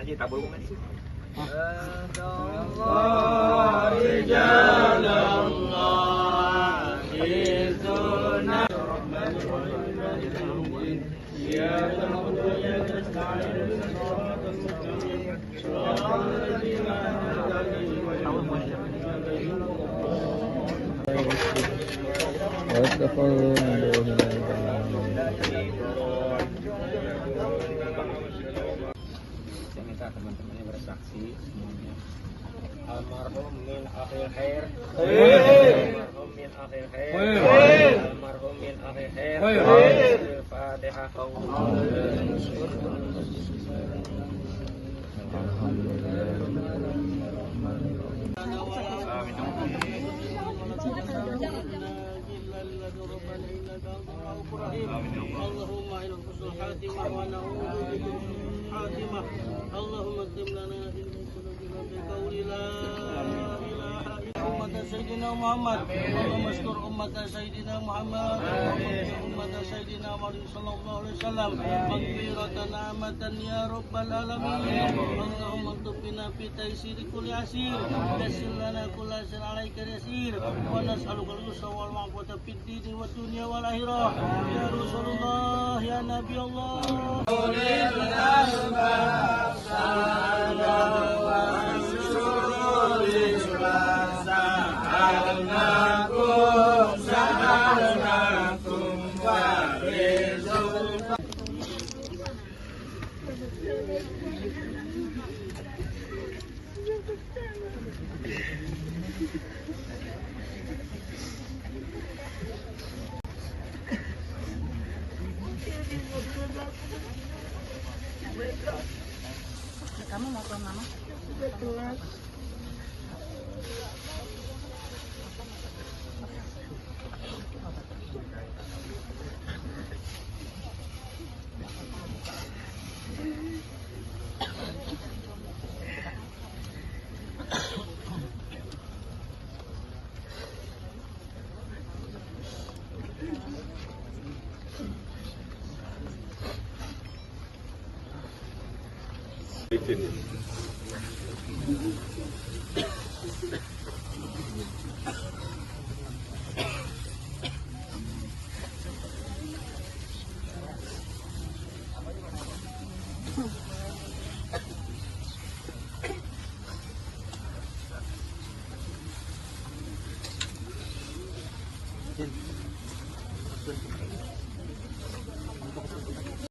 Silakan sih tabung kan. Saya minta teman-temannya bersaksi semuanya. Almarhum min akhir khair. Almarhum min akhir khair. Almarhum min akhir khair. Al-Fatihah. اللهم إلى الحسن الحاتمة ونعوذ بك من الحاتمة. اللهم اكتب لنا في قلوبنا بقول لا إله إلا أمة سيدنا محمد. اللهم استر أمة سيدنا محمد أمة سيدنا محمد صلى الله عليه وسلم مغفرة نعمة يا رب العالمين. اللهم اكتب بنا في تيسير كل عسير يسر لنا كل عسير عليك يسير ونسألك اليسر والعفو في الدين والدنيا والآخرة يا رسول الله يا نبي الله. Kamu mau ke mama?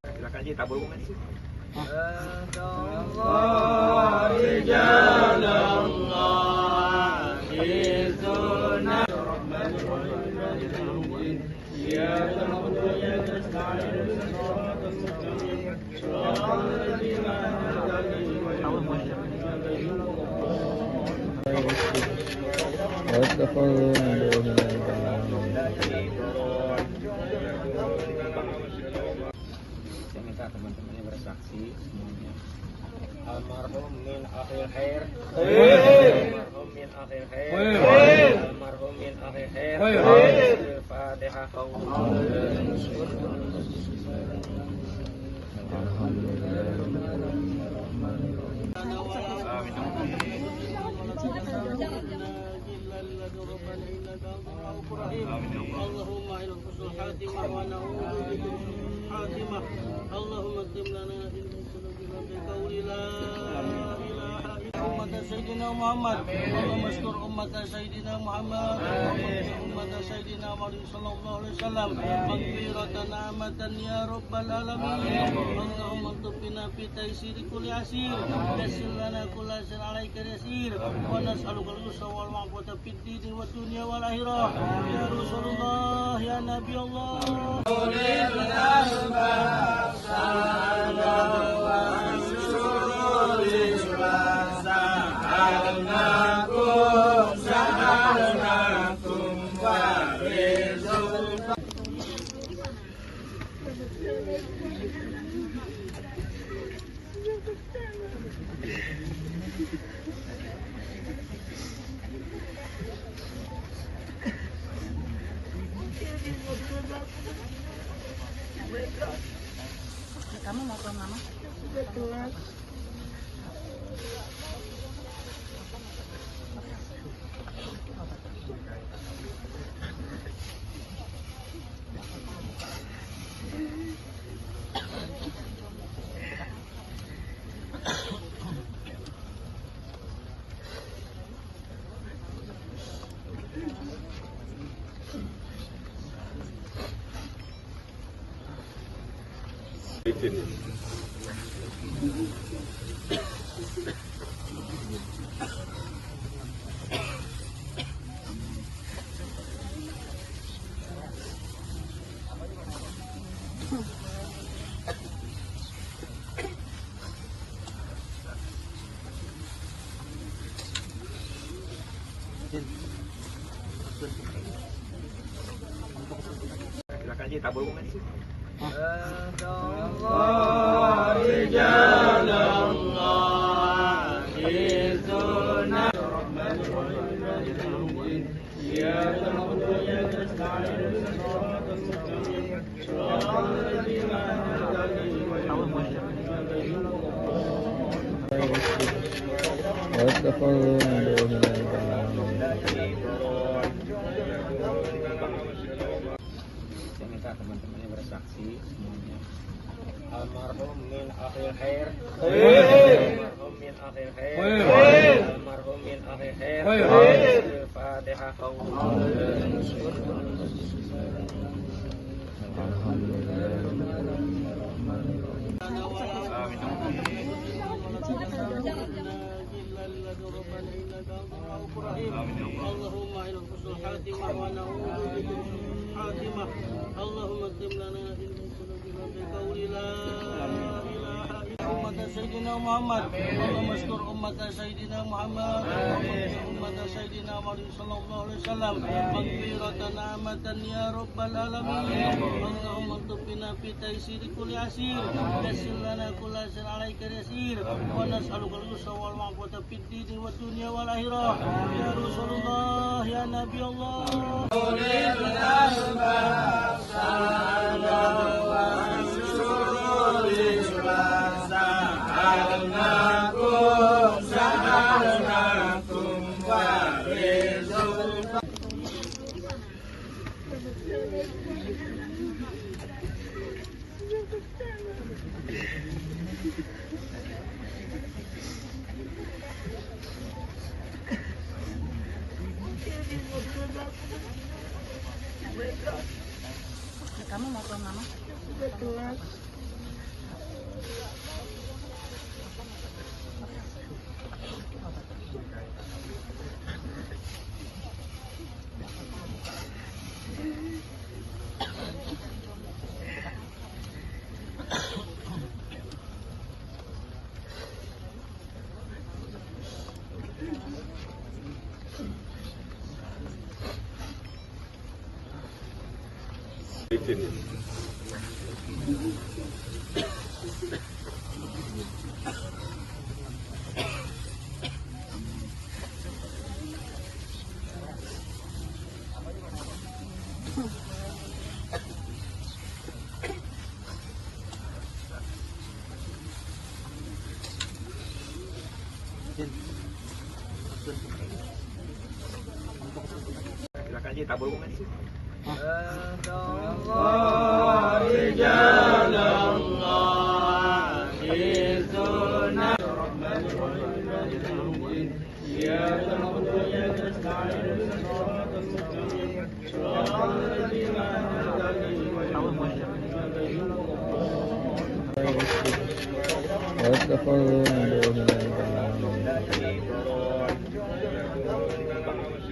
Silakan sih tabung kan. Saya minta teman-temannya bersaksi semuanya. Almarhum min akhir khair. Almarhum min akhir khair. Almarhum min akhir khair. Al-Fatihah. اللهم إلى الحسن الحاتمة ونعوذ بك من الحاتمة. اللهم اكتب لنا في قلوبنا بقول لا إله إلا أمة سيدنا محمد. اللهم استر أمة سيدنا محمد أمة سيدنا محمد صلى الله عليه وسلم مغفرة نعمة يا رب العالمين. اللهم اكتب بنا في تيسير كل عسير يسر لنا كل عسير عليك يسير ونسألك اليسر والعفو في الدين والدنيا والآخرة يا رسول الله يا نبي الله. Kamu mau ke mama? Silakan aja tabur bunga di situ. Saya minta teman-temannya bersaksi semuanya. Almarhum min akhir khair. Almarhum min akhir khair. Almarhum min akhir khair. Al-Fatihah. اللهم إلى حسن الخاتمة ونعوذ بك من الخاتمة اللهم اكتب لنا إنك بقول لا إله إلا أمة سيدنا محمد اللهم استر أمة سيدنا محمد أمة سيدنا محمد صلى الله عليه وسلم مغفرة نعمة يا رب العالمين اللهم اكتب بنا في تيسير كل عسير يسر لنا كل عسير عليك يسير ونسألك اليسر والعفو في الدين والدنيا والآخرة يا رسول الله يا نبي الله Kamu mau ke mama? Silakan aja tabur bunga di situ.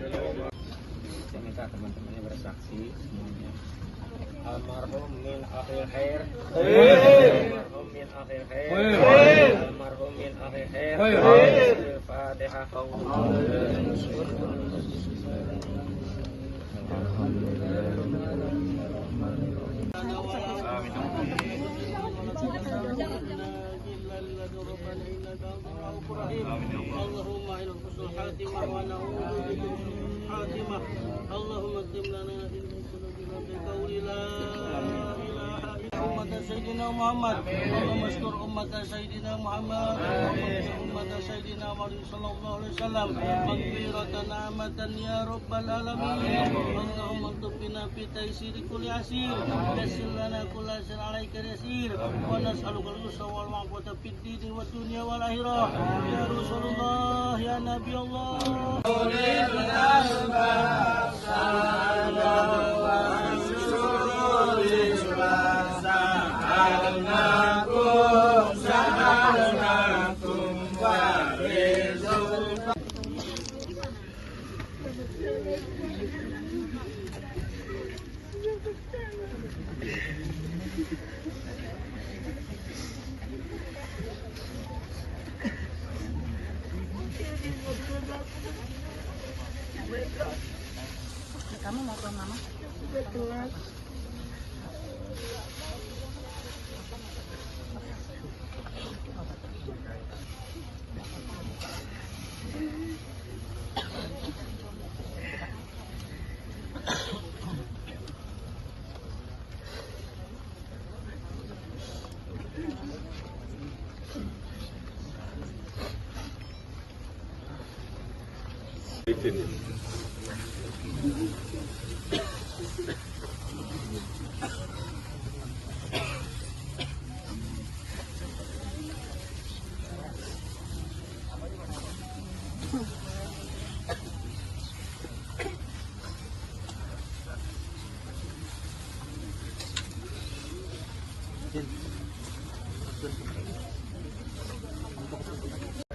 Saya minta teman-temannya bersaksi semuanya. Almarhum min akhir khair. Almarhum min akhir khair. Almarhum min akhir khair. Al-Fatihah. اللهم إلى حسن الخاتمة ونعوذ بك من الخاتمة اللهم اكتب لنا إنك بقول لا إله إلا أمة سيدنا محمد اللهم استر أمة سيدنا محمد أمة سيدنا محمد صلى الله عليه وسلم مغفرة نعمة يا رب العالمين اللهم اكتب بنا في تيسير كل عسير يسر لنا كل عسير عليك يسير ونسألك اليسر والعفو في الدين والدنيا والآخرة يا رسول الله يا نبي الله Kamu mau ke mama?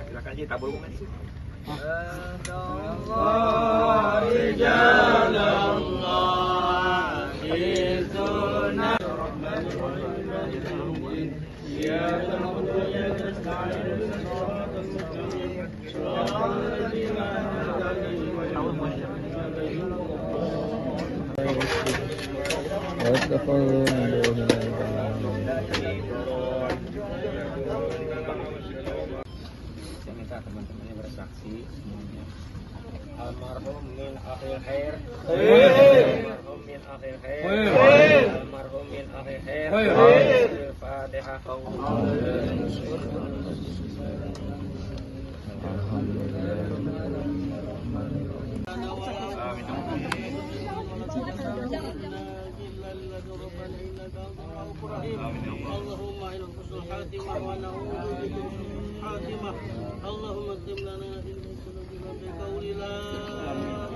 Silakan Ji, tabur bunga Ji. Saya minta teman-temannya bersaksi semuanya. Almarhum min akhir khair. Almarhum min akhir khair. Almarhum min akhir khair. Al-Fatihah. اللهم إلى حسن الخاتمة ونعوذ بك من سوء الخاتمة. اللهم اكتب لنا بقول لا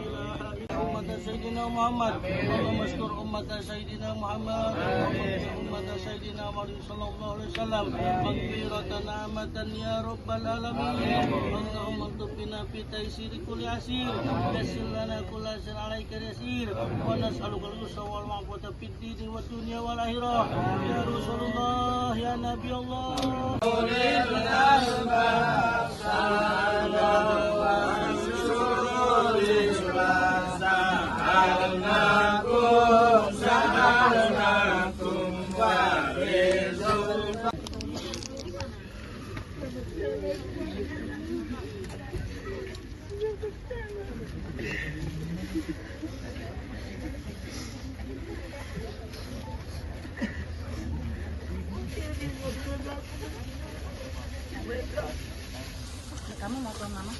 إله إلا أمة سيدنا محمد. اللهم اشكر أمة سيدنا محمد أمة سيدنا محمد صلى الله عليه وسلم مغفرة نعمة يا رب العالمين. اللهم اكتب بنا في تيسير كل عسير. يسر لنا كل عسير عليك يسير. ونسألك اليسر والعفو في الدين والدنيا والآخرة. يا رسول الله يا نبي الله. Kamu mau ke mama?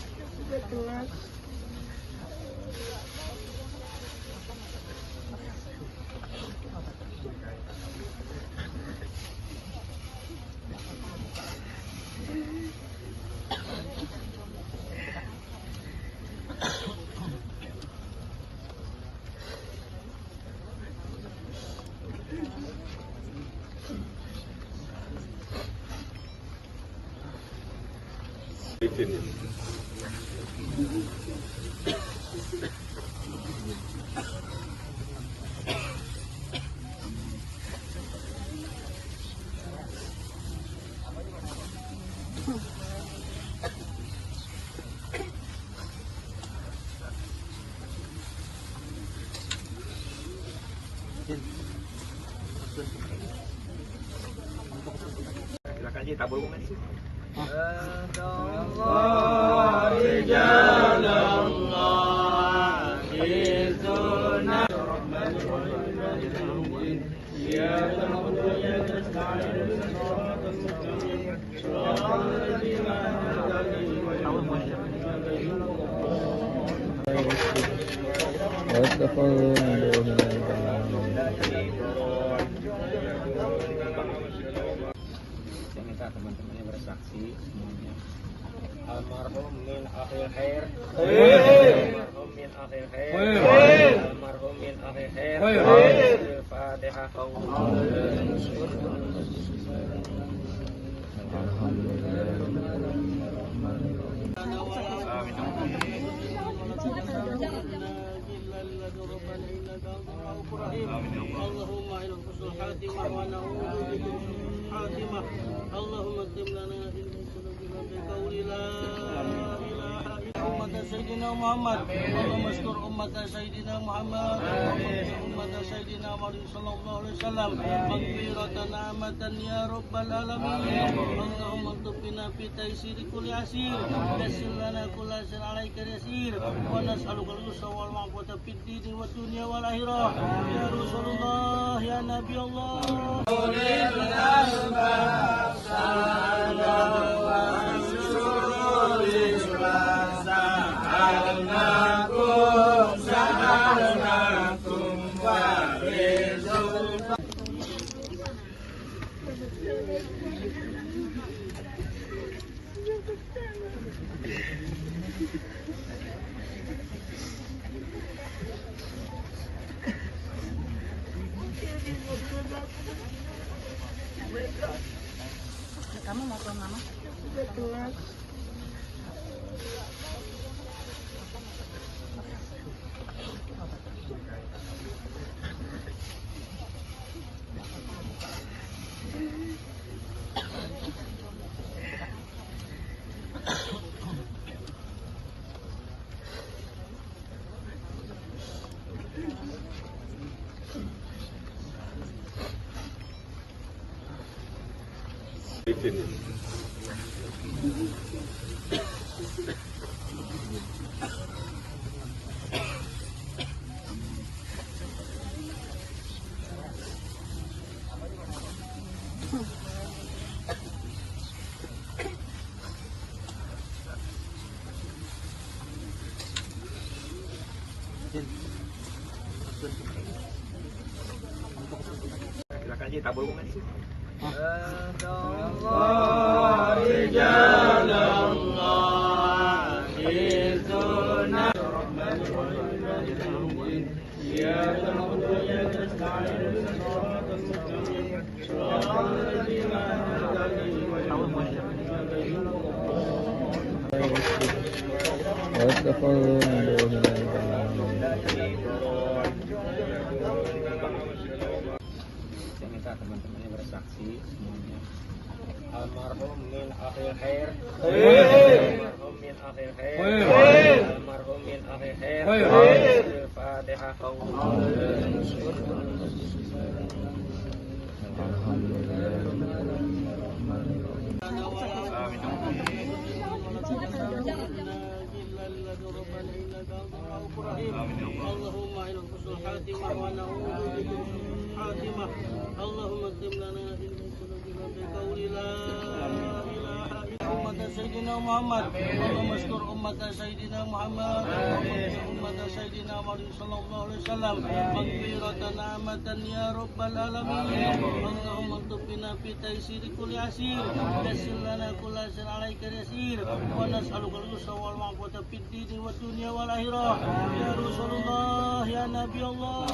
Silakan Ji, tabur bunga Ji. Saya minta teman-temannya bersaksi semuanya. Almarhum min akhir khair. Almarhum min akhir khair. Almarhum min akhir khair. Al-Fatihah. لدن ربنا إنك أنت الرؤوف الرحيم اللهم إلى حسن الخاتمة ونعوذ بك من سوء الخاتمة اللهم اكتب لنا إن سلوكنا بقول لا إله إلا أمة سيدنا محمد اللهم استر أمة سيدنا محمد أمة سيدنا محمد صلى الله عليه وسلم مغفرة نعمة يا رب العالمين اللهم اكتب بنا في تيسير كل عسير يسر لنا كل عسير عليك يسير ونسألك اليسر والمعافاة في الدين والدنيا والآخرة يا رسول الله يا نبي الله Kamu mau ke mama? Silakan aja tabung kan. Saya minta teman-temannya bersaksi semuanya. Almarhum min akhir khair. Almarhum min akhir khair. Almarhum min akhir khair. Al-Fatihah. اللهم إلى حسن الخاتمة ونعوذ بك من سوء الخاتمة اللهم اكتب لنا إن سلوكنا بقول لا إله إلا أمة سيدنا محمد اللهم استر أمة سيدنا محمد أمة سيدنا محمد صلى الله عليه وسلم مغفرة نعمة يا رب العالمين اللهم اكتب بنا في تيسير كل عسير يسر لنا كل عسير عليك يسير ونسألك اليسر والمعافاة في الدين والدنيا والآخرة يا رسول الله يا نبي الله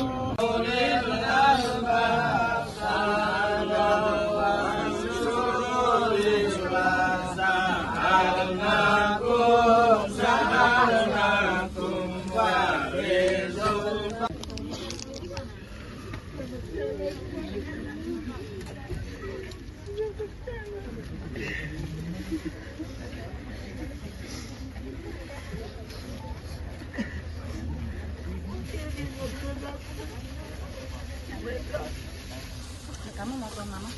Kamu mau ke mama?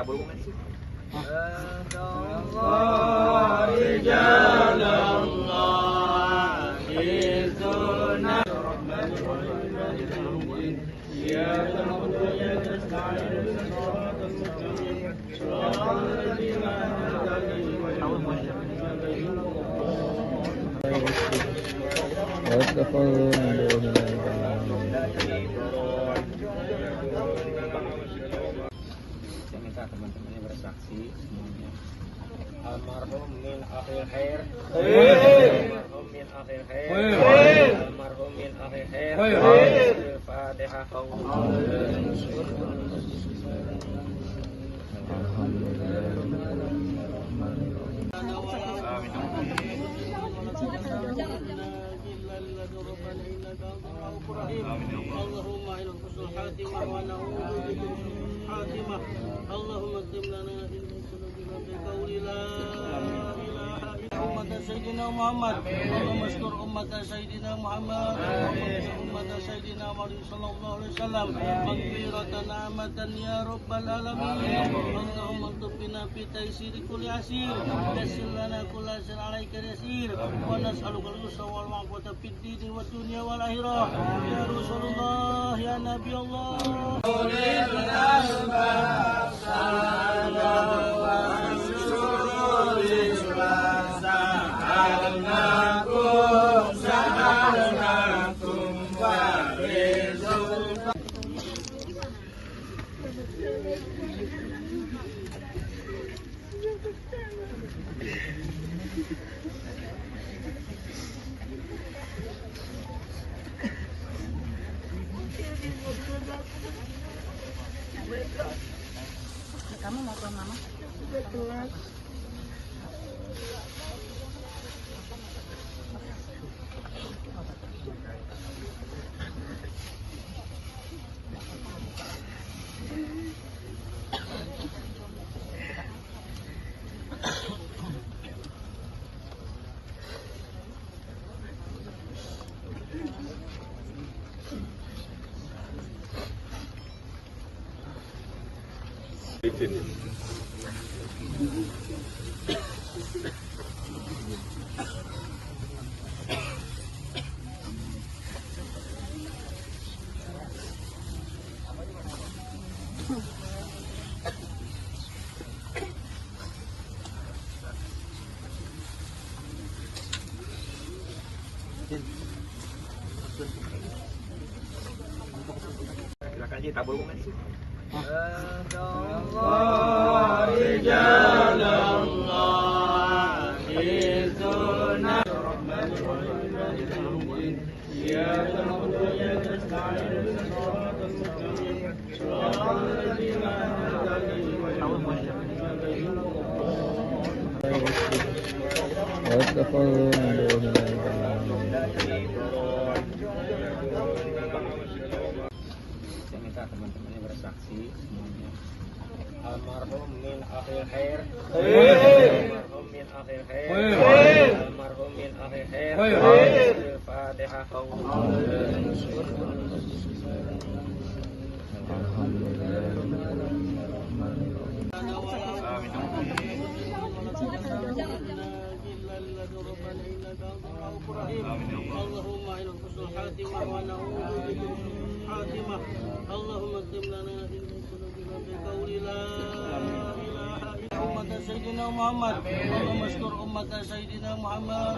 tabur bukan sih? Saya minta teman-temannya bersaksi semuanya. Almarhum min akhir khair. Almarhum min akhir khair. Almarhum min akhir khair. Al-Fatihah. اللهم إلى حسن الخاتمة ونعوذ بك من الخاتمة. اللهم اكتب لنا إنك بقول لا إله إلا أمة سيدنا محمد. اللهم استر أمة سيدنا محمد. أمة سيدنا محمد صلى الله عليه وسلم مغفرة نعمة يا رب العالمين. اللهم اكتب بنا في تيسير كل عسير. يسر لنا كل عسير عليك يسير. ونسألك اليسر والعفو في الدين والدنيا والآخرة. يا رسول الله يا نبي الله. Kamu mau ke mama? Silakan aja tabur bukan sih? Saya minta teman-temannya bersaksi semuanya. Almarhum min akhir khair. Almarhum min akhir khair. Almarhum min akhir khair. Al-Fatihah. اللهم إلى حسن الخاتمة ونعوذ بك من الخاتمة. اللهم اكتب لنا إنك بقول لا إله إلا أمة سيدنا محمد. اللهم استر أمة سيدنا محمد.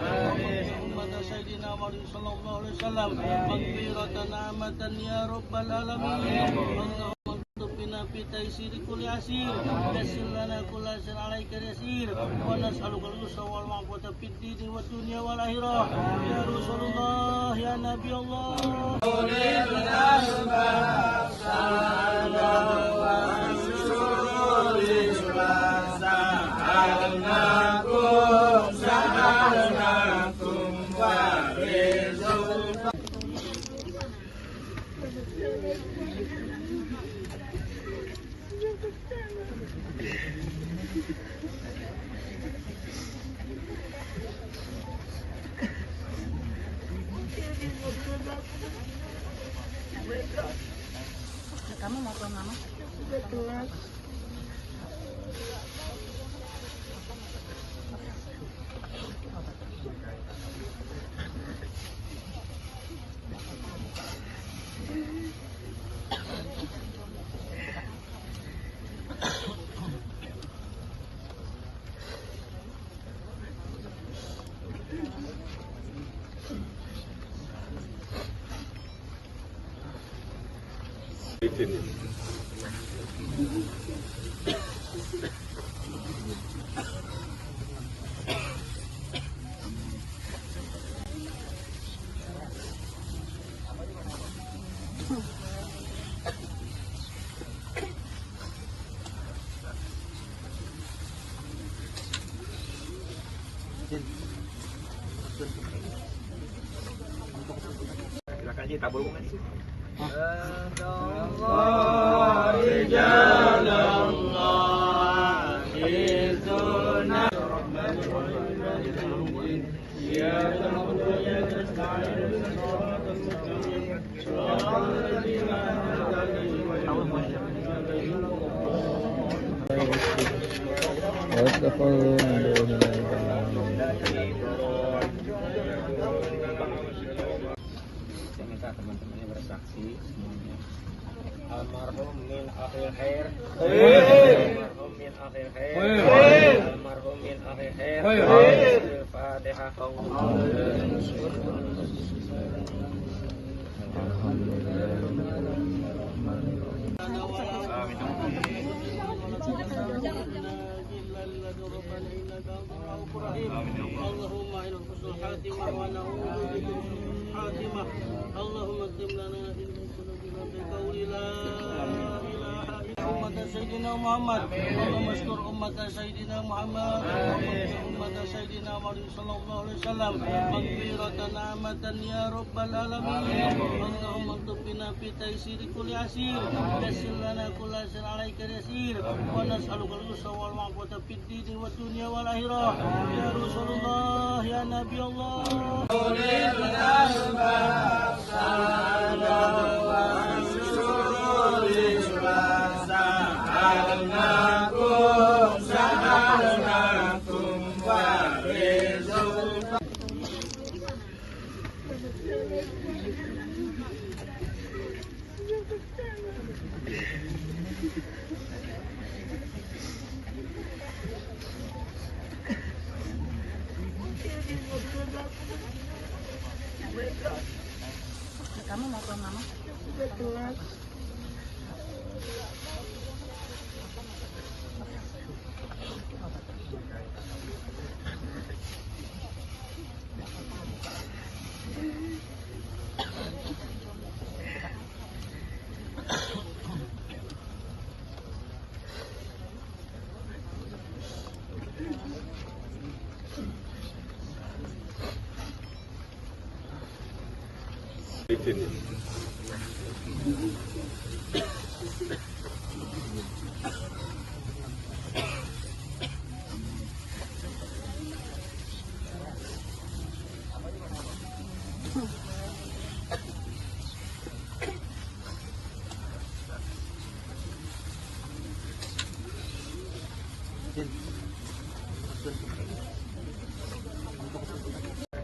أمة سيدنا محمد صلى الله عليه وسلم مغفرة نعمة يا رب العالمين. اللهم اكتب بنا في تيسير كل عسير. يسر لنا كل عسير عليك يسير. ونسألك اليسر والعفو في الدين والدنيا والآخرة. يا رسول الله يا نبي الله. Kamu mau ke mama? Silakan aja tabur bukan sih. Saya minta teman-temannya bersaksi semuanya. Almarhum min akhir khair. Almarhum min akhir khair. Almarhum min akhir khair. Al-Fatihah. اللهم إلى حسن الخاتمة ونعوذ بك من سوء الخاتمة. اللهم اكتب لنا إنك بقول لا إله إلا أمة سيدنا محمد. اللهم اشكر أمة سيدنا محمد. أمة سيدنا محمد صلى الله عليه وسلم مغفرة نعمة يا رب العالمين. اللهم اكتب بنا في تيسير كل عسير. يسر لنا كل عسير عليك يسير. ونسألك اليسر والعفو في الدين والدنيا والآخرة. يا رسول الله يا نبي الله. Kamu mau ke mama?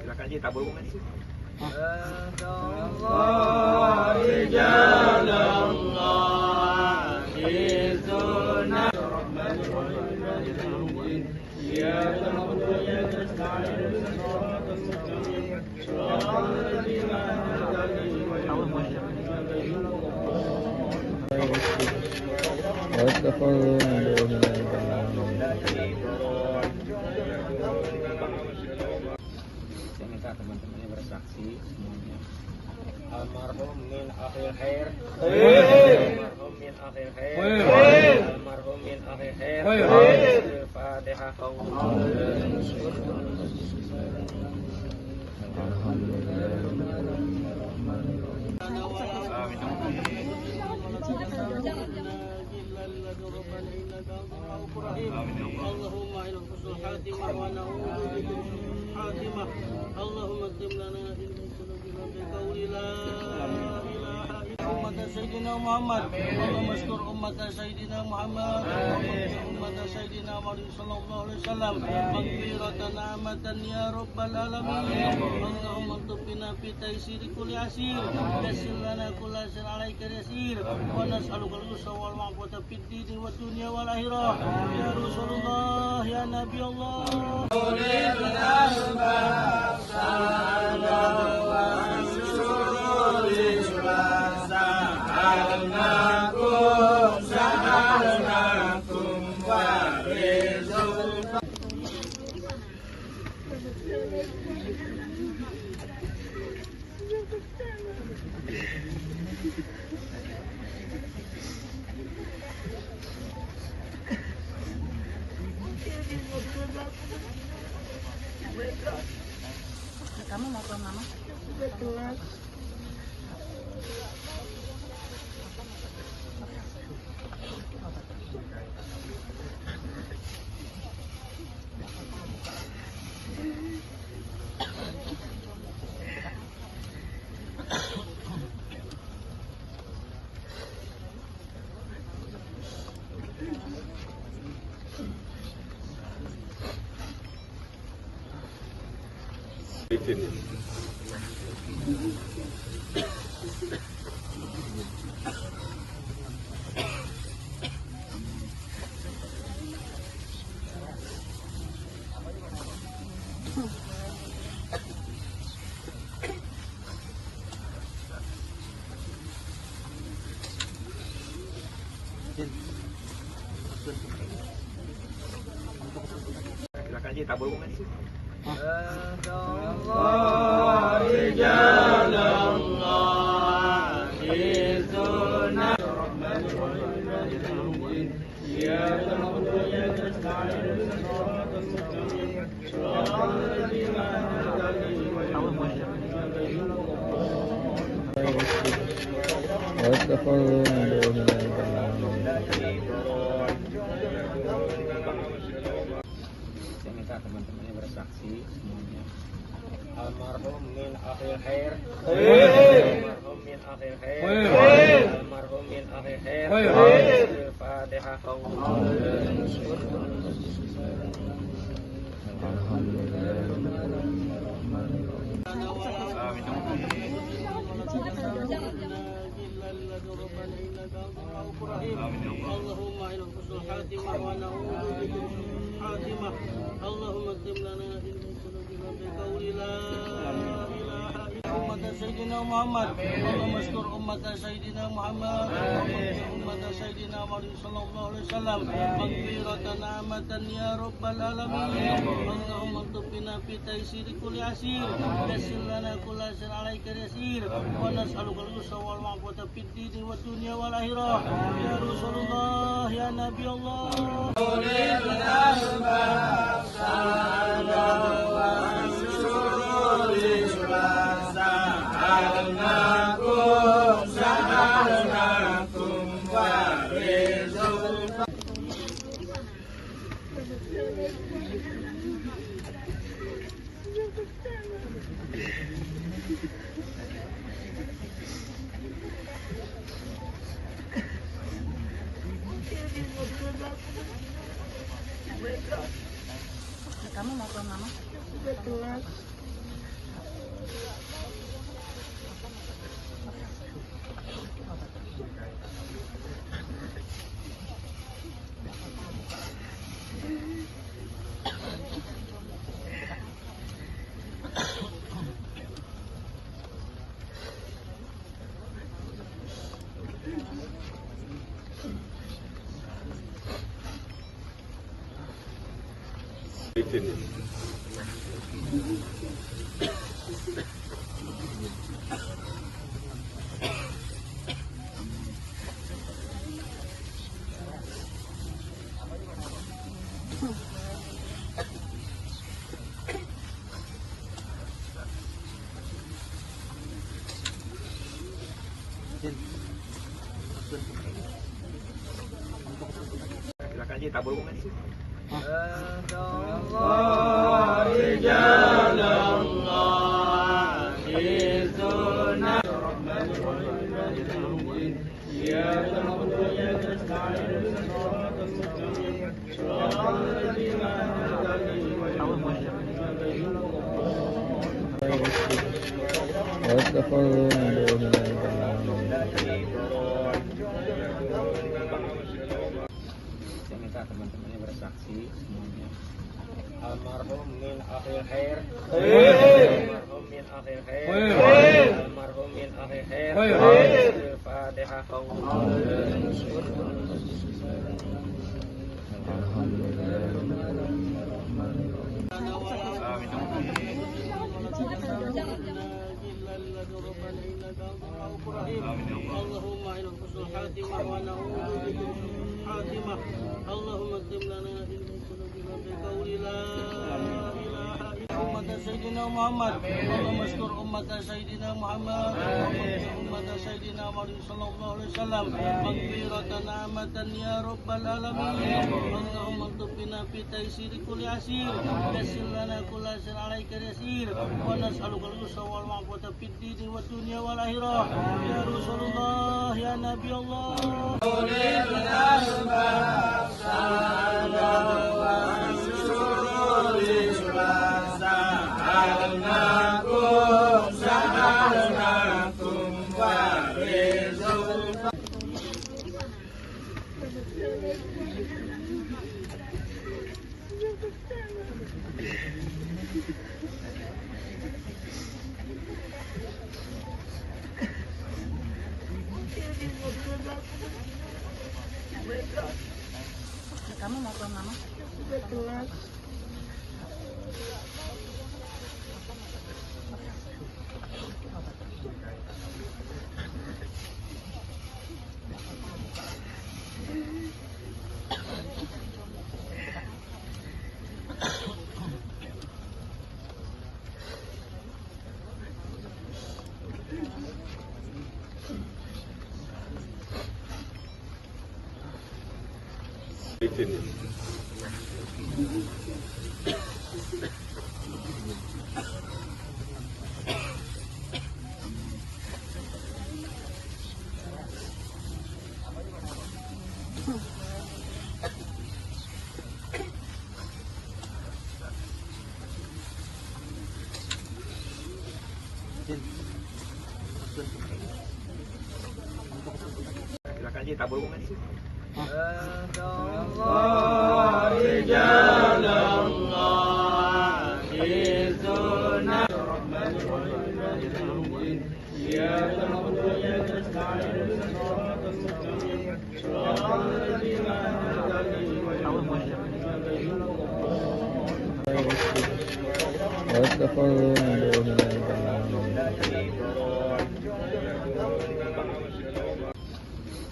Silakan aja tabur bukan sih. Saya minta teman-temannya bersaksi semuanya. Almarhum min akhir khair. Almarhum min akhir khair. Almarhum min akhir khair. Al-Fatihah. اللهم إلى حسن الخاتمة ونعوذ بك من سوء الخاتمة. اللهم اكتب لنا إنك بقول لا إله إلا أمة سيدنا محمد. اللهم اشكر أمة سيدنا محمد. أمة سيدنا محمد صلى الله عليه وسلم مغفرة نعمة يا رب العالمين. اللهم اكتب بنا في تيسير كل عسير. يسر لنا كل عسير عليك يسير. ونسألك اليسر والعفو في الدين والدنيا والآخرة. يا رسول الله يا نبي الله. Kamu mau ke mama? Silakan aja tabur mengaji. Saya minta teman-temannya bersaksi semuanya. Almarhum min akhir khair. Almarhum min akhir khair. Almarhum min akhir khair. Al-Fatihah. اللهم إلى حسن الخاتمة ونعوذ بك من سوء الخاتمة. اللهم اكتب لنا في ذنوبنا بقول لا إله إلا أمة سيدنا محمد. اللهم اشكر أمة سيدنا محمد. أمة سيدنا محمد صلى الله عليه وسلم مغفرة نعمة يا رب العالمين. اللهم اكتب بنا في تيسير كل عسير. يسر لنا كل عسير عليك يسير. ونسألك اليسر والعفو في الدين والدنيا والآخرة. يا رسول الله يا نبي الله. Kamu mau ke mama? Silakan aja tabur mengaji. Saya minta teman-temannya bersaksi semuanya. Almarhum min akhir khair. Almarhum min akhir khair. Almarhum min akhir khair. Al-Fatihah. Amin. الخاتمة ونعوذ بك من سوء الخاتمة اللهم اكتب لنا في ذنوبنا بقول لا إله إلا أمة سيدنا محمد اللهم اشكر أمة سيدنا محمد أمة سيدنا محمد صلى الله عليه وسلم مغفرة نعمة يا رب العالمين اللهم اكتب بنا في تيسير كل عسير يسر لنا كل عسير عليك يسير ونسألك اليسر والعفو في الدين والدنيا والآخرة يا رسول الله يا نبي الله Kamu mau ke mama? Silakan Ji, tabur bunga sih.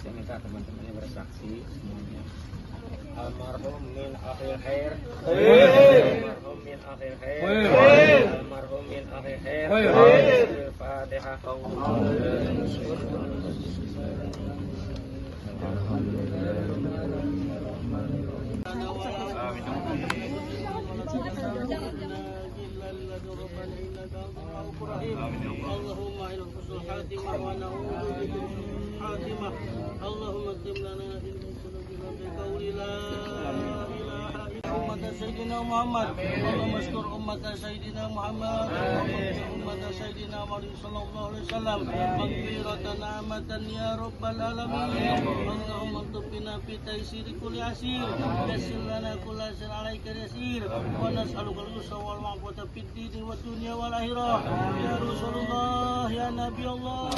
Saya minta teman-temannya bersaksi semuanya. Almarhum min akhir khair. Almarhum min akhir khair. Almarhum min akhir khair. Al-Fatihah. اللهم إلى حسن الخاتمة ونعوذ بك من سوء الخاتمة اللهم اكتب لنا في ذنوبنا بقول لا إله إلا أمة سيدنا محمد اللهم اشكر أمة سيدنا محمد أمة سيدنا محمد صلى الله عليه وسلم مغفرة نعمة يا رب العالمين اللهم اكتب بنا في تيسير كل عسير يسر لنا كل عسير عليك يسير ونسألك اليسر والعفو في الدين والدنيا والآخرة يا رسول الله يا نبي الله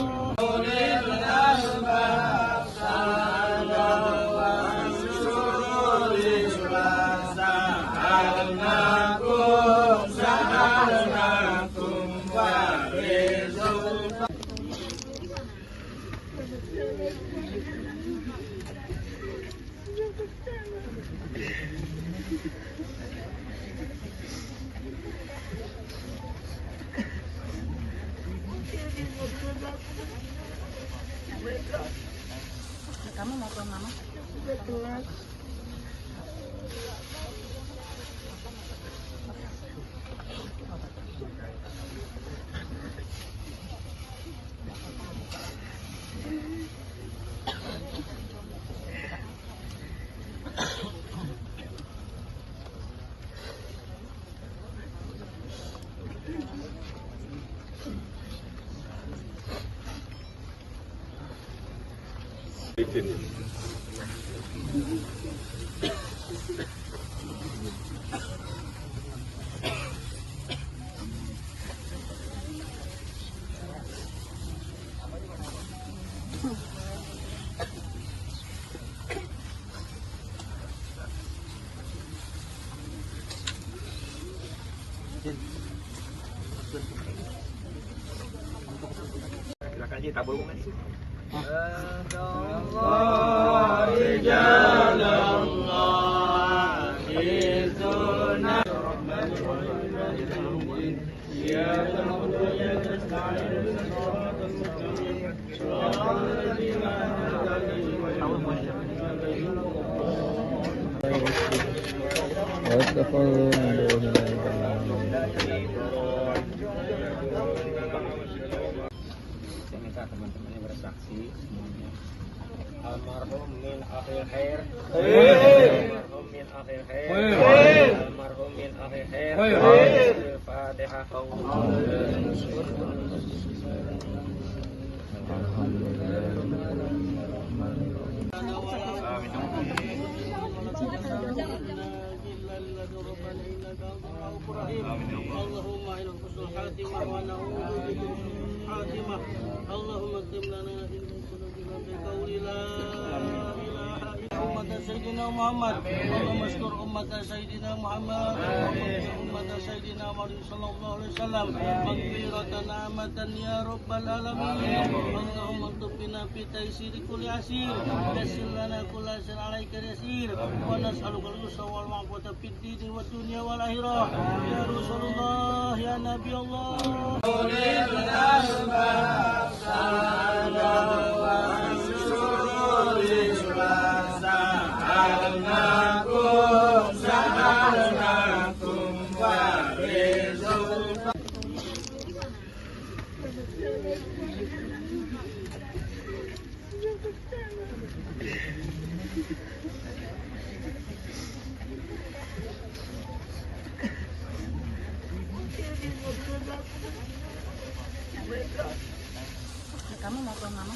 Kamu mau ke mama? Silakan Ji, tabur bunga sih. Saya minta teman-temannya bersaksi semuanya. Almarhum min akhir khair. Almarhum min akhir khair. Almarhum min akhir khair. Al-Fatihah. اللهم إلى حسن الخاتمة ونعوذ بك من الخاتمة. اللهم اكتب لنا إن سلوكنا بقول لا إله إلا أمة سيدنا محمد. اللهم استر أمة سيدنا محمد أمة سيدنا محمد صلى الله عليه وسلم مغفرة نعمة يا رب العالمين. اللهم اكتب بنا في تيسير كل عسير. يسر لنا كل عسير عليك يسير. ونسألك اليسر والمعافاة في الدين والدنيا والآخرة. يا رسول الله يا نبي الله. Kamu mau ke mama?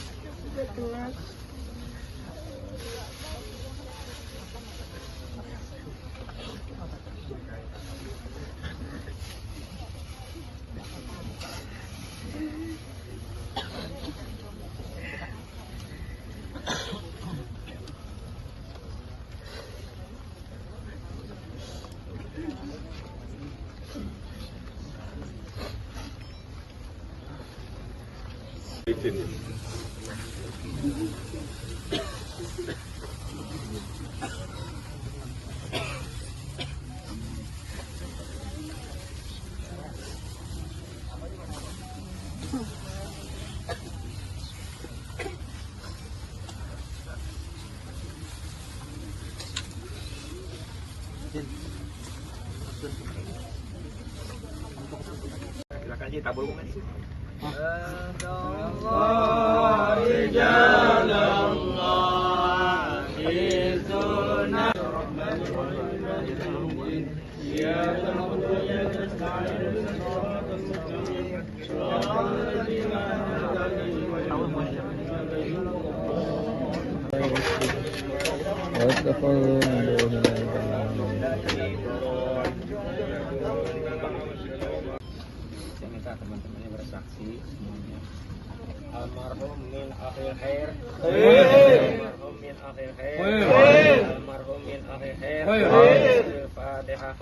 Silakan Ji, tabur bunga sih. Saya minta teman-temannya bersaksi semuanya. Almarhum min akhir khair. Almarhum min akhir khair. Almarhum min akhir khair. Al-Fatihah.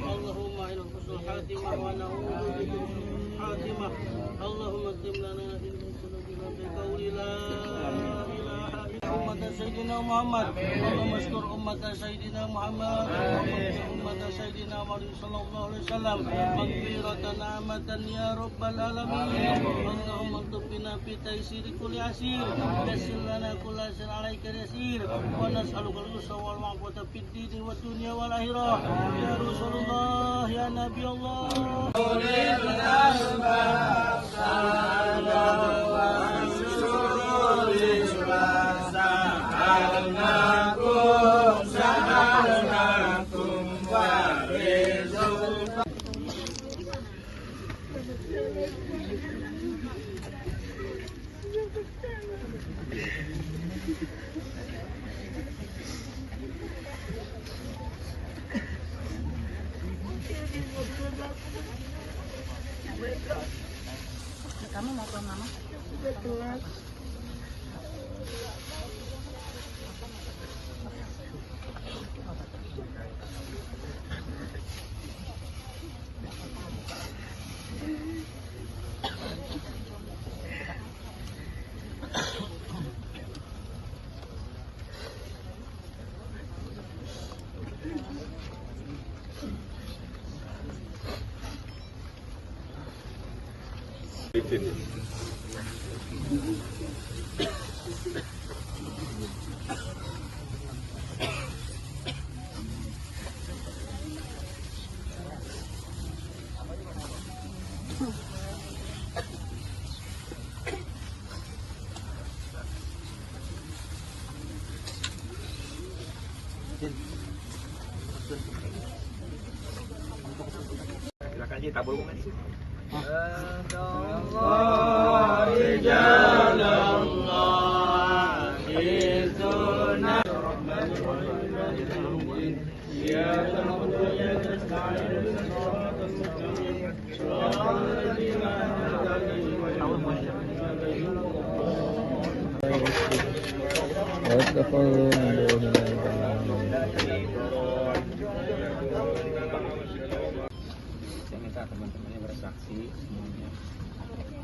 اللهم إلى حسن الخاتمة ونعوذ بك من الخاتمة. اللهم اكتب لنا إن سلوكنا بقول لا إله إلا أمة سيدنا محمد. اللهم استر أمة سيدنا محمد أمة سيدنا محمد صلى الله عليه وسلم مغفرة نعمة يا رب العالمين. اللهم اكتب بنا في تيسير كل عسير. يسر لنا كل عسير عليك يسير. ونسألك اليسر والمعافاة في الدين والدنيا والآخرة. يا رسول الله يا نبي الله. Kamu mau ke mama? Silakan aja tabur sih. Saya minta teman-temannya bersaksi semuanya.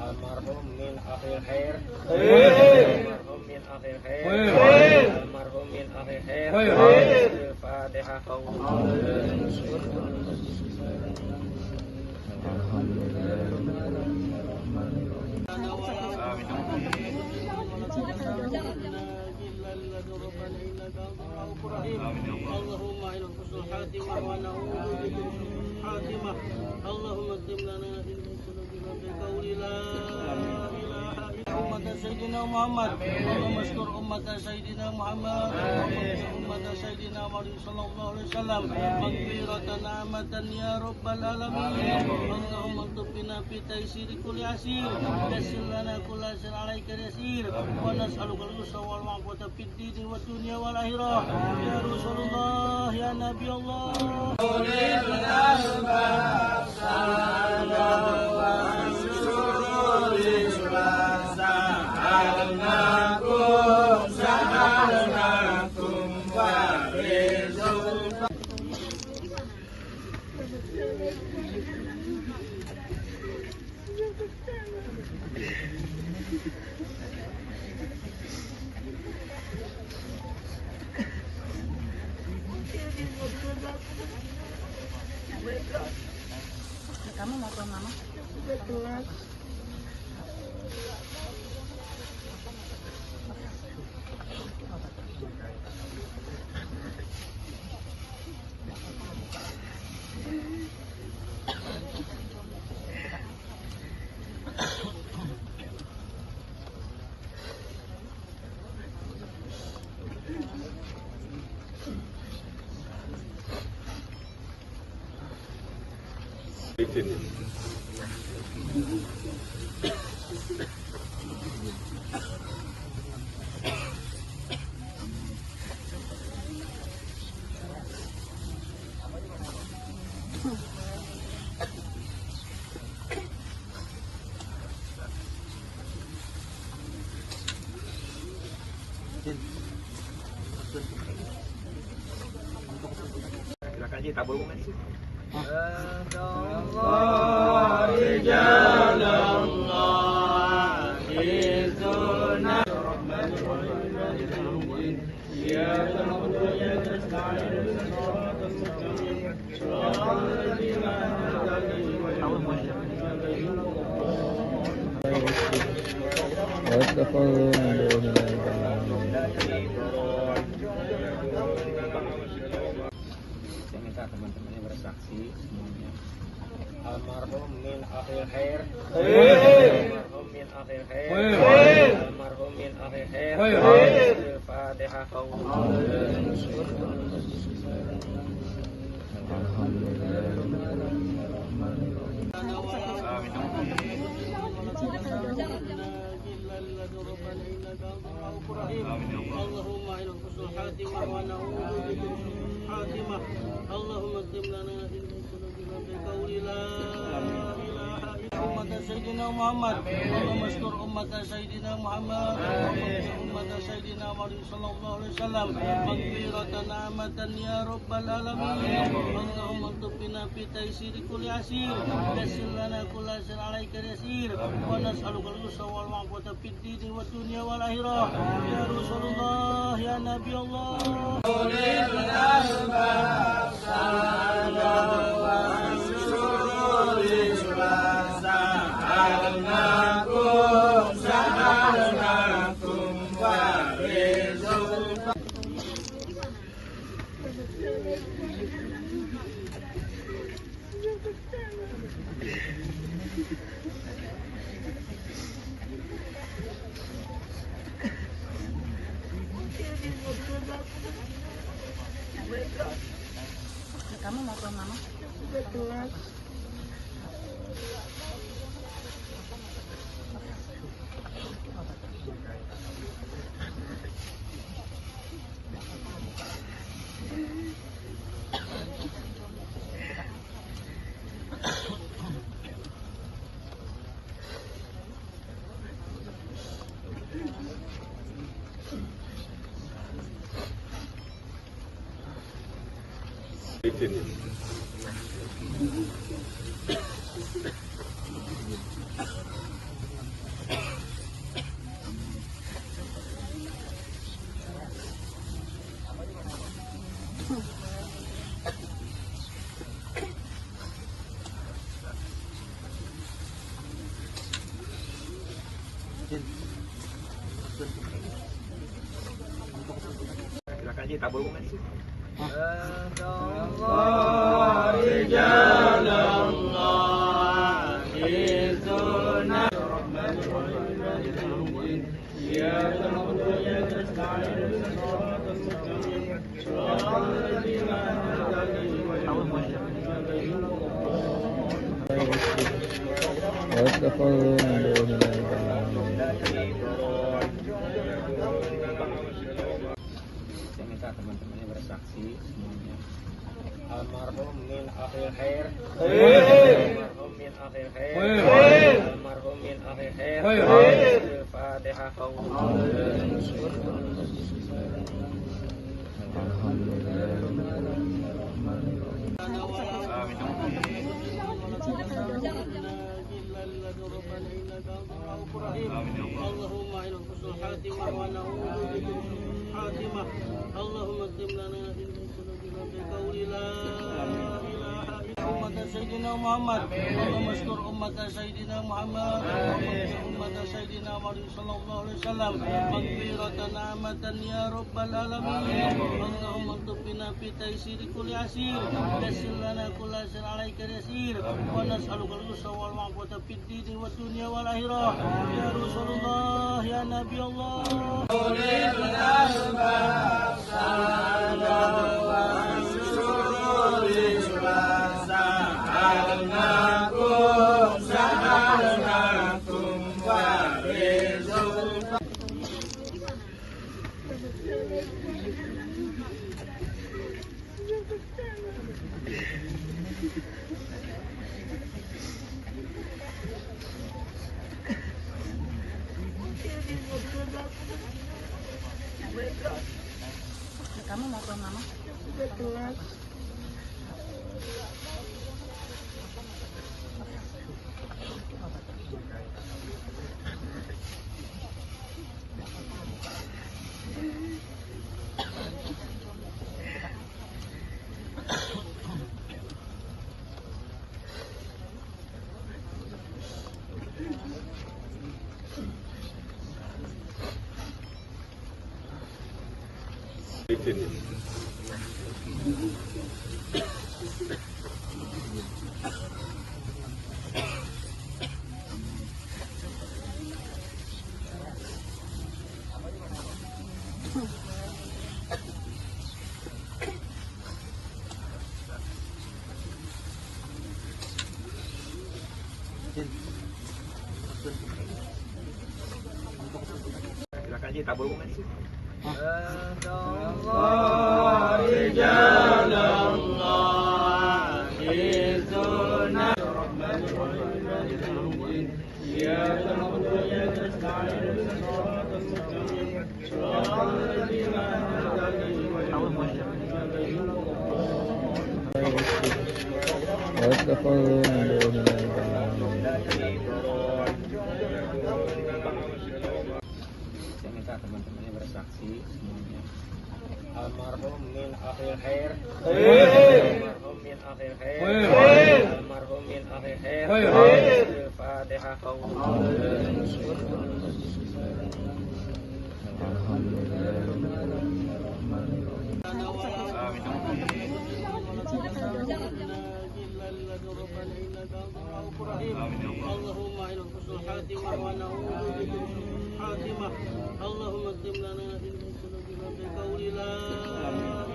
Almarhum min akhir khair. Almarhum min akhir khair. Almarhum min akhir khair. Al-Fatihah. اللهم إلى حسن الخاتمة ونعوذ بك من سوء الخاتمة. اللهم اكتب لنا بقول لا إله إلا أمة سيدنا محمد. اللهم اشكر أمة سيدنا محمد. أمة سيدنا محمد صلى الله عليه وسلم مغفرة نعمة يا رب العالمين. اللهم اكتب بنا في تيسير كل عسير. يسر لنا كل عسير عليك يسير. ونسألك اليسر والعفو في الدين والدنيا والآخرة. يا رسول الله يا نبي الله. Kamu mau ke mama? Silakan aja tabur sih. Saya minta teman-temannya bersaksi semuanya. Almarhum min akhir khair. Almarhum min akhir khair. Almarhum min akhir khair. Al-Fatihah. اللهم إلى حسن الخاتمة ونعوذ بك من سوء الخاتمة. اللهم اكتب لنا بقول لا إله إلا أمة سيدنا محمد. اللهم اشكر أمة سيدنا محمد. أمة سيدنا محمد صلى الله عليه وسلم مغفرة نعمة يا رب العالمين. اللهم اكتب بنا في تيسير كل عسير. يسر لنا كل عسير عليك يسير. ونسألك اليسر والعفو في الدين والدنيا والآخرة. يا رسول الله يا نبي الله. Silakan aja tabur komen sih. Saya minta teman-temannya bersaksi semuanya. Almarhum min akhir khair. Almarhum min akhir khair. Almarhum min akhir khair. Al-Fatihah. اللهم إلى حسن الخاتمة ونعوذ بك من سوء الخاتمة اللهم اكتب لنا في ذنوبنا بقول لا إله إلا أمة سيدنا محمد اللهم استر أمة سيدنا محمد أمة سيدنا محمد صلى الله عليه وسلم مغفرة نعمة يا رب العالمين اللهم اكتب بنا في تيسير كل عسير يسر لنا كل عسير عليك يسير ونسألك اليسر والعفو في الدين والدنيا والآخرة يا رسول الله يا نبي الله Kamu mau ke mama? Silakan aja tabur komen sih. Saya minta teman-temannya bersaksi semuanya. Almarhum min akhir khair. Almarhum min akhir khair. Almarhum min akhir khair. Al-Fatihah. اللهم إلى حسن الخاتمة ونعوذ بك من سوء الخاتمة اللهم اكتب لنا في ذنوبنا بقول لا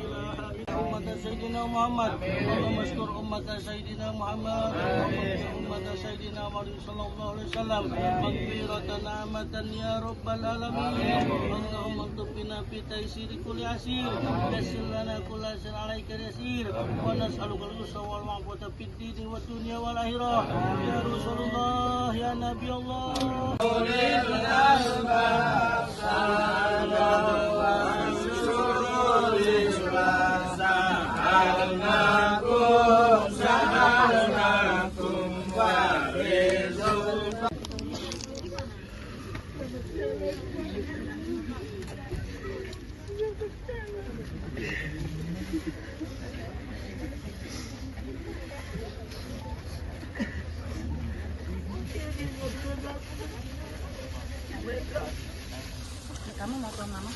إله إلا أمة سيدنا محمد اللهم استر أمة سيدنا محمد أمة سيدنا محمد صلى الله عليه وسلم مغفرة نعمة يا رب العالمين اللهم اكتب بنا في تيسير كل عسير يسر لنا كل عسير عليك يسير ونسألك اليسر والعفو في الدين والدنيا والآخرة يا رسول الله يا نبي الله Kamu mau ke mama?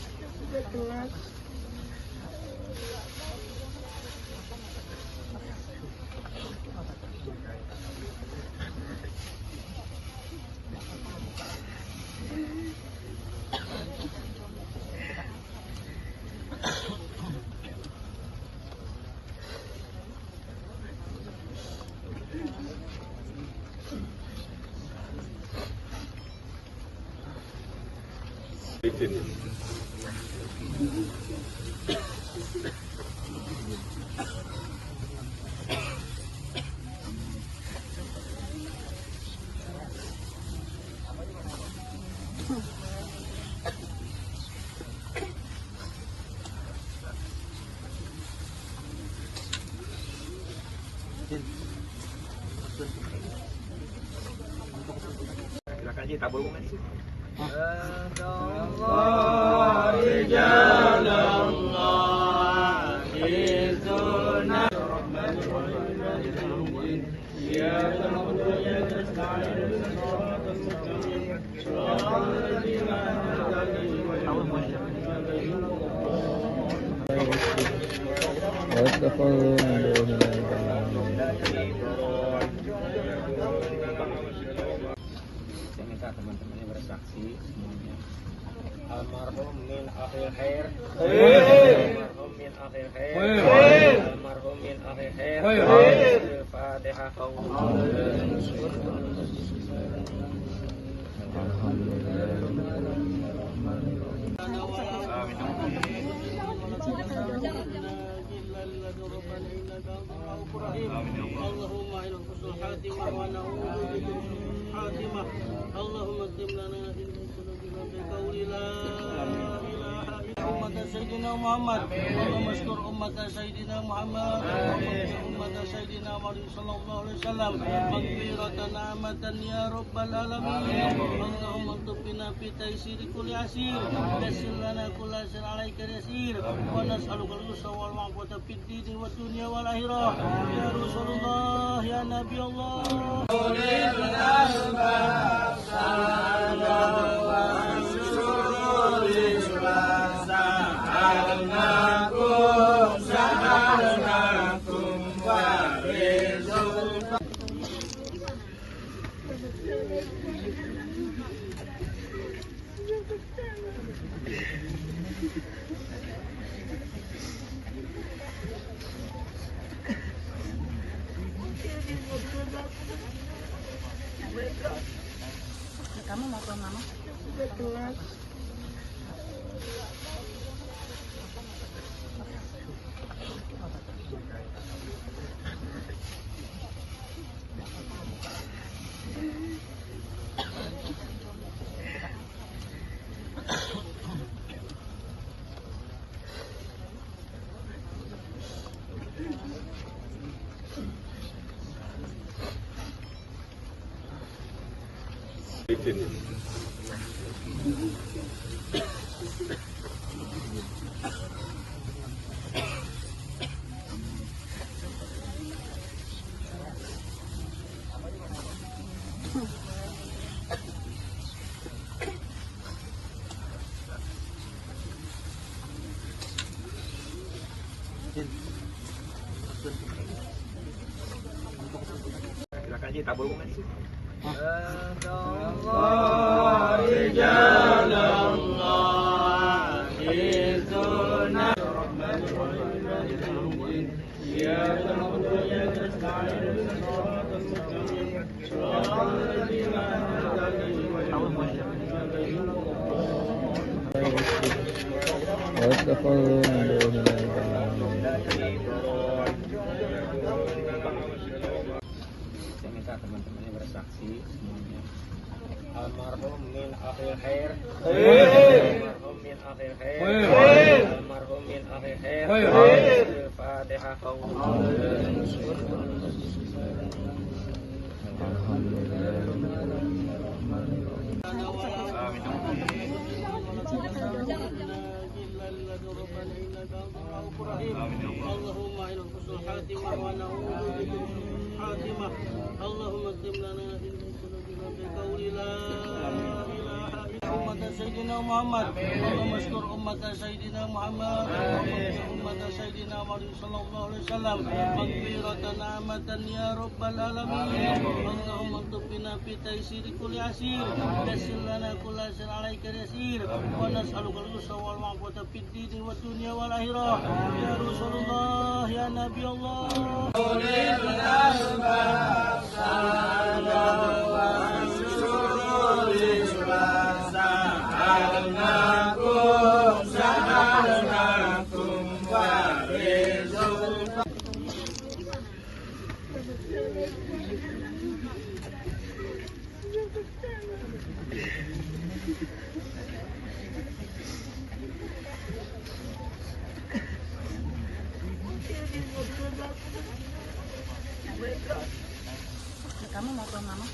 Silakan Ji, tabur bunga sih. Saya minta teman-temannya bersaksi semuanya. Almarhum min akhir khair. Almarhum min akhir khair. Almarhum min akhir khair. Al-Fatihah. اللهم إلى حسن الخاتمة ونعوذ بك من سوء الخاتمة. اللهم اكتب لنا في ذنوبنا بقول لا إله إلا أمة سيدنا محمد. اللهم اشكر أمة سيدنا محمد. أمة سيدنا محمد صلى الله عليه وسلم مغفرة نعمة يا رب العالمين. اللهم اكتب بنا في تيسير كل عسير. يسر لنا كل عسير عليك يسير. ونسألك اليسر والعفو في الدين والدنيا والآخرة. يا رسول الله يا نبي الله. Kamu mau ke mama? Silakan Ji, tabur bunga sih. Saya minta teman-temannya bersaksi semuanya. Almarhum min akhir khair. Almarhum min akhir khair. Almarhum min akhir khair. Al-Fatihah. اللهم إلى حسن الخاتمة ونعوذ بك من سوء الخاتمة. اللهم اكتب لنا في ذنوبنا بقول سيدنا محمد اللهم استر أمة سيدنا محمد أمة سيدنا محمد صلى الله عليه وسلم مغفرة نعمة يا رب العالمين اللهم اكتب بنا في تيسير كل عسير يسر لنا كل عسير عليك يسير ونسألك اليسر والعافية في الدين والدنيا والآخرة يا رسول الله يا نبي الله Kamu mau ke mama?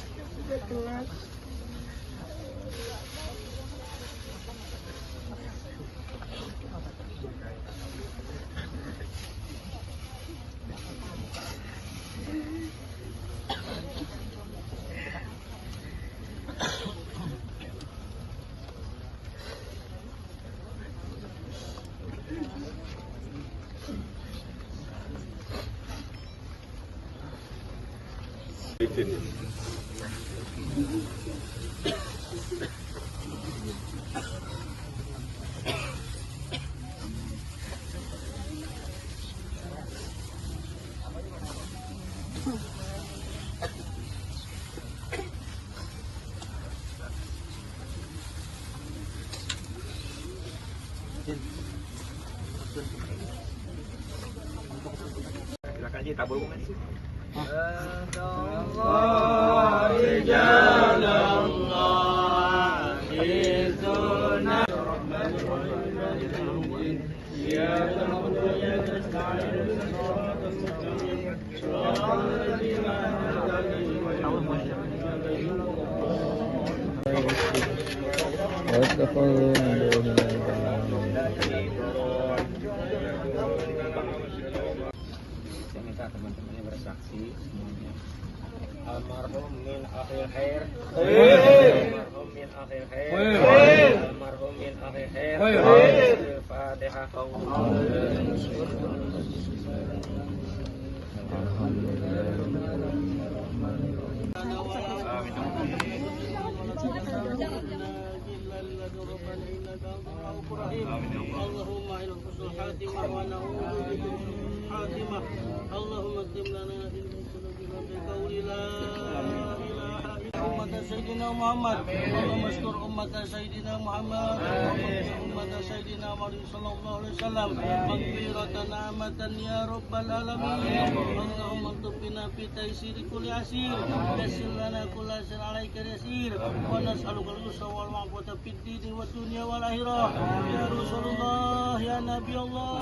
Silakan aja tabur mengaji. Saya minta teman-temannya bersaksi semuanya. Almarhum min akhir khair. Almarhum min akhir khair. Almarhum min akhir khair. Al-Fatihah. اللهم إلى حسن الخاتمة ونعوذ بك من سوء الخاتمة اللهم اكتب لنا في بقول لا إله إلا أمة سيدنا محمد اللهم استر أمة سيدنا محمد أمة سيدنا محمد صلى الله عليه وسلم مغفرة نعمة يا رب العالمين اللهم اكتب بنا في تيسير كل عسير يسر لنا كل عسير عليك يسير ونسألك اليسر والعافية في الدين والدنيا والآخرة يا رسول الله يا نبي الله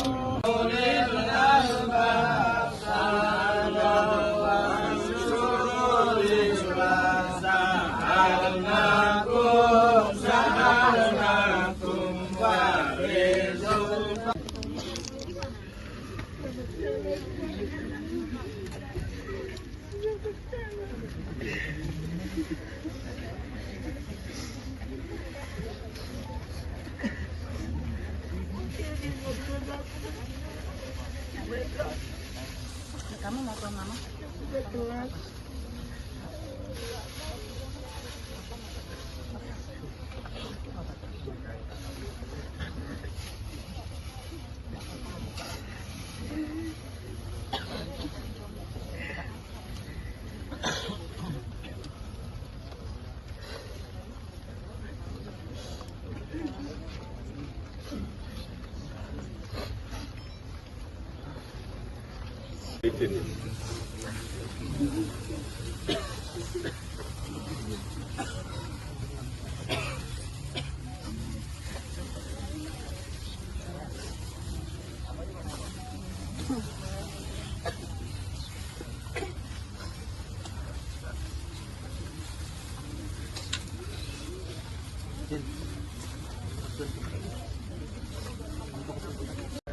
Kamu mau ke mama?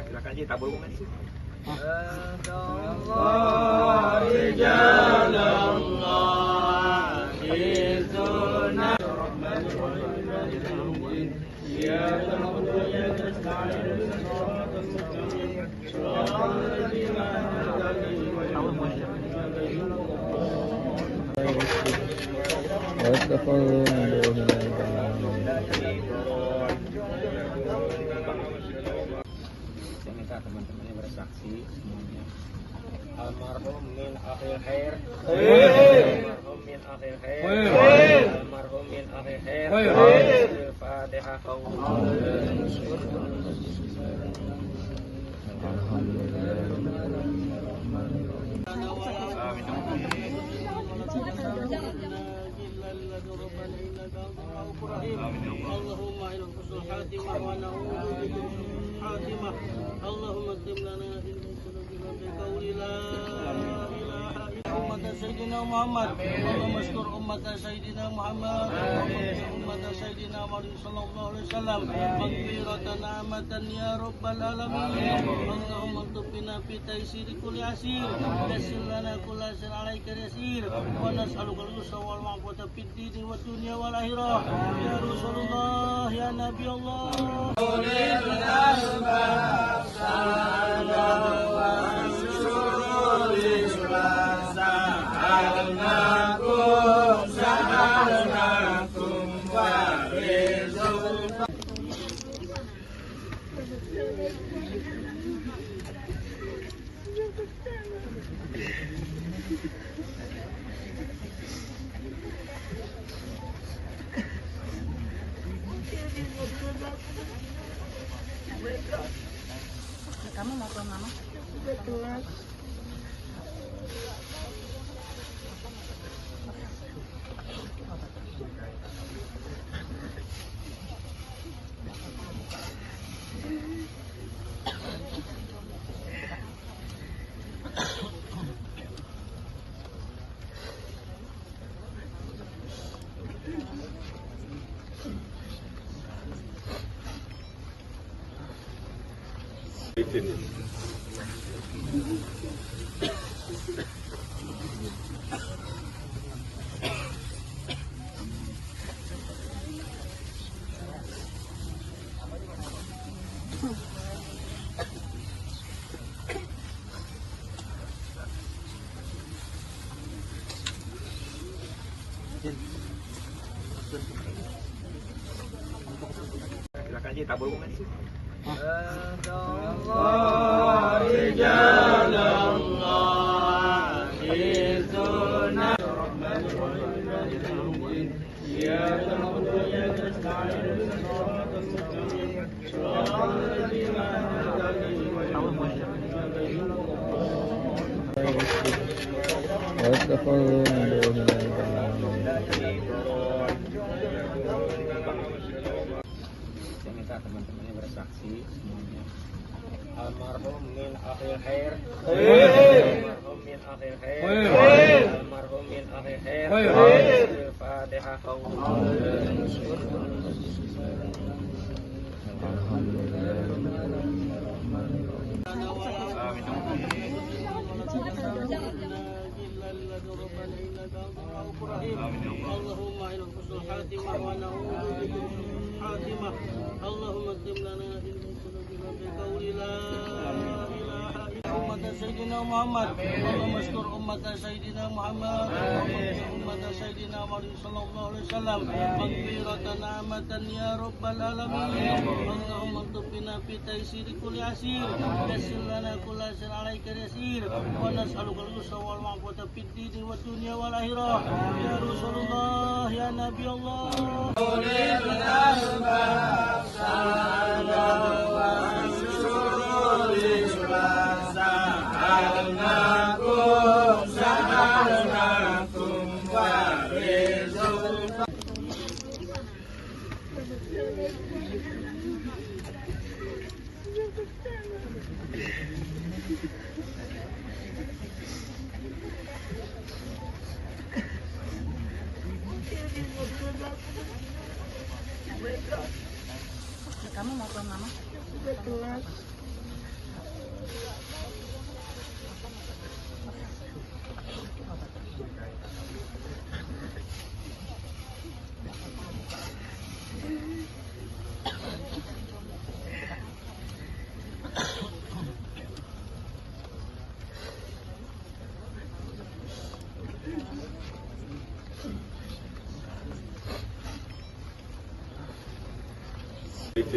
Silakan aja tabur mengaji. Bismillahirrahmanirrahim. إياك نعبد وإياك نستعين اهدنا الصراط المستقيم صراط الذين أنعمت عليهم غير المغضوب عليهم واتخذوا من دونه saya minta teman-temannya bersaksi semuanya. Almarhum min akhir khair. Almarhum min akhir khair. Almarhum min akhir khair. Al-Fatihah. اللهم إلى حسن الخاتمة ونعوذ بك من الخاتمة اللهم اكتب لنا إن سلوكنا بقول لا إله إلا أمة سيدنا محمد اللهم اشكر أمة سيدنا محمد أمة سيدنا محمد صلى الله عليه وسلم مغفرة نعمة يا رب العالمين اللهم اكتب بنا في تيسير كل عسير يسر لنا كل عسير عليك يسير ونسألك اليسر والعفو في الدين والدنيا والآخرة يا رسول الله يا نبي الله Kamu mau ke mama? Silakan aja tabur bunga di situ. واتخذوا من دونه saya minta teman-temannya bersaksi semuanya. Almarhum min akhir khair. Almarhum min akhir khair. Almarhum min akhir khair. Al-Fatihah. اللهم إلى حسن الخاتمة ونعوذ بك من الخاتمة اللهم اكتب لنا إن سلوكنا بقول لا إله إلا أمة سيدنا محمد اللهم اشكر أمة سيدنا محمد أمة سيدنا محمد صلى الله عليه وسلم مغفرة نعمة يا رب العالمين اللهم اكتب بنا في تيسير كل عسير يسر لنا كل عسير عليك يسير ونسألك اليسر والعفو في الدين والدنيا والآخرة يا رسول الله يا نبي الله Kamu mau ke mama? Silakan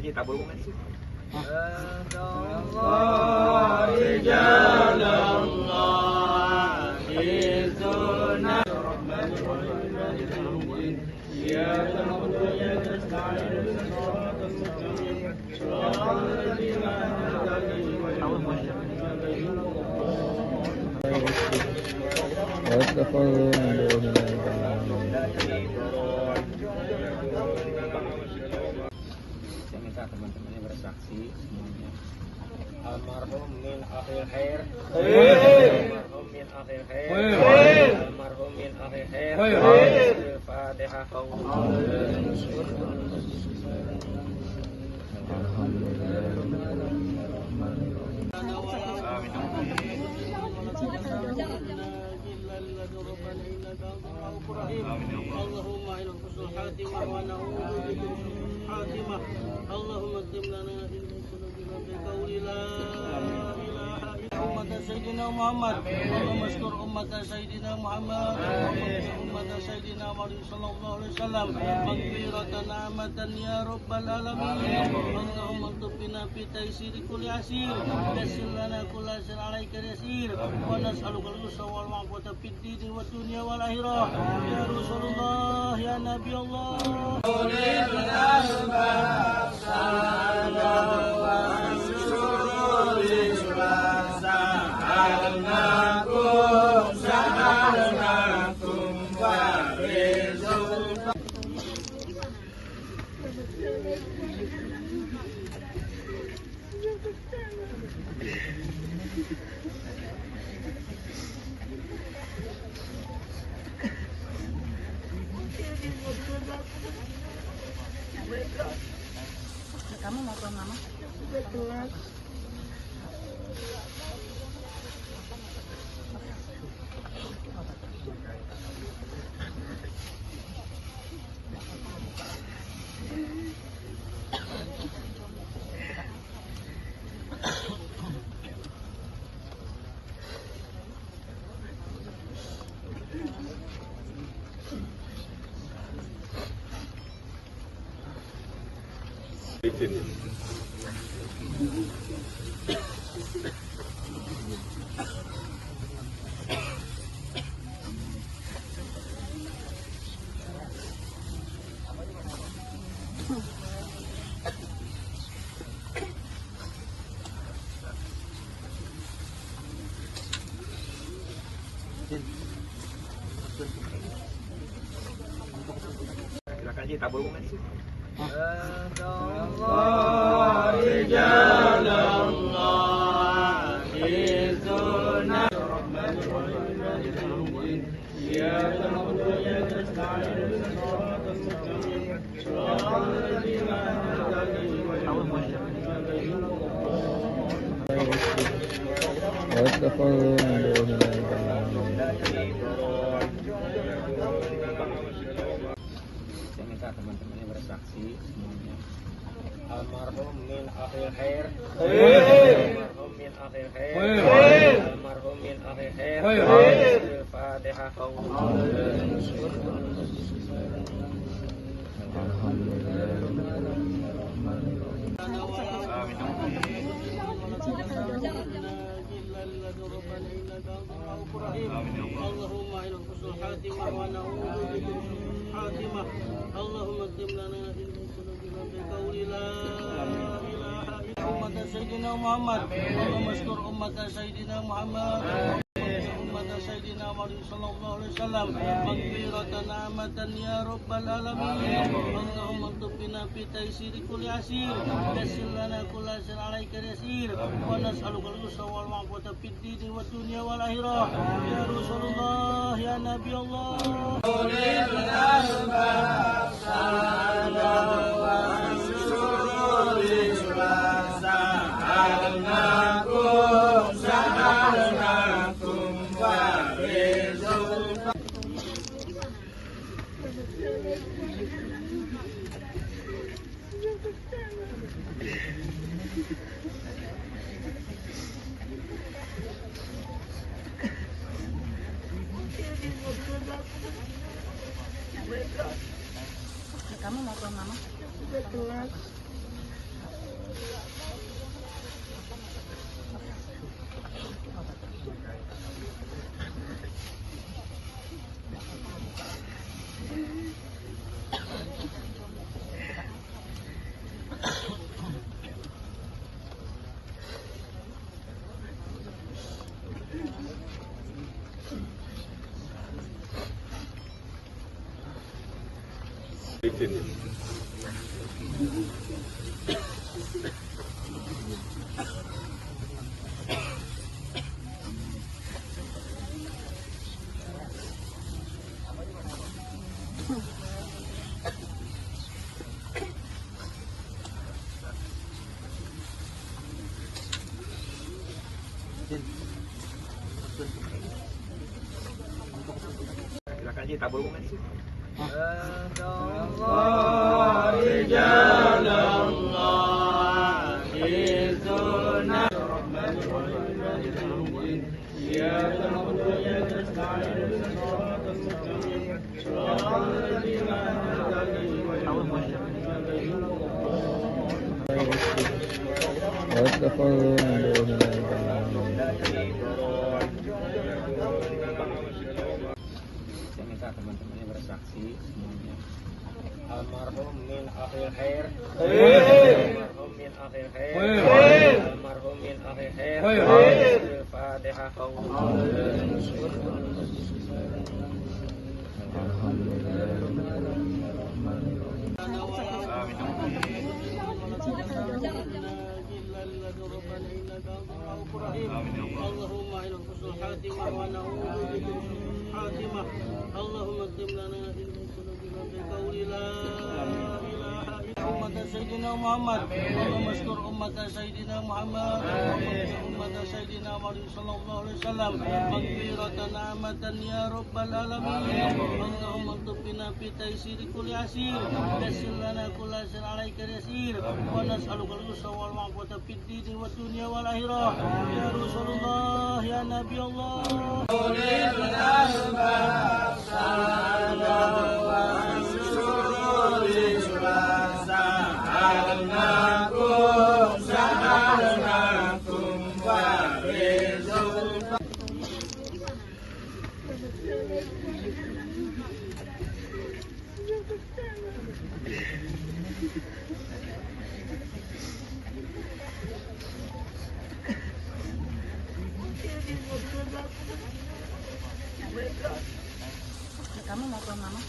Ji, tabur mengaji. Saya minta teman-temannya bersaksi semuanya. Almarhum min akhir khair. Almarhum min akhir khair. Almarhum min akhir khair. Al-Fatihah. اللهم إلى حسن الخاتمة ونعوذ بك من سوء الخاتمة. اللهم اكتب لنا إنك بقول لا إله إلا أمة سيدنا محمد. اللهم اشكر أمة سيدنا محمد. أمة سيدنا محمد صلى الله عليه وسلم مغفرة نعمة يا رب العالمين. اللهم اكتب بنا في تيسير كل عسير. يسر لنا كل عسير عليك يسير. ونسألك اليسر والعفو في الدين والدنيا والآخرة. يا رسول الله يا نبي الله. Kamu mau tuang mama? Silakan Ji, tabur mengaji. Saya minta teman-temannya bersaksi semuanya. Almarhum min akhir khair. Almarhum min akhir khair. Almarhum min akhir khair. Al-Fatihah. اللهم إلى حسن الخاتمة ونعوذ بك من سوء الخاتمة. اللهم اكتب لنا إنك بقول لا إله إلا أمة سيدنا محمد. اللهم اشكر أمة سيدنا محمد. أمة سيدنا محمد صلى الله عليه وسلم مغفرة نعمة يا رب العالمين. اللهم اكتب بنا في تيسير كل عسير. يسر لنا كل عسير عليك يسير. ونسألك اليسر والعفو في الدين والدنيا والآخرة. يا رسول الله يا نبي الله. Kamu mau ke mama? Silakan aja tabur bunga di situ. Saya minta teman-temannya bersaksi semuanya. Almarhum min akhir khair. Almarhum min akhir khair. Almarhum min akhir khair. Al-Fatihah. اللهم إلى حسن الخاتمة ونعوذ بك من الخاتمة اللهم اكتب لنا إن سلوكنا بقول لا إله إلا أمة سيدنا محمد اللهم اشكر أمة سيدنا محمد أمة سيدنا محمد صلى الله عليه وسلم مغفرة نعمة يا رب العالمين اللهم اكتب بنا في تيسير كل عسير يسر لنا كل عسير عليك يسير ونسألك اليسر والعفو في الدين والدنيا والآخرة يا رسول الله يا نبي الله Kamu mau ke mama?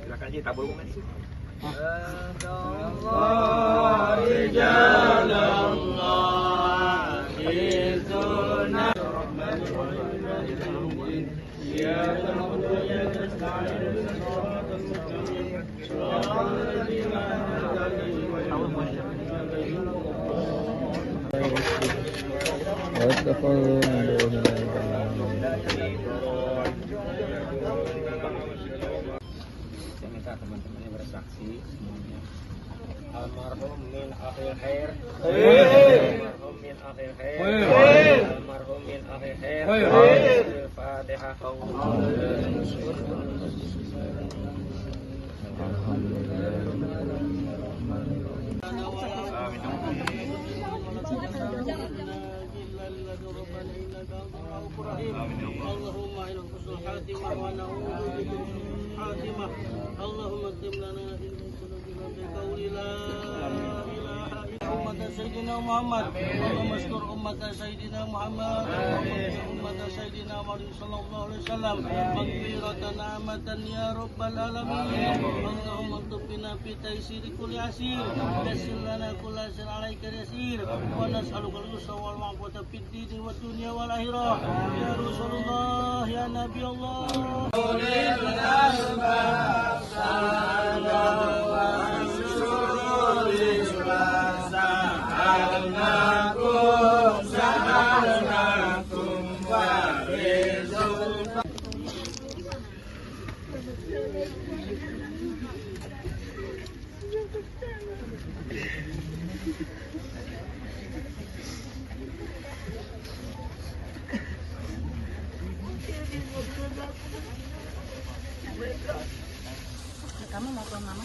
Silakan aja tabur bunga di situ. Saya minta teman-temannya bersaksi semuanya. Almarhum min akhir khair. Almarhum min akhir khair. Almarhum min akhir khair. Al-Fatihah. husnul khatimah wa na'udzu bika min su'il khatimah. Allahumma tim lana ilman sallallahu alaihi la ilaha illa ummat sayyidina Muhammad. Allahumma ashkur ummat sayyidina Muhammad. Ummat sayyidina Muhammad sallallahu alaihi wasallam. Maghfiratan amatan ya rabbal alamin. Allahumma tubina fi taysiri kulli asir. Yassir lana kulla sir alaika yasir. Wa nas'aluka al-yusra wal ma'afata fid din wad dunya wal akhirah. Ya Rasulullah ya Nabi Allah. Kamu mau ke mama?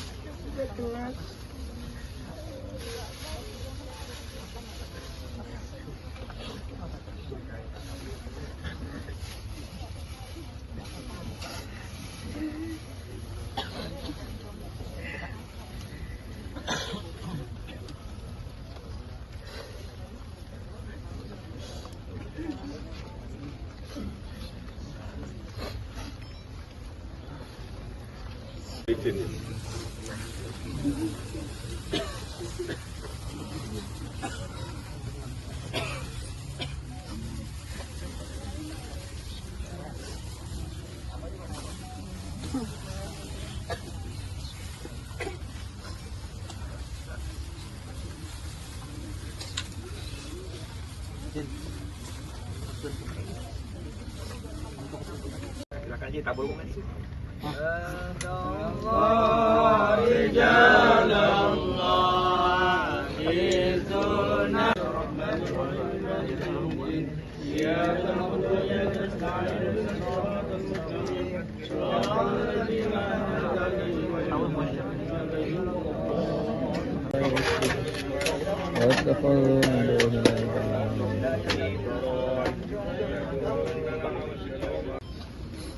Silakan aja tabur bunga di situ.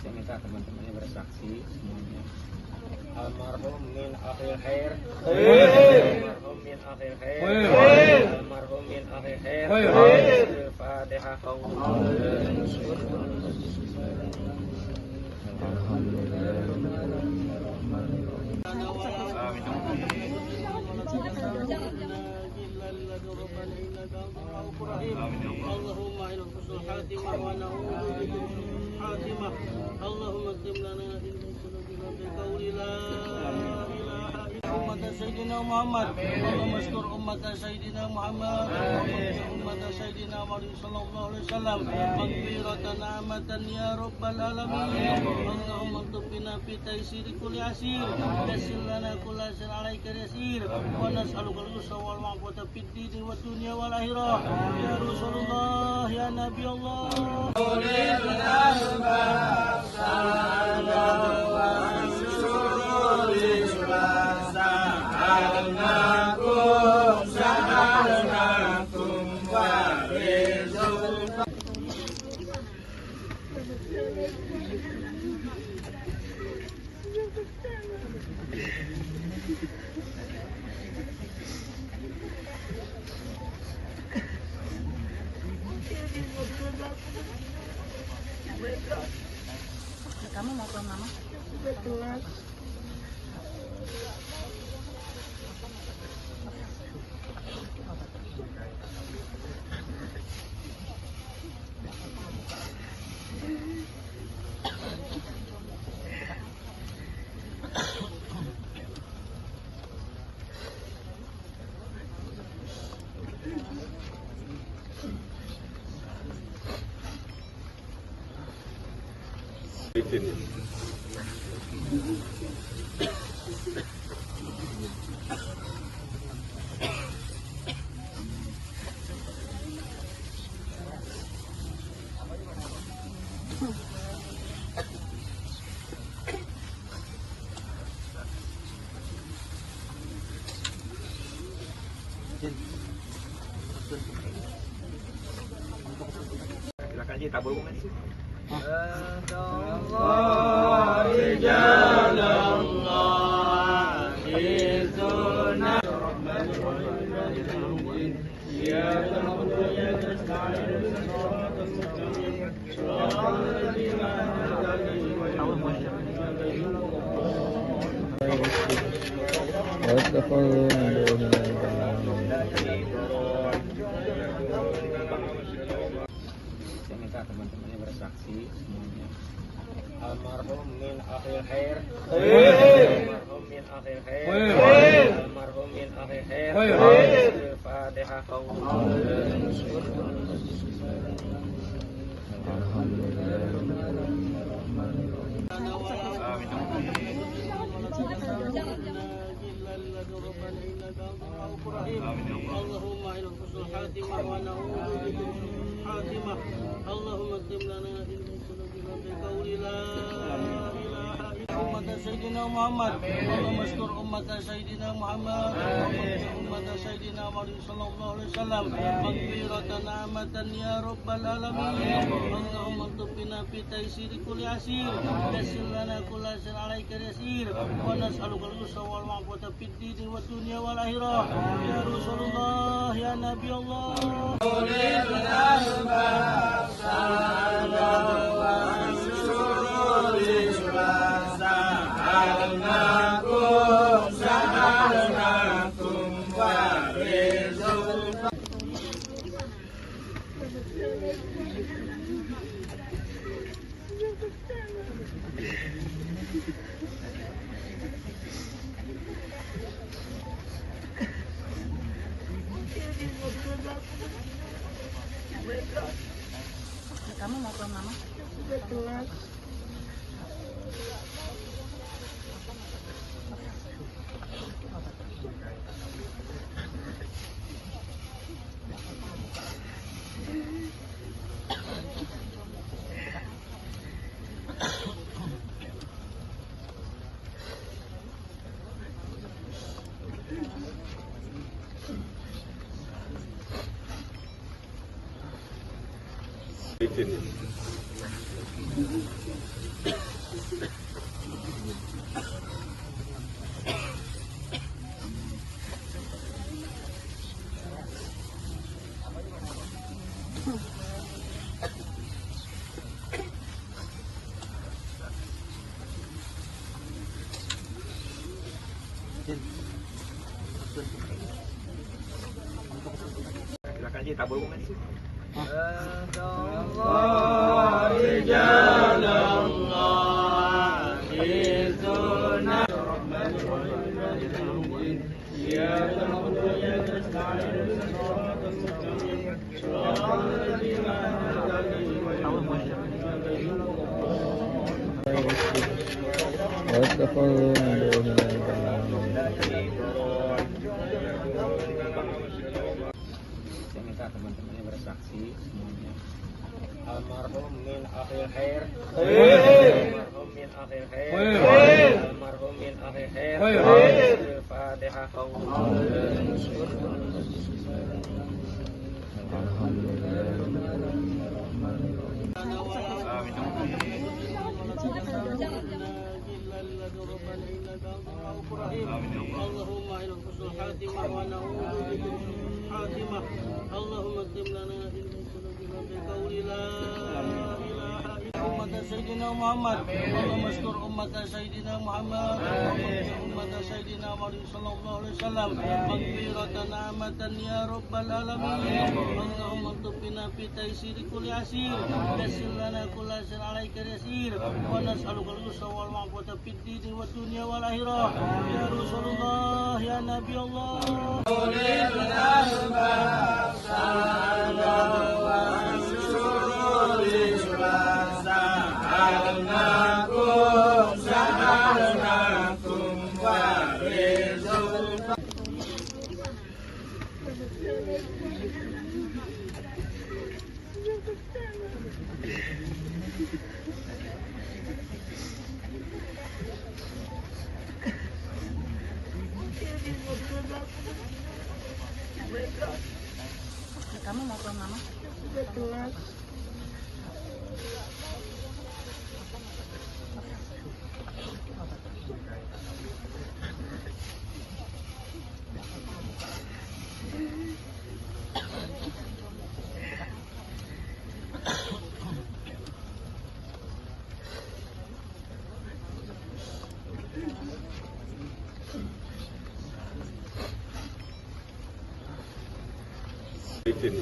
Saya minta teman-temannya bersaksi semuanya. Almarhum min akhir khair. Almarhum min akhir khair. Almarhum min akhir khair. Al-Fatihah. Allahumma inna husnul khatimah wa na'udzu bika min su'il khatimah. Allahumma tim lana ilman sallallahu alaihi la ilaha illa ummat sayyidina Muhammad. Allahumma ashkur ummat sayyidina Muhammad. Ummat sayyidina Muhammad sallallahu alaihi wasallam. Maghfiratan amatan ya rabbal alamin. Allahumma tubina fi taysiri kulli asir. Yassir lana kulla sir alaika yasir. Wa nas'aluka al-yusra wal ma'afata fid din wad dunya wal akhirah. Ya Rasulullah ya Nabi Allah. Kamu mau ke mama? Silakan aja tabur bunga di situ. Saya minta teman-temannya bersaksi semuanya. Almarhum min akhir khair. Almarhum min akhir khair. Almarhum min akhir khair. Al-Fatihah. اللهم إلى حسن الخاتمة ونعوذ بك من سوء الخاتمة. اللهم اكتب لنا علما سنجنا بقول لا إله إلا أمة سيدنا محمد. اللهم اشكر أمة سيدنا محمد أمة سيدنا محمد صلى الله عليه وسلم مغفرة نعمة يا رب العالمين. اللهم اكتب بنا في تيسير كل عسير يسر لنا كل عسير عليك يسير ونسألك اليسر والعفو في الدين والدنيا والآخرة يا رسول الله يا نبي الله. Kamu mau ke mama? Silakan aja tabur bunga di situ. Saya minta teman-temannya bersaksi semuanya. Almarhum min akhir khair. Almarhum min akhir khair. Almarhum min akhir khair. Al-Fatihah. اللهم إلى حسن الخاتمة ونعوذ بك من سوء الخاتمة. اللهم اكتب لنا علما سنجنا بقول لا إله إلا أمة سيدنا محمد. اللهم اشكر أمة سيدنا محمد أمة سيدنا محمد صلى الله عليه وسلم مغفرة نعمة يا رب العالمين. اللهم اكتب بنا في تيسير كل عسير يسر لنا كل عسير عليك يسير ونسألك اليسر والعفو في الدين والدنيا والآخرة يا رسول الله يا نبي الله. Kamu mau ke mama? Silakan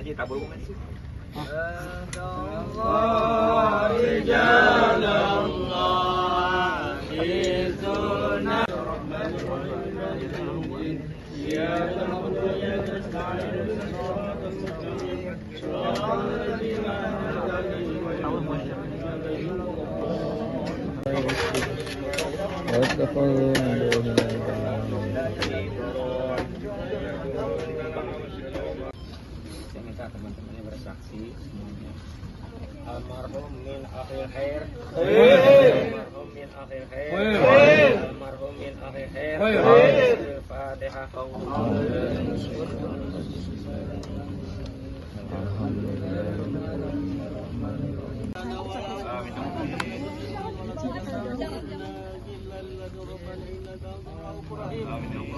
Ji, tabur bunga di situ. Saya minta teman-temannya bersaksi semuanya. Almarhum min akhir khair. Almarhum min akhir khair. Almarhum min akhir khair. Al-Fatihah.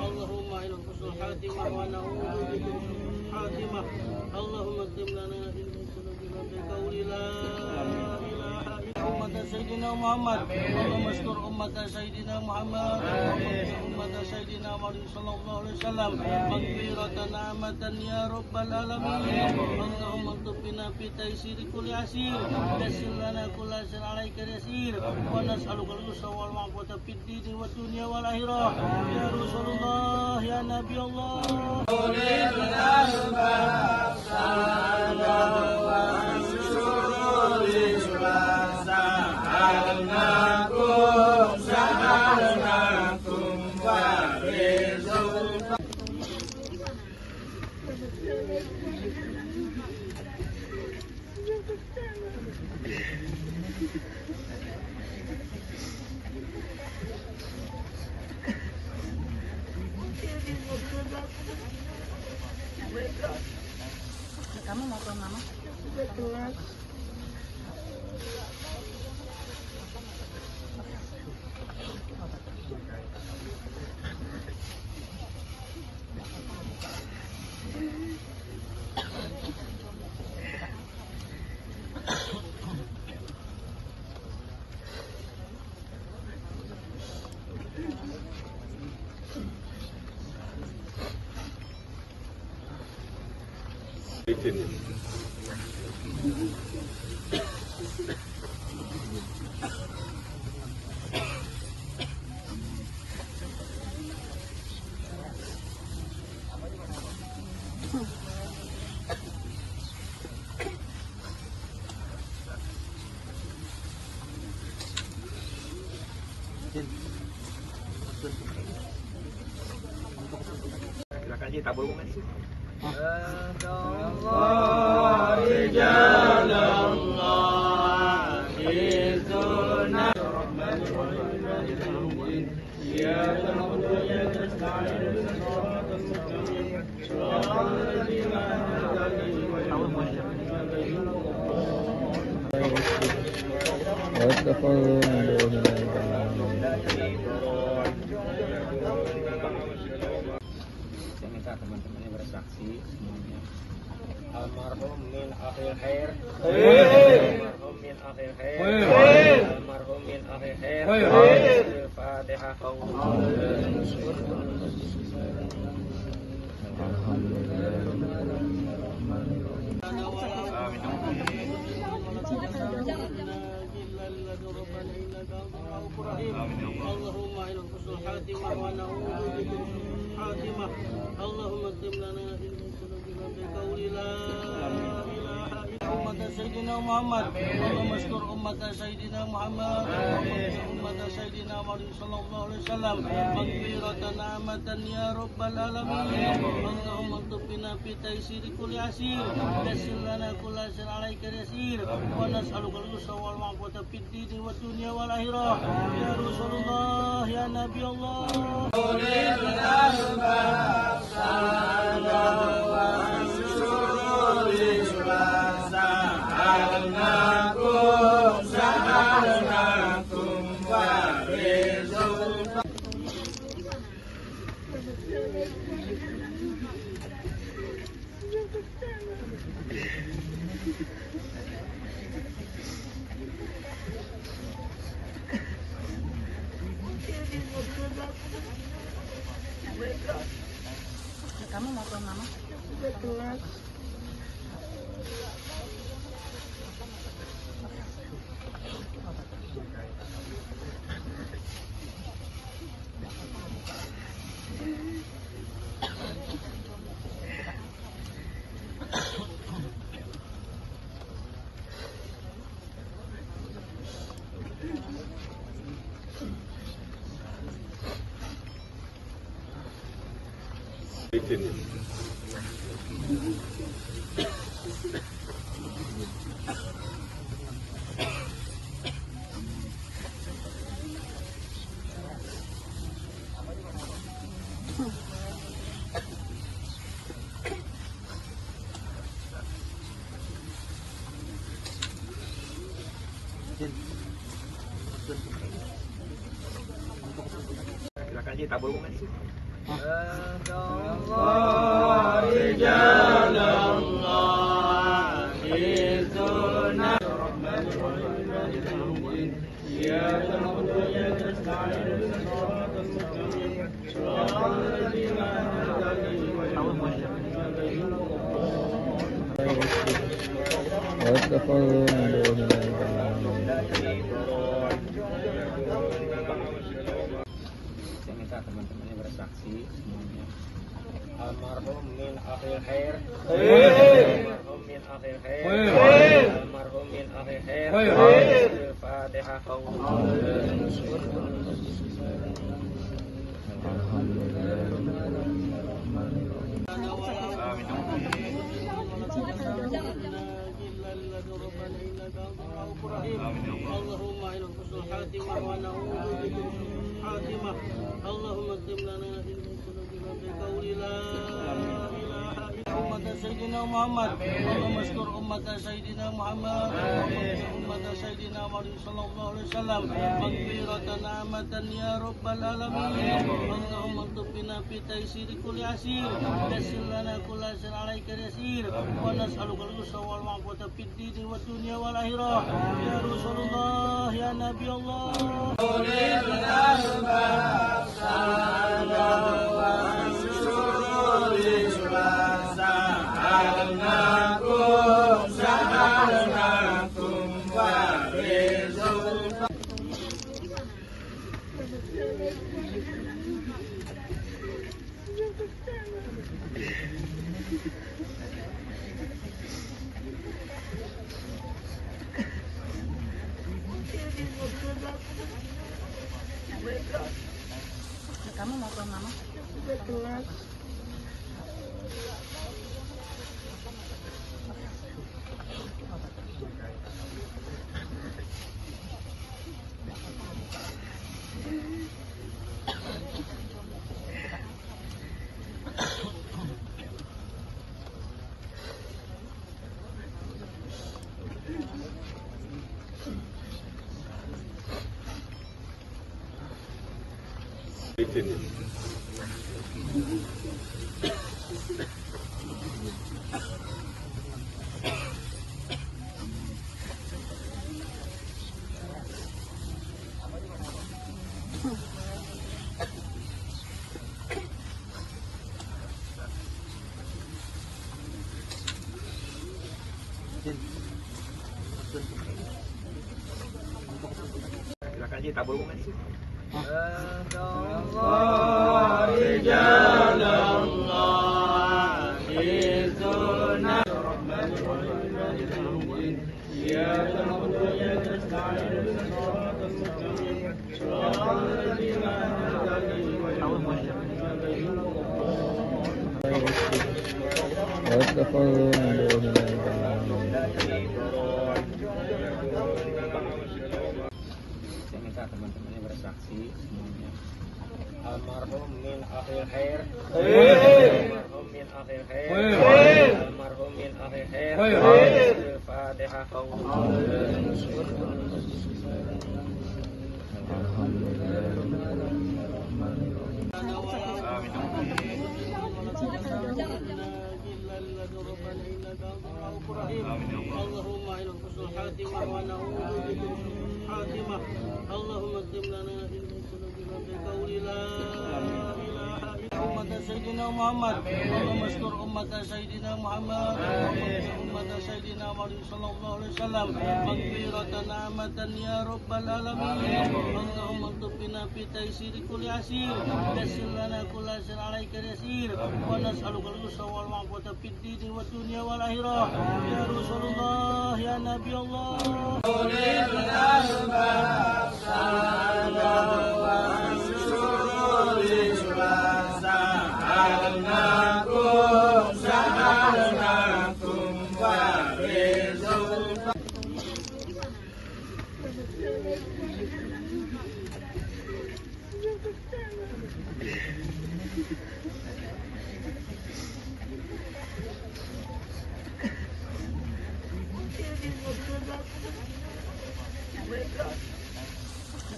اللهم إلى حسن الخاتمة ونعوذ بك من سوء الخاتمة. اللهم اكتب لنا علما سنجنا بقول لا إله إلا أمة سيدنا محمد. اللهم استر أمة سيدنا محمد. أمة سيدنا محمد صلى الله عليه وسلم مغفرة نعمة يا رب العالمين. اللهم اكتب بنا في تيسير كل عسير. يسر لنا كل عسير عليك يسير. ونسألك اليسر والعفو في الدين والدنيا والآخرة. يا رسول الله يا نبي الله. Kamu mau ke mama? Silakan Ji, tabur bunga di situ. Saya minta teman-temannya bersaksi semuanya. Almarhum min akhir khair. Almarhum min akhir khair. Almarhum min akhir khair. Al-Fatihah. اللهم إلى حسن الخاتمة ونعوذ بك من سوء الخاتمة. اللهم اكتب لنا علما سنجنا بقول لا إله إلا أمة سيدنا محمد. اللهم استر أمة سيدنا محمد. أمة سيدنا محمد صلى الله عليه وسلم مغفرة نعمة يا رب العالمين. اللهم اكتب بنا في تيسير كل عسير. يسر لنا كل عسير عليك يسير. ونسألك اليسر والعفو في الدين والدنيا والآخرة. يا رسول الله يا نبي الله. Kamu mau ke mama? Silakan aja tabur bukan sih. Saya minta teman-temannya bersaksi semuanya. Almarhum min akhir khair. Almarhum min akhir khair. Almarhum min akhir khair. Al-Fatihah. اللهم إلى حسن الخاتمة ونعوذ بك من سوء الخاتمة. اللهم اكتب لنا في ذنوبنا بقول لا إله إلا أمة سيدنا محمد. اللهم اشكر أمة سيدنا محمد. أمة سيدنا محمد صلى الله عليه وسلم مغفرة نعمة يا رب العالمين. اللهم اكتب بنا في تيسير كل عسير. يسر لنا كل عسير عليك يسير. ونسألك اليسر والعفو في الدين والدنيا والآخرة. يا رسول الله يا نبي الله. Kamu mau ke mama? Silakan aja tabur bukan sih. Saya minta teman-temannya bersaksi semuanya. Almarhum min akhir khair. Almarhum min akhir khair. Almarhum min akhir khair. Al-Fatihah. اللهم إلى حسن الخاتمة ونعوذ بك من سوء الخاتمة. اللهم اكتب لنا في ذنوبنا بقول لا سيدنا محمد اللهم استر أمة سيدنا محمد أمة سيدنا محمد صلى الله عليه وسلم مغفرة نعمة يا رب العالمين اللهم اكتبنا في تيسير كل عسير يسر لنا كل عسير عليك يسير ونسألك اليسر والعفو في الدين والدنيا والآخرة يا رسول الله يا نبي الله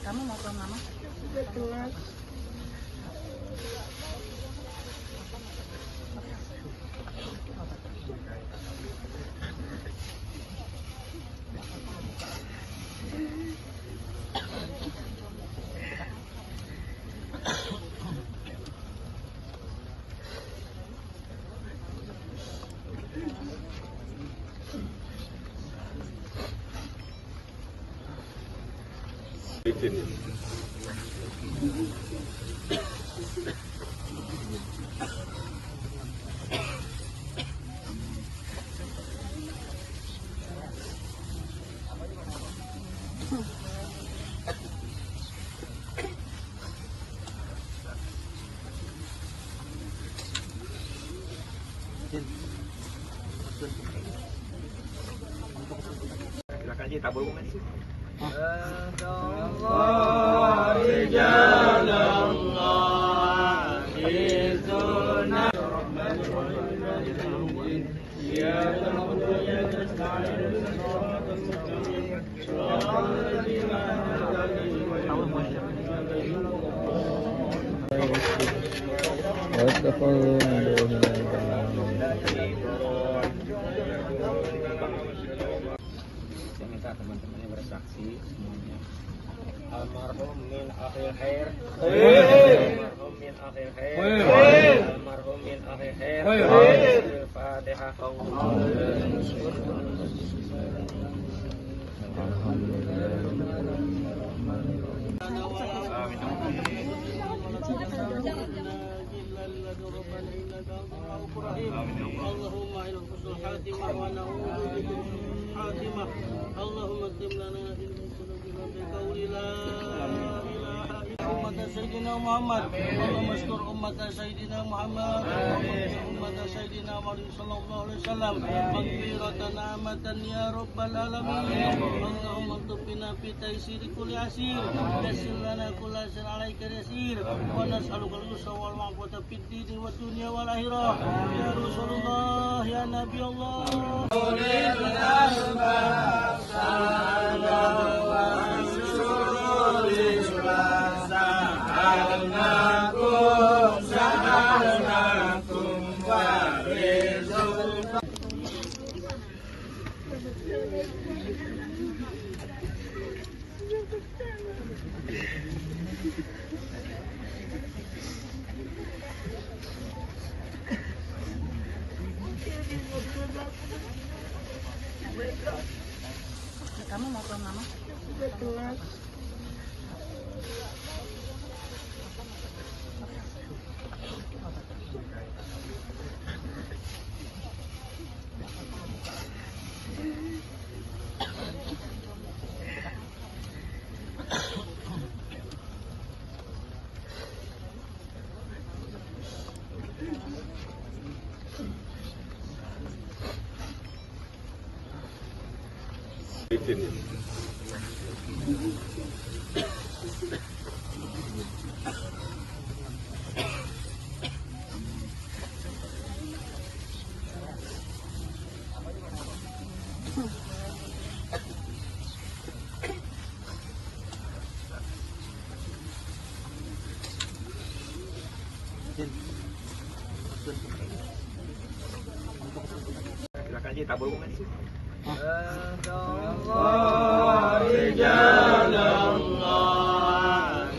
Kamu mau ke mama? Silakan aja tabur bunga sih. Saya minta teman-temannya bersaksi semuanya. Almarhum min akhir khair. Almarhum min akhir khair. Almarhum min akhir khair. Al-Fatihah. اللهم إلى حسن الخاتمة ونعوذ بك من الخاتمة اللهم اكتب لنا في بقول لا إله إلا أمة سيدنا محمد اللهم استر أمة سيدنا محمد أمة سيدنا محمد صلى الله عليه وسلم مغفرة نعمة يا رب العالمين اللهم اكتبنا في تيسير كل عسير يسر لنا كل عسير عليك يسير ونسألك اليسر والعفو في الدين والدنيا والآخرة يا رسول الله يا نبي الله Kamu mau ke mama? Silakan aja tabur bunga sih.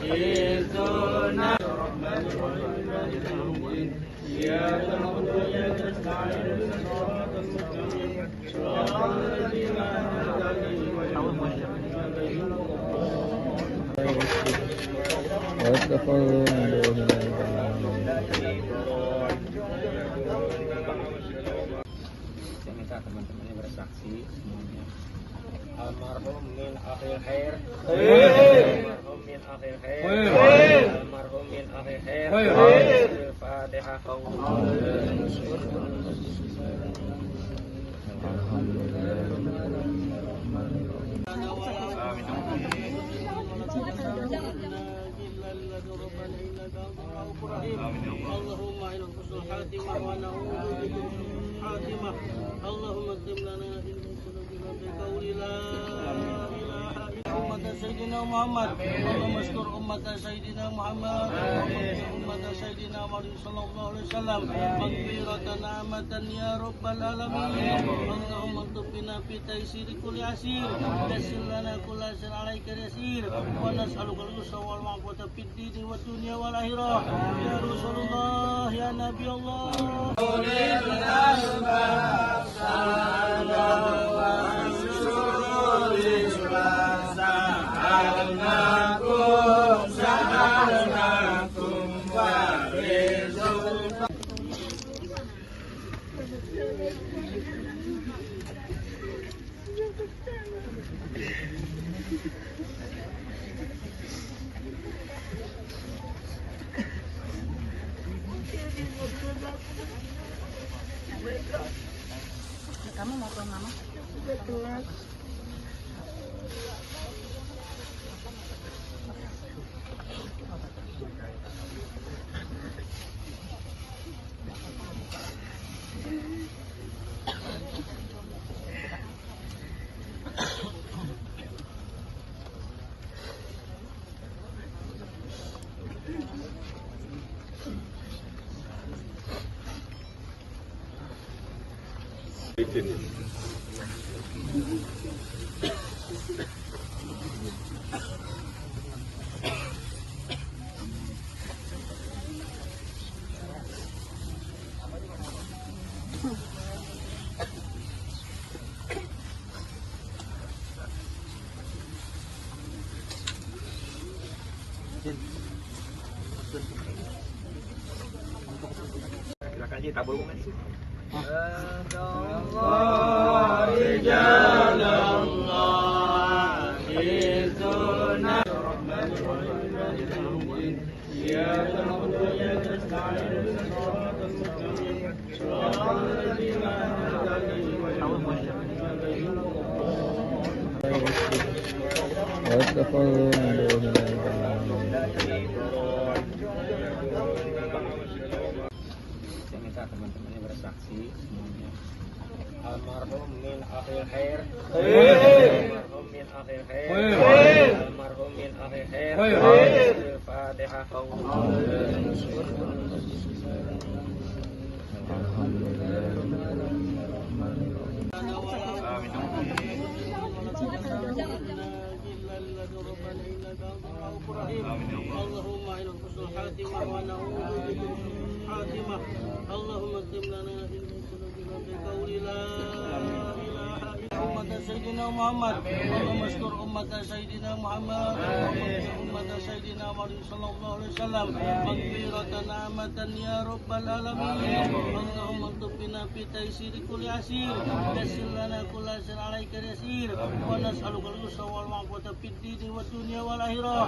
Bismillahirrahmanirrahim. إياك نعبد وإياك نستعين اهدنا الصراط المستقيم صراط الذين أنعمت عليهم غير المغضوب عليهم واتخذوا من دونه saya minta teman-temannya bersaksi semuanya. Almarhum min akhir khair. Almarhum min akhir khair. Almarhum min akhir khair. Al-Fatihah. اللهم إنك حسن الخاتمة ونعوذ بك من الخاتمة اللهم اكتب لنا إن سلوكنا بقول لا إله إلا أمة سيدنا محمد اللهم استر أمة سيدنا محمد أمة سيدنا محمد صلى الله عليه وسلم مغفرة نعمة يا رب العالمين اللهم اكتب بنا في تيسير كل عسير يسر لنا كل عسير عليك يسير ونسألك اليسر والعفو في الدين والدنيا والآخرة يا رسول الله يا نبي الله Kamu mau ke mama? Silakan Ji, tabur bunga di situ. واتخذوا من دونه saya minta teman-temannya bersaksi semuanya. Almarhum min akhir khair. Almarhum min akhir khair. Almarhum min akhir khair. Al-Fatihah. اللهم إنك حسن الخاتمة ونعوذ بك من الخاتمة اللهم اكتب لنا إن سلوكنا بقول لا إله إلا أمة سيدنا محمد اللهم استر أمة سيدنا محمد أمة سيدنا محمد صلى الله عليه وسلم مغفرة نعمة يا رب العالمين اللهم اكتب بنا في تيسير كل عسير يسر لنا كل عسير عليك يسير ونسألك اليسر والعفو في الدين والدنيا والآخرة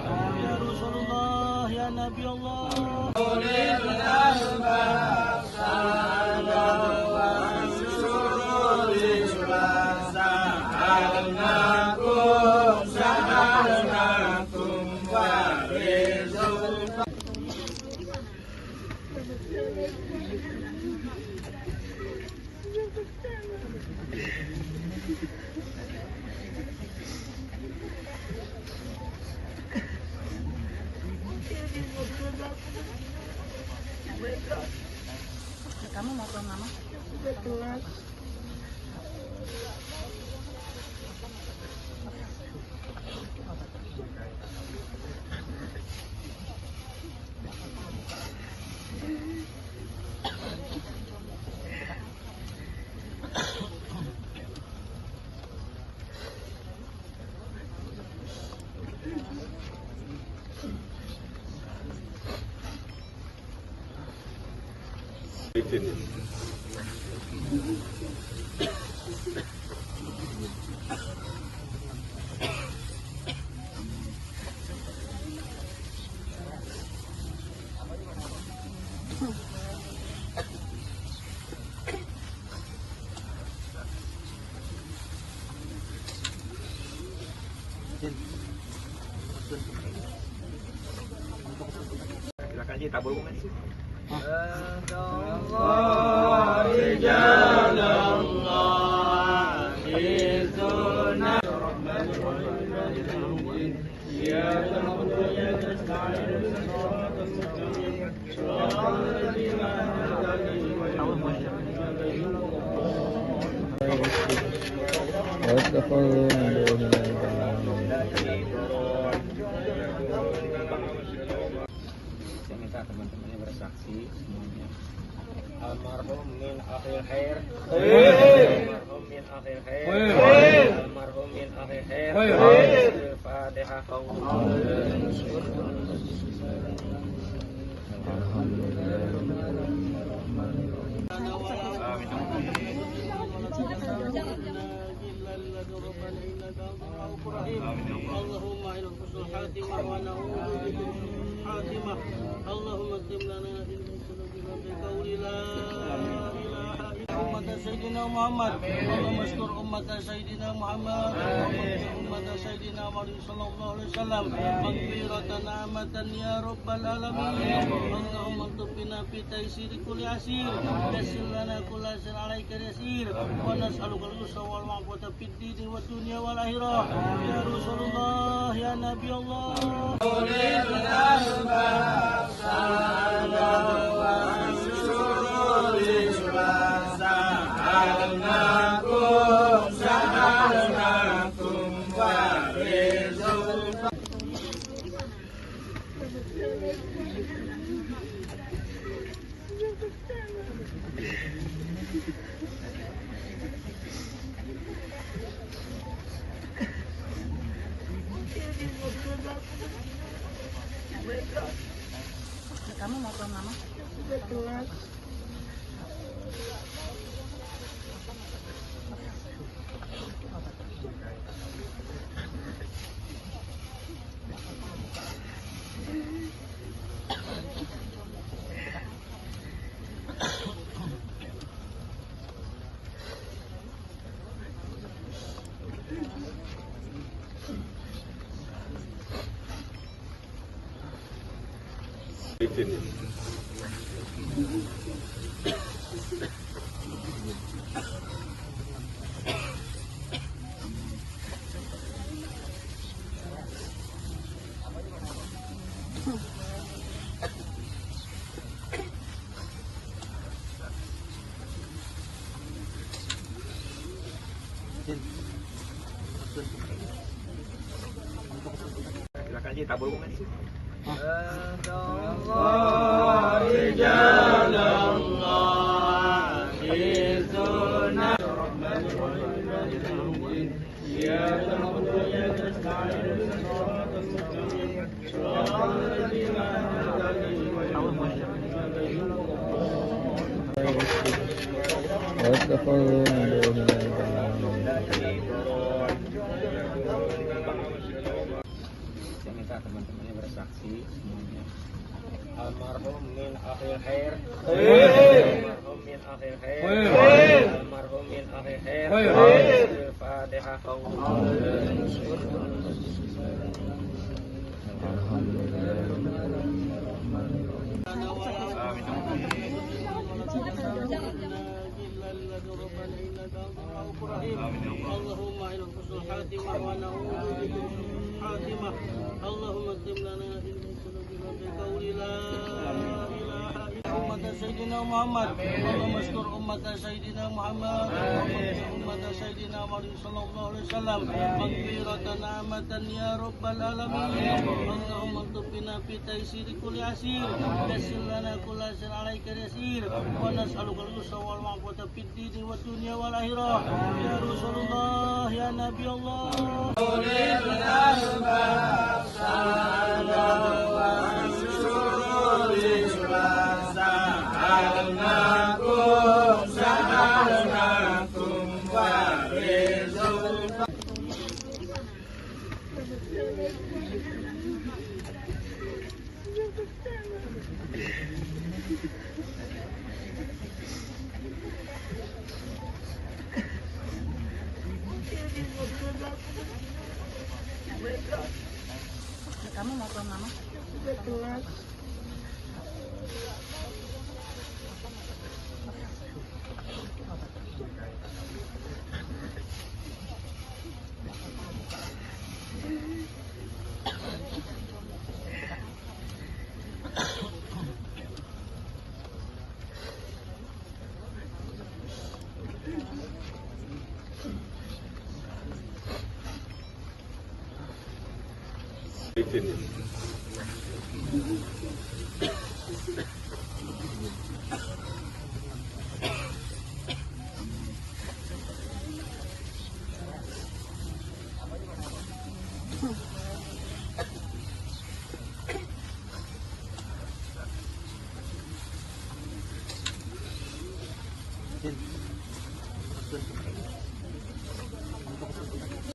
يا رسول الله يا نبي الله Kamu mau ke mama? Silakan aja tabur bunga di situ. Saya minta teman-temannya bersaksi semuanya. Almarhum min akhir khair. Almarhum min akhir khair. Almarhum min akhir khair. Al-Fatihah. اللهم إلى حسن الخاتمة ونعوذ بك من الخاتمة. اللهم اكتب لنا بقول لا إله إلا أمة سيدنا محمد. اللهم اشكر أمة سيدنا محمد أمة سيدنا محمد صلى الله عليه وسلم مغفرة نعمة يا رب العالمين. اللهم اكتب بنا في تيسير كل عسير. يسر لنا كل عسير عليك يسير. ونسألك اليسر والعفو في الدين والدنيا والآخرة. يا رسول الله يا نبي الله. Kamu mau ke mama? Silakan aja tabur bunga di situ. Saya minta teman-temannya bersaksi semuanya. Almarhum min akhir khair. Almarhum min akhir khair. Almarhum min akhir khair. Al-Fatihah. اللهم إلى حسن الخاتمة ونعوذ بك من الخاتمة. اللهم اكتب لنا بقول لا إله إلا أمة سيدنا محمد. اللهم اشكر أمة سيدنا محمد أمة سيدنا محمد صلى الله عليه وسلم مغفرة نعمة يا رب العالمين. اللهم اكتب بنا في تيسير كل عسير. يسر لنا كل عسير عليك يسير. ونسألك اليسر والعفو في الدين والدنيا والآخرة. يا رسول الله يا نبي الله.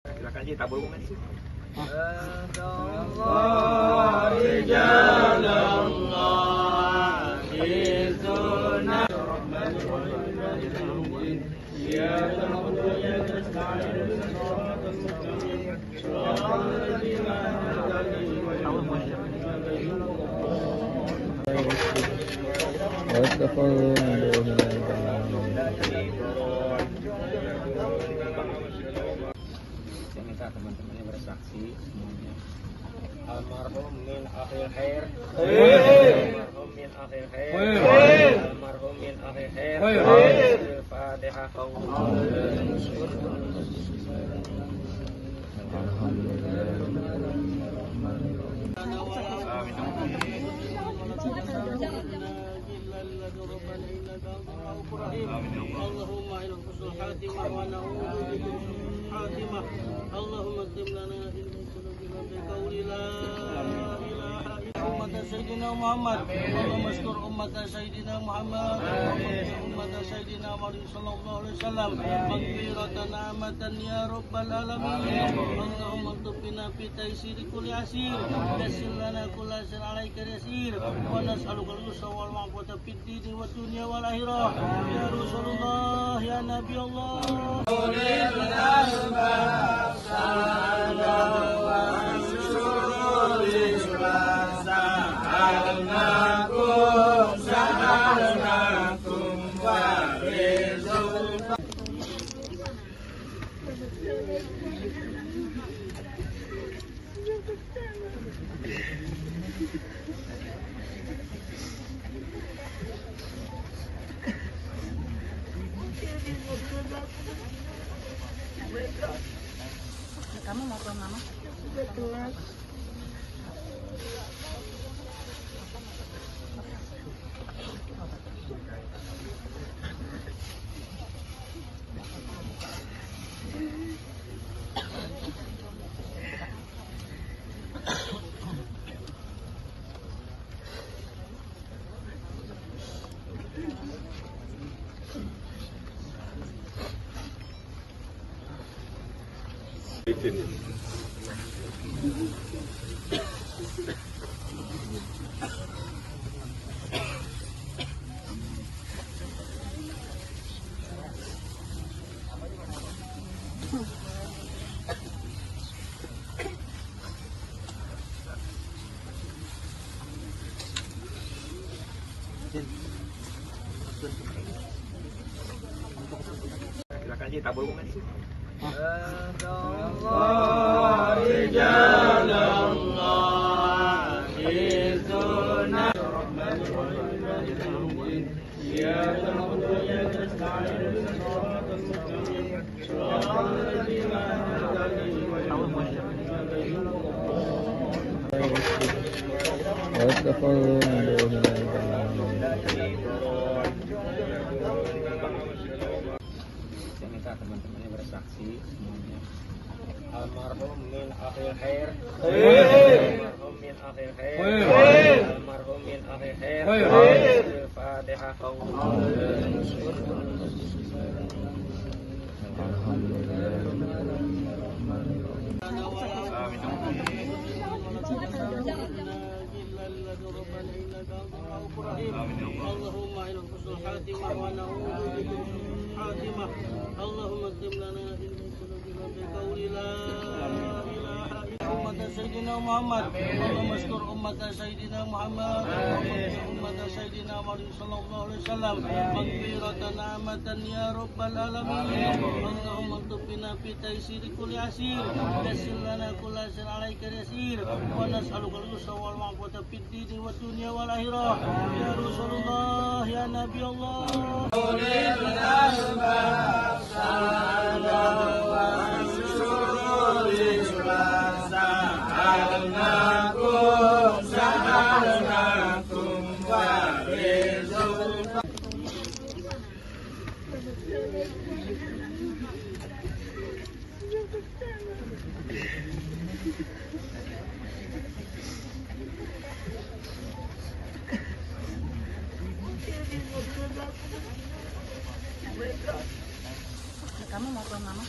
Silakan Ji, tabur bunga di situ. Saya minta teman-temannya bersaksi semuanya. Almarhum min akhir khair. Almarhum min akhir khair. Almarhum min akhir khair. Al-Fatihah. اللهم إلى حسن الخاتمة ونعوذ بك من سوء الخاتمة. اللهم اكتب لنا علما سنجنا بقول لا إله إلا أمة سيدنا محمد. اللهم اشكر أمة سيدنا محمد أمة سيدنا محمد صلى الله عليه وسلم مغفرة نعمة يا رب العالمين. اللهم اكتب بنا في تيسير كل عسير، يسر لنا كل عسير عليك يسير، ونسألك اليسر والعفو في الدين والدنيا والآخرة يا رسول الله يا نبي الله. Kamu mau ke mama? Silakan Ji, tabur bunga di situ. Saya minta teman-temannya bersaksi semuanya. Almarhum min akhir khair. Almarhum min akhir khair. Almarhum min akhir khair. Al-Fatihah. اللهم إلى حسن الخاتمة ونعوذ بك من سوء الخاتمة. اللهم اكتب لنا علما سنجنا بقول لا إله إلا أمة سيدنا محمد اللهم استر أمة سيدنا محمد أمة سيدنا محمد صلى الله عليه وسلم مغفرة نعمة يا رب العالمين اللهم اكتبنا في تيسير كل عسير يسر لنا كل عسير عليك يسير ونسألك اليسر والمعافاة في الدين والدنيا والآخرة يا رسول الله يا نبي الله Kamu mau ke mama?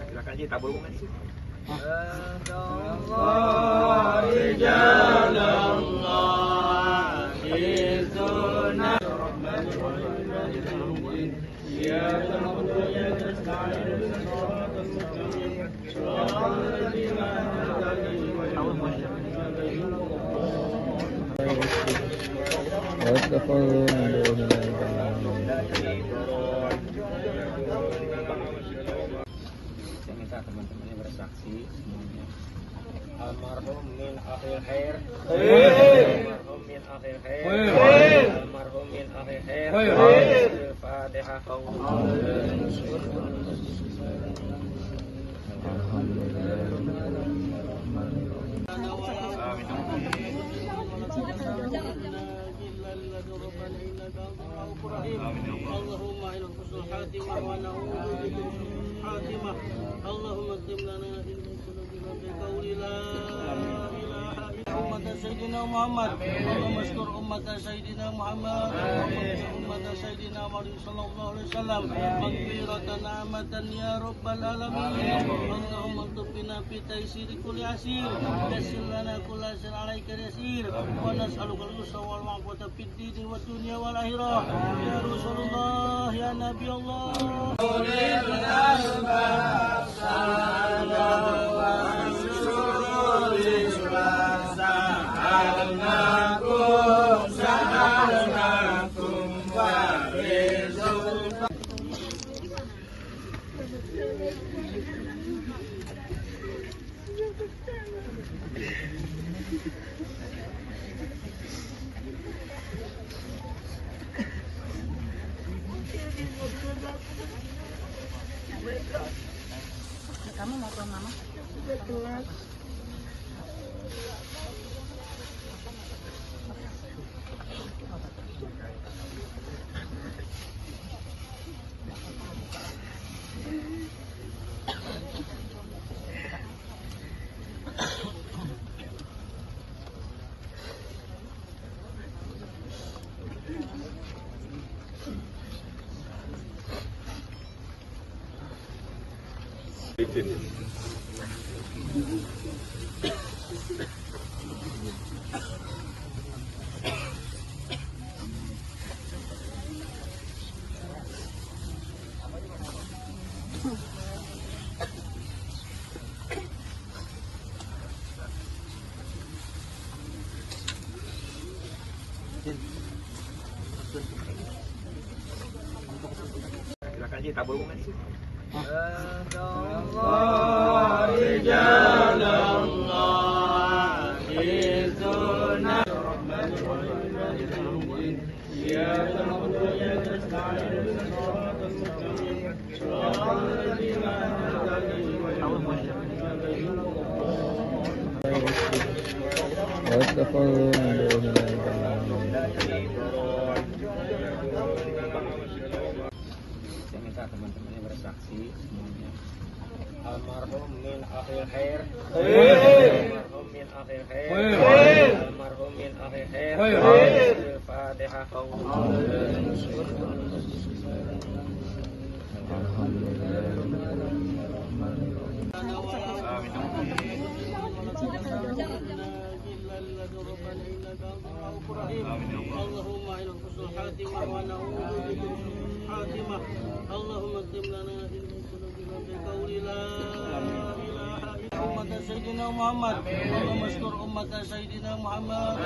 Silakan aja tabur bunga di situ. Saya minta teman-temannya bersaksi semuanya. Almarhum min akhir khair. Almarhum min akhir khair. Almarhum min akhir khair. Al-Fatihah. اللهم إلى حسن الخاتمة ونعوذ بك من سوء الخاتمة اللهم اكتب لنا إن سلوكنا بقول لا إله إلا أمة سيدنا محمد اللهم استر أمة سيدنا محمد أمة سيدنا محمد صلى الله عليه وسلم مغفرة نعمة يا رب العالمين اللهم اكتبنا في تيسير كل عسير يسر لنا كل عسير عليك يسير ونسألك اليسر والمعافاة في الدين والدنيا والآخرة يا رسول الله يا نبي الله Kamu mau ke mama? Silakan aja tabur bunga di situ. رجال الله في سنة إياك نعبد وإياك نستعين اهدنا الصراط المستقيم صراط الذين أنعمت عليهم غير المغضوب عليهم واتخذوا من دونه saya minta teman-temannya bersaksi semuanya. Almarhum min akhir khair. Almarhum min akhir khair. Almarhum min akhir khair. Al-Fatihah. اللهم إلى حسن الخاتمة ونعوذ بك من الخاتمة اللهم اكتب لنا بقول لا إله إلا أمة سيدنا محمد اللهم استر أمة سيدنا محمد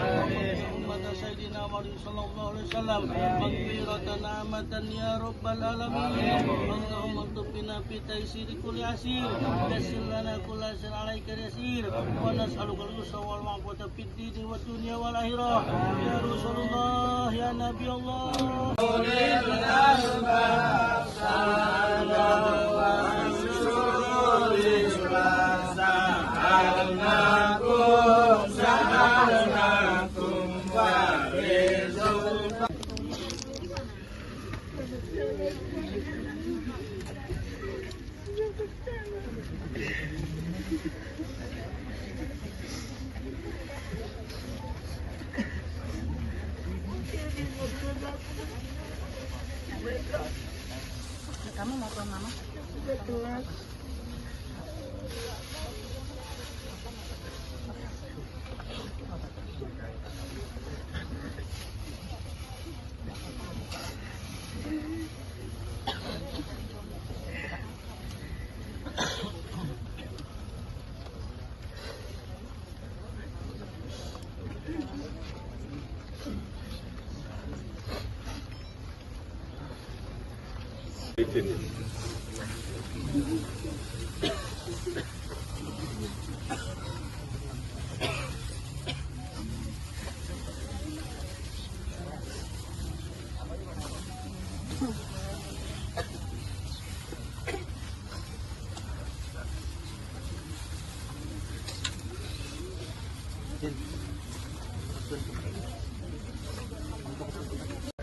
أمة سيدنا محمد صلى الله عليه وسلم مغفرة نعمة يا رب العالمين اللهم اكتب بنا في تيسير كل عسير يسر لنا كل عسير عليك يسير ونسألك اليسر والعفو في الدين والدنيا والآخرة يا رسول الله يا نبي الله Kamu mau ke mama?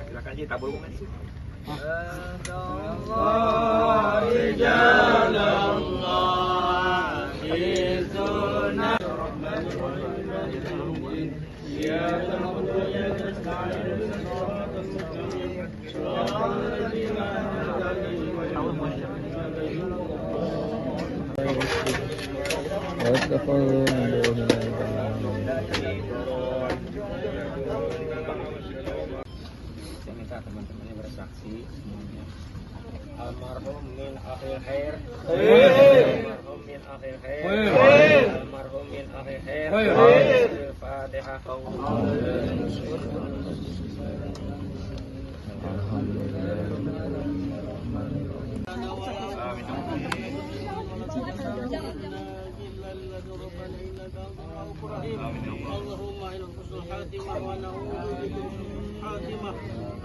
Silakan aja tabur bunga di situ. واتخذوا من دونه saya minta teman-temannya bersaksi semuanya. Almarhum min akhir khair. Almarhum min akhir khair. Almarhum min akhir khair. Al-Fatihah. اللهم إلى حسن الخاتمة ونعوذ بك من الخاتمة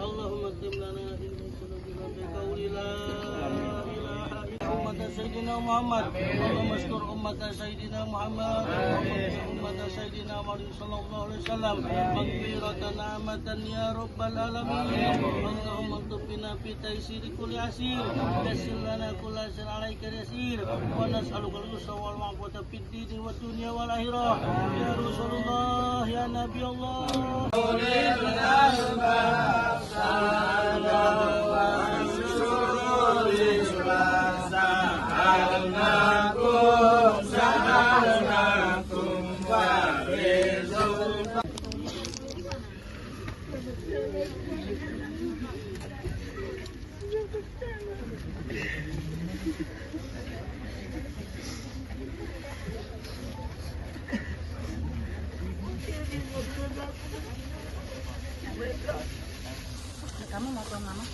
اللهم اكتب لنا بقول لا إله إلا أمة سيدنا محمد اللهم استر أمة سيدنا محمد أمة سيدنا محمد صلى الله عليه وسلم مغفرة نعمة يا رب العالمين اللهم اكتب بنا في تيسير كل عسير يسر لنا كل عسير عليك يسير ونسألك اليسر والعفو في الدين والدنيا والآخرة يا رسول الله يا نبي الله Kamu mau ke mama?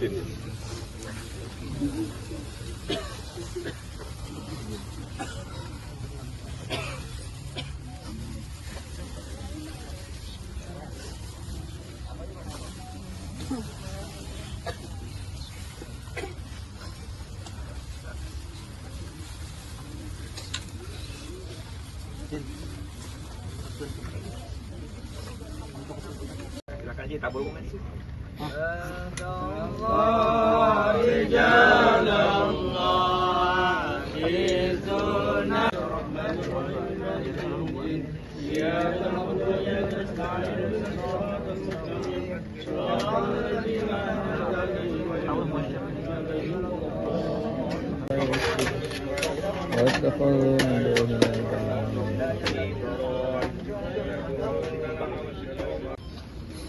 Silakan Ji, tabur bunga di situ.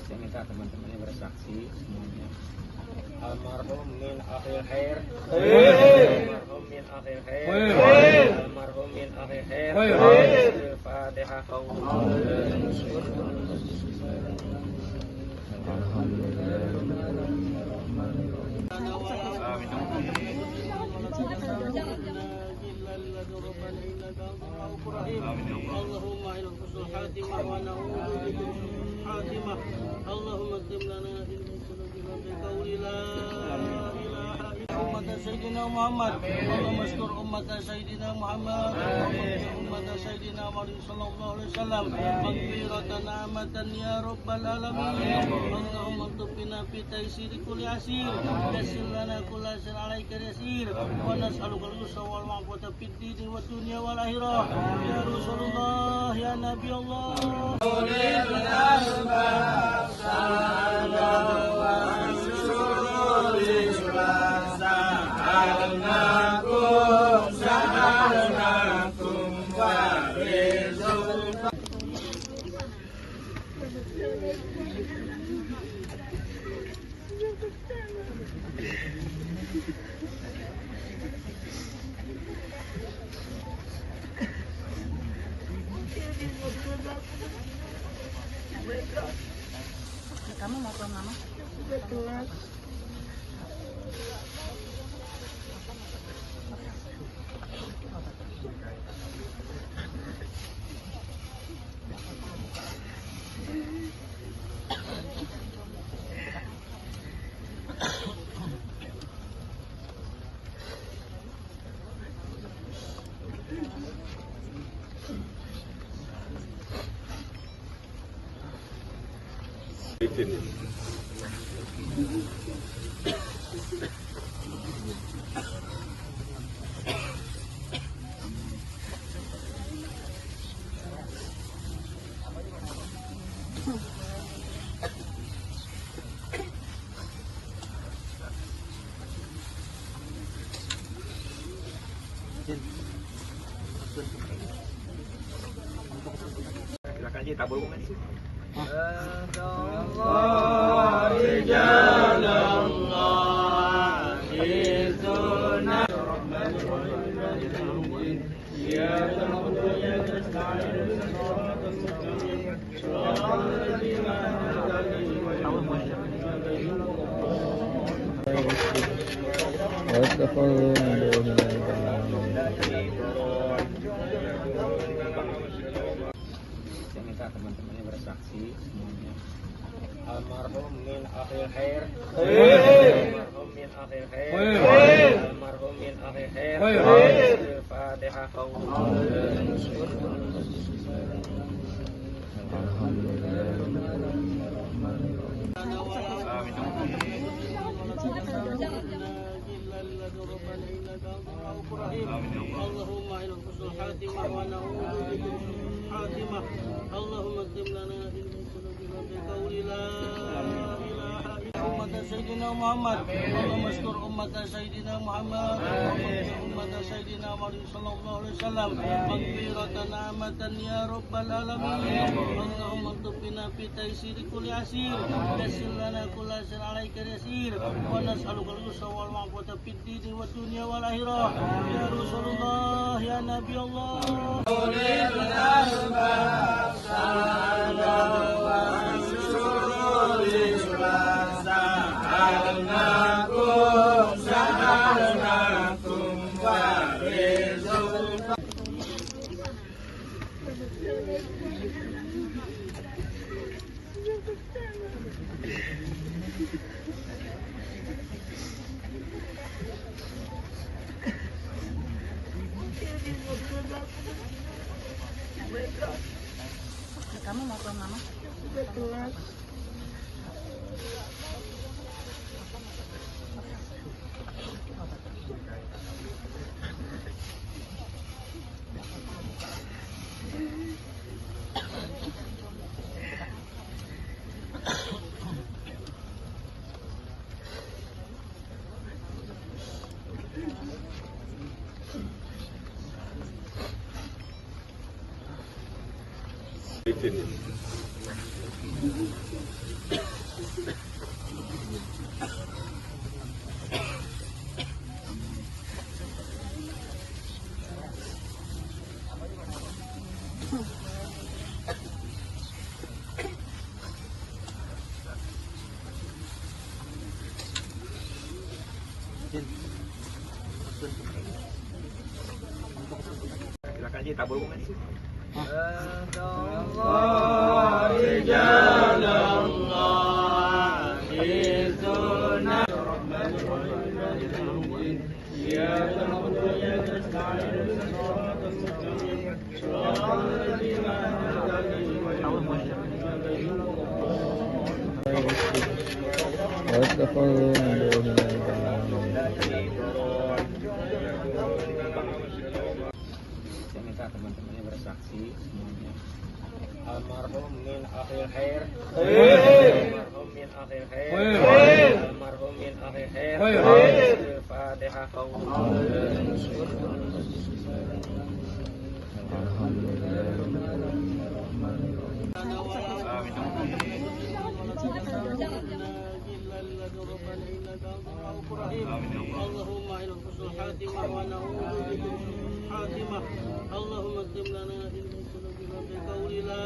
Saya minta teman-temannya bersaksi semuanya. Almarhum min akhir khair. Almarhum min akhir khair. Almarhum min akhir khair. Al-Fatihah. اللهم إلى حسن الخاتمة ونعوذ بك من سوء الخاتمة. اللهم اكتب لنا في ذنوبنا بقول لا إله إلا أمة سيدنا محمد. اللهم اشكر أمة سيدنا محمد أمة سيدنا محمد صلى الله عليه وسلم مغفرة نعمة يا رب العالمين. اللهم اكتب بنا في تيسير كل عسير يسر لنا كل عسير عليك يسير ونسألك اليسر والعفو في الدين والدنيا والآخرة يا رسول الله يا نبي الله. Kamu mau ke mama? Silakan Ji, tabur bunga di situ. Saya minta teman-temannya bersaksi semuanya. Almarhum min akhir khair. Almarhum min akhir khair. Almarhum min akhir khair. Al-Fatihah. اللهم إلى حسن الخاتمة ونعوذ بك من سوء الخاتمة. اللهم اكتب لنا في ذنوبنا بقول لا إله إلا أمة سيدنا محمد. اللهم اشكر أمة سيدنا محمد أمة سيدنا محمد صلى الله عليه وسلم مغفرة نعمة يا رب العالمين. اللهم اكتب بنا في تيسير كل عسير يسر لنا كل عسير عليك يسير ونسألك اليسر والعفو في الدين والدنيا والآخرة يا رسول الله يا نبي الله. Kamu mau ke mama? Silakan aja tabur bunga di situ. Saya minta teman-temannya bersaksi semuanya. Almarhum min akhir khair. Almarhum min akhir khair. Almarhum min akhir khair. Al-Fatihah. اللهم إلى حسن الخاتمة ونعوذ بك من الخاتمة اللهم اكتب لنا إلى سلوكنا بقول لا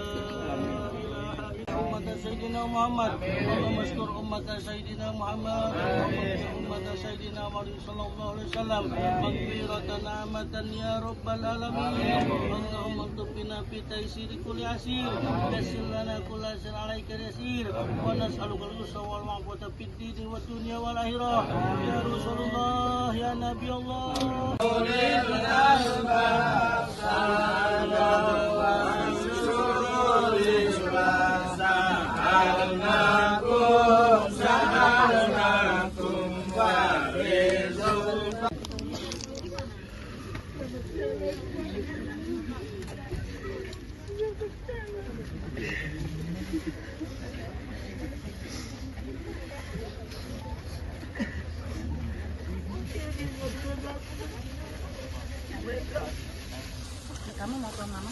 إله إلا أمة سيدنا محمد اللهم استر أمة سيدنا محمد أمة سيدنا محمد صلى الله عليه وسلم مغفرة نعمة يا رب العالمين اللهم اكتب بنا في تيسير كل عسير يسر لنا كل عسير عليك يسير ونسألك اليسر والعفو في الدين والدنيا والآخرة يا رسول الله يا نبي الله Kamu mau ke mama?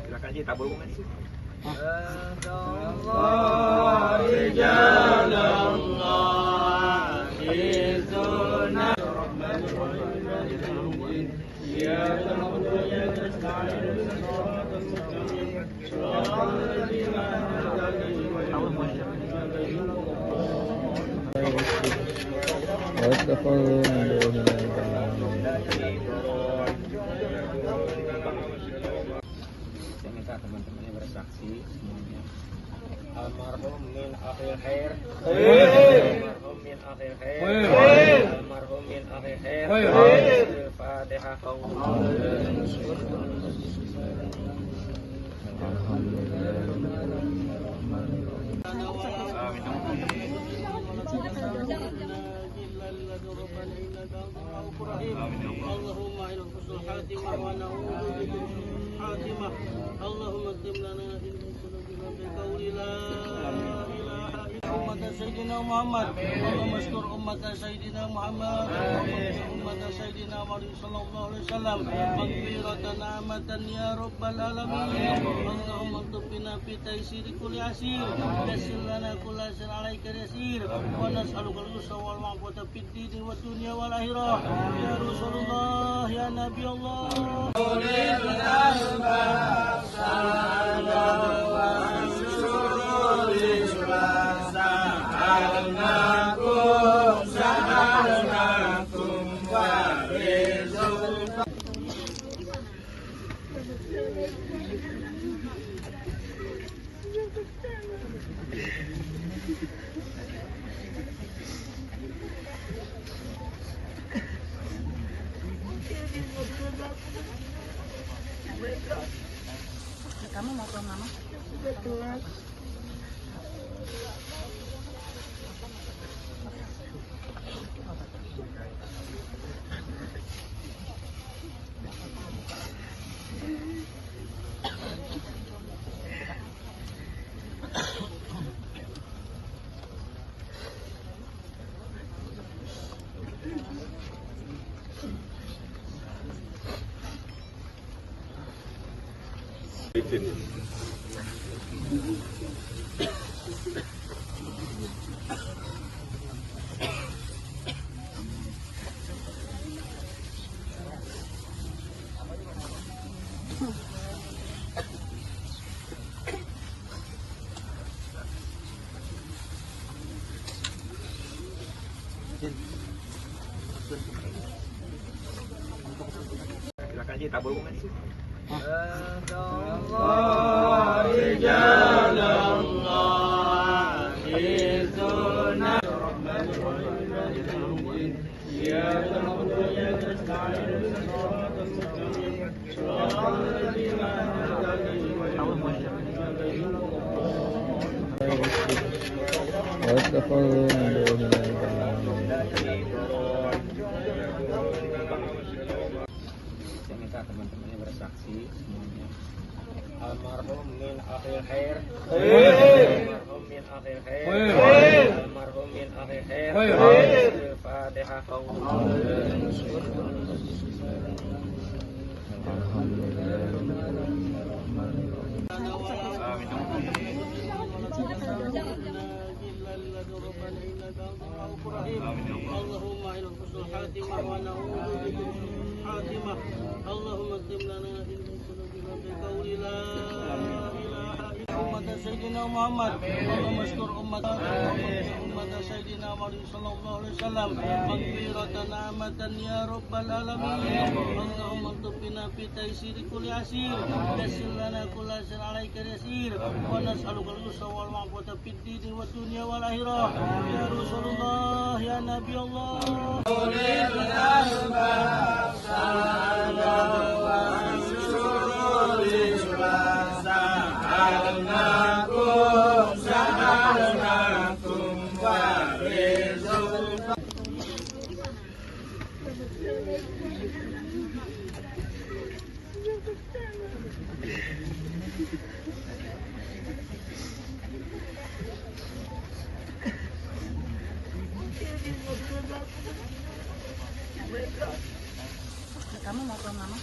Silakan aja tabur bunga di situ. Saya minta teman-temannya bersaksi semuanya. Almarhum min akhir khair. Almarhum min akhir khair. Almarhum min akhir khair. Al-Fatihah. اللهم إلى حسن الخاتمة ونعوذ بك من الخاتمة اللهم اكتب لنا إلى سلوكنا بقول لا إله إلا أمة Muhammad. Allahumma ashkur ummata Sayyidina Muhammad. Ummata Sayyidina Muhammad sallallahu alaihi wasallam. Maghfiratan amatan ya rabbal alamin. Allahumma tubina fi taysiri kulli asir. Yassir lana kulla asir alaika yasir. Wa nas'aluka al-yusra wal ma'afata fid dini wad dunya wal akhirah. Ya Rasulullah ya Nabi Allah. Kamu mau ke mama? Silakan aja tabur bunga di situ. Saya minta teman-temannya bersaksi semuanya. Almarhum min akhir khair. Almarhum min akhir khair. Almarhum min akhir khair. Al-Fatihah. Allahumma ila husnul khatimah wa na'udzu bika min su'il khatimah. Allahumma tim lana ilman sunnatina bi qawli la ilaha illa ummata Sayyidina Muhammad. Allahumma ashkur ummata Sayyidina Muhammad sallallahu alaihi wasallam. Maghfiratan amatan ya rabbal alamin. Allahumma tubina fi taysiri kulli asir. Yassir lana kulla asir alaika yasir. Wa nas'aluka al-yusra wal ma'afata fid dini wad dunya wal akhirah. Ya Rasulullah ya Nabi Allah. Kamu mau ke mama?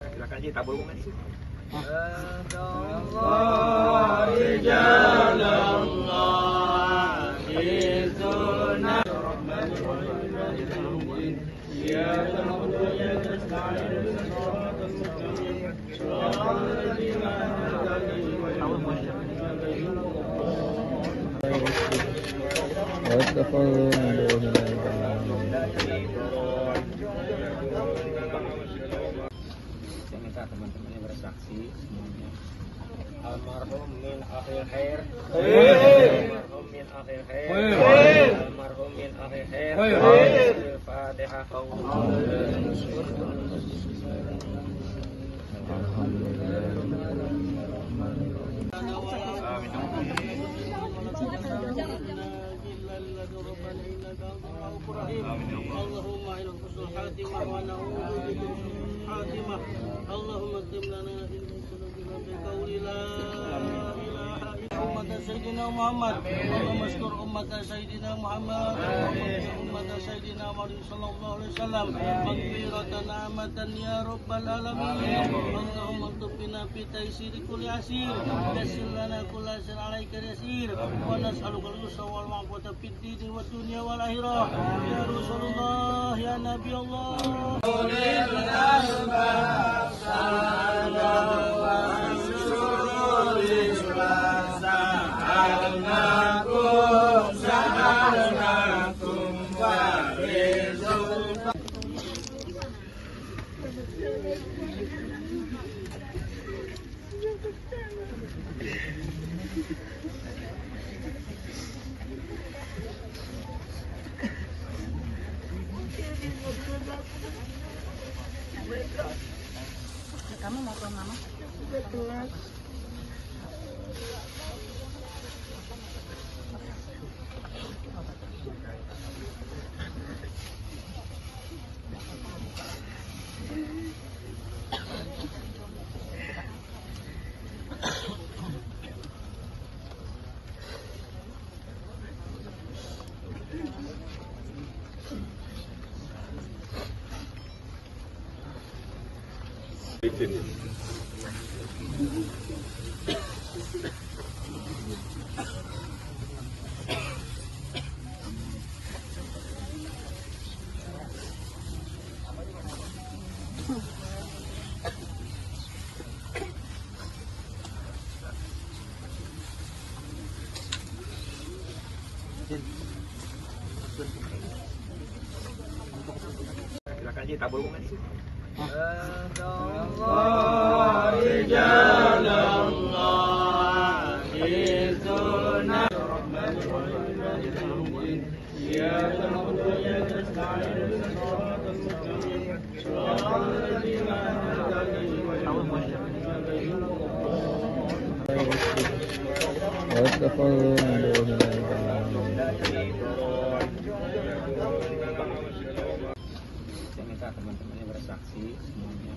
Silakan aja tabur bunga di situ. إياك نعبد وإياك نستعين اهدنا الصراط المستقيم صراط الذين أنعمت عليهم غير المغضوب عليهم واتخذوا من دونه Saya minta teman-temannya bersaksi semuanya. Almarhum min akhir khair. Almarhum min akhir khair. Almarhum min akhir khair. Al-Fatihah. اللهم إلى حسن الخاتمة ونعوذ بك من سوء الخاتمة اللهم اكتب لنا إنك بقول لا إله إلا أمة سيدنا محمد اللهم اشكر أمة سيدنا محمد أمة سيدنا محمد صلى الله عليه وسلم مغفرة نعمة يا رب العالمين اللهم اكتب بنا في تيسير كل عسير يسر لنا كل عسير عليك يسير ونسألك اليسر والعفو في الدين والدنيا والآخرة يا رسول الله يا نبي الله Kamu mau ke mama? Silakan aja tabur bunga di situ. واتخذوا من دونه Saya minta teman-temannya bersaksi semuanya.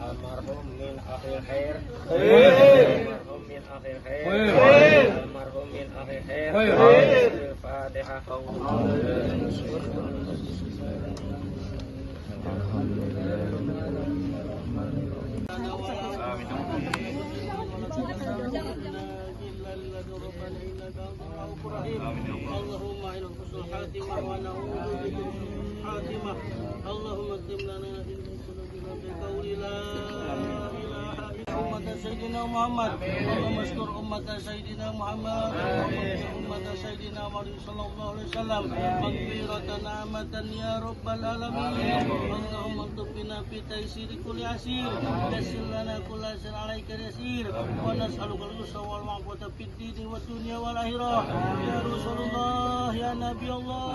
Almarhum min akhir khair. Almarhum min akhir khair. Almarhum min akhir khair. Al-Fatihah. اللهم إلى حسن الخاتمة ونعوذ بك من سوء الخاتمة اللهم اكتب لنا إنك بقول لا إله إلا أمة سيدنا محمد اللهم اشكر أمة سيدنا محمد أمة سيدنا محمد صلى الله عليه وسلم مغفرة نعمة يا رب العالمين اللهم اكتب بنا في تيسير كل عسير يسر لنا كل عسير عليك يسير ونسألك اليسر والعفو في الدين والدنيا والآخرة يا رسول الله يا نبي الله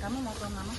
Kamu mau ke mama?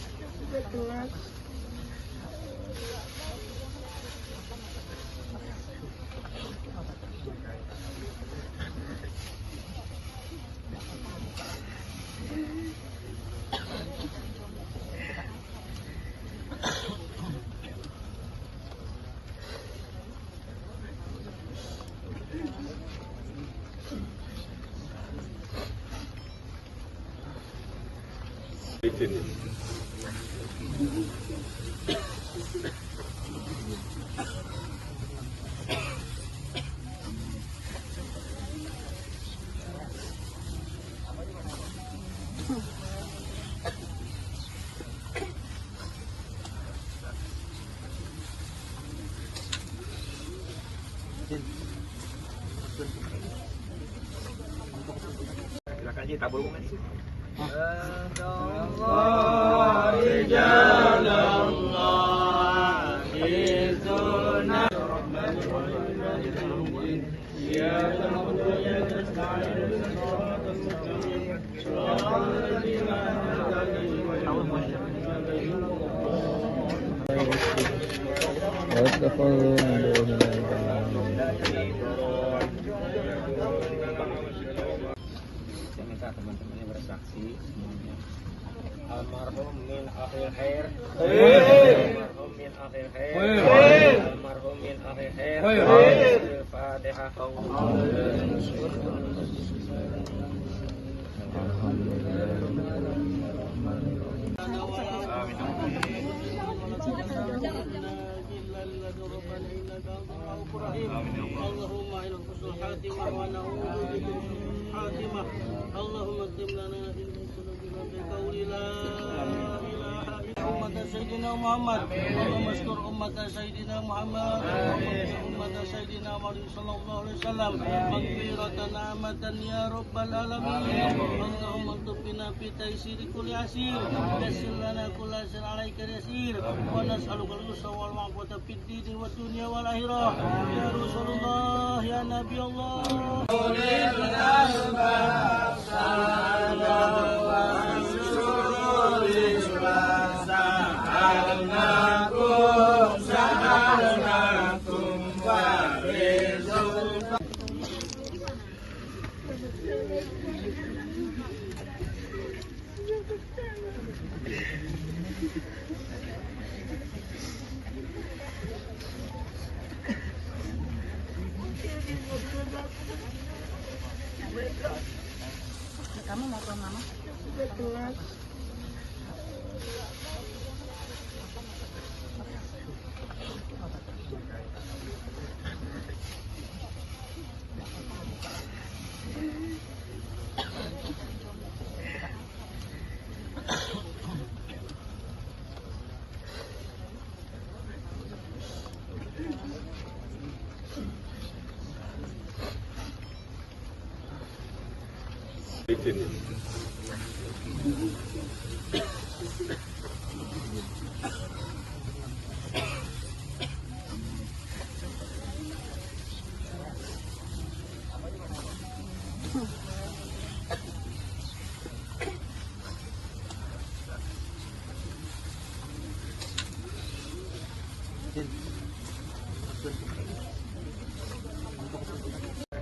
Silakan aja tabur bunga di situ. واتخذوا من دونه Saya minta teman-temannya bersaksi semuanya. Almarhum min akhir khair. Almarhum min akhir khair. Almarhum min akhir khair. Al-Fatihah. اللهم إلى حسن الخاتمة ونعوذ بك من سوء الخاتمة. اللهم اكتب لنا إن سلوكنا بقول لا إله إلا أمة سيدنا محمد. اللهم اشكر أمة سيدنا محمد. أمة سيدنا محمد صلى الله عليه وسلم مغفرة نعمة يا رب العالمين. اللهم اكتب بنا في تيسير كل عسير. يسر لنا كل عسير عليك يسير. ونسألك اليسر والعفو في الدين والدنيا والآخرة. يا رسول الله يا نبي الله. Kamu mau ke mama?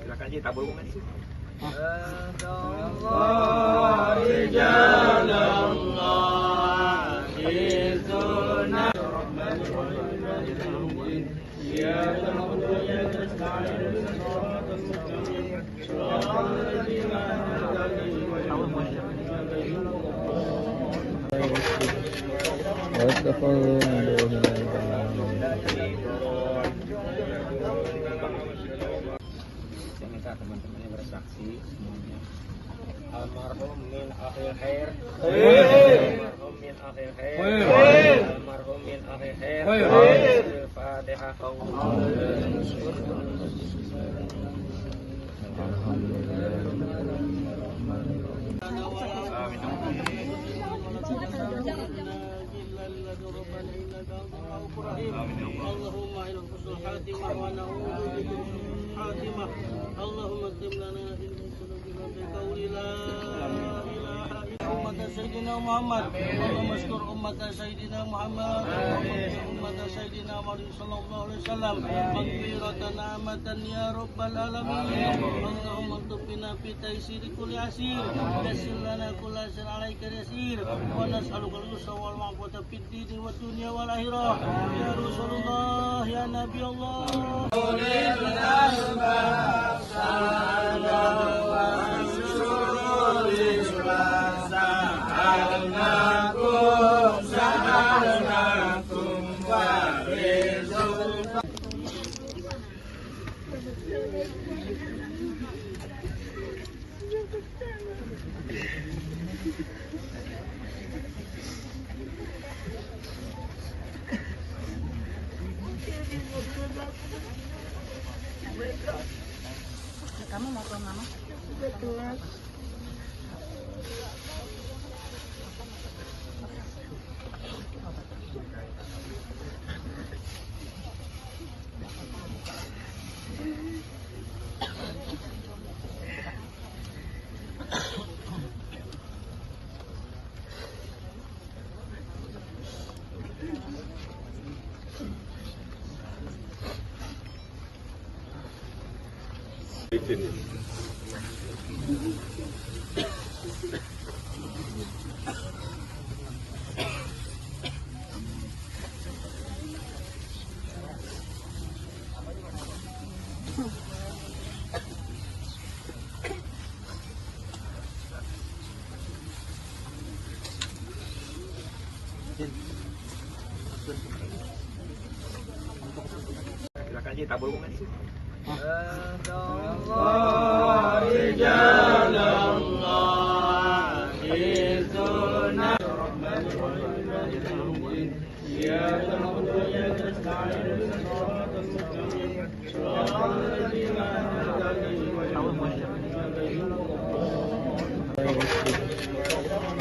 Silakan aja tabur bunga di situ. واتخذوا من دونه Saya minta teman-temannya bersaksi semuanya. Almarhum min akhir khair. Almarhum min akhir khair. Almarhum min akhir khair. Al-Fatihah. اللهم إلى حسن الخاتمة ونعوذ بك من سوء الخاتمة. اللهم اكتب لنا إن سلوكنا بقول لا إله إلا أمة سيدنا محمد. اللهم اشكر أمة سيدنا محمد. أمة سيدنا محمد صلى الله عليه وسلم مغفرة نعمة يا رب العالمين. اللهم اكتب بنا في تيسير كل عسير. يسر لنا كل عسير عليك يسير. ونسألك اليسر والعفو في الدين والدنيا والآخرة. يا رسول الله يا نبي الله. Kamu mau ke mama? Silakan Ji, tabur bunga di situ.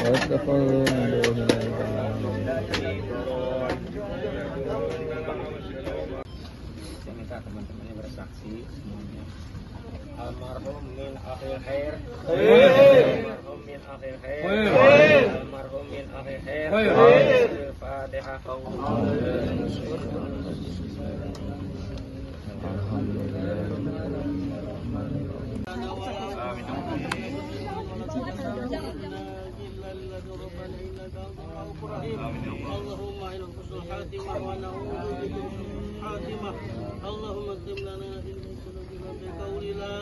واتخذوا من دونه Saya minta teman-temannya bersaksi semuanya. Almarhum min akhir khair. Almarhum min akhir khair. Almarhum min akhir khair. Al-Fatihah. اللهم إلى حسن الخاتمة ونعوذ بك من سوء الخاتمة. اللهم اكتب لنا في ذنوبنا بقول لا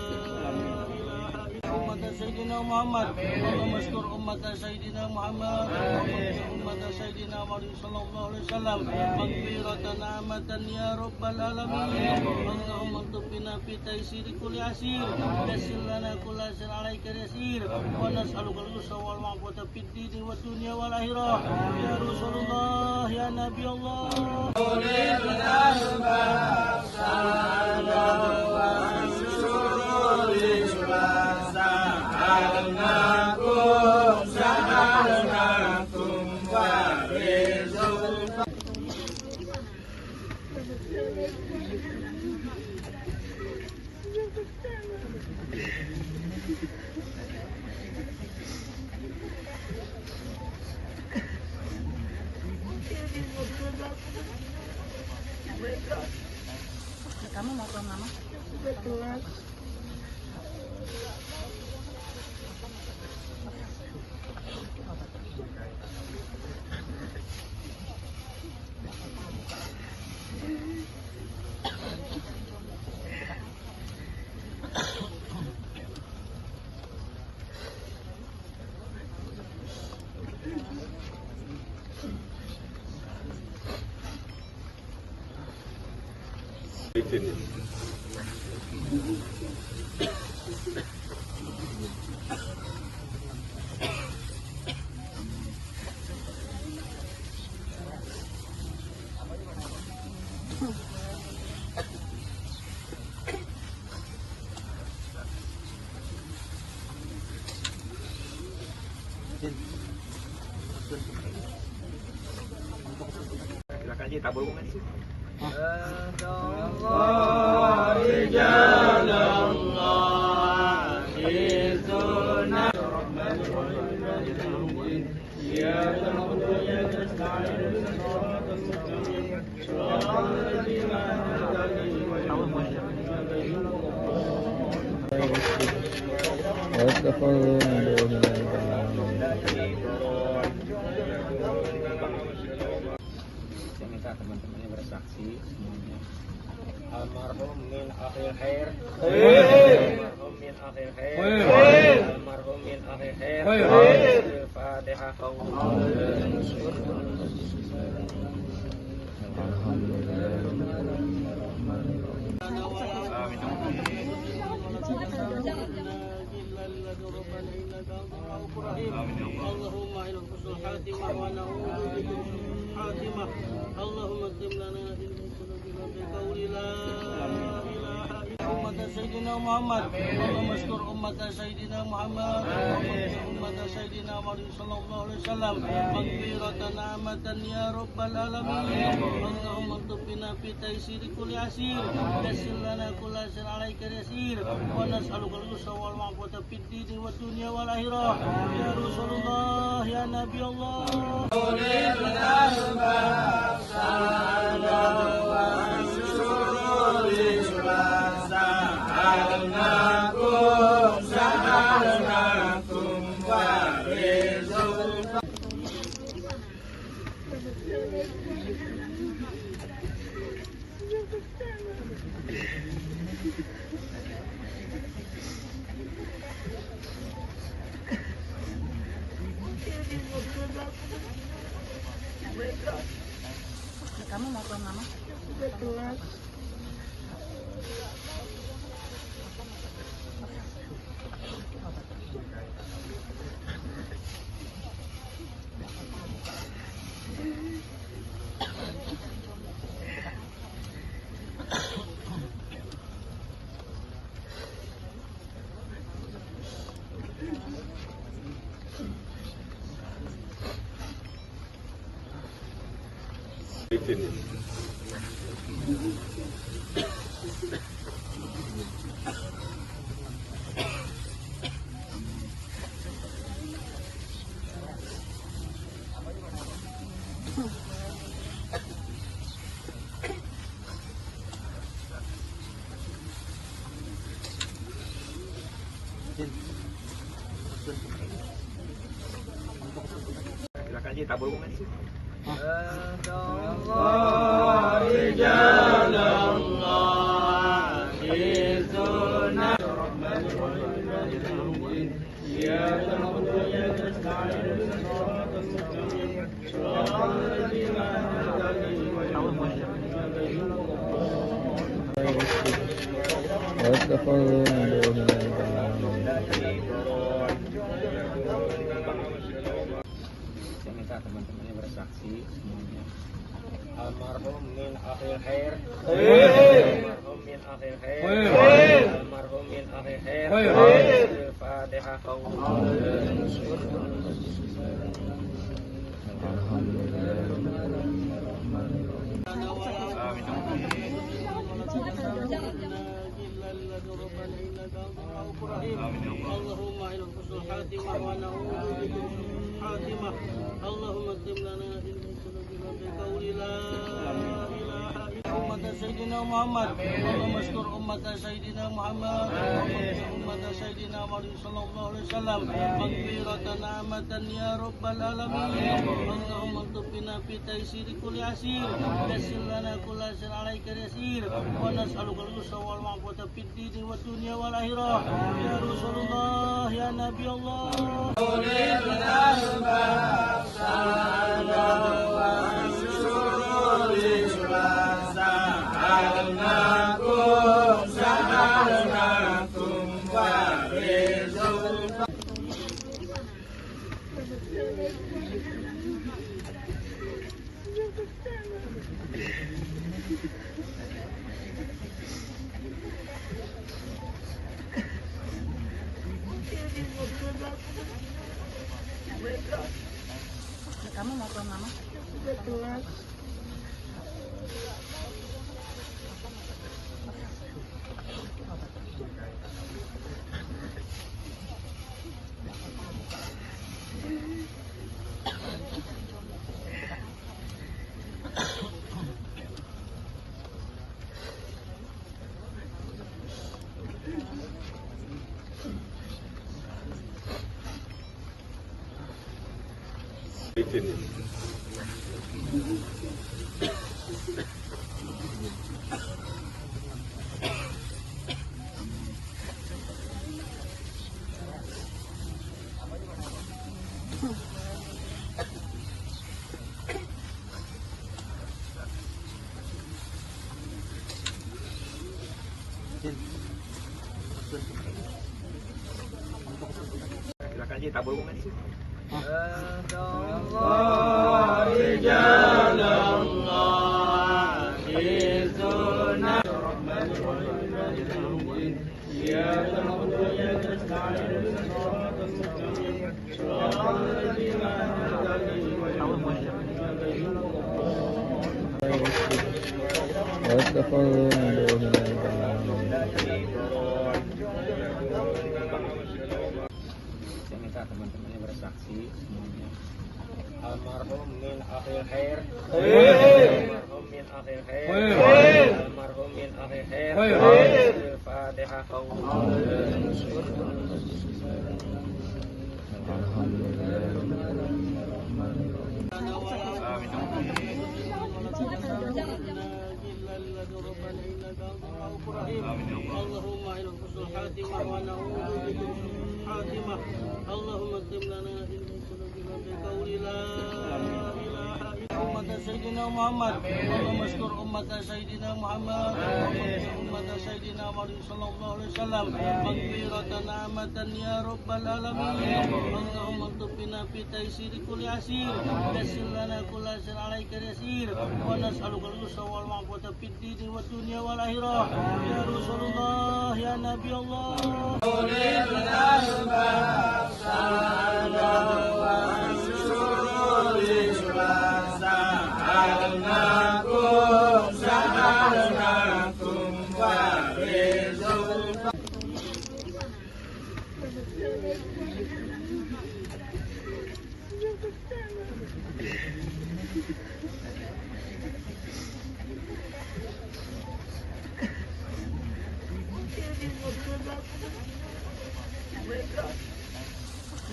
إله إلا أمة سيدنا محمد. اللهم اشكر أمة سيدنا محمد أمة سيدنا محمد صلى الله عليه وسلم مغفرة نعمة يا رب العالمين. اللهم اكتب بنا في تيسير كل عسير يسر لنا كل عسير عليك يسير ونسألك اليسر والعفو في الدين والدنيا والآخرة يا رسول الله يا نبي الله. Kamu mau ke mama? Silakan Ji, tabur bunga di situ. واتخذوا من دونه Saya minta teman-temannya bersaksi semuanya. Almarhum min akhir khair. Almarhum min akhir khair. Almarhum min akhir khair. Al-Fatihah. ربنا إنك أنت الرؤوف الرحيم اللهم إلى حسن الخاتمة ونعوذ بك من سوء الخاتمة اللهم اكتب لنا في ذنوبنا بقول لا إله إلا أمة سيدنا محمد اللهم اشكر أمة سيدنا محمد أمة سيدنا محمد صلى الله عليه وسلم مغفرة نعمة يا رب العالمين اللهم اكتب بنا في تيسير كل عسير يسر لنا كل عسير عليك يسير ونسألك اليسر والعافية في الدين والدنيا والآخرة يا رسول الله يا نبي الله Kamu mau ke mama? Silakan Ji, tabur bunga di situ. واتخذوا من دونه Saya minta teman-temannya bersaksi semuanya. Almarhum min akhir khair. Almarhum min akhir khair. Almarhum min akhir khair. Al-Fatihah. اللهم إلى حسن الخاتمة ونعوذ بك من سوء الخاتمة اللهم اكتب لنا في ذنوبنا بقول لا إله إلا أمة سيدنا محمد اللهم اشكر أمة سيدنا محمد أمة سيدنا محمد صلى الله عليه وسلم مغفرة نعمة يا رب العالمين اللهم اكتب بنا في تيسير كل عسير يسر لنا كل عسير عليك يسير ونسألك اليسر والعافية في الدين والدنيا والآخرة يا رسول الله يا نبي الله Kamu mau ke mama? Untuk aja tabur bunga di situ. واتخذوا من دونه Saya minta teman-temannya bersaksi semuanya. Almarhum min akhir khair. Almarhum min akhir khair. Almarhum min akhir khair. Al-Fatihah. اللهم إلى حسن الخاتمة ونعوذ بك من الخاتمة. اللهم اكتب لنا إنك بقول لا إله إلا أمة سيدنا محمد. اللهم اشكر أمة سيدنا محمد أمة سيدنا محمد صلى الله عليه وسلم مغفرة نعمة يا رب العالمين. اللهم اكتب بنا في تيسير كل عسير. يسر لنا كل عسير عليك يسير. ونسألك اليسر والعفو في الدين والدنيا والآخرة. يا رسول الله يا نبي الله.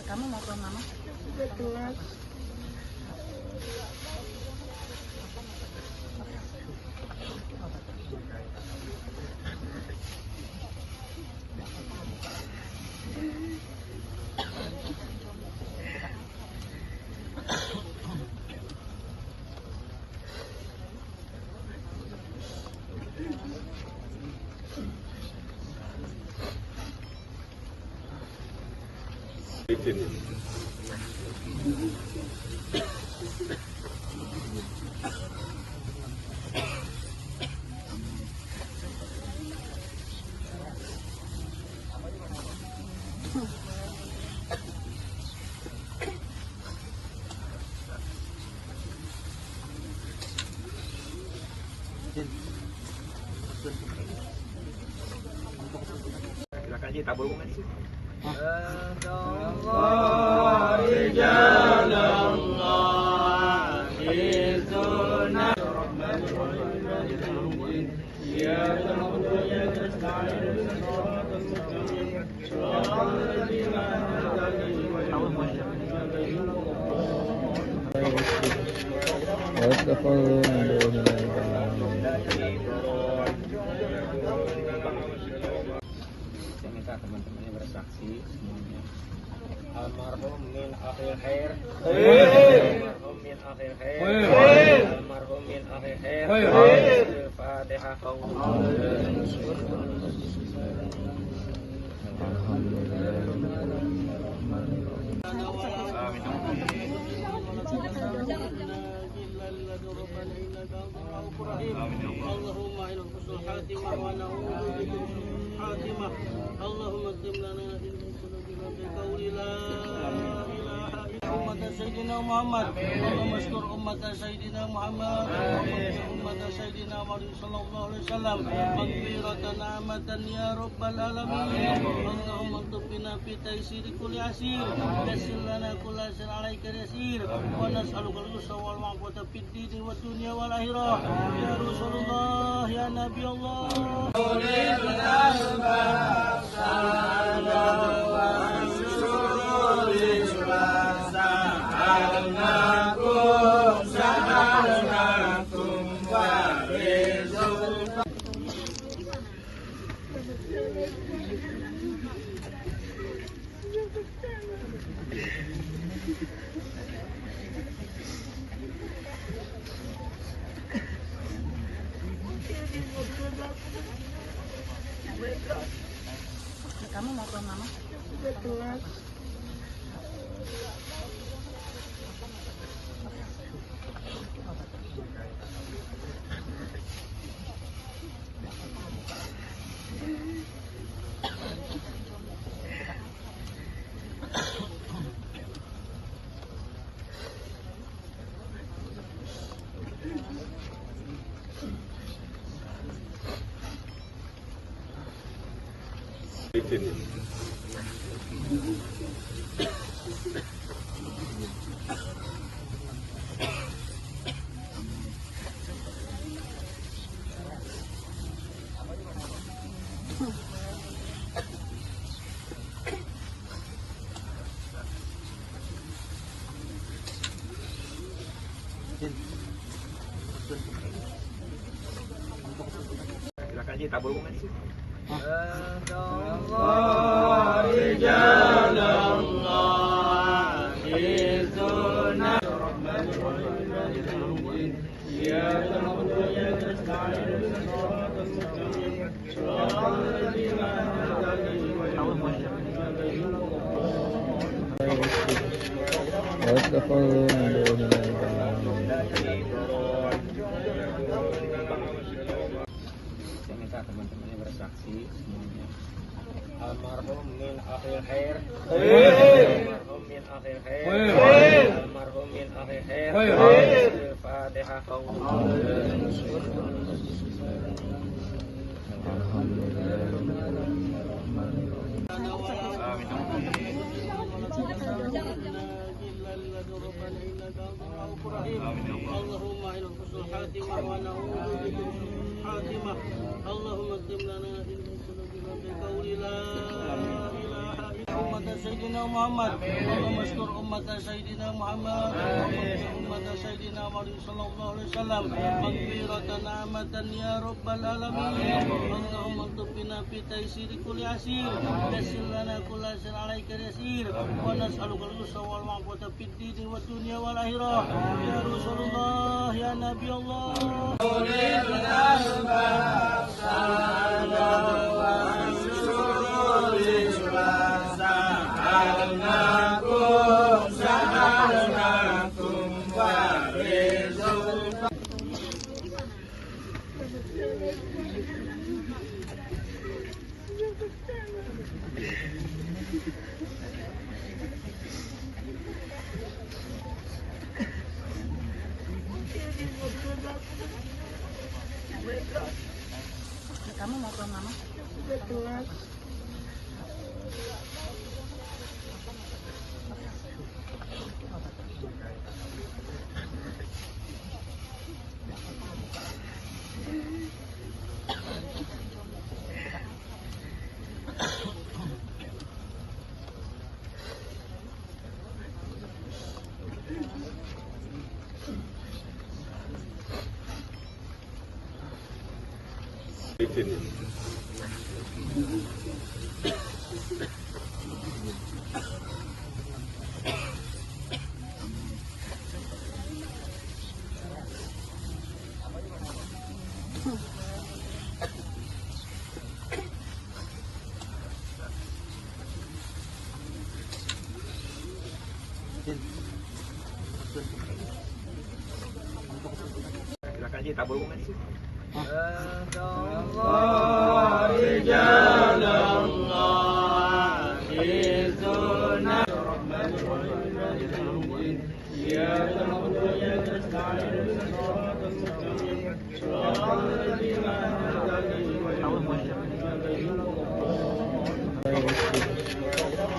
Kamu mau ke mama? Silakan aja tabur bunga di situ. واتخذوا من دونه Saya minta teman-temannya bersaksi semuanya. Almarhum min akhir khair. Almarhum min akhir khair. Almarhum min akhir khair. Al-Fatihah. اللهم إلى حسن الخاتمة ونعوذ بك من الخاتمة. اللهم اكتب لنا إنك بقول لا إله إلا أمة سيدنا محمد. اللهم اشكر أمة سيدنا محمد أمة سيدنا محمد صلى الله عليه وسلم مغفرة نعمة يا رب العالمين. اللهم اكتب بنا في تيسير كل عسير. يسر لنا كل عسير عليك يسير. ونسألك اليسر والعفو في الدين والدنيا والآخرة. يا رسول الله يا نبي الله. Kamu mau ke mama? aja tabur bukan sih. واتخذوا من دونه Saya minta teman-temannya bersaksi semuanya. Almarhum min akhir khair. Almarhum min akhir khair. Almarhum min akhir khair. Al-Fatihah. اللهم إلى حسن الخاتمة ونعوذ بك من الخاتمة. اللهم اكتب لنا إن بقول لا إله إلا أمة سيدنا محمد. اللهم اشكر أمة سيدنا محمد أمة سيدنا محمد صلى الله عليه وسلم مغفرة نعمة يا رب العالمين. اللهم اكتب بنا في تيسير كل عسير. يسر لنا كل عسير عليك يسير. ونسألك اليسر والعفو في الدين والدنيا والآخرة. يا رسول الله يا نبي الله. Kamu mau ke mama? Silakan aja tabur bukan sih.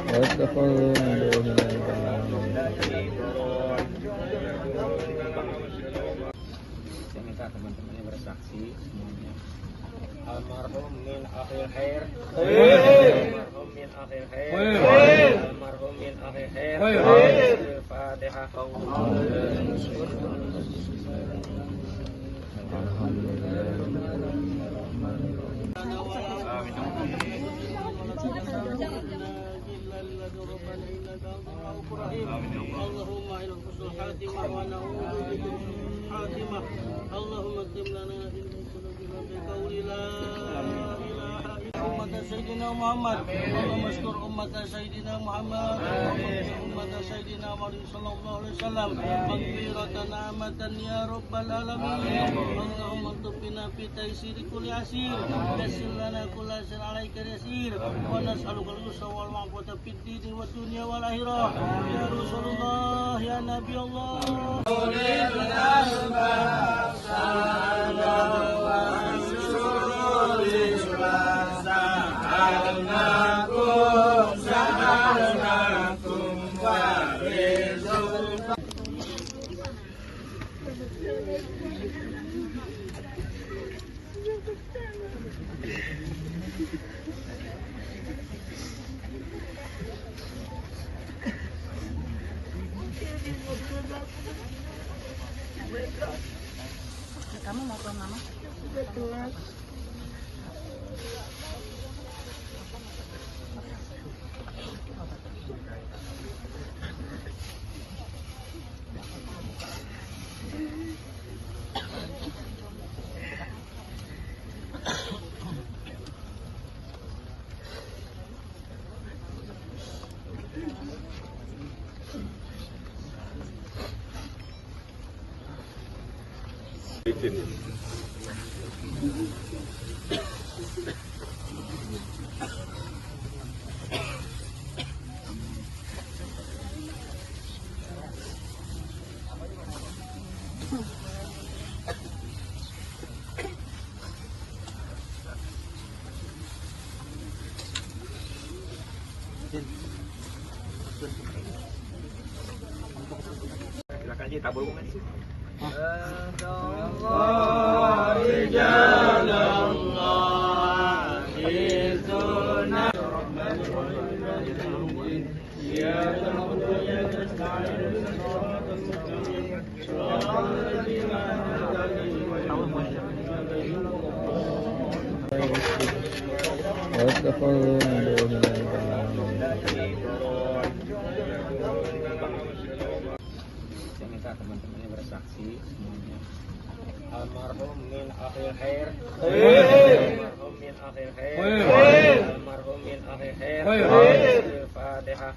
واتخذوا من دونه Saya minta teman-temannya bersaksi semuanya. Almarhum min akhir khair. Almarhum min akhir khair. Almarhum min akhir khair. Al-Fatihah. اللهم إلى حسن الخاتمة ونعوذ بك من الخاتمة. اللهم اكتب لنا إن بقول لا إله إلا أمة سيدنا محمد. اللهم اشكر أمة سيدنا محمد أمة سيدنا محمد صلى الله عليه وسلم مغفرة نعمة يا رب العالمين. اللهم اكتب بنا في تيسير كل عسير. يسر لنا كل عسير عليك يسير. ونسألك اليسر والعفو في الدين والدنيا والآخرة. يا رسول الله يا نبي الله. Kamu mau ke mama? Silakan aja tabur bukan di situ. واتخذوا من دونه Saya minta teman-temannya bersaksi semuanya. Almarhum min akhir khair. Almarhum min akhir khair. Almarhum min akhir khair. Al-Fatihah.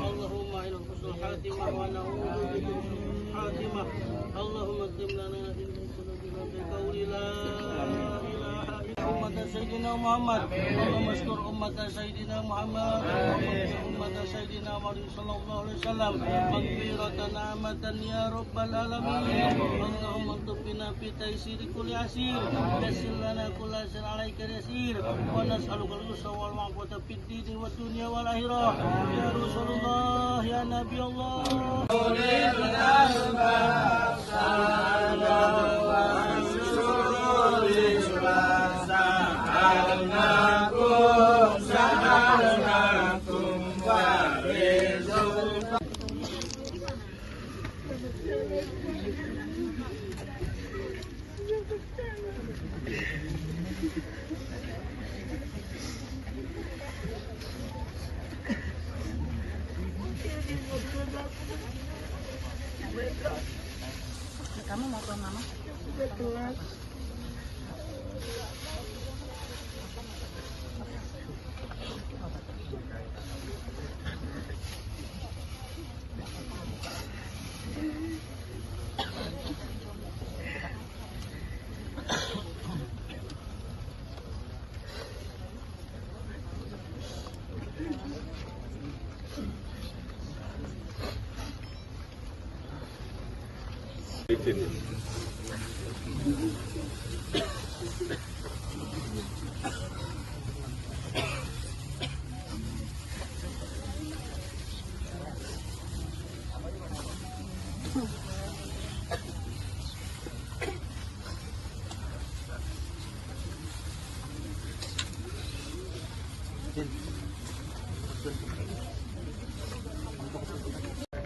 اللهم إلى حسن الخاتمة ونعوذ بك من سوء الخاتمة. اللهم اكتب لنا إن سلوكنا بقول لا إله إلا أمة سيدنا محمد. اللهم اشكر أمة سيدنا محمد أمة سيدنا محمد صلى الله عليه وسلم مغفرة نعمة يا رب العالمين. اللهم اكتب بنا في تيسير كل عسير. يسر لنا كل عسير عليك يسير. ونسألك اليسر والعفو في الدين والدنيا والآخرة. يا رسول الله يا نبي الله. Kamu mau ke mama?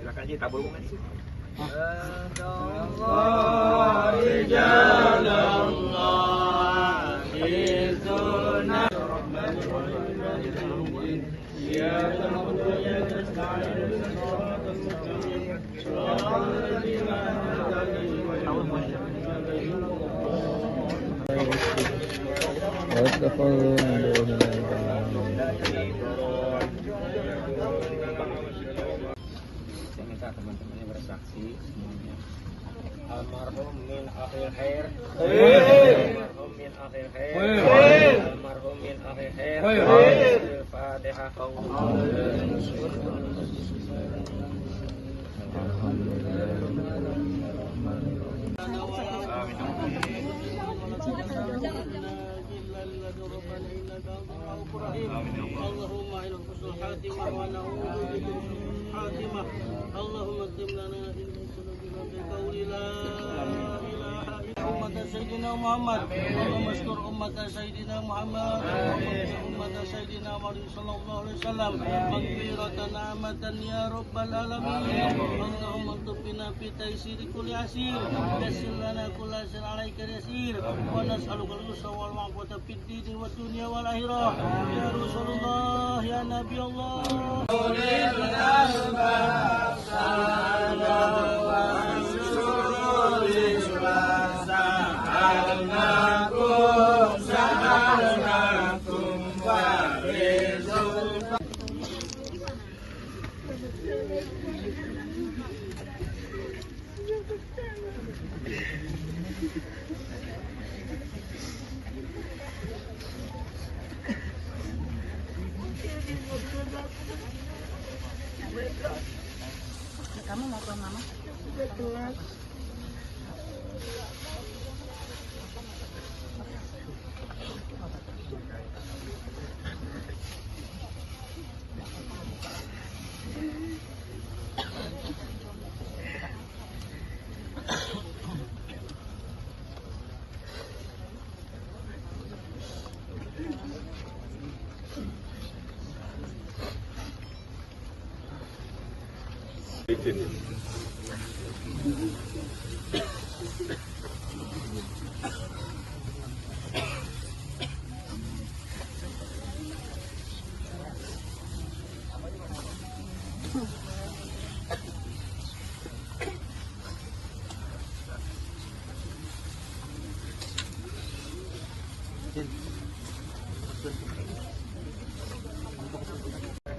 Silakan aja tabur bukan di situ. واتخذوا من دونه Saya minta teman-temannya bersaksi semuanya. Almarhum min akhir khair. Almarhum min akhir khair. Almarhum min akhir khair. Al-Fatihah. اللهم إلى حسن الخاتمة ونعوذ بك من سوء الخاتمة. اللهم اكتب لنا إن سلوكنا بقول لا إله إلا أمة سيدنا محمد. اللهم اشكر أمة سيدنا محمد أمة سيدنا محمد صلى الله عليه وسلم مغفرة نعمة يا رب العالمين. اللهم اكتب بنا في تيسير كل عسير. يسر لنا كل عسير عليك يسير. ونسألك اليسر والعفو في الدين والدنيا والآخرة. يا رسول الله يا نبي الله. mama.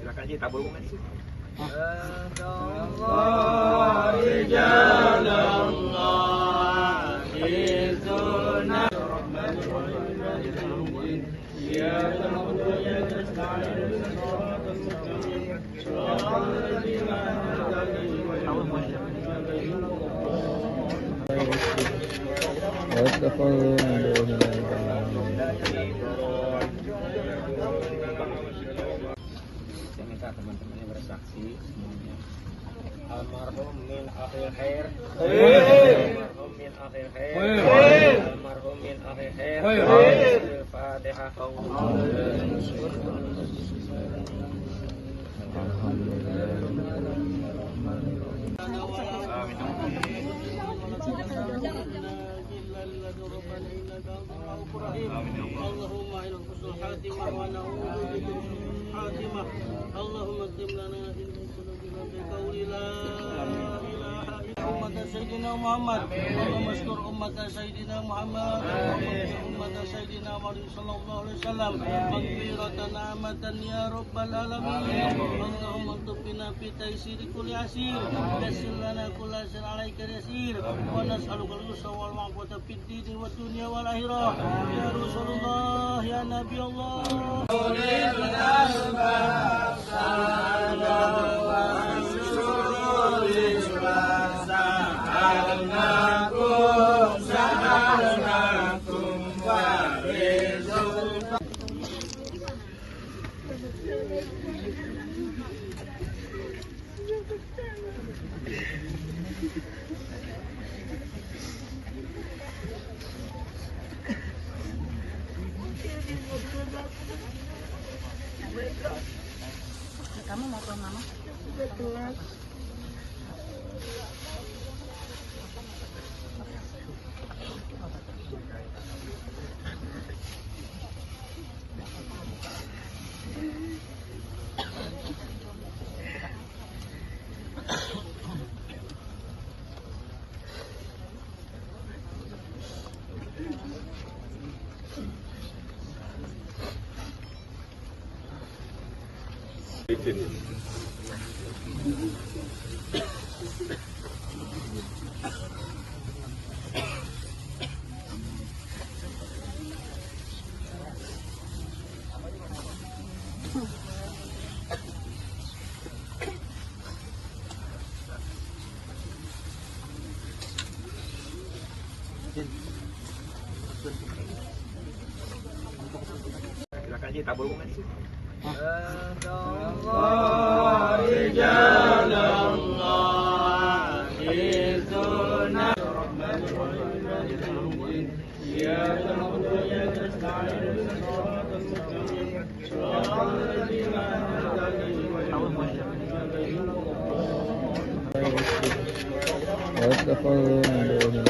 Silakan Ji, tabur bunga di situ. واتخذوا من دون Saya minta teman-temannya bersaksi semuanya. Almarhum min akhir khair. Almarhum min akhir khair. Almarhum min akhir khair. Al-Fatihah. اللهم إلى حسن الخاتمة ونعوذ بك من سوء الخاتمة. اللهم اكتب لنا في قلوبنا بقول لا إله إلا أمة سيدنا محمد. اللهم اشكر أمة سيدنا محمد أمة سيدنا محمد صلى الله عليه وسلم مغفرة نعمة يا رب العالمين. اللهم اكتب بنا في تيسير كل عسير يسر لنا كل عسير عليك يسير ونسألك اليسر والعفو في الدين والدنيا والآخرة يا رسول الله يا نبي الله. Kamu mau ke mama? Silakan Ji, tabur bunga di situ. واتخذوا من دون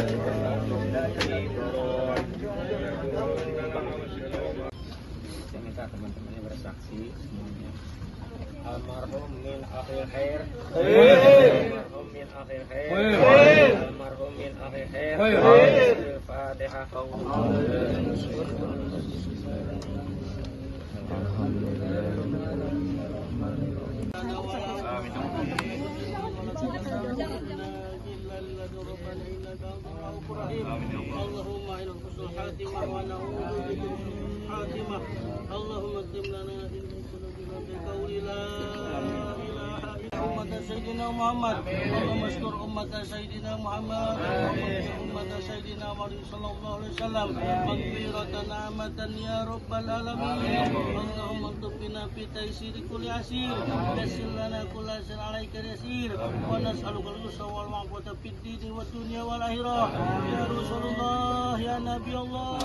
Saya minta teman-temannya bersaksi semuanya. Almarhum min akhir khair. Almarhum min akhir khair. Almarhum min akhir khair. Al-Fatihah. اللهم إلى حسن الخاتمة ونعوذ بك من سوء الخاتمة. اللهم اكتب لنا في قلوبنا بقول لا إله إلا أمة سيدنا محمد اللهم استر أمة سيدنا محمد أمة سيدنا محمد صلى الله عليه وسلم مغفرة نعمة يا رب العالمين اللهم اكتبنا في تيسير كل عسير يسر لنا كل عسير عليك يسير ونسألك اليسر والعفو في الدين والدنيا والآخرة يا رسول الله يا نبي الله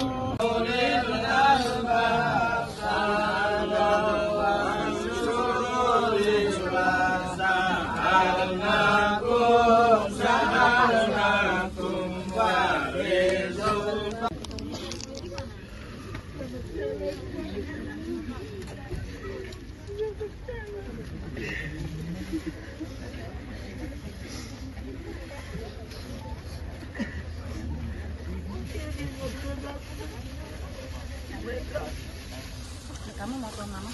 Kamu mau ke mama?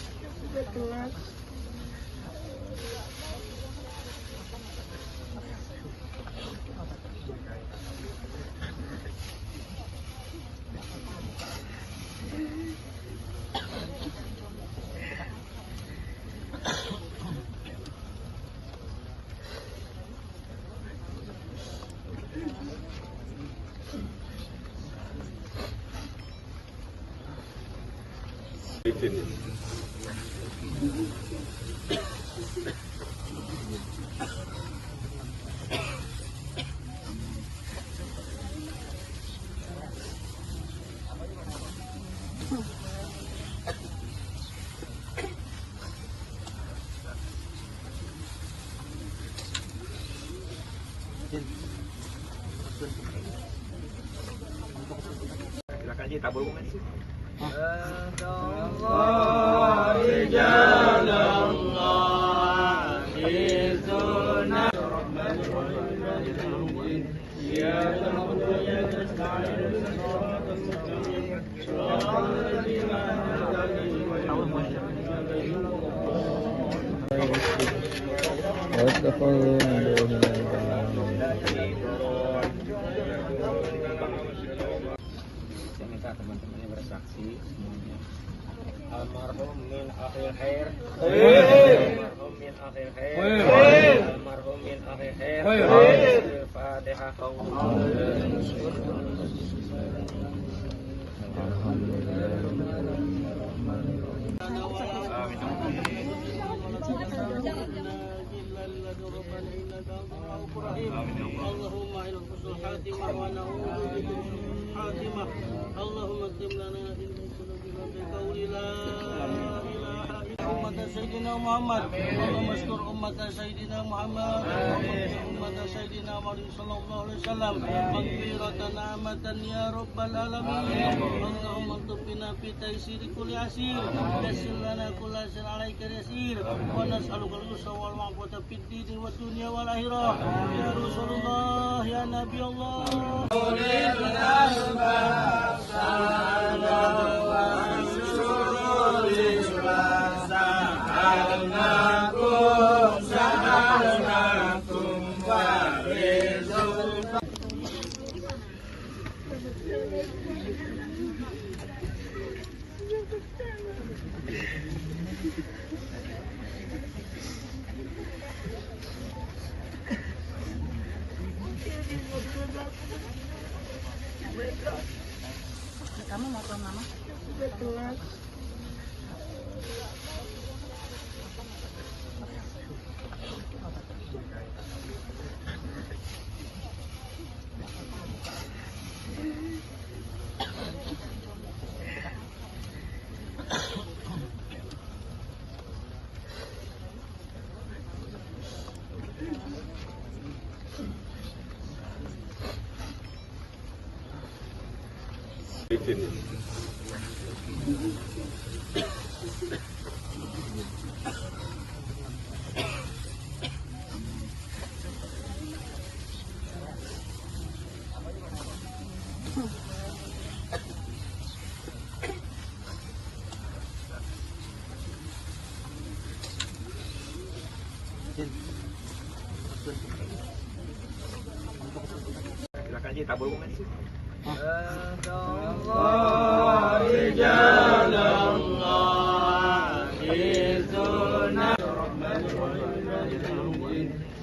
Silakan Ji, tabur bunga di situ. Saya minta teman-temannya bersaksi semuanya. Almarhum min akhir khair. Almarhum min akhir khair. Almarhum min akhir khair. Al-Fatihah. اللهم إلى حسن الخاتمة ونعوذ بك من الخاتمة اللهم اكتب لنا في قلوبنا بقول لا إله إلا أمة سيدنا محمد اللهم استر أمة سيدنا محمد أمة سيدنا محمد صلى الله عليه وسلم مغفرة نعمة يا رب العالمين اللهم اكتبنا في تيسير كل عسير يسر لنا كل عسير عليك يسير ونسألك اليسر والعفو في الدين والدنيا والآخرة يا رسول الله يا نبي الله Kamu mau ke mama? Silakan Ji, tabur bunga di situ. Allah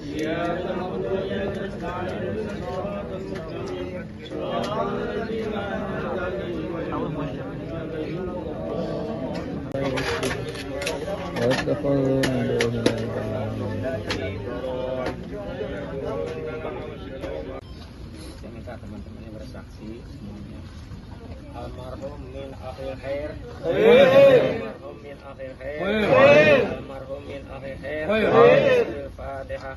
إياك نعبد وإياك نستعين اهدنا الصراط المستقيم صراط الذين أنعمت عليهم غير المغضوب عليهم واتخذوا من دونه Saya minta teman-temannya bersaksi semuanya. Almarhum min akhir khair. Almarhum min akhir khair. Almarhum min akhir khair. Al-Fatihah.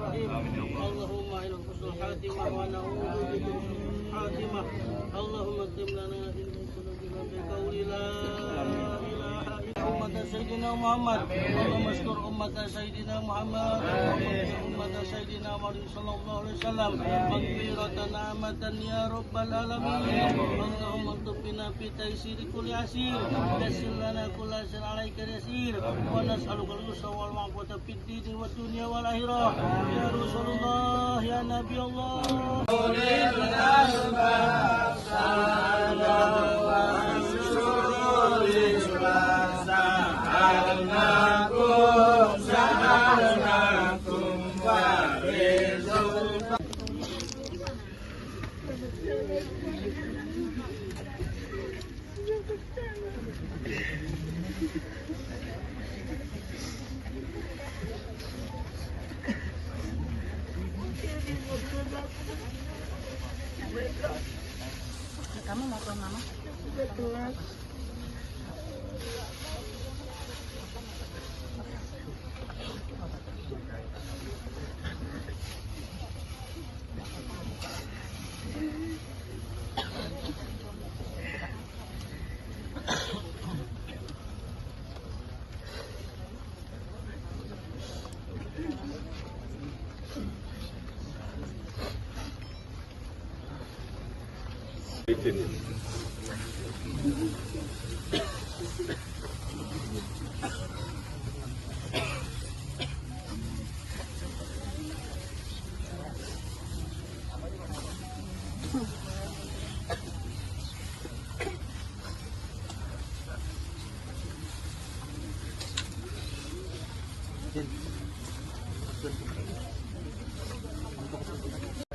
اللهم إلى حسن الخاتمة ونعوذ بك من سوء الخاتمة اللهم اكتب لنا إن سلوكنا بقول لا إله إلا أمة سيدنا محمد اللهم اشكر أمة سيدنا محمد أمة سيدنا محمد صلى الله عليه وسلم مغفرة نعمة يا رب العالمين اللهم اكتب بنا في تيسير كل عسير يسر لنا كل عسير عليك يسير ونسألك اليسر والعفو في الدين والدنيا والآخرة يا رسول الله يا نبي الله Kamu mau ke mama?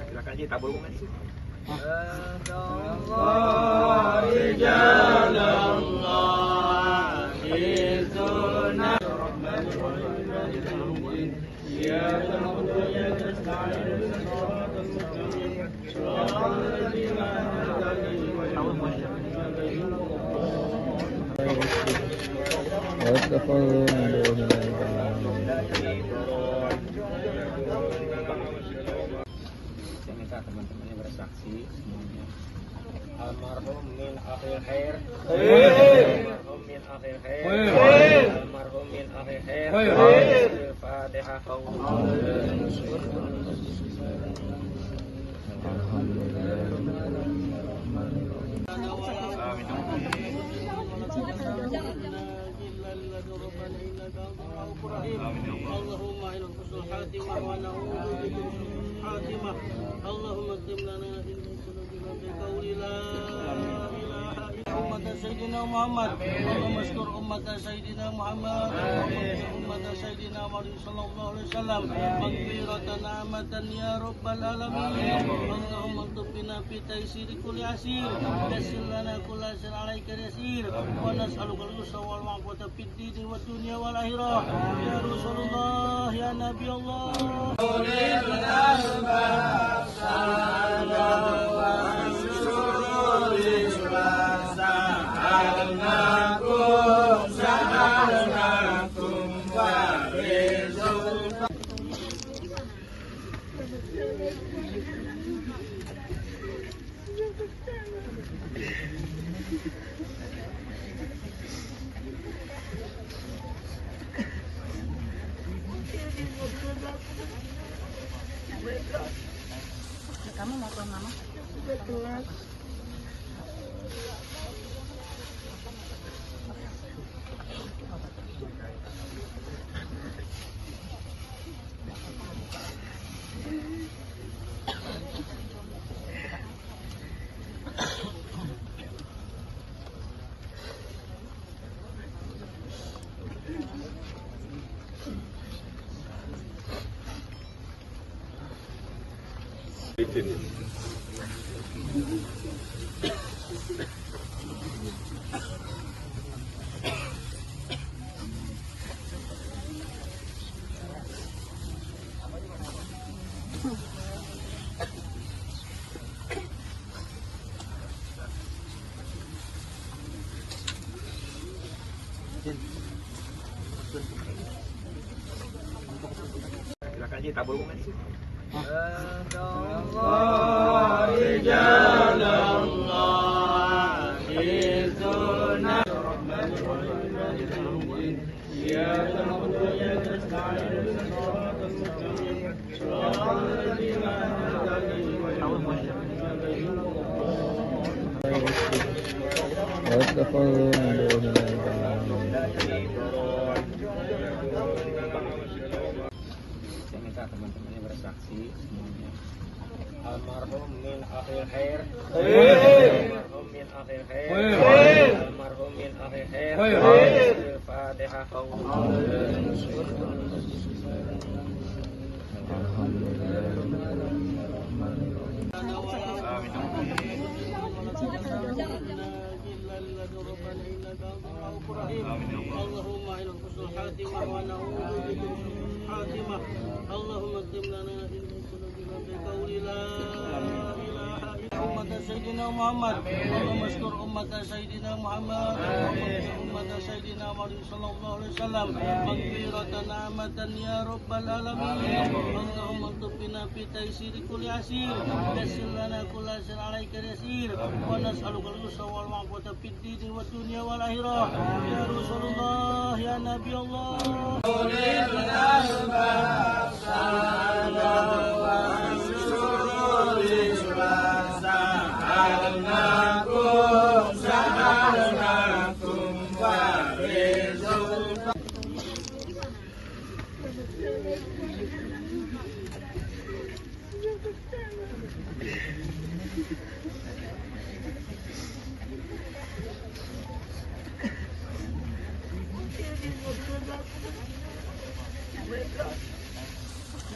Silakan aja tabur bunga di situ. واتخذوا من دونه Saya minta teman-temannya bersaksi semuanya. Almarhum min akhir khair. Almarhum min akhir khair. Almarhum min akhir khair. Al-Fatihah. اللهم إلى حسن الخاتمة ونعوذ بك من سوء الخاتمة اللهم اكتب لنا إن سلوكنا بقول لا إله إلا أمة سيدنا محمد اللهم اشكر أمة سيدنا محمد أمة سيدنا محمد صلى الله عليه وسلم مغفرة نعمة يا رب العالمين اللهم اكتب بنا في تيسير كل عسير يسر لنا كل عسير عليك يسير ونسألك اليسر والعفو في الدين والدنيا والآخرة يا رسول الله يا نبي الله Kamu mau ke mama? Silakan Ji, tabur bunga di situ. واتخذوا من دونه Saya minta teman-temannya bersaksi semuanya. Almarhum min akhir khair. Almarhum min akhir khair. Almarhum min akhir khair. Al-Fatihah. اللهم إلى حسن الخاتمة ونعوذ بك من سوء الخاتمة. اللهم اكتب لنا إنك بقول لا إله إلا أمة سيدنا محمد. اللهم اشكر أمة سيدنا محمد. أمة سيدنا محمد صلى الله عليه وسلم مغفرة نعمة يا رب العالمين. اللهم اكتب بنا في تيسير كل عسير. يسر لنا كل عسير عليك يسير. ونسألك اليسر والعفو في الدين والدنيا والآخرة. يا رسول الله يا نبي الله.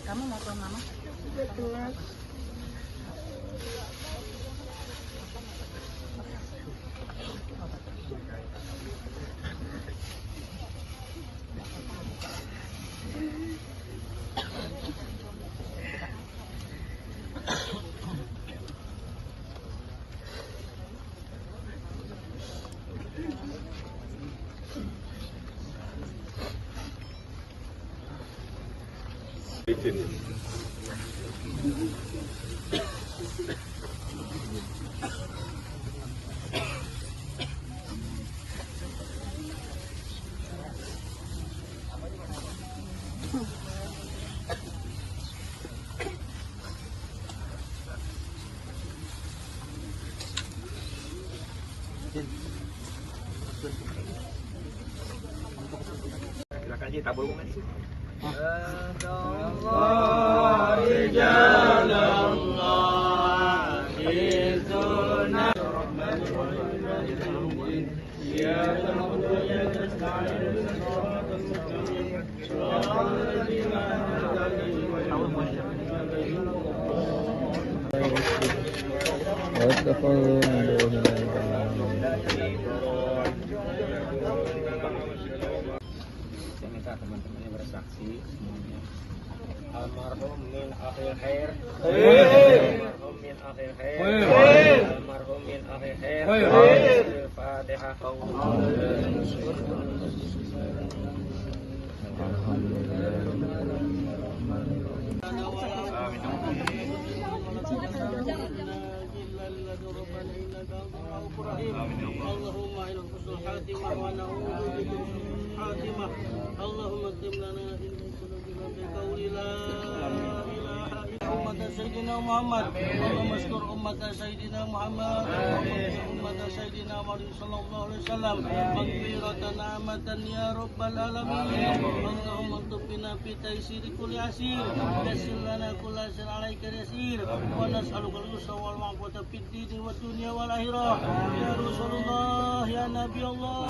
Kamu mau ke mama? Silakan Ji, tabur bunga di situ. واتخذوا من دونه Saya minta teman-temannya bersaksi semuanya. Almarhum min akhir khair. Almarhum min akhir khair. Almarhum min akhir khair. Al-Fatihah. اللهم إلى حسن الخاتمة ونعوذ بك من سوء الخاتمة. اللهم اكتب لنا إنك بقول لا إله إلا أمة سيدنا محمد. اللهم اشكر أمة سيدنا محمد. أمة سيدنا محمد صلى الله عليه وسلم مغفرة نعمة يا رب العالمين. اللهم اكتب بنا في تيسير كل عسير. يسر لنا كل عسير عليك يسير. ونسألك اليسر والعفو في الدين والدنيا والآخرة. يا رسول الله يا نبي الله.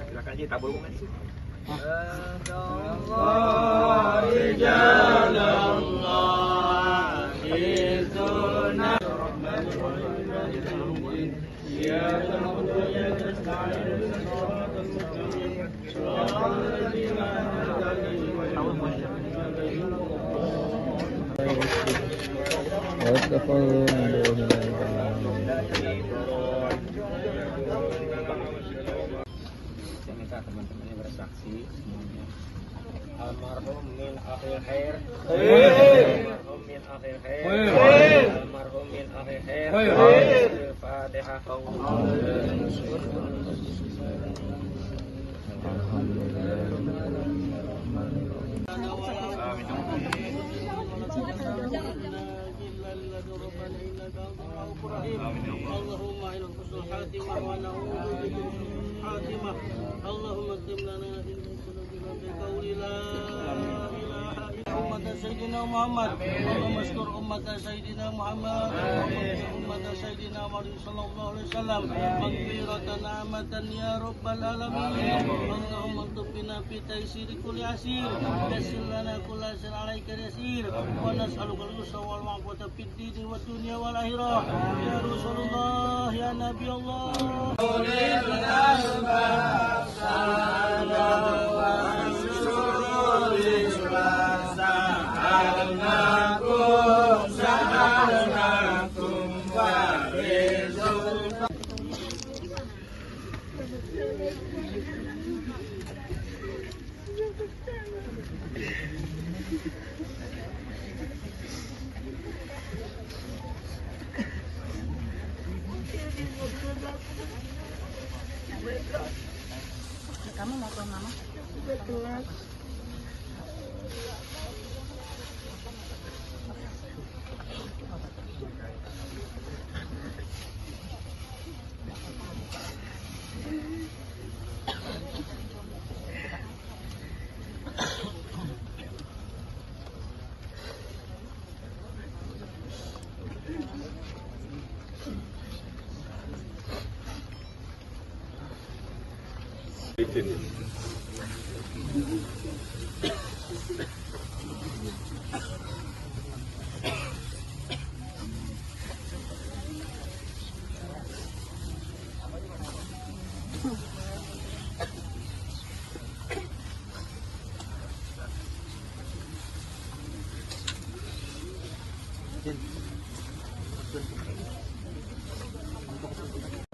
Silakan aja tabur bukan sih. واتخذوا من دونه Saya minta teman-temannya bersaksi semuanya. Almarhum min akhir khair. Almarhum min akhir khair. Almarhum min akhir khair. Al-Fatihah. اللهم إلى حسن الخاتمة ونعوذ بك من سوء الخاتمة. اللهم اكتب لنا في ذنوبنا بقول لا إله إلا أمة سيدنا محمد. اللهم استر أمة سيدنا محمد. أمة سيدنا محمد صلى الله عليه وسلم مغفرة نعمة يا رب العالمين. اللهم اكتب بنا في تيسير كل عسير. يسر لنا كل عسير عليك يسير. ونسألك اليسر والعفو في الدين والدنيا والآخرة. يا رسول الله يا نبي الله. Kamu mau ke mama?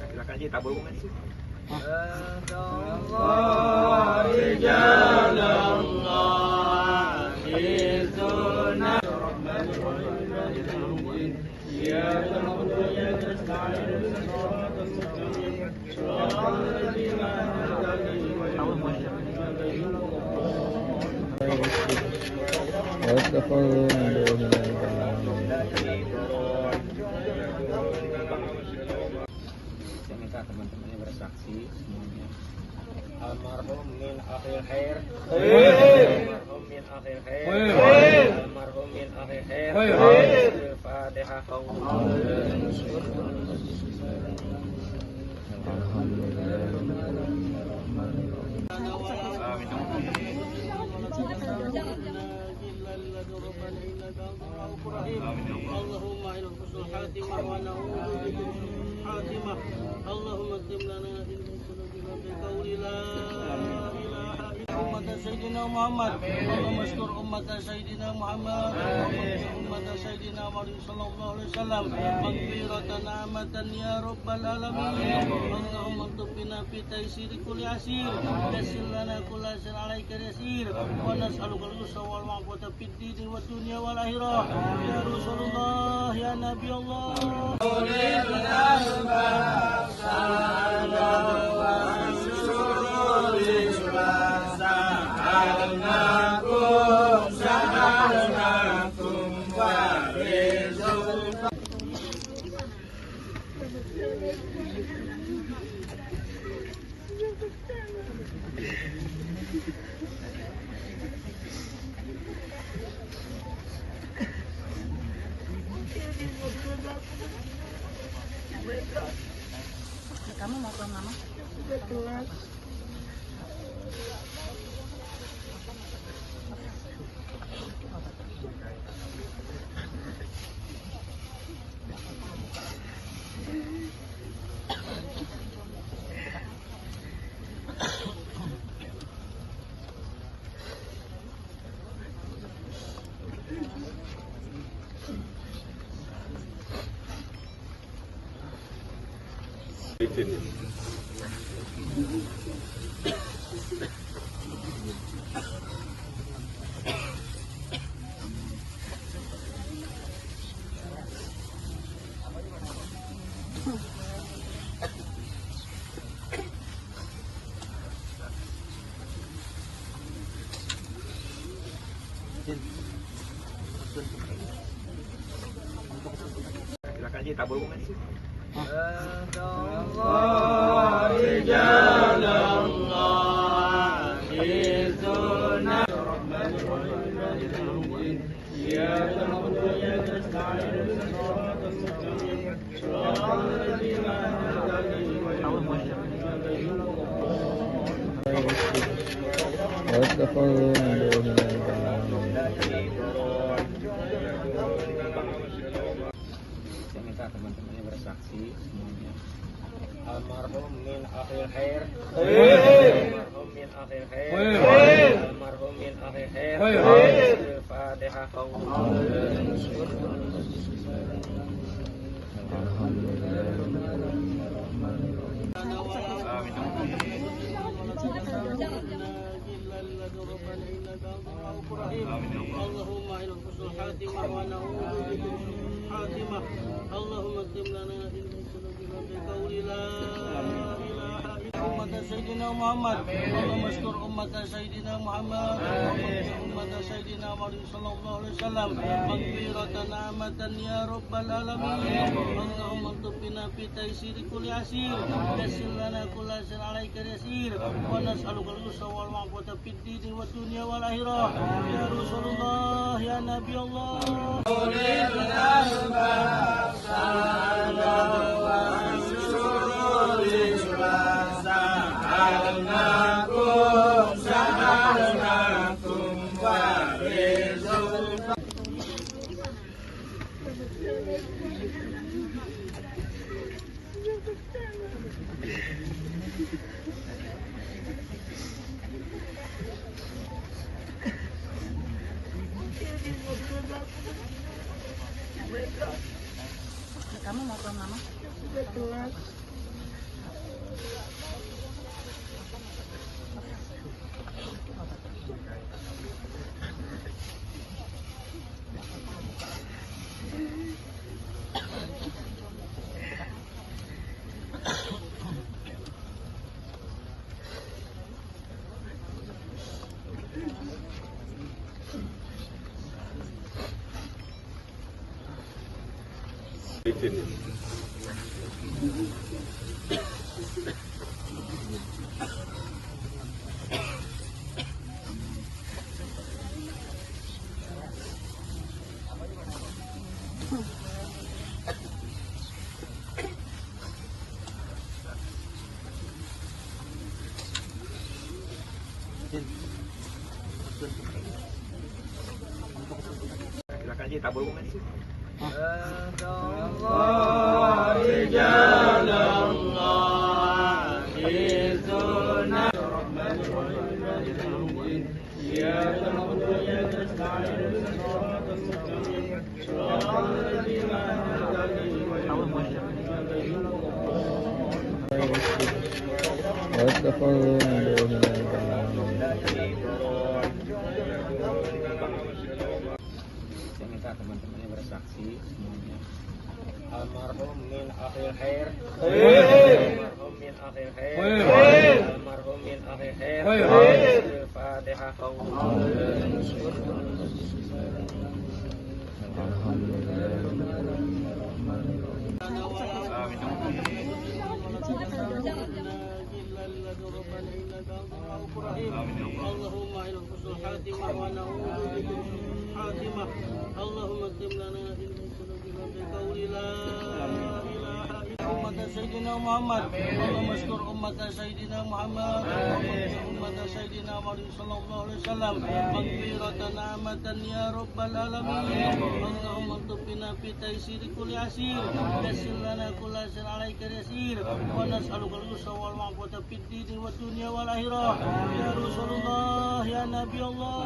Silakan aja tabur bukan sih. واتخذوا من دونه Saya minta teman-temannya bersaksi semuanya. Almarhum min akhir khair. Almarhum min akhir khair. Almarhum min akhir khair. Al-Fatihah. اللهم إلى حسن الخاتمة ونعوذ بك من سوء الخاتمة. اللهم اكتب لنا في ذنوبنا بقول لا إله إلا أمة سيدنا Muhammad. Allahumma astur ummata Sayyidina Muhammad. Ummata Sayyidina Muhammad sallallahu alaihi wasallam. Maghfiratan amatan ya rabbal alamin. Allahumma tubina fi taysir kulli asir. Yassir lana kulla syai'in 'alaika yasir. Wa nas'aluka al-yusra wal 'afwata fid dini wad dunya wal akhirah. Ya Rasulullah, ya Nabi Allah. Kamu mau ke mama? Silakan Ji, tabur bunga di situ. Saya minta teman-temannya bersaksi semuanya. Almarhum min akhir khair. Almarhum min akhir khair. Almarhum min akhir khair. Al-Fatihah. Allahumma inna husnul khatimah wa na'udzu bika min su'il khatimah. Allahumma tim lana ilman sunnatina bi qawli la ilaha illa ummata Sayyidina Muhammad. Allahumma astur ummata Sayyidina Muhammad. Ummata Sayyidina Muhammad sallallahu alaihi wasallam. Maghfiratan amatan ya rabbal alamin. Allahumma tubina fi taysir kulli asir. Yassir lana kulla syai'in 'alaika yasir. Wa nas'aluka al-yusra wal 'afwata fid dini wad dunya wal akhirah. Ya Rasulullah, ya Nabi Allah. Kamu mau ke mama? Silakan Ji, tabur bunga di situ. Ya إياك نعبد وإياك نستعين اهدنا الصراط المستقيم صراط الذين أنعمت عليهم غير المغضوب عليهم واتخذوا من دونه Saya minta teman-temannya bersaksi semuanya. Almarhum min akhir khair. Almarhum min akhir khair. Almarhum min akhir khair. Al-Fatihah. اللهم إلى حسن الخاتمة ونعوذ بك من الخاتمة اللهم اكتب لنا إن سلوكنا بقول لا إله إلا أمة سيدنا محمد اللهم اشكر أمة سيدنا محمد أمة سيدنا محمد صلى الله عليه وسلم مغفرة نعمة يا رب العالمين اللهم اكتب بنا في تيسير كل عسير يسر لنا كل عسير عليك يسير ونسألك اليسر والعفو في الدين والدنيا والآخرة يا رسول الله يا نبي الله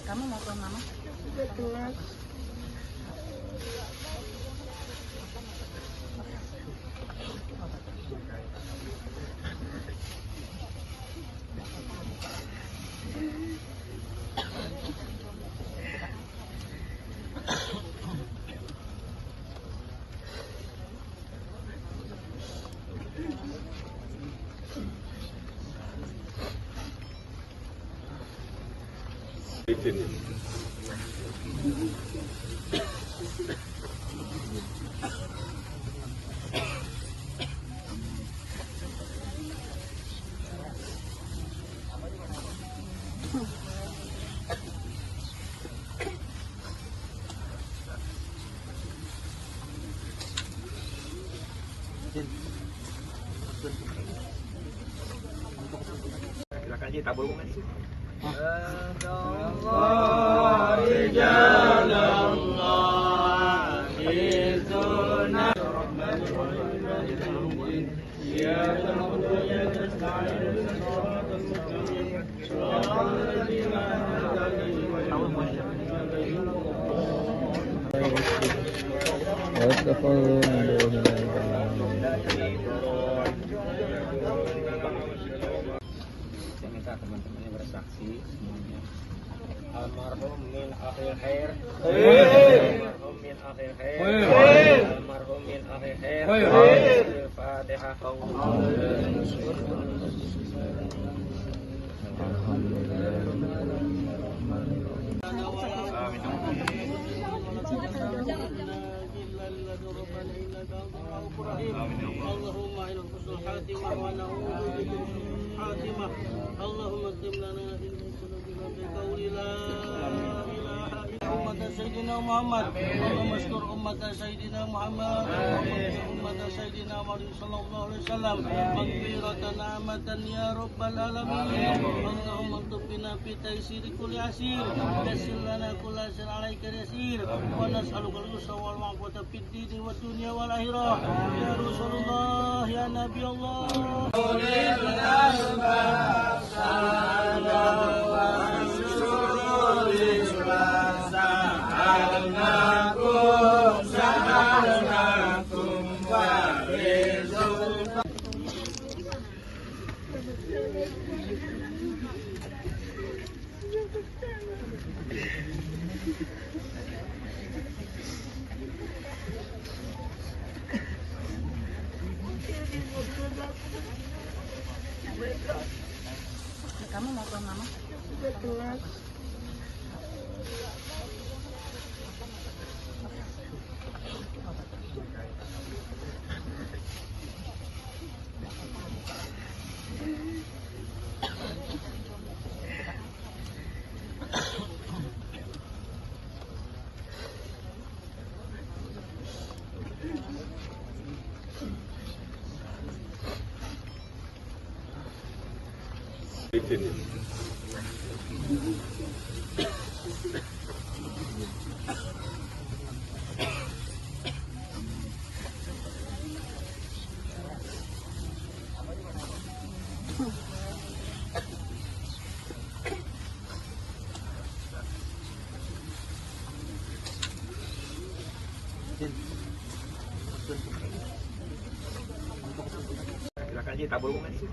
Kamu mau ke mama? Silakan Ji, tabur bunga di situ. واتخذوا من دونه Saya minta teman-temannya bersaksi semuanya. Almarhum min akhir khair. Almarhum min akhir khair. Almarhum min akhir khair. Al-Fatihah. اللهم إلى حسن الخاتمة ونعوذ بك من الخاتمة اللهم اكتب لنا إن سلوكنا بقول لا إله إلا أمة سيدنا محمد اللهم اشكر أمة سيدنا محمد أمة سيدنا محمد صلى الله عليه وسلم مغفرة نعمة يا رب العالمين اللهم اكتب بنا في تيسير كل عسير يسر لنا كل عسير عليك يسير ونسألك اليسر والعفو في الدين والدنيا والآخرة يا رسول الله يا نبي الله Kamu mau ke mama? Silakan Ji, tabur bunga di situ.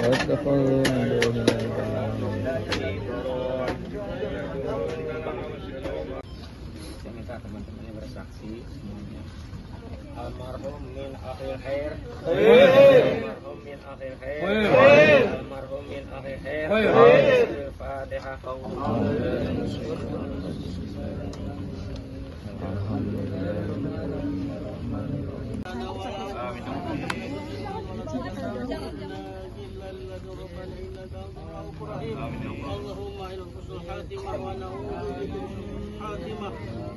واتخذوا من دونه Saya minta teman-temannya bersaksi semuanya. Almarhum min akhir khair. Almarhum min akhir khair. Almarhum min akhir khair. Al-Fatihah. اللهم إلى حسن الخاتمة ونعوذ بك من سوء الخاتمة.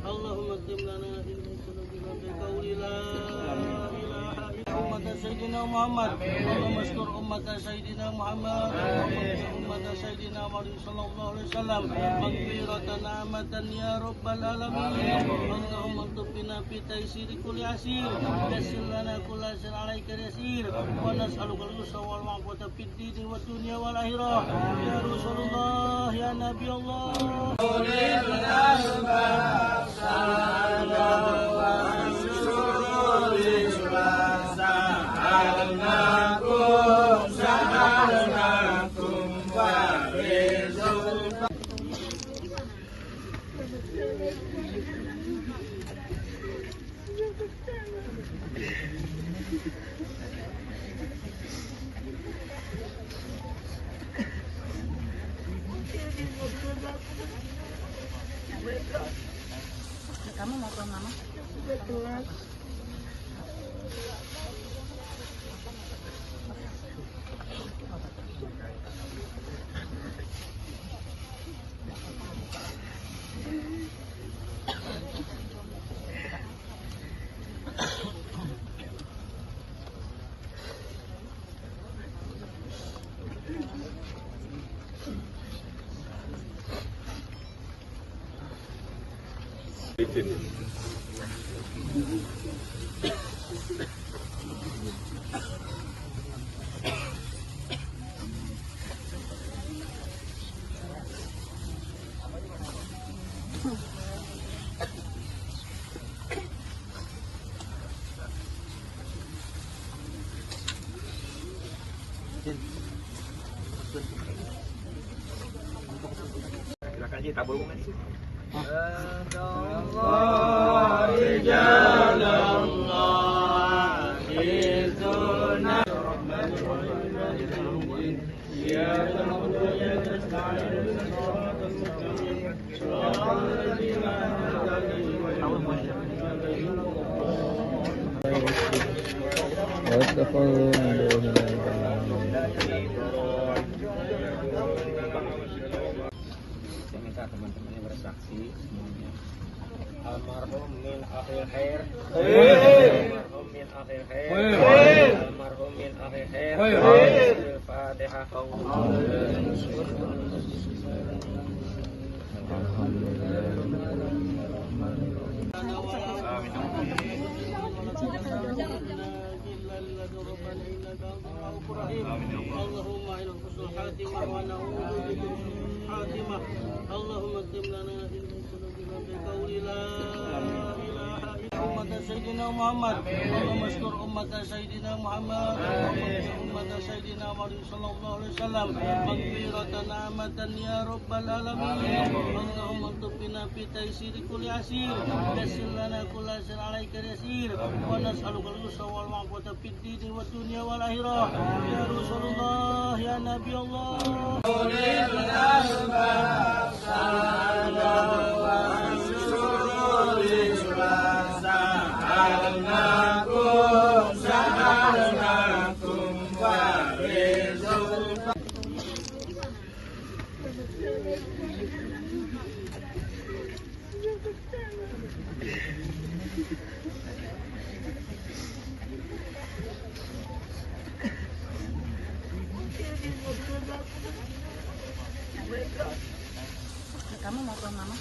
اللهم اكتب لنا علما سنجنا بقول لا إله إلا أمة سيدنا محمد. اللهم استر أمة سيدنا محمد أمة سيدنا محمد صلى الله عليه وسلم مغفرة نعمة يا رب العالمين. اللهم اكتب بنا في تيسير كل عسير. يسر لنا كل عسير عليك يسير. ونسألك اليسر والعفو في الدين والدنيا والآخرة. يا رسول الله يا نبي الله. Kamu mau ke mama? Silakan Ji, tabur bunga di situ. واتخذوا من دونه Saya minta teman-temannya bersaksi semuanya. Almarhum min akhir khair. Almarhum min akhir khair. Almarhum min akhir khair. Al-Fatihah. اللهم إلى حسن الخاتمة ونعوذ بك من سوء الخاتمة. اللهم اكتب لنا علما سنجنا بقول لا إله إلا أمة سيدنا محمد. اللهم استر أمة سيدنا محمد أمة سيدنا محمد صلى الله عليه وسلم مغفرة نعمة يا رب العالمين. اللهم اكتب بنا في تيسير كل عسير. يسر لنا كل عسير عليك يسير. ونسألك اليسر والعفو في الدين والدنيا والآخرة. يا رسول الله يا نبي الله. Alhamdulillah. Kamu mau ke mama?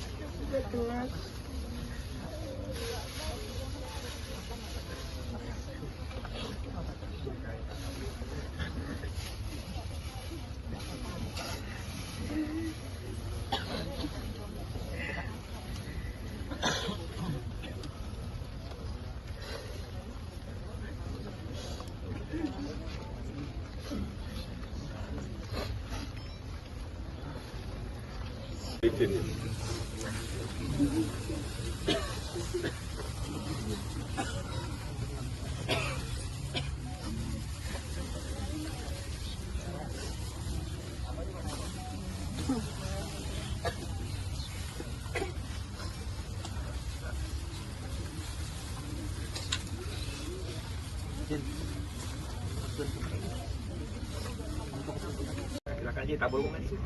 Silakan aja tabur bunga di situ.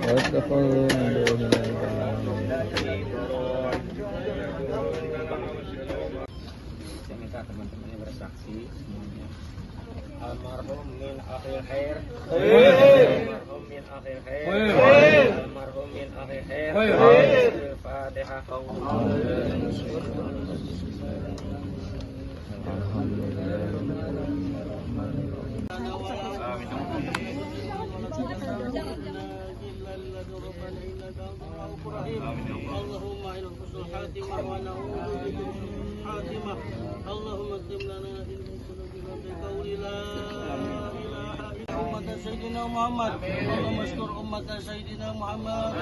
واستغفروا من دون الله. Saya minta teman-temannya bersaksi semuanya. Almarhum min akhir khair. Almarhum min akhir khair. Almarhum min akhir khair. Al-Fatihah. اللهم إلى حسن الخاتمة ونعوذ بك من سوء الخاتمة. اللهم اكتب لنا إن كنا بقول لا إله إلا أمة سيدنا محمد. اللهم اشكر أمة سيدنا محمد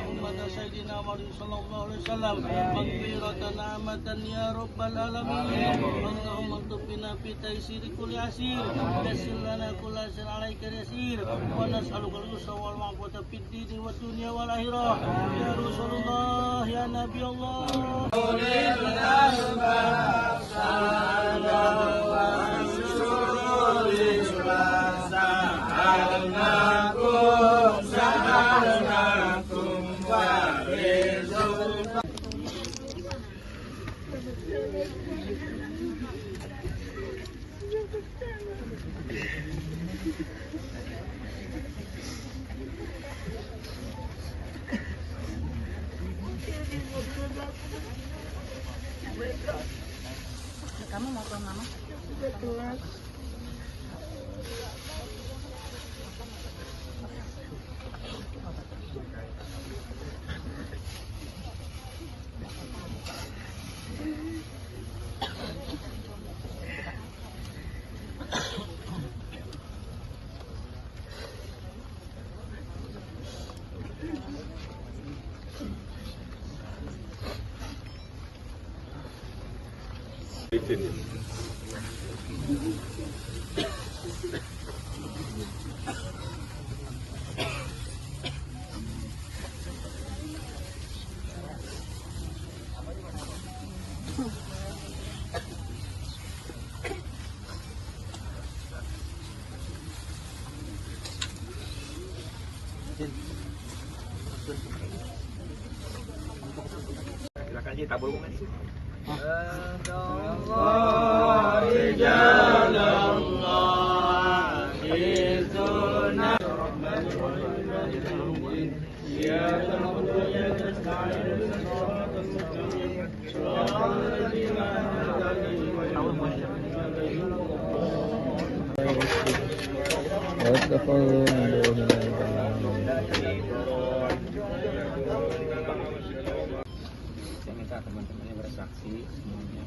أمة سيدنا محمد صلى الله عليه وسلم مغفرة نعمة يا رب العالمين. اللهم اكتب بنا في تيسير كل عسير. يسر لنا كل عسير عليك يسير. ونسألك اليسر والعفو في الدين والدنيا والآخرة. يا رسول الله يا نبي الله. Kamu mau ke mama? Silakan aja tabur bunga di situ. واستغفروا من دون الله. Saya minta teman-temannya bersaksi semuanya.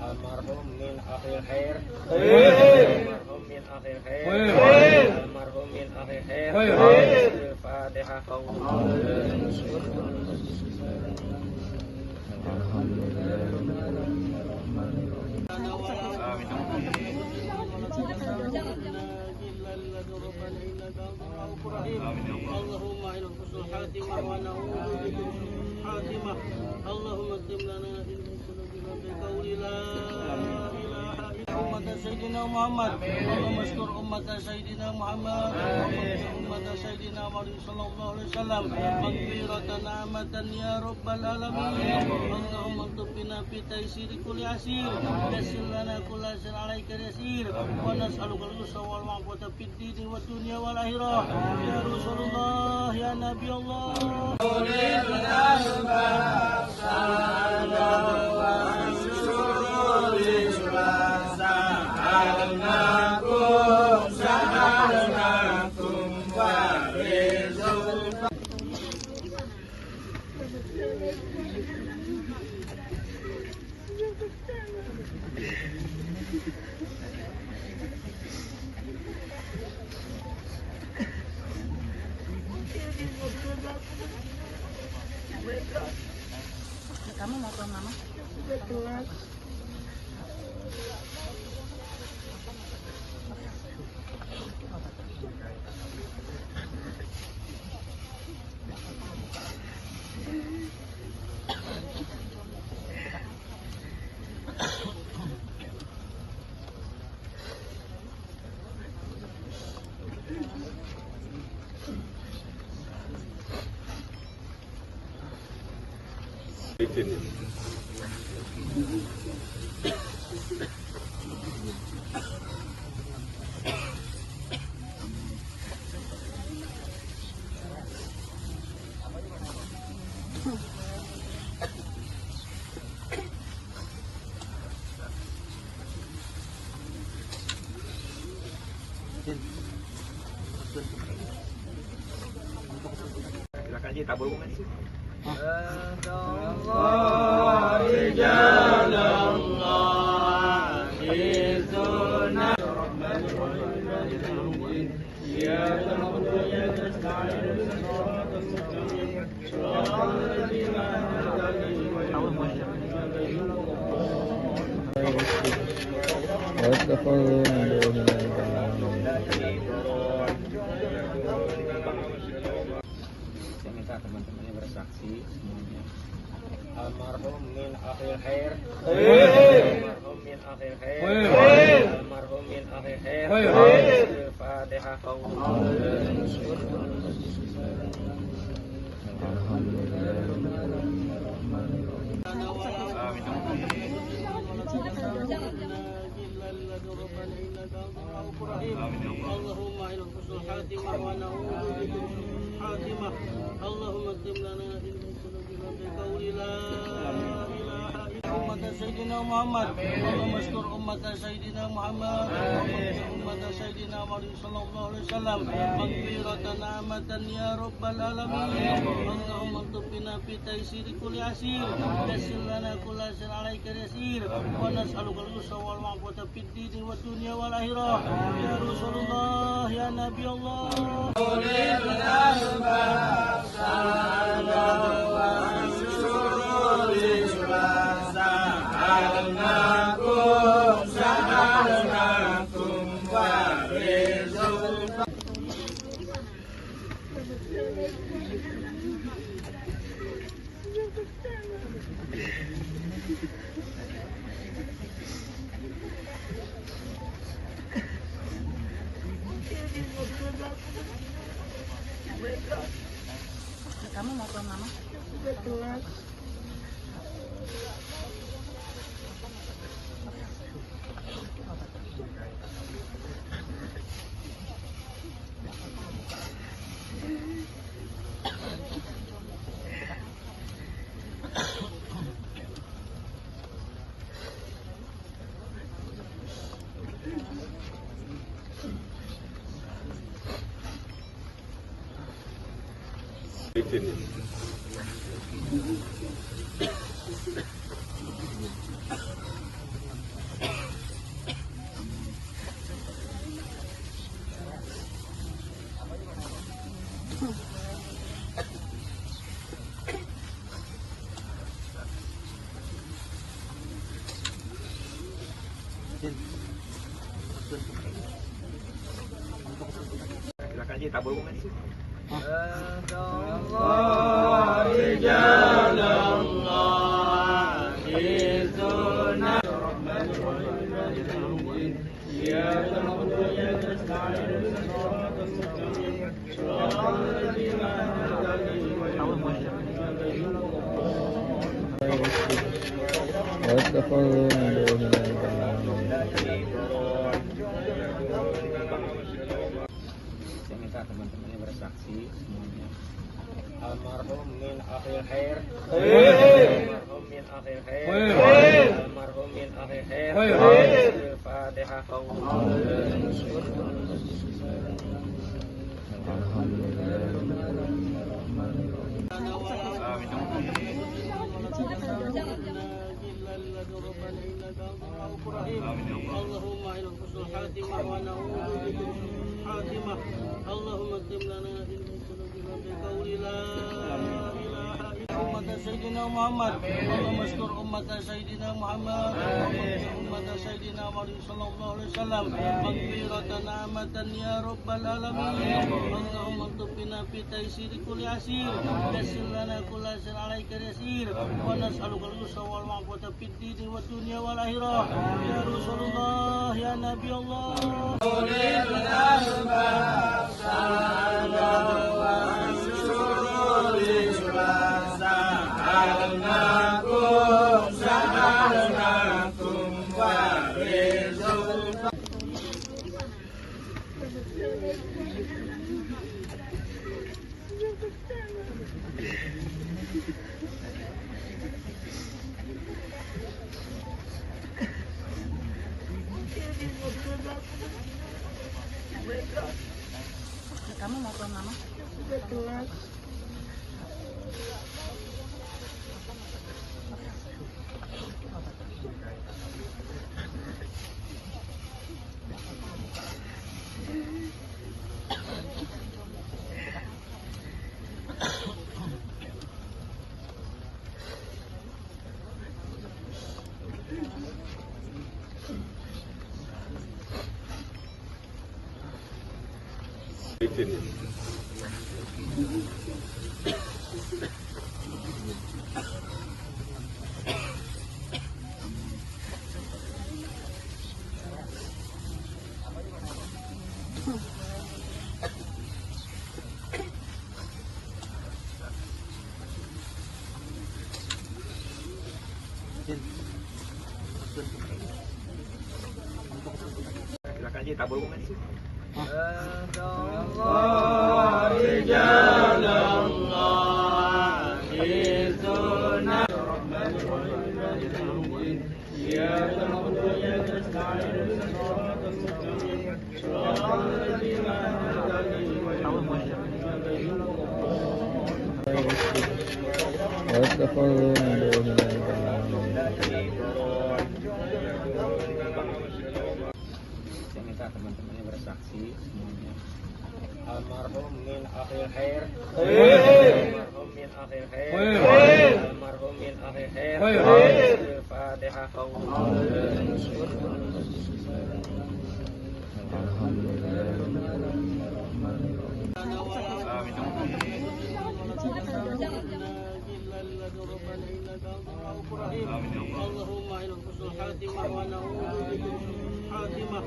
Almarhum min akhir khair. Almarhum min akhir khair. Almarhum min akhir khair. Al-Fatihah. اللهم إلى حسن الخاتمة ونعوذ بك من سوء الخاتمة. اللهم اكتب لنا إن كنا بقول لا إله إلا أمة سيدنا محمد اللهم اشكر أمة سيدنا محمد أمة سيدنا محمد صلى الله عليه وسلم مغفرة نعمة يا رب العالمين اللهم اطبنا في تيسير كل عسير يسر لنا كل عسير عليك يسير ونسألك اليسر والعافية في الدين والدنيا والآخرة يا رسول الله يا نبي الله Kamu mau ke mama? Silakan aja tabur bunga di situ. واتخذوا من دونه Saya minta teman-temannya bersaksi semuanya. Almarhum min akhir khair. Almarhum min akhir khair. Almarhum min akhir khair. Al-Fatihah. اللهم إلى حسن الخاتمة ونعوذ بك من سوء الخاتمة اللهم اكتب لنا إنك بقول لا إله إلا أمة سيدنا محمد اللهم اشكر أمة سيدنا محمد أمة سيدنا محمد صلى الله عليه وسلم مغفرة نعمة يا رب العالمين اللهم اطبنا في تيسير كل عسير يسر لنا كل عسير عليك يسير ونسألك اليسر والعافية في الدين والدنيا والآخرة يا رسول الله يا نبي الله Kamu mau ke mama? Silakan aja tabur bunga di situ. إياك نعبد وإياك نستعين اهدنا الصراط المستقيم صراط الذين أنعمت عليهم غير واتخذوا من دون الله Saya minta teman-temannya bersaksi semuanya. Almarhum min akhir khair. Almarhum min akhir khair. Almarhum min akhir khair. Al-Fatihah. اللهم إلى حسن الخاتمة ونعوذ بك من الخاتمة اللهم اكتب لنا بقول لا إله إلا أمة سيدنا محمد اللهم اشكر أمة سيدنا محمد أمة سيدنا محمد صلى الله عليه وسلم مغفرة نعمة يا رب العالمين اللهم اكتب بنا في تيسير كل عسير يسر لنا كل عسير عليك يسير ونسألك اليسر والعفو في الدين والدنيا والآخرة يا رسول الله يا نبي الله Kamu mau ke mama? Silakan aja tabur bunga di situ. واتخذوا من دون الله Saya minta teman-temannya bersaksi semuanya. Almarhum min akhir khair. Almarhum min akhir khair. Almarhum min akhir khair. Al-Fatihah. اللهم إلى حسن الخاتمة ونعوذ بك من الخاتمة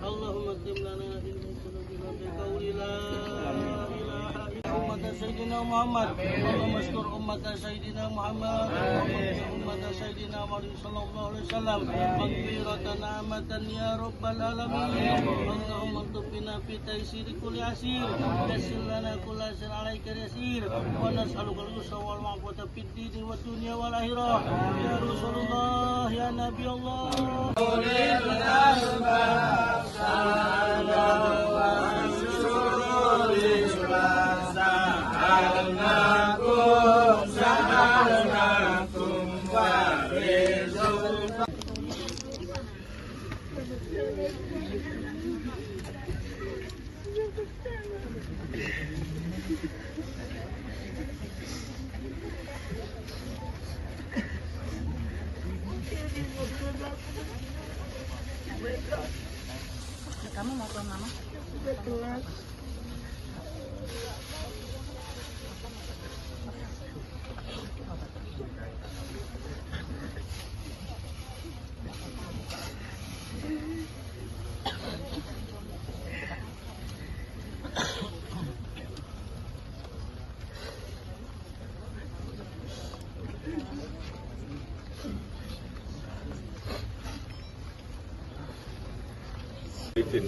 اللهم اكتب لنا بقول لا إله إلا أمة سيدنا محمد اللهم اشكر أمة سيدنا محمد أمة سيدنا محمد صلى الله عليه وسلم مغفرة نعمة يا رب العالمين اللهم اكتب بنا في تيسير كل عسير يسر لنا كل عسير عليك يسير ونسألك اليسر والعفو في الدين والدنيا والآخرة يا رسول الله يا نبي الله Kamu mau ke mama? Silakan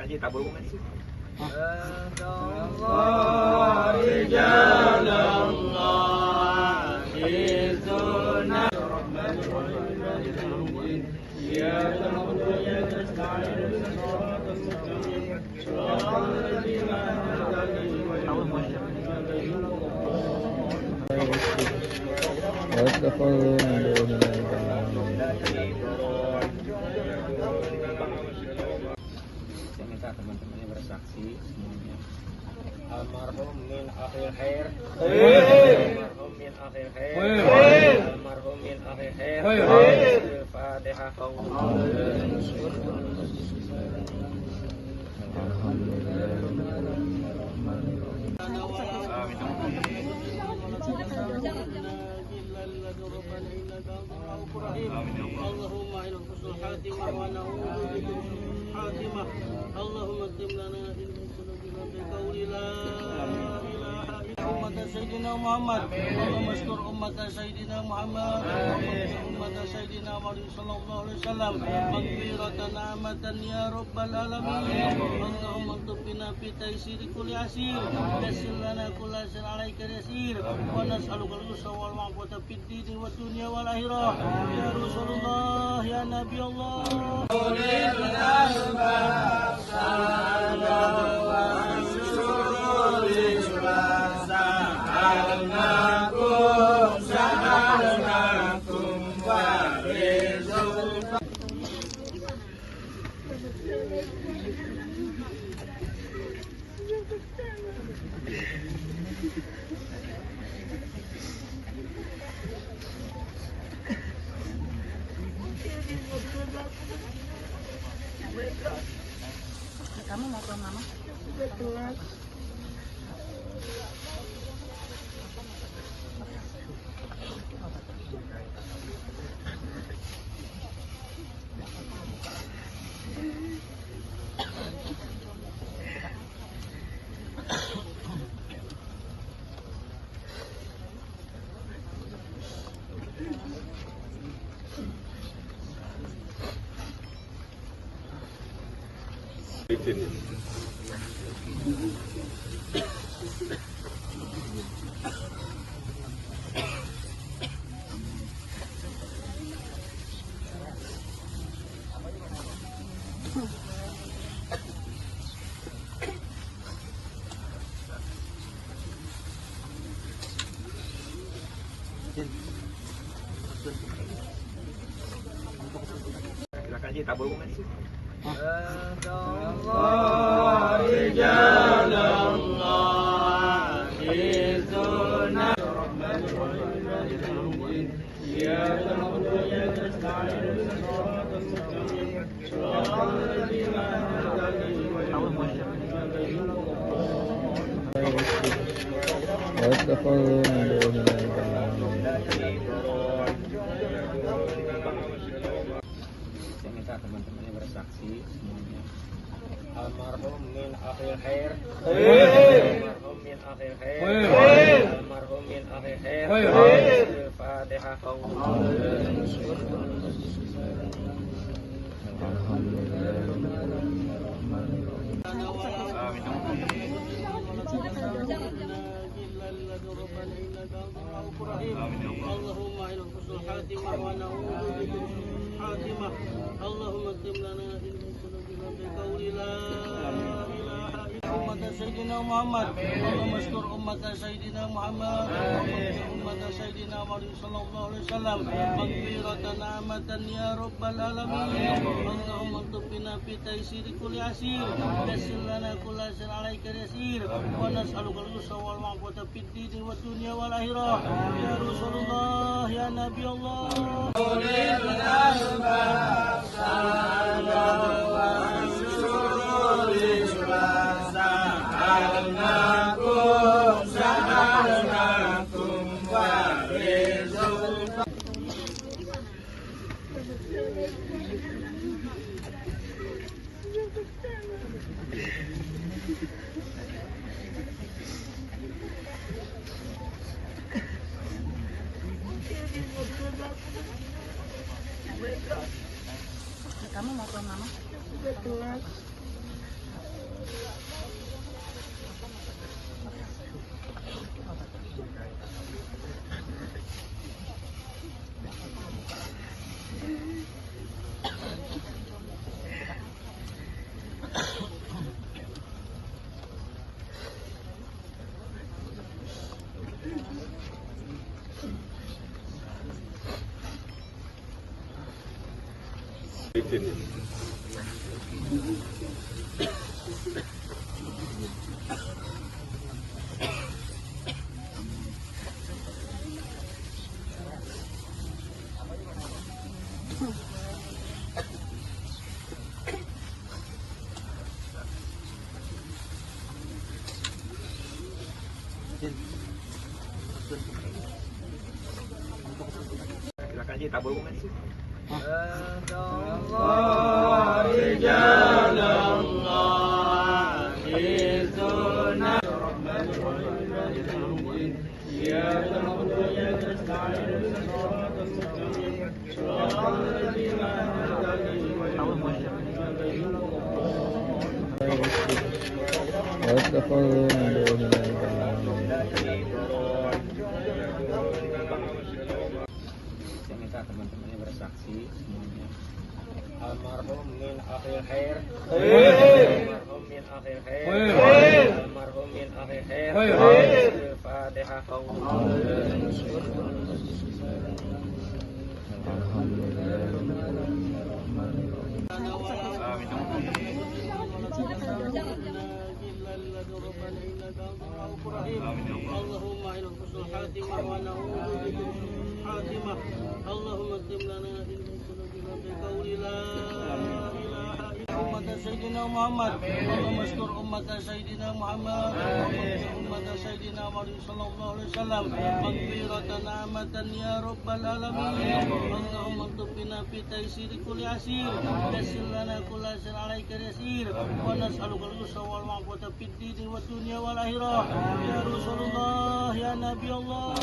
aja tabur bunga di situ. ويتخذون من دون الله. Saya minta teman-temannya bersaksi semuanya. Almarhum min akhir khair. Almarhum min akhir khair. Almarhum min akhir khair. Al-Fatihah. اللهم إلى حسن الخاتمة ونعوذ بك من الخاتمة. اللهم اكتب لنا بقول لا إله إلا أمة سيدنا محمد. اللهم استر أمة سيدنا محمد. أمة سيدنا محمد صلى الله عليه وسلم مغفرة نعمة يا رب العالمين. اللهم اكتب بنا في تيسير كل عسير. يسر لنا كل عسير عليك يسير. ونسألك اليسر والعفو في الدين والدنيا والآخرة. يا رسول الله يا نبي الله. Kamu mau ke mama? Silakan aja tabur bunga di situ. ويتخذون من دون الله. Saya minta teman-temannya bersaksi semuanya. Almarhum min akhir khair. Almarhum min akhir khair. Almarhum min akhir khair. Al-Fatihah. اللهم إلى حسن الخاتمة ونعوذ بك من الخاتمة. اللهم اكتب لنا بقول لا إله إلا أمة سيدنا محمد. اللهم استر أمة سيدنا محمد. أمة سيدنا محمد صلى الله عليه وسلم مغفرة نعمة يا رب العالمين. اللهم اكتب بنا في تيسير كل عسير. يسر لنا كل عسير عليك يسير. ونسألك اليسر والعفو في الدين والدنيا والآخرة. يا رسول الله يا نبي الله. Subhanahu Silakan aja tabur bunga di situ. Saya minta teman-temannya bersaksi semuanya. Almarhum min akhir khair. Almarhum min akhir khair. Almarhum min akhir khair. Al-Fatihah. اللهم إلى حسن الخاتمة ونعوذ بك من الخاتمة. اللهم اكتب لنا بقول لا إله إلا أمة سيدنا محمد. اللهم اشكر أمة سيدنا محمد أمة سيدنا محمد صلى الله عليه وسلم مغفرة نعمة يا رب العالمين. اللهم اكتب بنا في تيسير كل عسير. يسر لنا كل عسير عليك يسير. ونسألك اليسر والعفو في الدين والدنيا والآخرة. يا رسول الله يا نبي الله.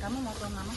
Kamu mau ke mama?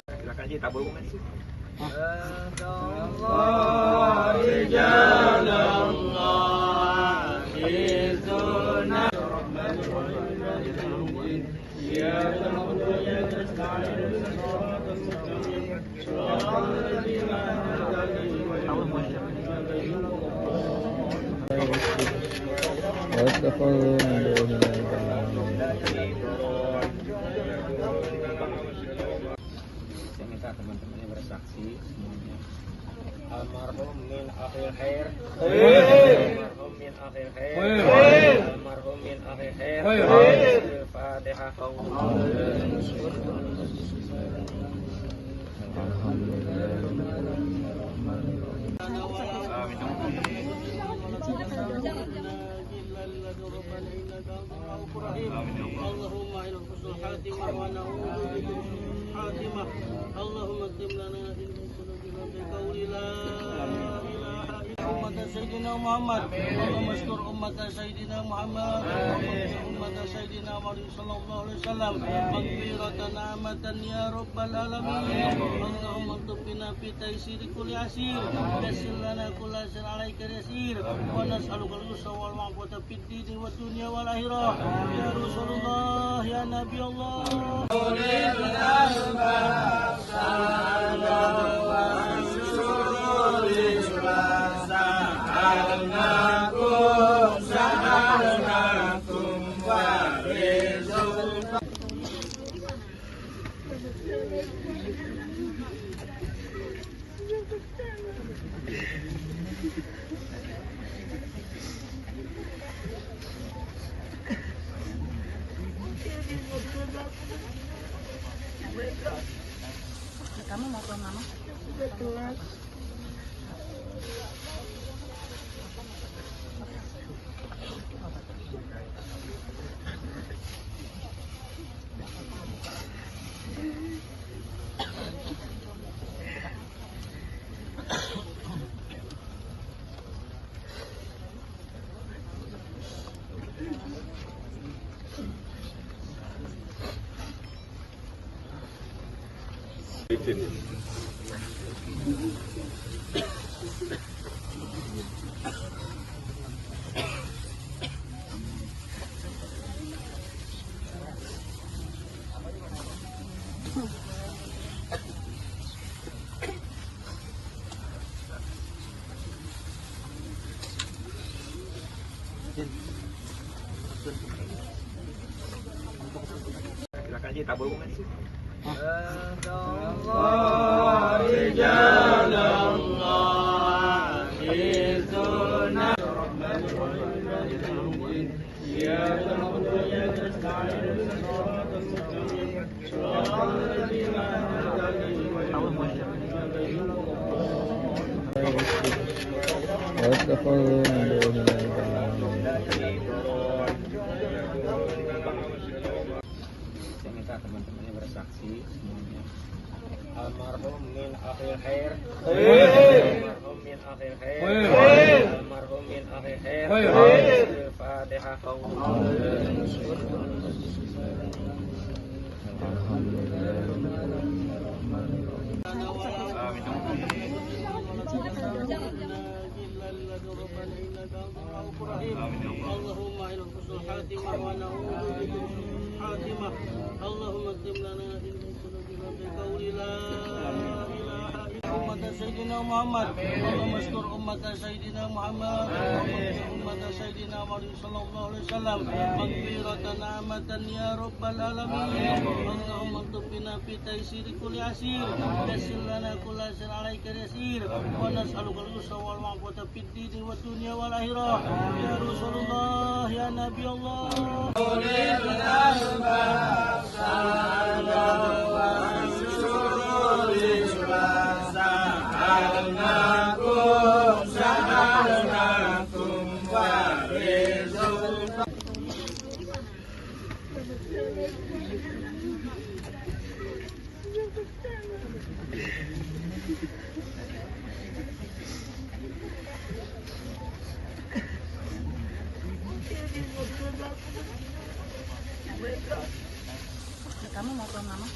Silakan aja tabur bunga di situ. Saya minta teman-temannya bersaksi semuanya. Almarhum min akhir khair. Almarhum min akhir khair. Almarhum min akhir khair. Al-Fatihah. اللهم إلى حسن الخاتمة ونعوذ بك من الخاتمة. اللهم اكتب لنا بقول لا إله إلا أمة سيدنا محمد. اللهم اشكر أمة سيدنا محمد أمة سيدنا محمد صلى الله عليه وسلم مغفرة نعمة يا رب العالمين. اللهم اكتب بنا في تيسير كل عسير. يسر لنا كل عسير عليك يسير. ونسألك اليسر والعفو في الدين والدنيا والآخرة. يا رسول الله يا نبي الله. Alhamdulillah. Kamu mau ke mama? Silakan Ji, tabur bunga di situ. واتخذوا من دونه Saya minta teman-temannya bersaksi semuanya. Almarhum min akhir khair. Almarhum min akhir khair. Almarhum min akhir khair. Al-Fatihah. اللهم إلى حسن الخاتمة ونعوذ بك من سوء الخاتمة. اللهم اكتب لنا إنك بقول لا إله إلا أمة سيدنا محمد. اللهم استر أمة سيدنا محمد. أمة سيدنا محمد صلى الله عليه وسلم مغفرة نعمة يا رب العالمين. اللهم اكتب بنا في تيسير كل عسير. يسر لنا كل عسير عليك يسير. ونسألك اليسر والعفو في الدين والدنيا والآخرة. يا رسول الله يا نبي الله. Kamu mau ke mama?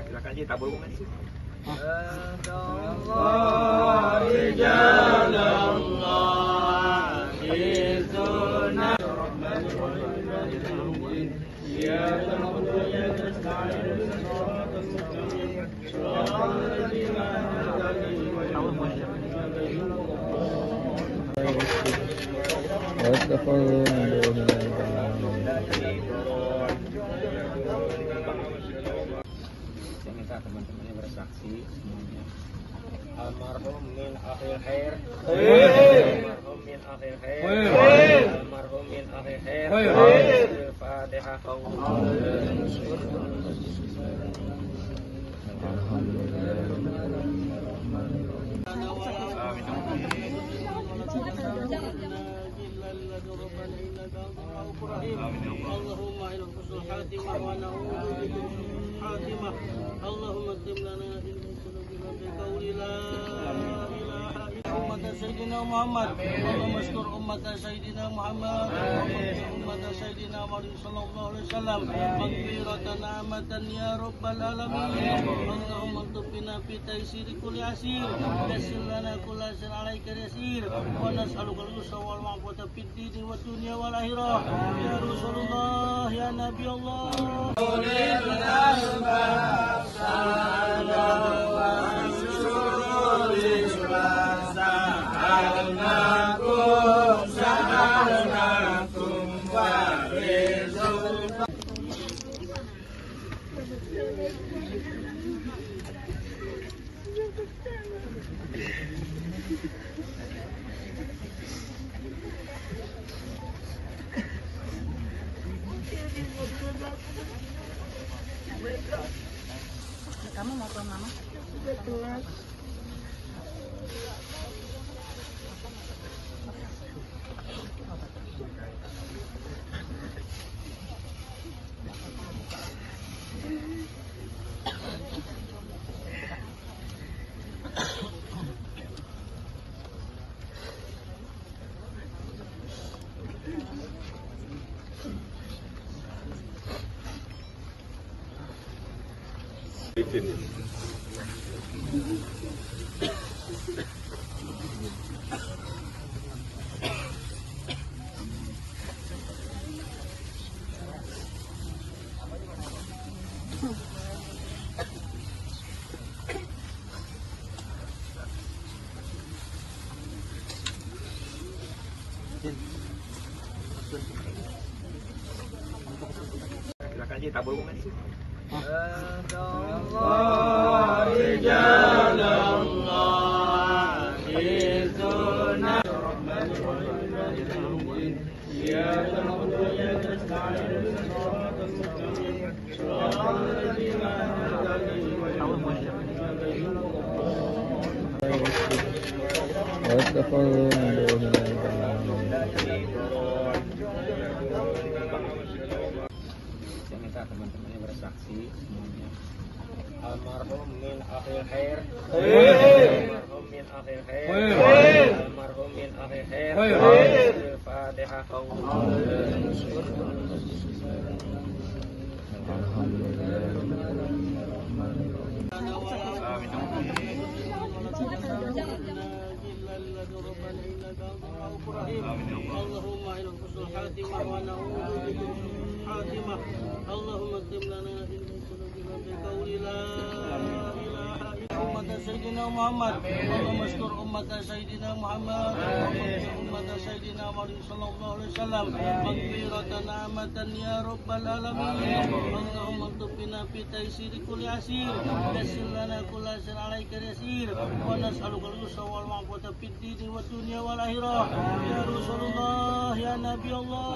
Silakan Ji, tabur bunga di situ. واتخذوا من دونه Saya minta teman-temannya bersaksi semuanya. Almarhum min akhir khair. Almarhum min akhir khair. Almarhum min akhir khair. Al-Fatihah. لنا ولا اللهم إلى حسن الخاتمة ونعوذ بك من سوء الخاتمة اللهم اكتب لنا بقول لا إله إلا أمة سيدنا محمد اللهم استر أمة سيدنا محمد أمة سيدنا محمد صلى الله عليه وسلم مغفرة نعمة يا رب العالمين اللهم اكتب بنا في تيسير كل عسير يسر لنا كل عسير عليك يسير ونسألك اليسر والعفو في الدين والدنيا والآخرة يا رسول الله يا نبي الله Kamu mau ke mama? Silakan aja tabur bunga di situ. Saya minta teman-temannya bersaksi semuanya. Almarhum min akhir khair. Almarhum min akhir khair. Almarhum min akhir khair. Al-Fatihah. اللهم إلى حسن الخاتمة ونعوذ بك من سوء الخاتمة اللهم اكتب لنا بقول لا إله إلا أمة سيدنا محمد اللهم استر أمة سيدنا محمد أمة سيدنا محمد صلى الله عليه وسلم مغفرة نعمة يا رب العالمين اللهم اكتب بنا في تيسير كل عسير يسر لنا كل عسير عليك يسير ونسألك اليسر والعفو في الدين والدنيا والآخرة يا رسول الله يا نبي الله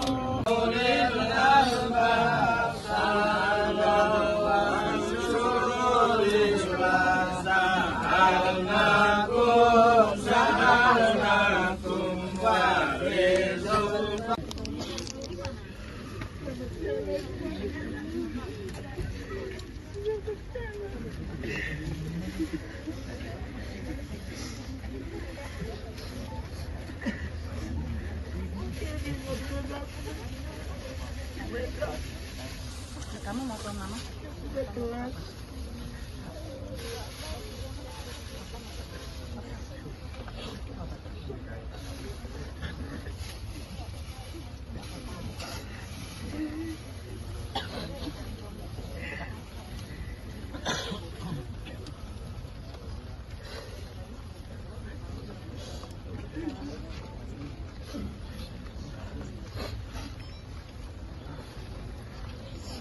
Kamu mau ke mama?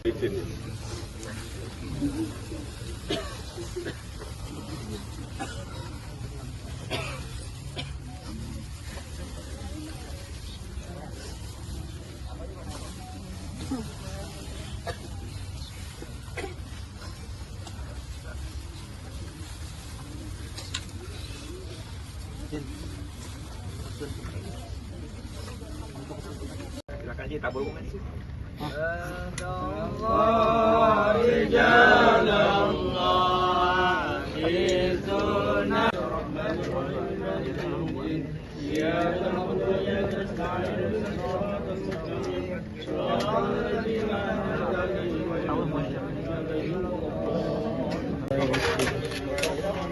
Izin. Silakan Ji, tabur bunga di situ.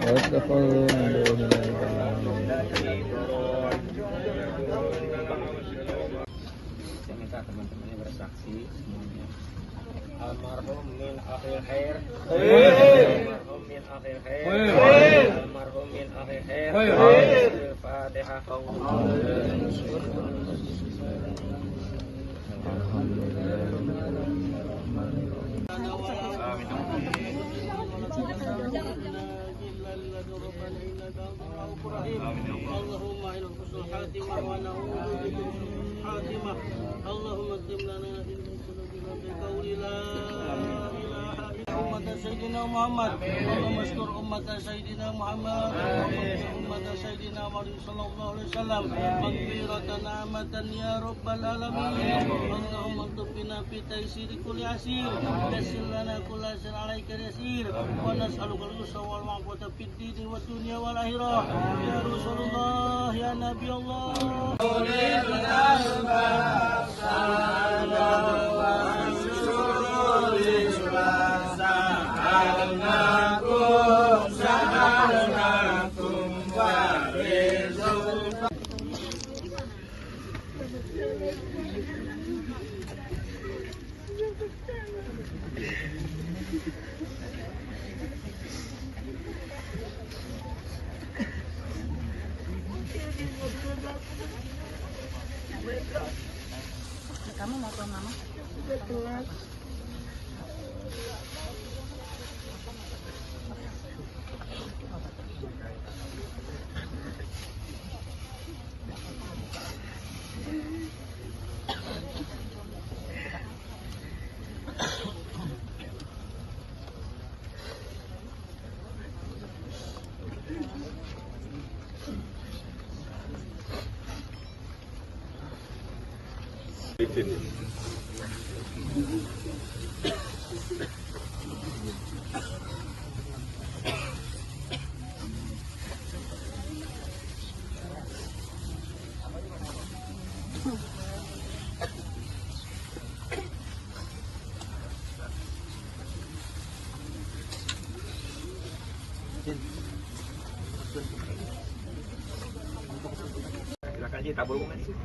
واتخذوا من دون الله Saya minta teman-temannya bersaksi semuanya. Almarhum min akhir khair. Almarhum min akhir khair. Almarhum min akhir khair. Al-Fatihah. اللهم إلى حسن الخاتمة ونعوذ بك من سوء الخاتمة. اللهم اكتب لنا في بقول لا إله إلا أمة سيدنا محمد. اللهم استر أمة سيدنا محمد. أمة سيدنا محمد صلى الله عليه وسلم مغفرة نعمة يا رب العالمين. اللهم اكتب بنا في تيسير كل عسير. يسر لنا كل عسير عليك يسير. ونسألك اليسر والعفو في الدين والدنيا والآخرة. يا رسول الله يا نبي الله. Kamu mau tuan mama? Silakan Ji, tabur bunga di situ.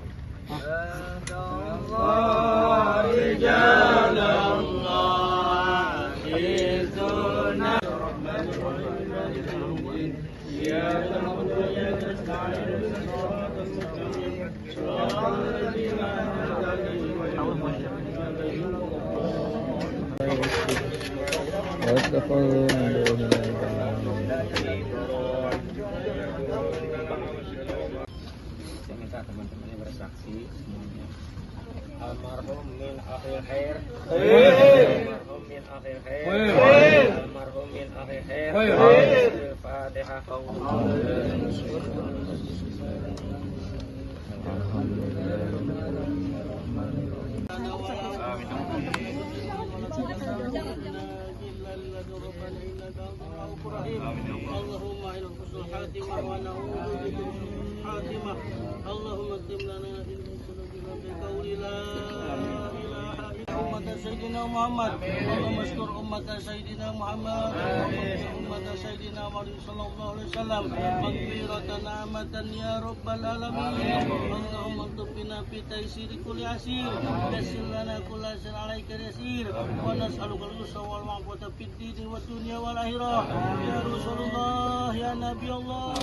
واتخذوا من دون الله Saya minta teman-temannya bersaksi semuanya. Almarhum min akhir khair. Almarhum min akhir khair. Almarhum min akhir khair. Al-Fatihah. اللهم إلى حسن الخاتمة ونعوذ بك من سوء الخاتمة. اللهم اكتب لنا في بقول لا إله إلا أمة سيدنا محمد. اللهم استر أمة سيدنا محمد. أمة سيدنا محمد صلى الله عليه وسلم مغفرة نعمة يا رب العالمين. اللهم اكتب بنا في تيسير كل عسير. يسر لنا كل عسير عليك يسير. ونسألك اليسر والعفو في الدين والدنيا والآخرة. يا رسول الله يا نبي الله.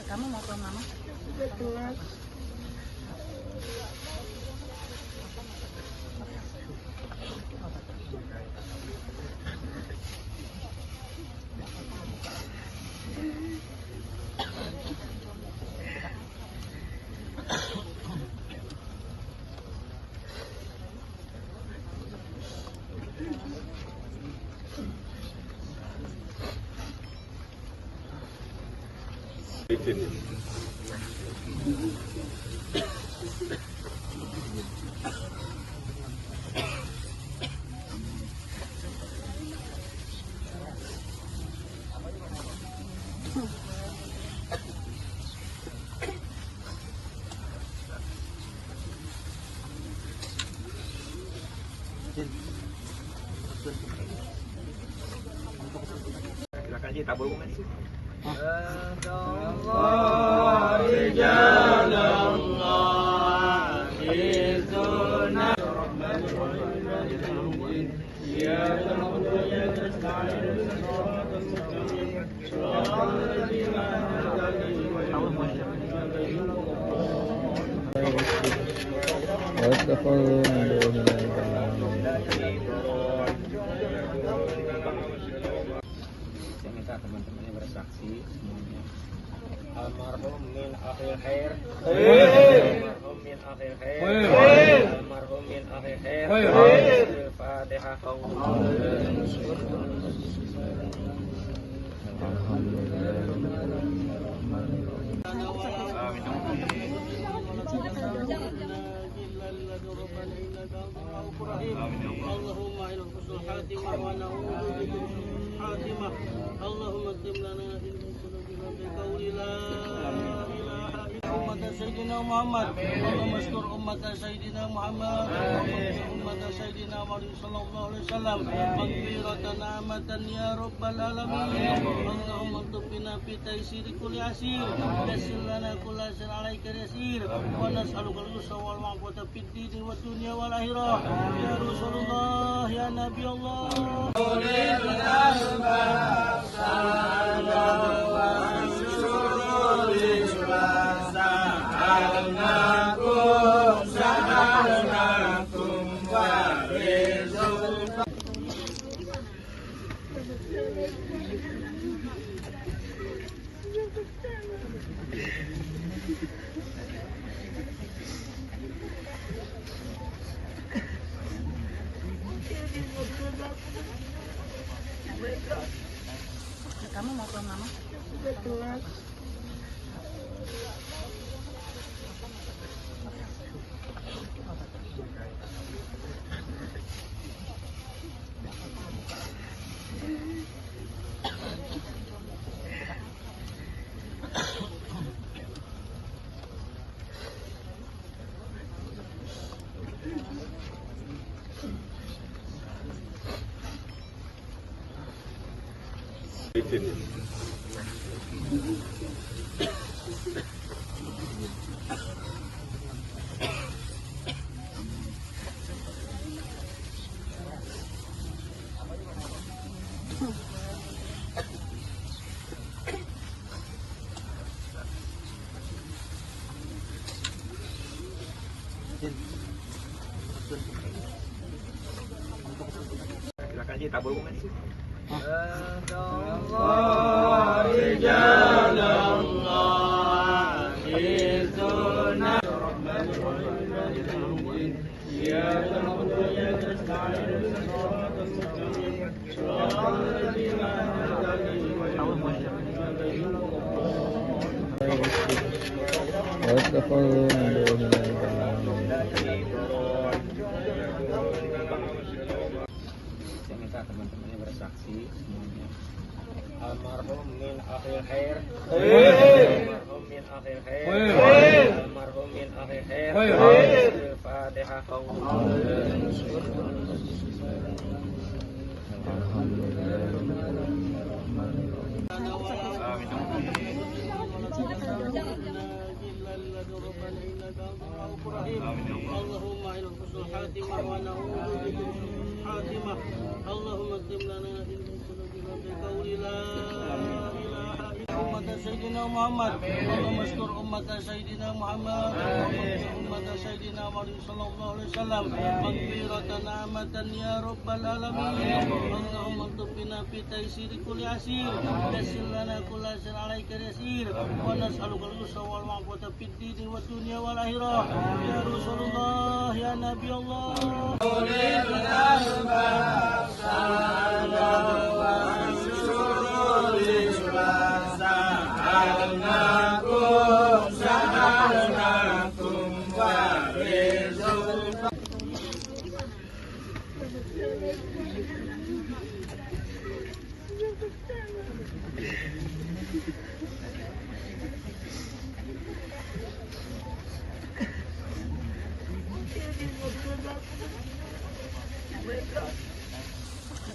Kamu mau tuan mama? Silakan Ji, tabur bunga di situ. واتخذوا من دونه Saya minta teman-temannya bersaksi semuanya. Almarhum min akhir khair. Almarhum min akhir khair. Almarhum min akhir khair. Al-Fatihah. اللهم إلى حسن الخاتمة ونعوذ بك من سوء الخاتمة. اللهم اكتب لنا في قلوبنا بقول لا إله إلا أمة سيدنا محمد. اللهم اشكر أمة سيدنا محمد. أمة سيدنا محمد صلى الله عليه وسلم مغفرة نعمة يا رب العالمين. اللهم اكتب بنا في تيسير كل عسير. يسر لنا كل عسير عليك يسير. ونسألك اليسر والعفو في الدين والدنيا والآخرة. يا رسول الله يا نبي الله. Kamu mau tuan mama? Silakan Ji, tabur bunga di situ. واتخذوا من دونه Saya minta teman-temannya bersaksi semuanya. Almarhum min akhir khair. Almarhum min akhir khair. Almarhum min akhir khair. Al-Fatihah. اللهم إلى حسن الخاتمة ونعوذ بك من سوء الخاتمة. اللهم اكتب لنا في قلوبنا بقول لا إله إلا أمة سيدنا محمد اللهم استر أمة سيدنا محمد أمة سيدنا محمد صلى الله عليه وسلم مغفرة نعمة يا رب العالمين اللهم اكتب بنا في تيسير كل عسير يسر لنا كل عسير عليك يسير ونسألك اليسر والعفو في الدين والدنيا والآخرة يا رسول الله يا نبي الله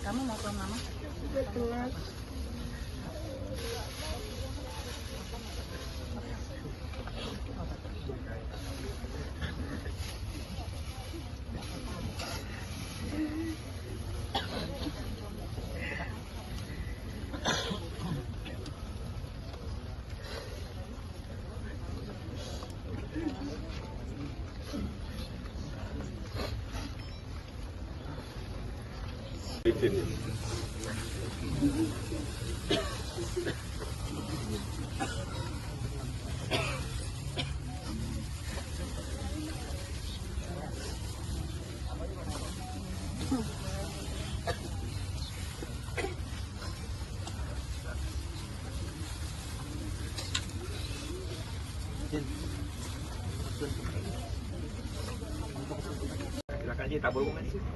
Kamu mau ke mama? Silakan Ji, tabur bunga di situ.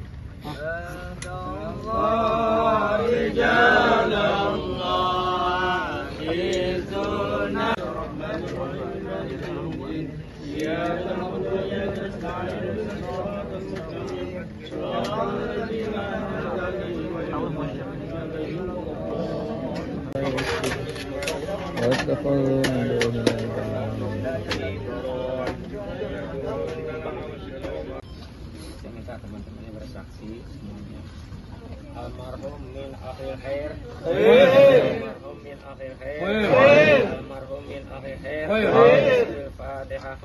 واتخذوا من دونه Saya minta teman-temannya bersaksi semuanya. Almarhum min akhir khair. Almarhum min akhir khair. Almarhum min akhir khair. Al-Fatihah.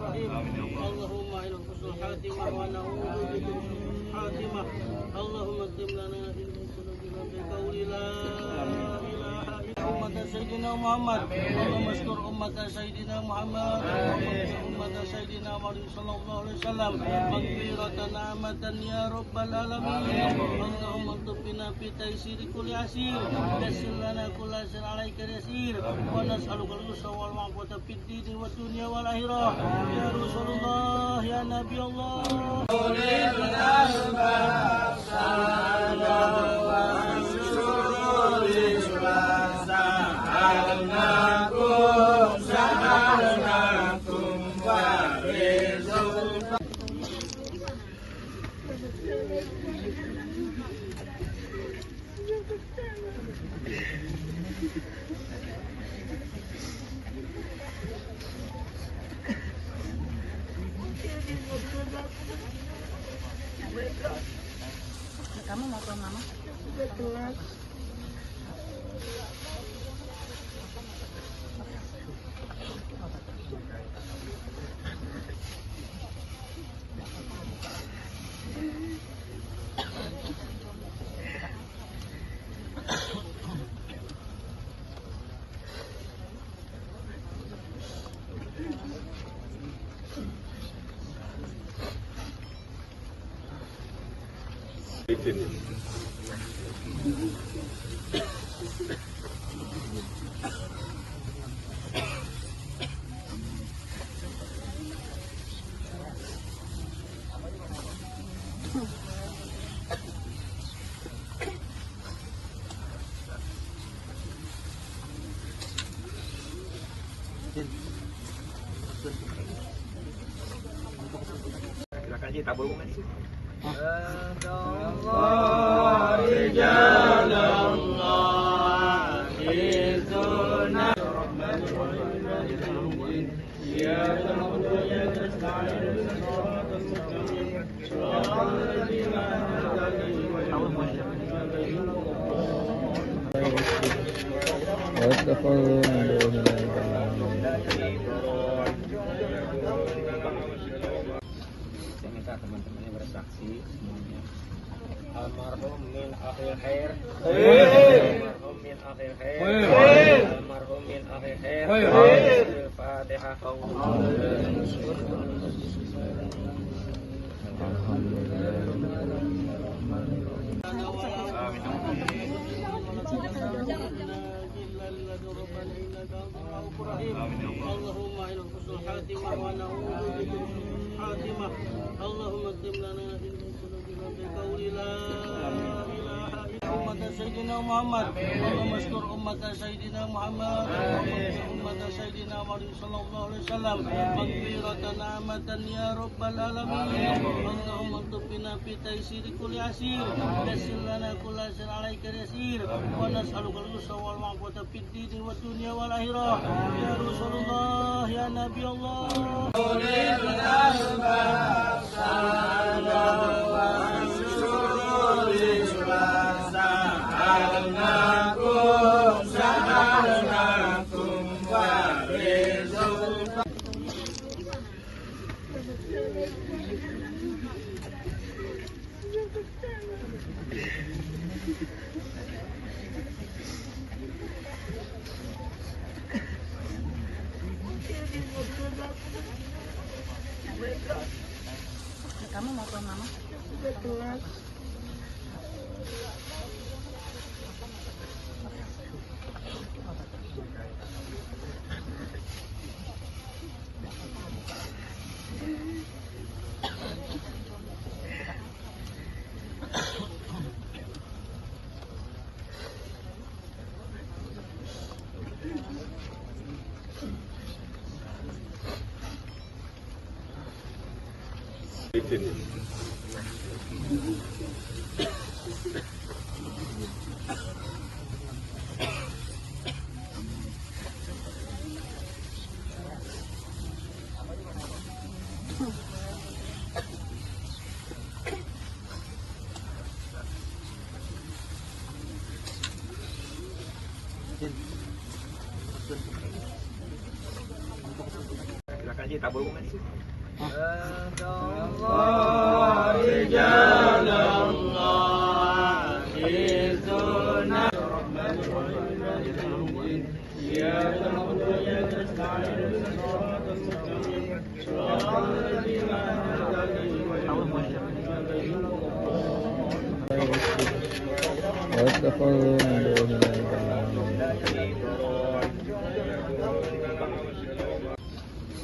اللهم إلى حسن الخاتمة ونعوذ بك من الخاتمة اللهم اكتب لنا في قلوبنا بقول لا إله إلا أمة سيدنا محمد اللهم استر أمة سيدنا محمد أمة سيدنا محمد صلى الله عليه وسلم مغفرة نعمة يا رب العالمين اللهم اكتب بنا في تيسير كل عسير يسر لنا كل عسير عليك يسير ونسألك اليسر والعفو في الدين والدنيا والآخرة يا رسول الله يا نبي الله Kamu mau ke mama? Silakan Ji, tabur bunga di situ. الله إياك نعبد وإياك نستعين اهدنا الصراط المستقيم صراط الذين أنعمت عليهم غير المغضوب عليهم واتخذوا من دونه Saya minta teman-temannya bersaksi semuanya. Almarhum min akhir khair. Almarhum min akhir khair. Almarhum min akhir khair. Al-Fatihah. اللهم إلى حسن الخاتمة ونعوذ بك من الخاتمة اللهم اكتب لنا إن سلوكنا بقول لا إله إلا أمة سيدنا محمد اللهم اشكر أمة سيدنا محمد أمة سيدنا محمد صلى الله عليه وسلم مغفرة نعمة يا رب العالمين اللهم اكتب بنا في تيسير كل عسير يسر لنا كل عسير عليك يسير ونسألك اليسر والعفو في الدين والدنيا والآخرة يا رسول الله يا نبي الله Kamu mau ke mama? Silakan aja tabur bunga di situ. واتخذوا من دونه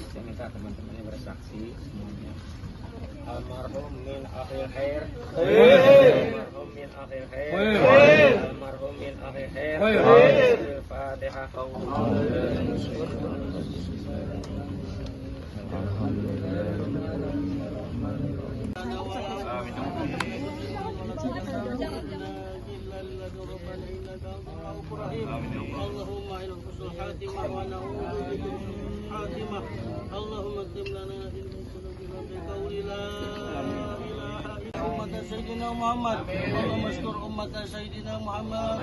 Saya minta teman-temannya bersaksi semuanya. Almarhum min akhir khair. Almarhum min akhir khair. Almarhum min akhir khair. Al-Fatihah. اللهم إلى حسن الخاتمة ونعوذ بك من الخاتمة اللهم اكتب لنا إن سلوكنا بقول لا إله إلا أمة سيدنا محمد اللهم اشكر أمة سيدنا محمد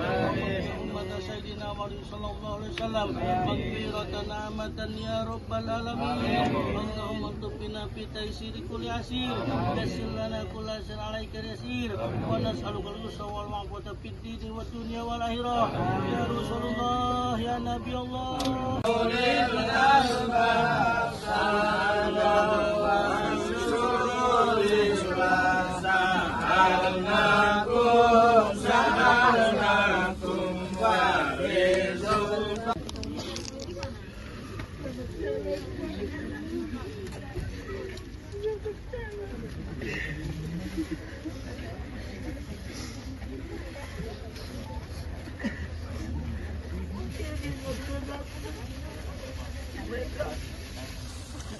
أمة سيدنا محمد صلى الله عليه وسلم مغفرة نعمة يا رب العالمين اللهم اكتب بنا في تيسير كل عسير يسر لنا كل عسير عليك يسير ونسألك اليسر والعفو في الدين والدنيا والآخرة يا رسول الله يا نبي الله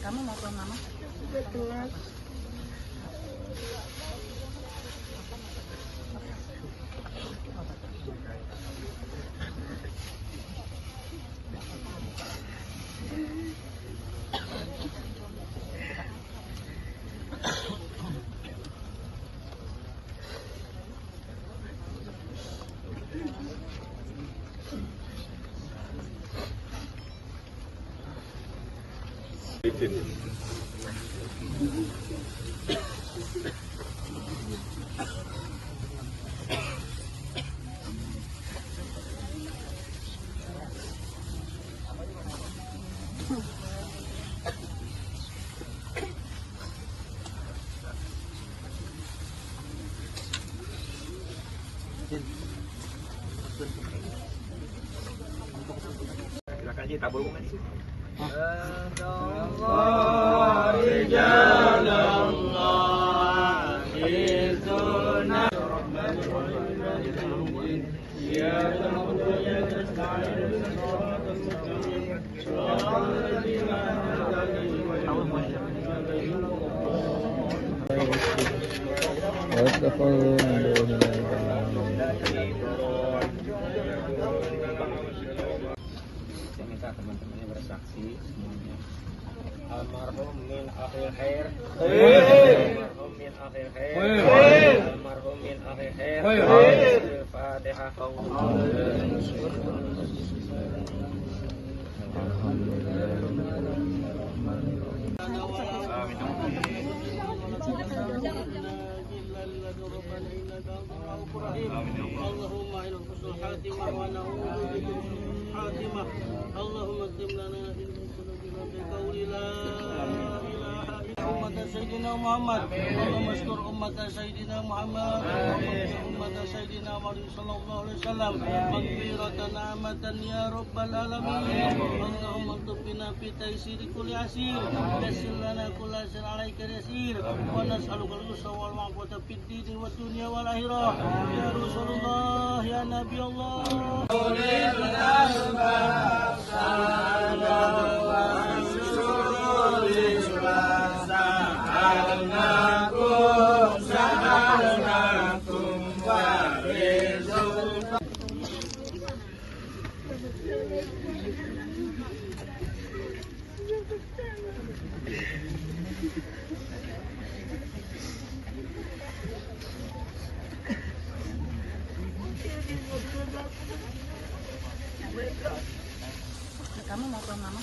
Kamu mau ke mama? Silakan Ji, tabur bunga di situ. واتخذوا من دونه Saya minta teman-temannya bersaksi semuanya. Almarhum min akhir khair. Almarhum min akhir khair. Almarhum min akhir khair. Al-Fatihah. اللهم إلى حسن الخاتمة ونعوذ بك من سوء الخاتمة. اللهم اكتب لنا إن سلوكنا بقول لا إله إلا أمة سيدنا محمد. اللهم استر أمة سيدنا محمد. أمة سيدنا محمد صلى الله عليه وسلم مغفرة نعمة يا رب العالمين. اللهم اكتب بنا في تيسير كل عسير. يسر لنا كل عسير عليك يسير. ونسألك اليسر والعفو في الدين والدنيا والآخرة. يا رسول الله يا نبي الله. Kamu mau pulang mama?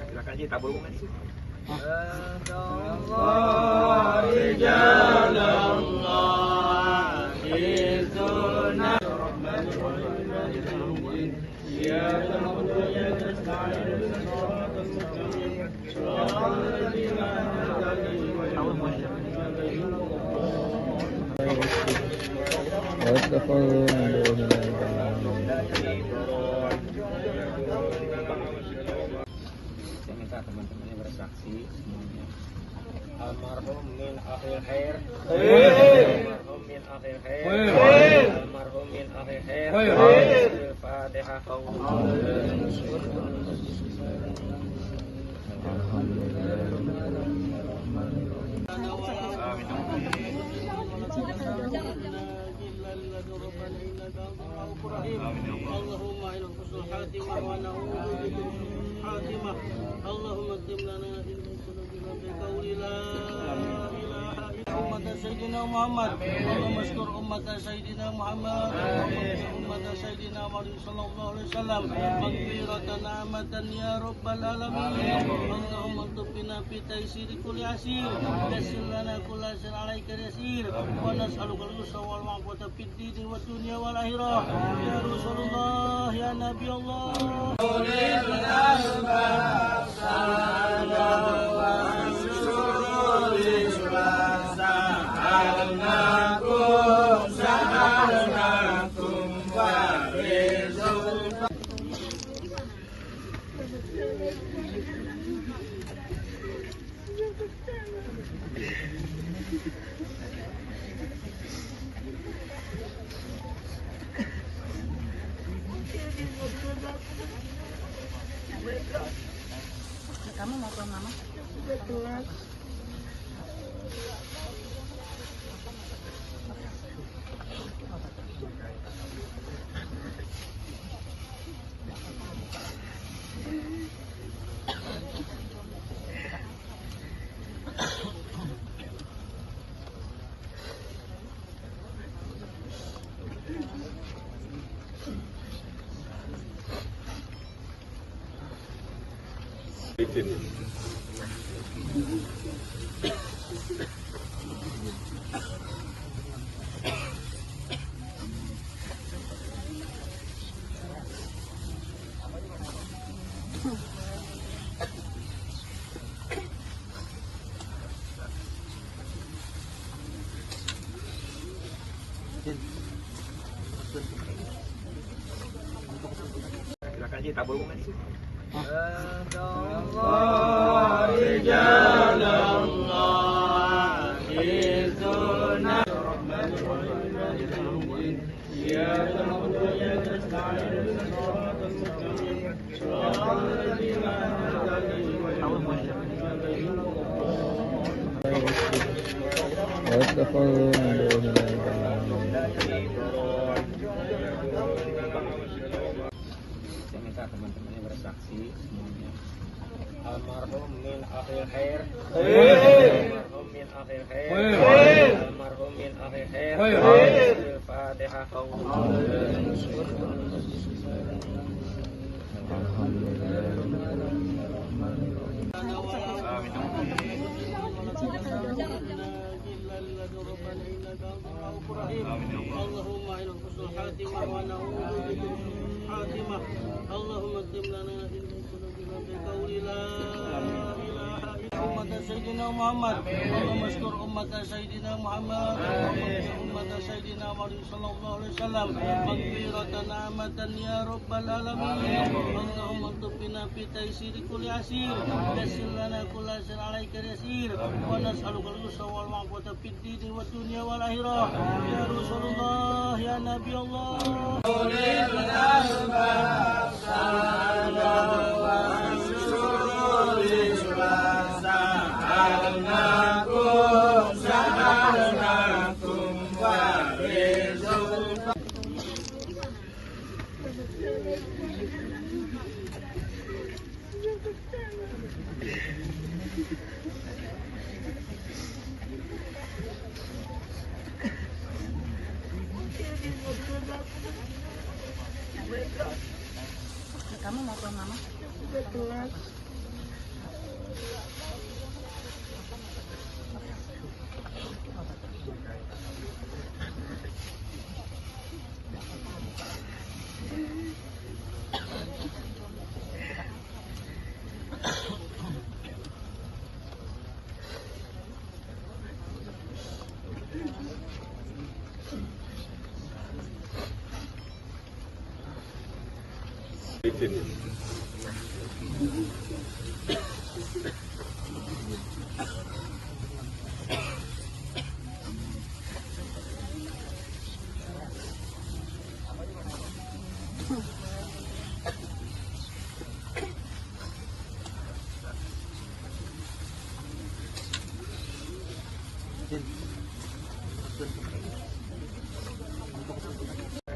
Silakan Ji, tabur bunga di situ. واتخذوا من دونه Saya minta teman-temannya bersaksi semuanya. Almarhum min akhir khair. Almarhum min akhir khair. Almarhum min akhir khair. Al-Fatihah. اللهم إلى حسن الخاتمة ونعوذ بك من سوء الخاتمة. اللهم اكتب لنا إن سلوكنا بقول لا إله إلا أمة سيدنا محمد. اللهم استر أمة سيدنا محمد. أمة سيدنا محمد صلى الله عليه وسلم مغفرة نعمة يا رب العالمين. اللهم اكتب بنا في تيسير كل عسير. يسر لنا كل عسير عليك يسير. ونسألك اليسر والعفو في الدين والدنيا والآخرة. يا رسول الله يا نبي الله. Silakan Haji, tabur bunga di situ. واتخذوا من دونه Saya minta teman-temannya bersaksi semuanya. Almarhum min akhir khair. Almarhum min akhir khair. Almarhum min akhir khair. Al-Fatihah. اللهم إلى حسن الخاتمة ونعوذ بك من سوء الخاتمة. اللهم اكتب لنا إن قلوبنا بقول لا إله إلا أمة سيدنا محمد. اللهم استر أمة سيدنا محمد. أمة سيدنا محمد صلى الله عليه وسلم مغفرة نعمة يا رب العالمين. اللهم اكتب بنا في تيسير كل عسير. يسر لنا كل عسير عليك يسير. ونسألك اليسر والعفو في الدين والدنيا والآخرة. يا رسول الله يا نبي الله. Kamu mau ke mama?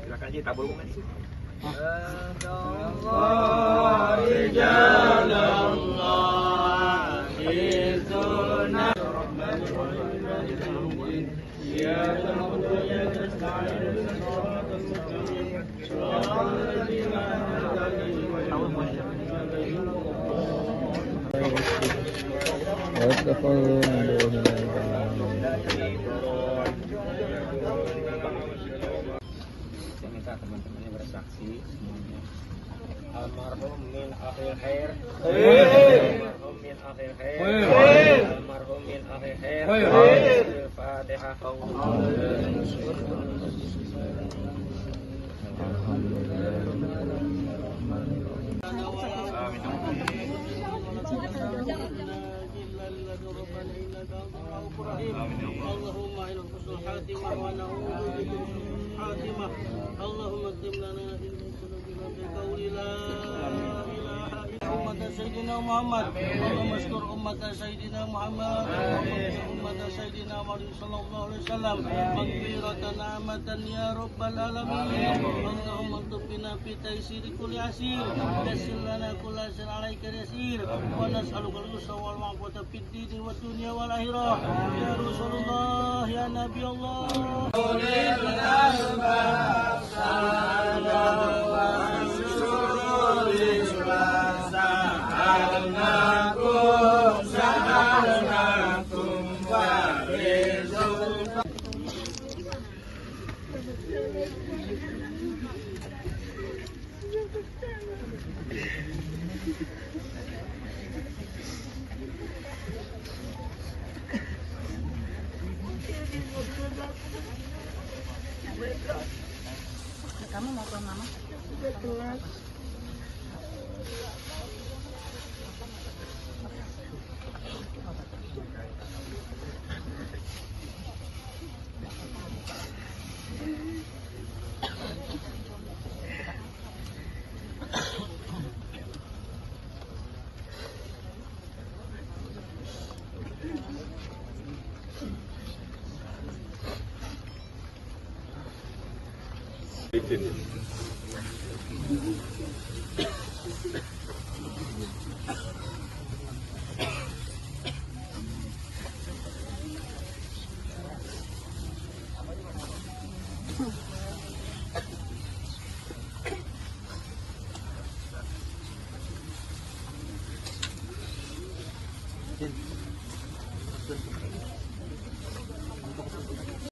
Silakan Haji, tabur bunga di situ. واتخذوا من دونه Saya minta teman-temannya bersaksi semuanya. Almarhum min akhir khair. Almarhum min akhir khair. Almarhum min akhir khair. Al-Fatihah. اللهم إلى حسن الخاتمة ونعوذ بك من سوء الخاتمة. اللهم اكتب لنا إن قلوبنا بقول لا إله إلا أمة سيدنا محمد. اللهم استر أمة سيدنا محمد. أمة سيدنا محمد صلى الله عليه وسلم مغفرة نعمة يا رب العالمين. اللهم اكتب بنا في تيسير كل عسير. يسر لنا كل عسير عليك يسير. ونسألك اليسر والعفو في الدين والدنيا والآخرة. يا رسول الله يا نبي الله. Kamu mau ke mama?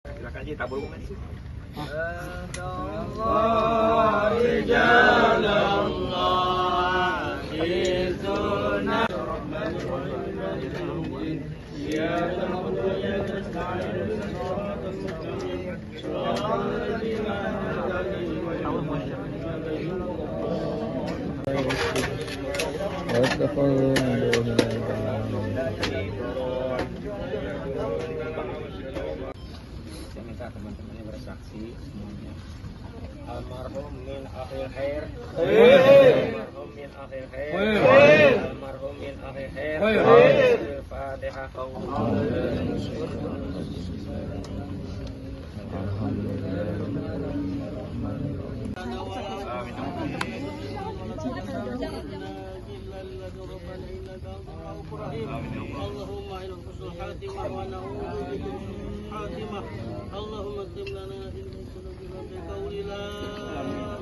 Silakan Ji, tabur bunga di situ. واتخذوا من دونه Saya minta teman-temannya bersaksi semuanya. Almarhum min akhir khair. Almarhum min akhir khair. Almarhum min akhir khair. Al-Fatihah. اللهم إلى حسن الخاتمة ونعوذ بك من الخاتمة. اللهم اكتب لنا في ذنوبنا بقول لا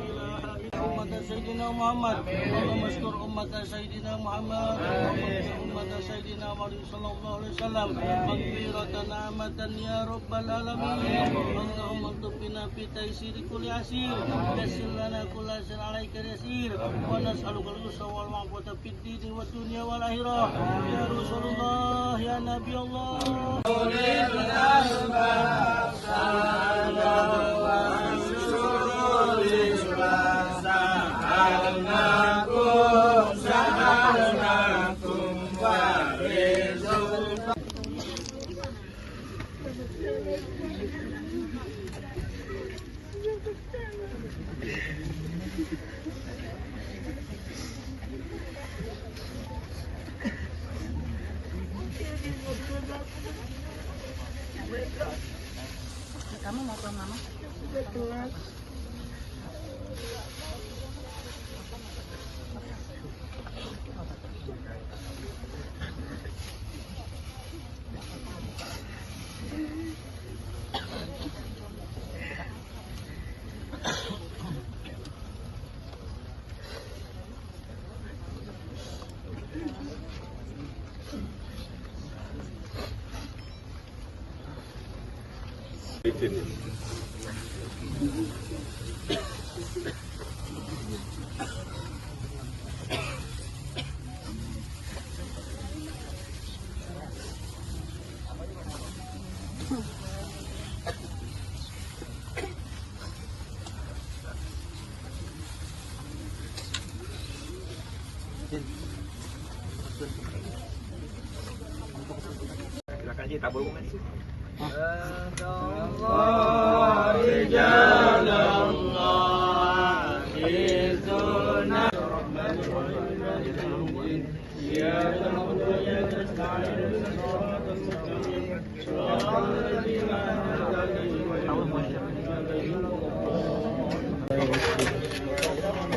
إله إلا أمة سيدنا محمد. اللهم اشكر أمة سيدنا محمد. أمة سيدنا محمد صلى الله عليه وسلم مغفرة نعمة يا رب العالمين. اللهم اكتب بنا في تيسير كل عسير. يسر لنا كل عسير عليك يسير. ونسألك اليسر والعفو في الدين والدنيا والآخرة. يا رسول الله يا نبي الله. Kamu mau ke mama? Silakan Ji, tabur bunga di situ.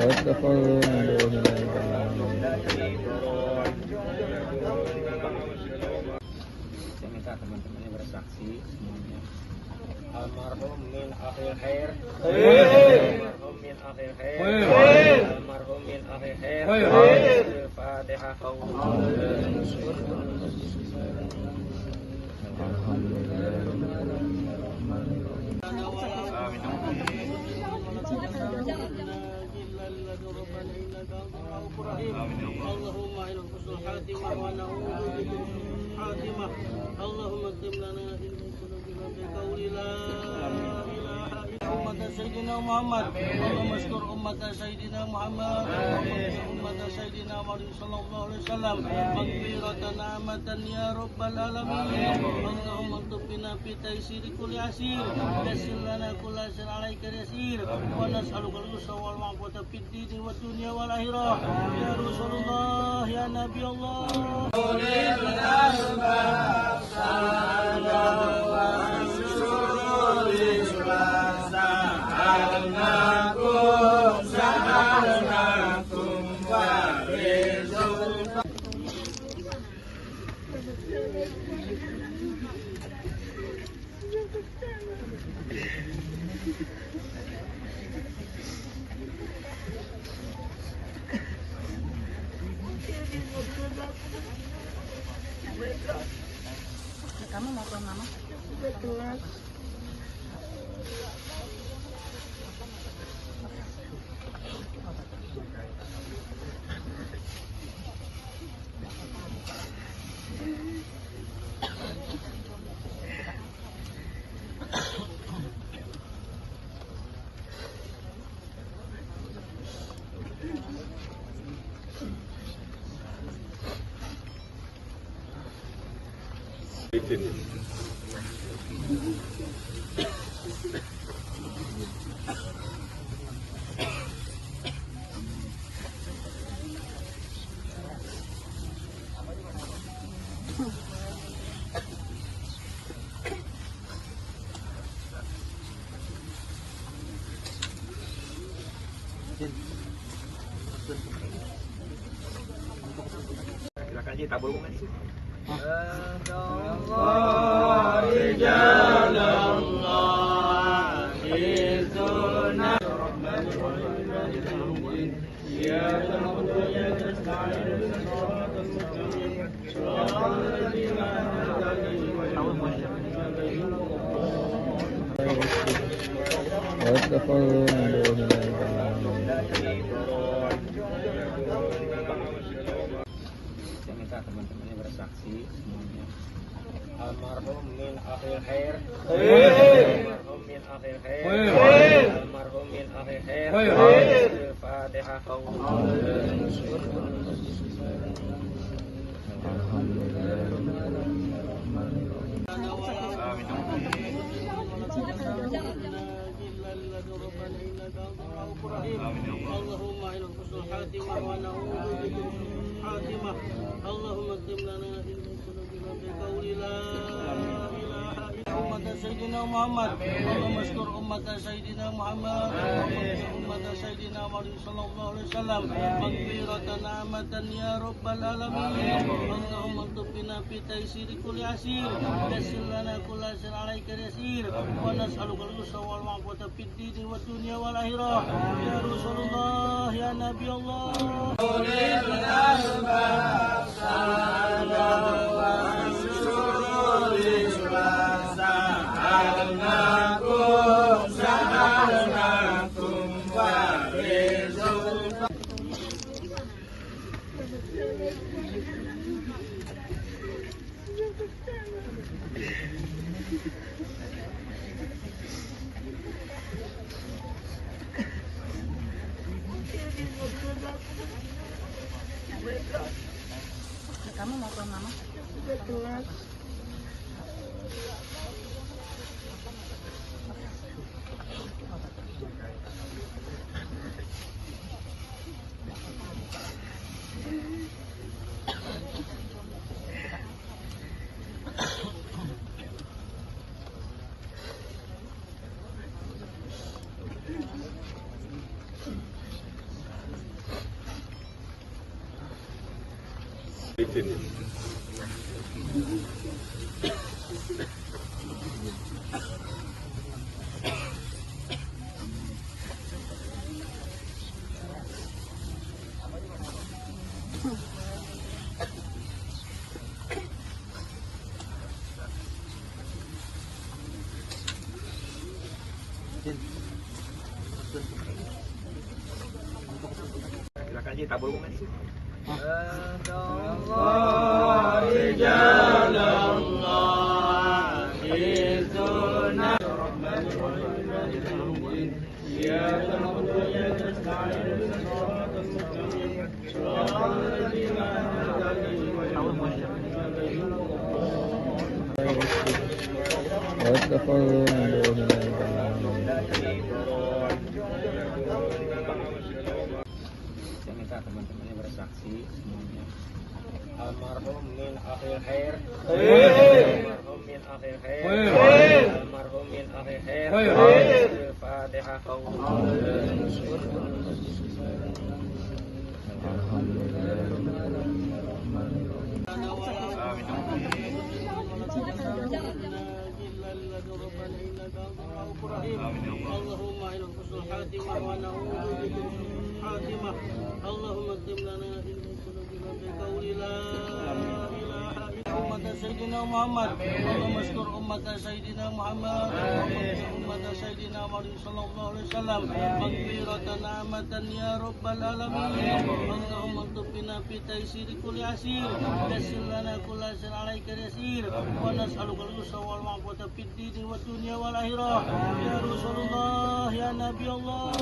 واتخذوا من دونه Saya minta teman-temannya bersaksi semuanya. Almarhum min akhir khair. Almarhum min akhir khair. Almarhum min akhir khair. Al-Fatihah. اللهم إلى حسن الخاتمة ونعوذ بك من الخاتمة. اللهم اكتب لنا في ذنوبنا بقول لا إله إلا أمة سيدنا محمد اللهم استر أمة سيدنا محمد أمة سيدنا محمد صلى الله عليه وسلم مغفرة نعمة يا رب العالمين اللهم اكتب بنا في تيسير كل عسير يسر لنا كل عسير عليك يسير ونسألك اليسر والمعافاة في الدين والدنيا والآخرة يا رسول الله يا نبي الله Kamu mau ke mama? Silakan Ji, tabur bunga sih. Saya minta teman-temannya bersaksi semuanya. Almarhum min akhir khair. Almarhum min akhir khair. Almarhum min akhir khair. Al-Fatihah. اللهم إلى الحسن الحاتمة ونعوذ بك من الحاتمة اللهم اكتب لنا علما بقول لا إله إلا أمة سيدنا محمد اللهم استر أمة سيدنا محمد أمة سيدنا محمد صلى الله عليه وسلم مغفرة نعمة يا رب العالمين اللهم اكتب بنا في تيسير كل عسير يسر لنا كل عسير عليك يسير ونسألك اليسر والمعافاة في الدين والدنيا والآخرة يا رسول الله يا نبي الله Kamu mau ke mama? Silakan Ji, tabur bunga sih. رجال الله في سنة إياك نعبد وإياك نستعين اهدنا الصراط المستقيم صراط الذين أنعمت عليهم غير المغضوب عليهم ولا الضالين. واتخذوا من دونه Saya minta teman-temannya bersaksi semuanya. Almarhum min akhir khair. Almarhum min akhir khair. Almarhum min akhir khair. Al-Fatihah. اللهم إلى حسن الخاتمة ونعوذ بك من الخاتمة. اللهم اكتب لنا إنك بقول لا إله إلا أمة سيدنا محمد. اللهم اشكر أمة سيدنا محمد أمة سيدنا محمد صلى الله عليه وسلم مغفرة نعمة يا رب العالمين. اللهم اكتب بنا في تيسير كل عسير يسر لنا كل عسير عليك يسير ونسألك اليسر والعفو في الدين والدنيا والآخرة يا رسول الله يا نبي الله.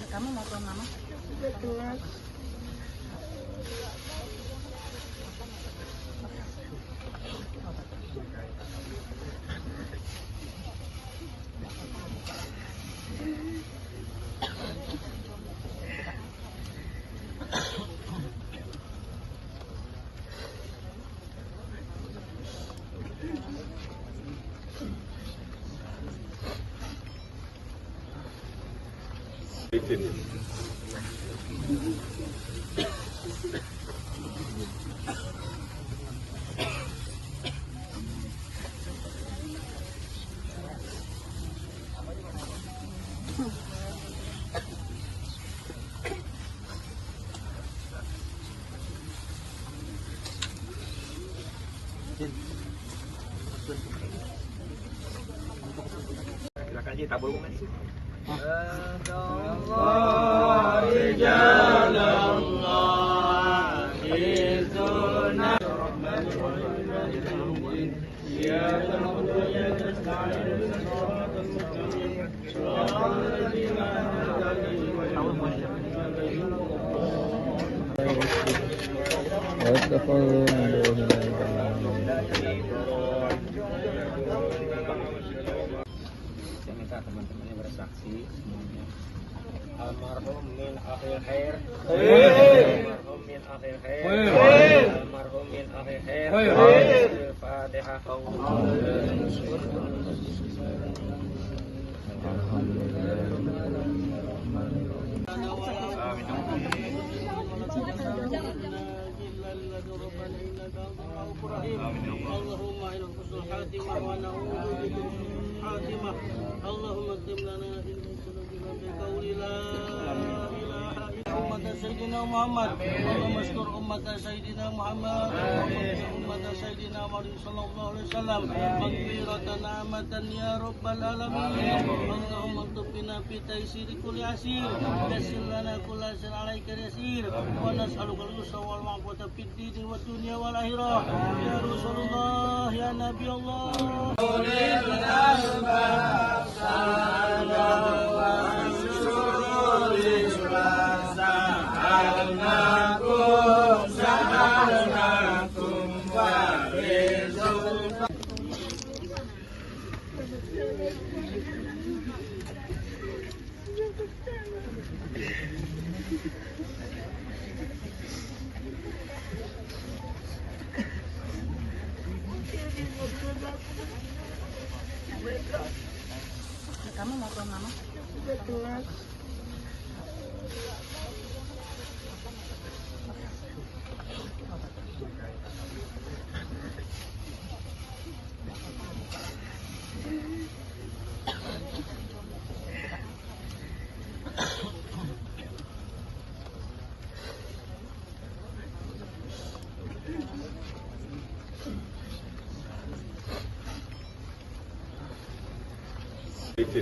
Kamu mau ke mama? Silakan aja tabur bunga di situ. واتخذوا من دونه Saya minta teman-temannya bersaksi semuanya. Almarhum min akhir khair. Almarhum min akhir khair. Almarhum min akhir khair. Al-Fatihah. اللهم إلى حسن الخاتمة ونعوذ بك من الخاتمة. اللهم اكتب لنا إنك بقول لا إله إلا أمة سيدنا محمد. اللهم اشكر أمة سيدنا محمد أمة سيدنا محمد صلى الله عليه وسلم مغفرة نعمة يا رب العالمين. اللهم اكتب بنا في تيسير كل عسير يسر لنا كل عسير عليك يسير ونسألك اليسر والعفو في الدين والدنيا والآخرة يا رسول الله يا نبي الله. Kamu mau ke mama? Silakan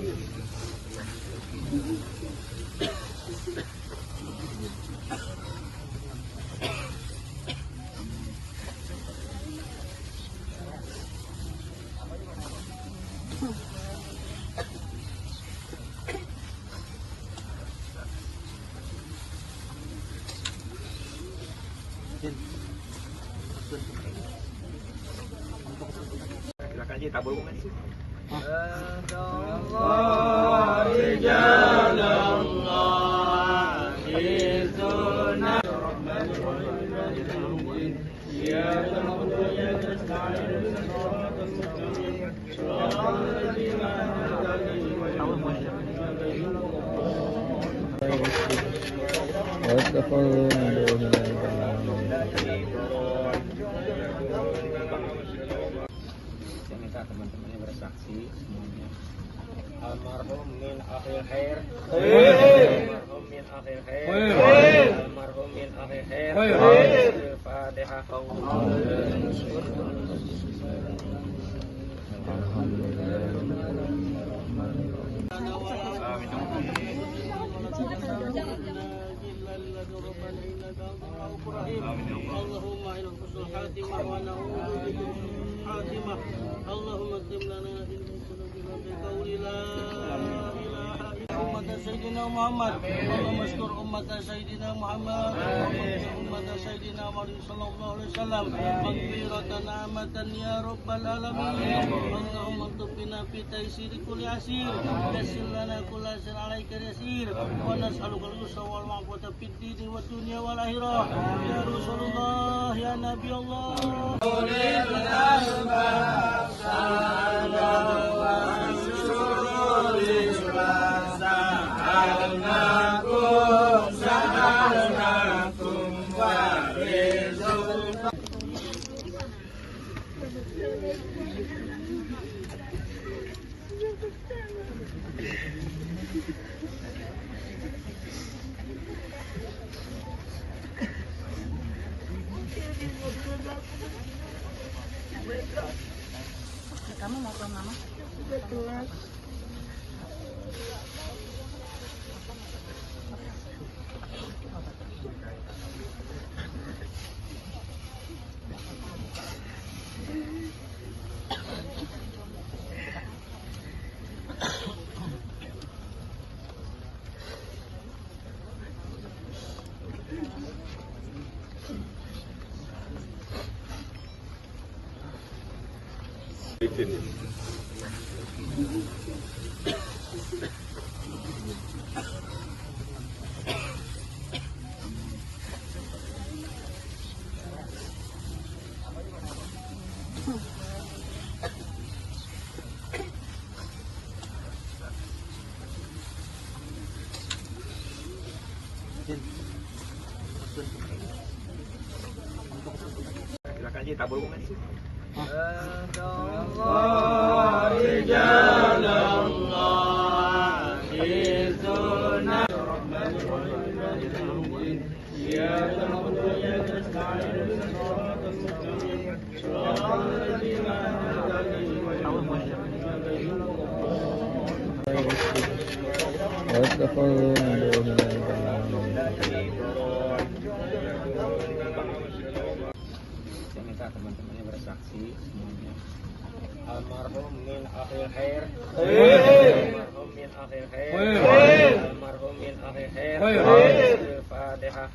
Ji, tabur bunga di situ. واتخذوا من دونه Saya minta teman-temannya bersaksi semuanya. Almarhum min akhir khair. Almarhum min akhir khair. Almarhum min akhir khair. Al-Fatihah. اللهم إلى حسن الخاتمة ونعوذ بك من الخاتمة. اللهم اكتب لنا إن سلوكنا بقول لا إله إلا أمة سيدنا محمد. اللهم اشكر أمة سيدنا محمد. أمة سيدنا محمد صلى الله عليه وسلم مغفرة نعمة يا رب العالمين. اللهم اكتب بنا في تيسير كل عسير. يسر لنا كل عسير عليك يسير. ونسألك اليسر والعفو في الدين والدنيا والآخرة. يا رسول الله يا نبي الله. Kamu mau ke mama? Silakan Ji, tabur bunga di situ. واتخذوا من دونه Saya minta teman-temannya bersaksi semuanya. Almarhum min akhir khair. Almarhum min akhir khair. Almarhum min akhir khair. Al-Fatihah.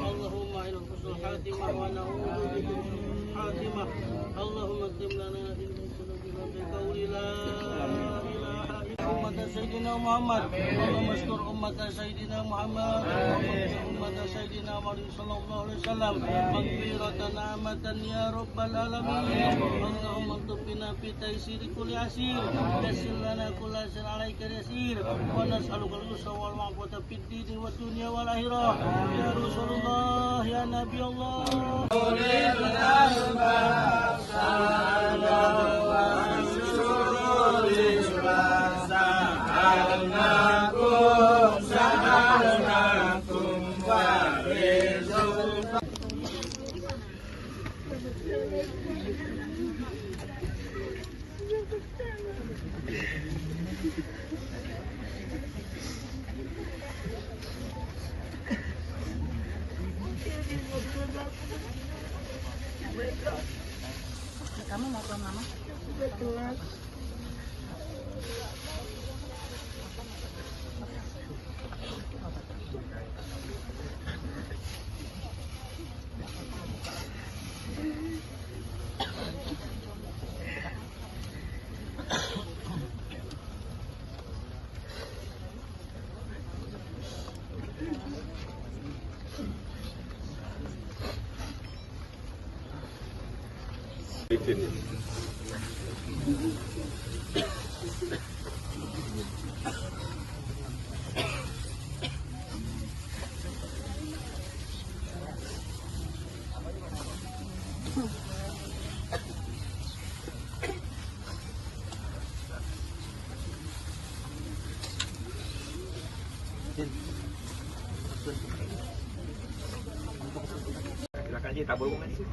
اللهم إلى حسن الخاتمة ونعوذ بك من الخاتمة. اللهم اكتب لنا إن سلوكنا بقول لا إله إلا أمة سيدنا محمد. اللهم اشكر أمة سيدنا محمد. أمة سيدنا محمد صلى الله عليه وسلم مغفرة نعمة يا رب العالمين. اللهم اكتب بنا في تيسير كل عسير. يسر لنا كل عسير عليك يسير. ونسألك اليسر والعفو في الدين والدنيا والآخرة. يا رسول الله يا نبي الله. Kamu mau ke mama? Silakan Ji, tabur bunga di situ.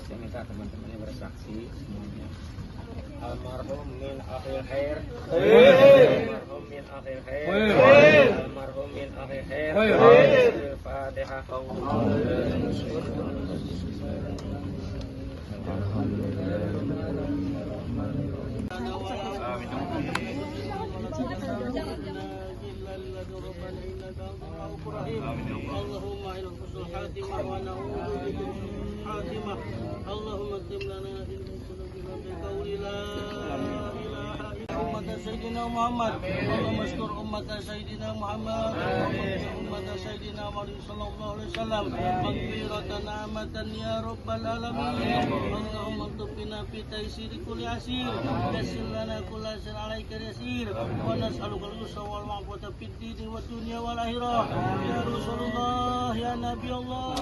Saya minta teman-temannya bersaksi semuanya. Almarhum min akhir khair. Almarhum min akhir khair. Almarhum min akhir khair. Al-Fatihah. اللهم إلى حسن الخاتمة ونعوذ بك من سوء الخاتمة. اللهم اكتب لنا علما سنجنا بقول لا إله إلا أمة سيدنا محمد. اللهم اشكر أمة سيدنا محمد أمة سيدنا محمد صلى الله عليه وسلم مغفرة نعمة يا رب العالمين. اللهم اكتب بنا في تيسير كل عسير يسر لنا كل عسير عليك يسير ونسألك اليسر والعفو في الدين والدنيا والآخرة يا رسول الله يا نبي الله.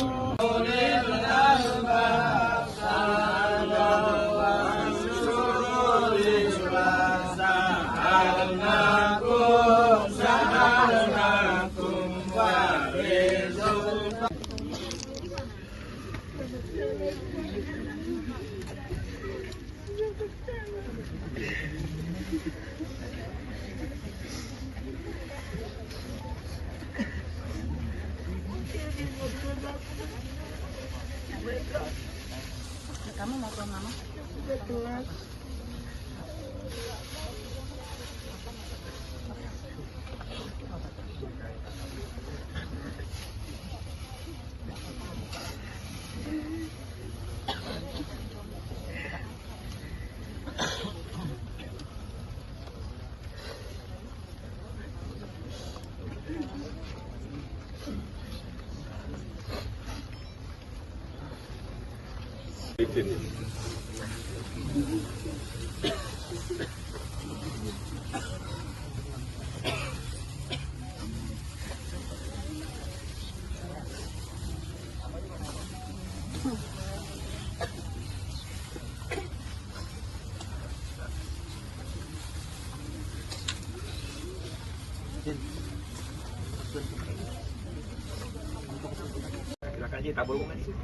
Kamu mau ke mama? Silakan Ji, tabur bunga di situ.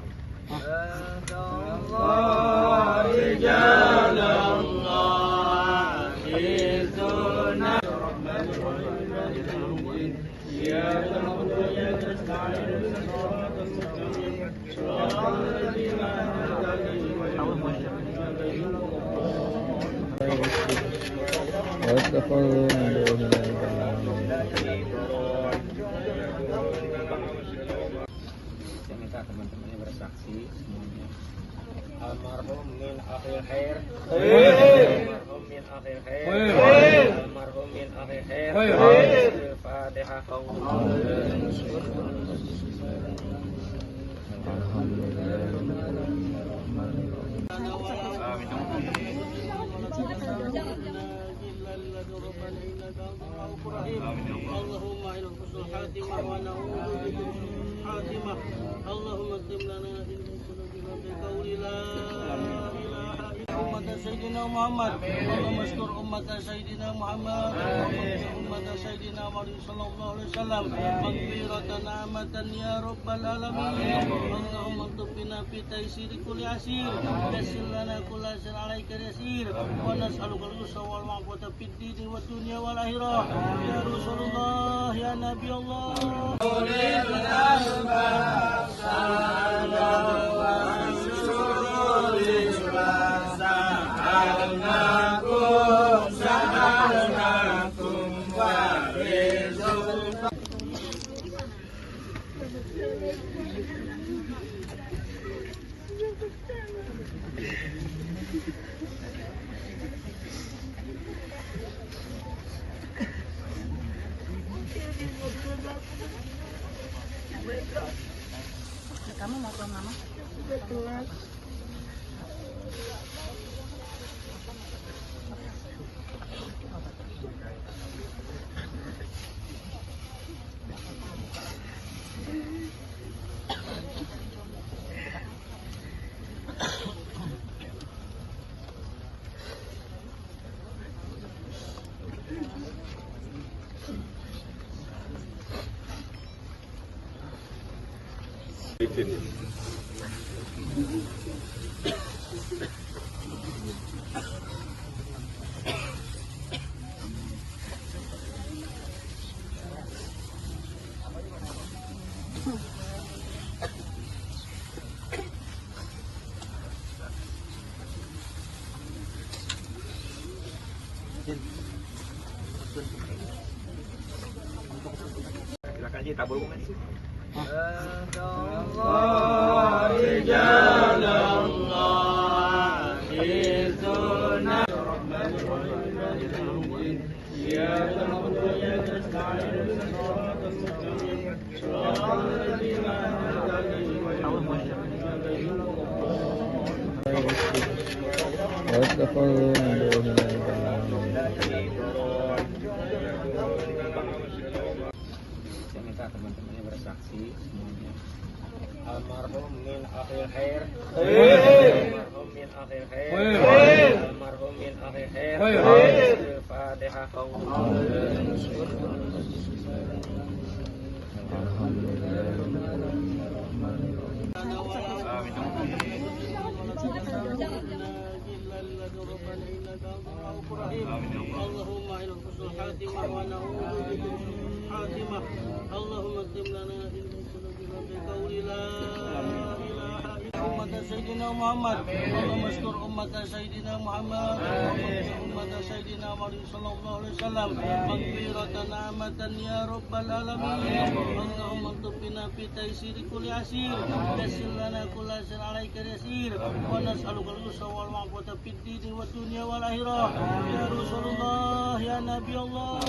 Saya minta teman-temannya bersaksi semuanya. Almarhum min akhir khair. Almarhum min akhir khair. Almarhum min akhir khair. Al-Fatihah. ربنا إنك أنت الرؤوف الرحيم اللهم إلى حسن الخاتمة ونعوذ بك من سوء الخاتمة اللهم اكتب لنا إن سلوكنا بقول لا إله إلا أمة سيدنا محمد اللهم استر أمة سيدنا محمد أمة سيدنا محمد صلى الله عليه وسلم مغفرة نعمة يا رب العالمين اللهم اكتب بنا في تيسير كل عسير يسر لنا كل عسير عليك يسير ونسألك اليسر والعفو في الدين والدنيا والآخرة يا رسول الله يا نبي الله Kamu mau tuang mama? Silakan Ji, tabur bunga di situ. Saya minta teman-temannya bersaksi semuanya. Almarhum min akhir khair. Almarhum min akhir khair. Almarhum min akhir khair. Al-Fatihah. اللهم إلى حسن الخاتمة ونعوذ بك من سوء الخاتمة اللهم اكتب لنا إن سلوكنا بقول لا إله إلا أمة سيدنا محمد اللهم استر أمة سيدنا محمد أمة سيدنا محمد صلى الله عليه وسلم مغفرة نعمة يا رب العالمين اللهم اكتب بنا في تيسير كل عسير يسر لنا كل عسير عليك يسير ونسألك اليسر والعفو في الدين والدنيا والآخرة يا رسول الله يا نبي الله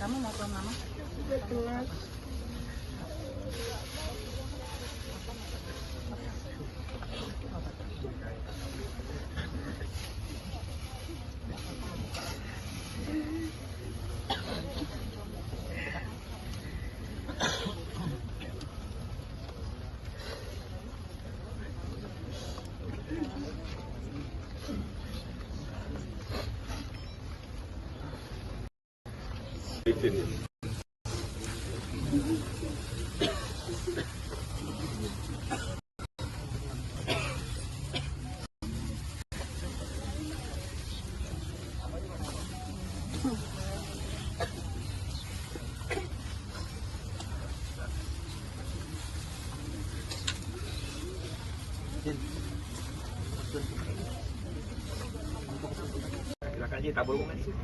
Kamu mau tuang mama? tabur bunga di situ.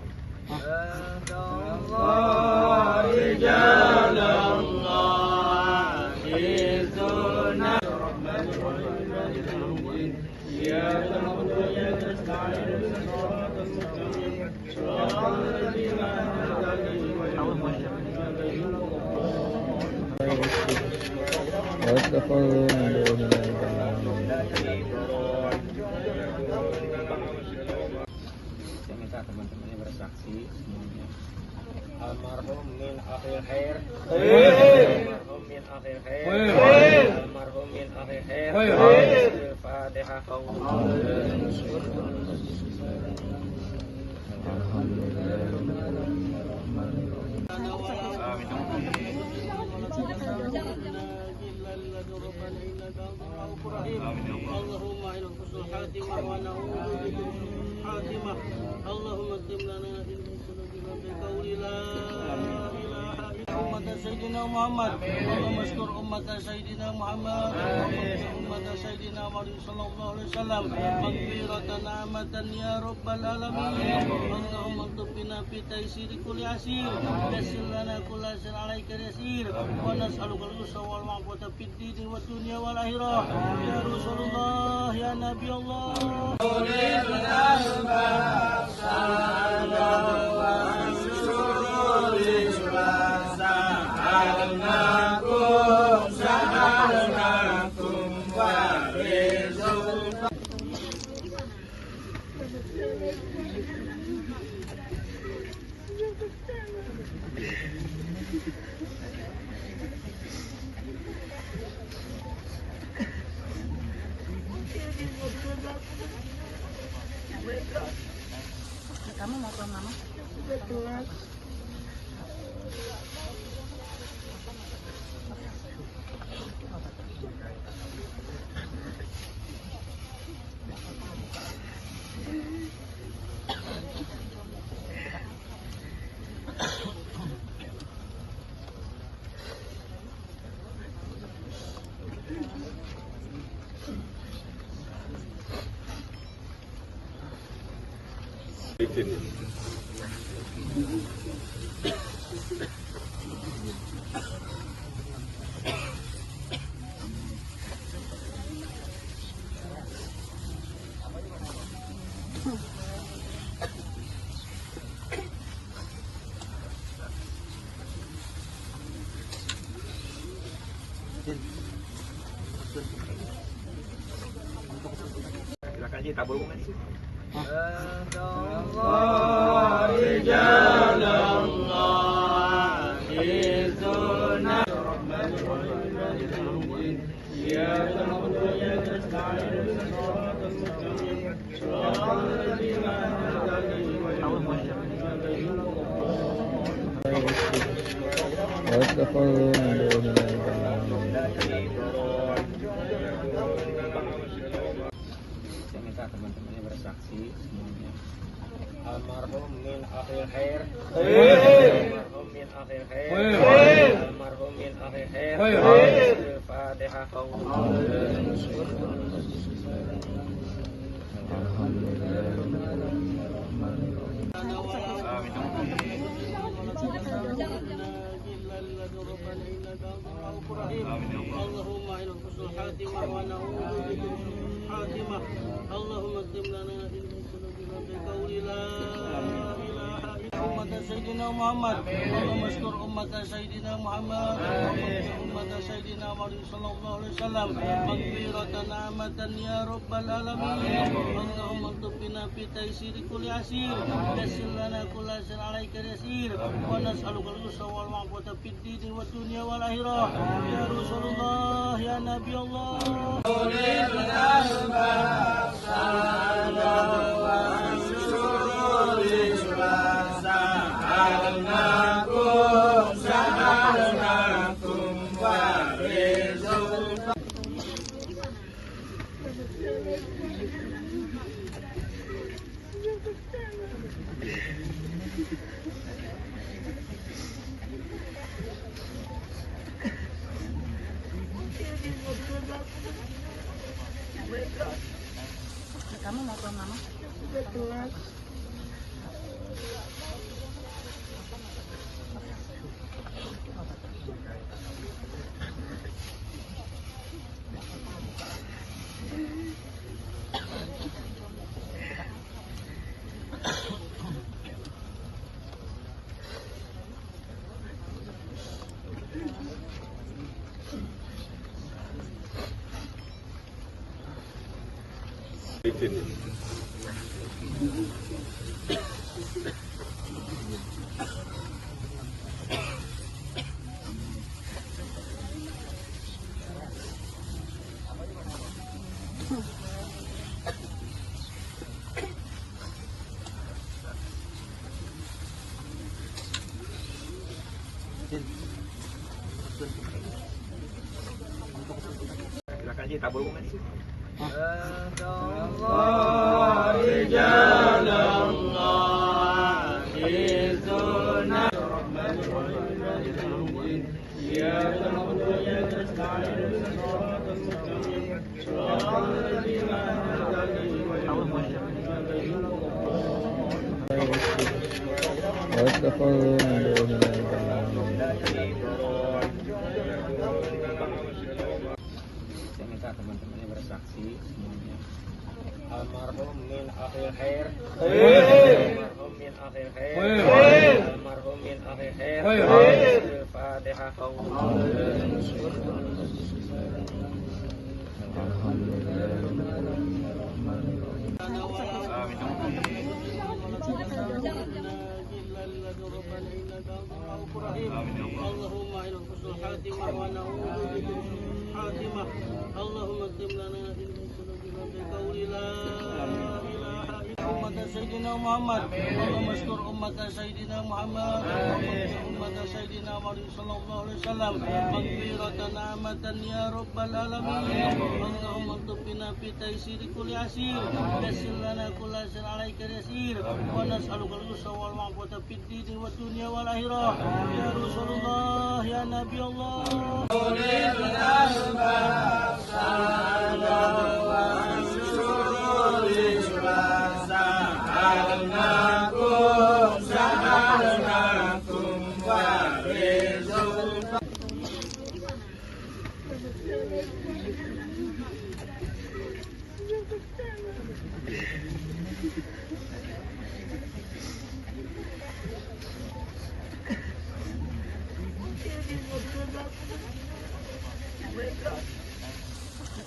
Saya minta teman-temannya bersaksi semuanya. Almarhum min akhir khair. Almarhum min akhir khair. Almarhum min akhir khair. Al-Fatihah. اللهم إلى حسن الخاتمة ونعوذ بك من الخاتمة. اللهم اكتب لنا في ذنوبنا بقول لا إله إلا أمة سيدنا محمد. اللهم اشكر أمة سيدنا محمد أمة سيدنا محمد صلى الله عليه وسلم مغفرة نعمة يا رب العالمين. اللهم اكتب بنا في تيسير كل عسير. يسر لنا كل عسير عليك يسير. ونسألك اليسر والمعافاة في الدين والدنيا والآخرة. يا رسول الله يا نبي الله. Kamu mau ke mama? Silakan Ji, tabur bunga di situ. Saya minta teman-temannya bersaksi semuanya. Almarhum min akhir khair. Almarhum min akhir khair. Almarhum min akhir khair. Al-Fatihah. اللهم إلى حسن الخاتمة ونعوذ بك من الخاتمة. اللهم اكتب لنا في ذنوبنا بقول لا إله إلا أمة سيدنا محمد. اللهم اشكر أمة سيدنا محمد أمة سيدنا محمد صلى الله عليه وسلم مغفرة نعمة يا رب العالمين. اللهم اكتب بنا في تيسير كل عسير. يسر لنا كل عسير عليك يسير. ونسألك اليسر والمعافاة في الدين والدنيا والآخرة. يا رسول الله يا نبي الله. Kamu mau ke mama? Silakan aja tabur bunga di situ. Saya minta teman-temannya bersaksi semuanya. Almarhum min akhir khair. Almarhum min akhir khair. Almarhum min akhir khair. Al-Fatihah. اللهم إلى حسن الخاتمة ونعوذ بك من الخاتمة. اللهم اكتب لنا في ذنوبنا بقول لا إله إلا أمة سيدنا محمد. اللهم اشكر أمة سيدنا محمد أمة سيدنا محمد صلى الله عليه وسلم مغفرة نعمة يا رب العالمين. اللهم اكتب بنا في تيسير كل عسير. يسر لنا كل عسير عليك يسير. ونسألك اليسر والعفو في الدين والدنيا والآخرة. يا رسول الله يا نبي الله.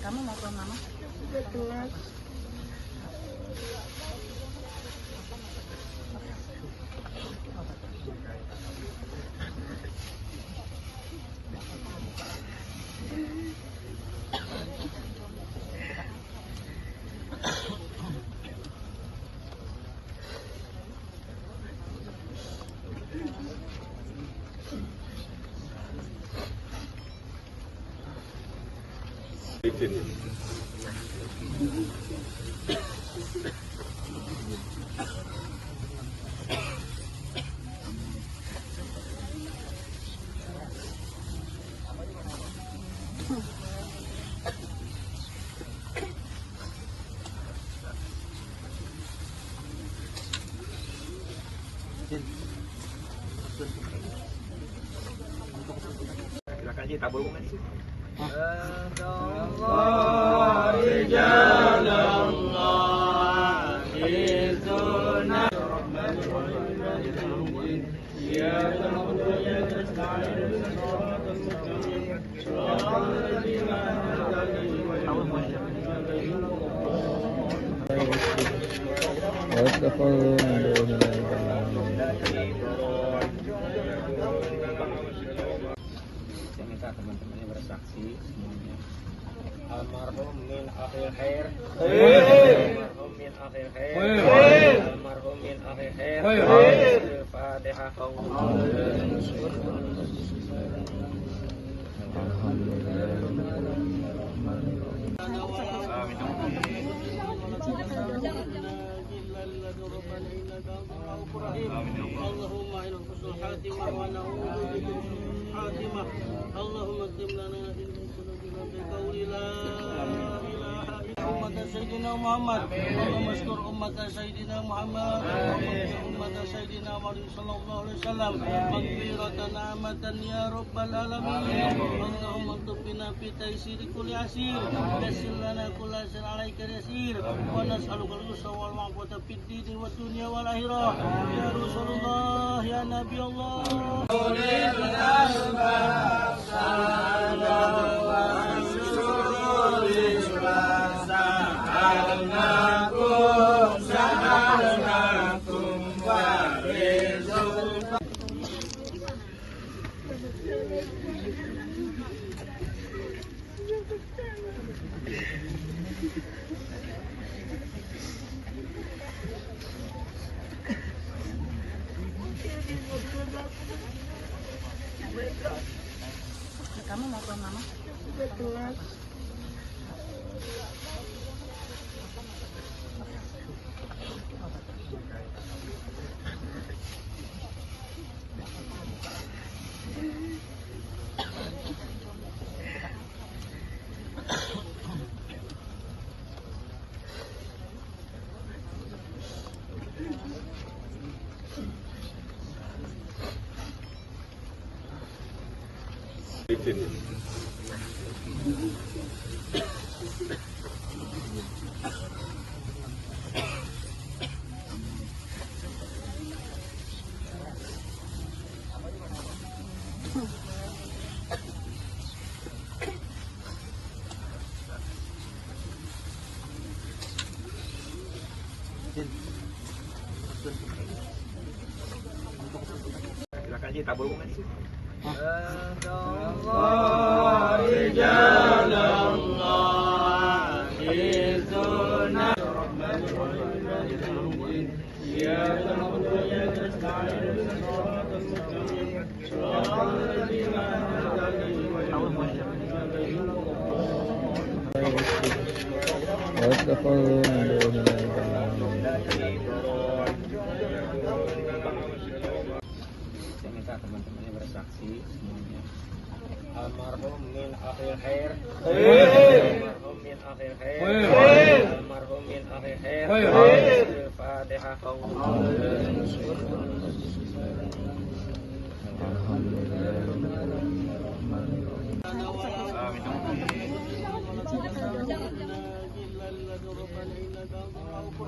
Kamu mau ke mama? Silakan aja tabur bunga di situ. Saya minta teman-temannya bersaksi semuanya. Almarhum min akhir khair. Almarhum min akhir khair. Almarhum min akhir khair. Al-Fatihah. اللهم إلى حسن الخاتمة ونعوذ بك من الخاتمة. اللهم اكتب لنا في ذنوبنا بقول لا إله إلا أمة سيدنا محمد. اللهم اشكر أمة سيدنا محمد أمة سيدنا محمد صلى الله عليه وسلم مغفرة نعمة يا رب العالمين. اللهم اكتب بنا في تيسير كل عسير. يسر لنا كل عسير عليك يسير. ونسألك اليسر والعفو في الدين والدنيا والآخرة. يا رسول الله يا نبي الله. Kamu mau ke mama? Silakan aja tabur bunga di situ. Saya minta teman-temannya bersaksi semuanya. Almarhum min akhir khair. Almarhum min akhir khair. Almarhum min akhir khair. Al-Fatihah.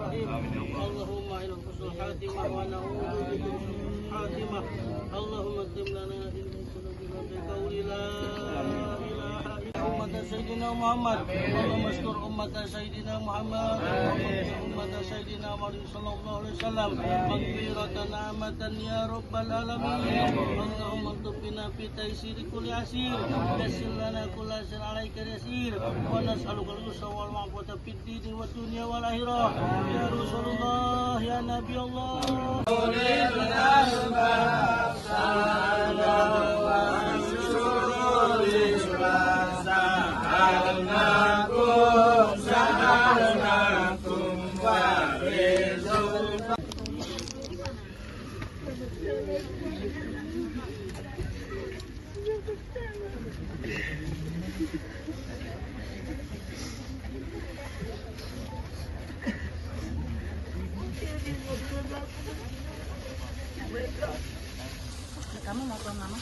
اللهم إلى حسن الخاتمة ونعوذ بك من الخاتمة. اللهم اكتب لنا بقول لا إله إلا أمة سيدنا محمد. اللهم استر أمة سيدنا محمد أمة سيدنا محمد صلى الله عليه وسلم مغفرة نعمة يا رب العالمين. اللهم اكتب بنا في تيسير كل عسير. يسر لنا كل عسير عليك يسير. ونسألك اليسر والعفو في الدين والدنيا والآخرة. يا رسول الله يا نبي الله. Kamu mau ke mama?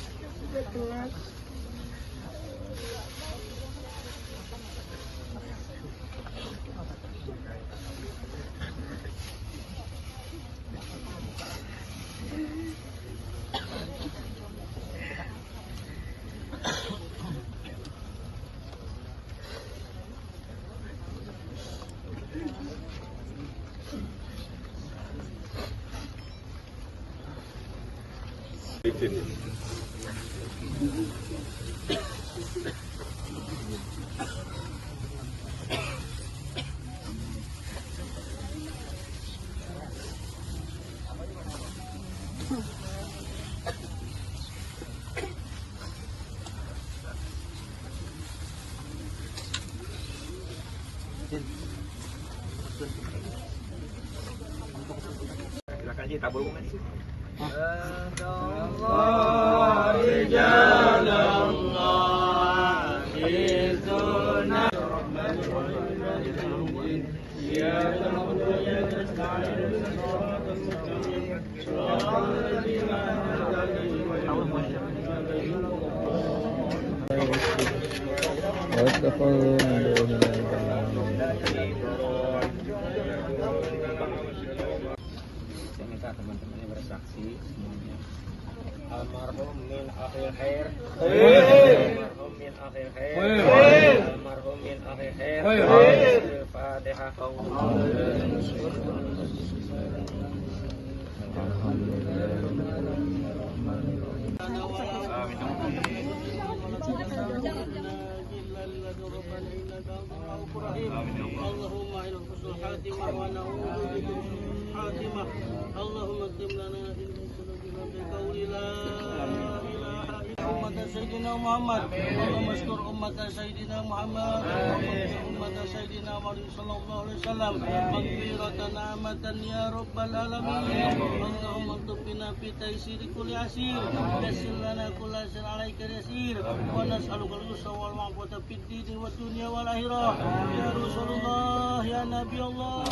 Silakan aja tabur bunga di situ. Saya minta teman-temannya bersaksi semuanya. Almarhum min akhir khair. Almarhum min akhir khair. Almarhum min akhir khair. Al-Fatihah. اللهم إلى حسن الخاتمة ونعوذ بك من الخاتمة. اللهم اكتب لنا بقول لا أمة سيدنا محمد اللهم استر أمة سيدنا محمد أمة سيدنا محمد صلى الله عليه وسلم مغفرة نعمة يا رب العالمين اللهم اطبنا في تيسير كل عسير يسر لنا كل عسير عليك يسير ونسألك اليسر والعافية في الدين والدنيا والآخرة يا رسول الله يا نبي الله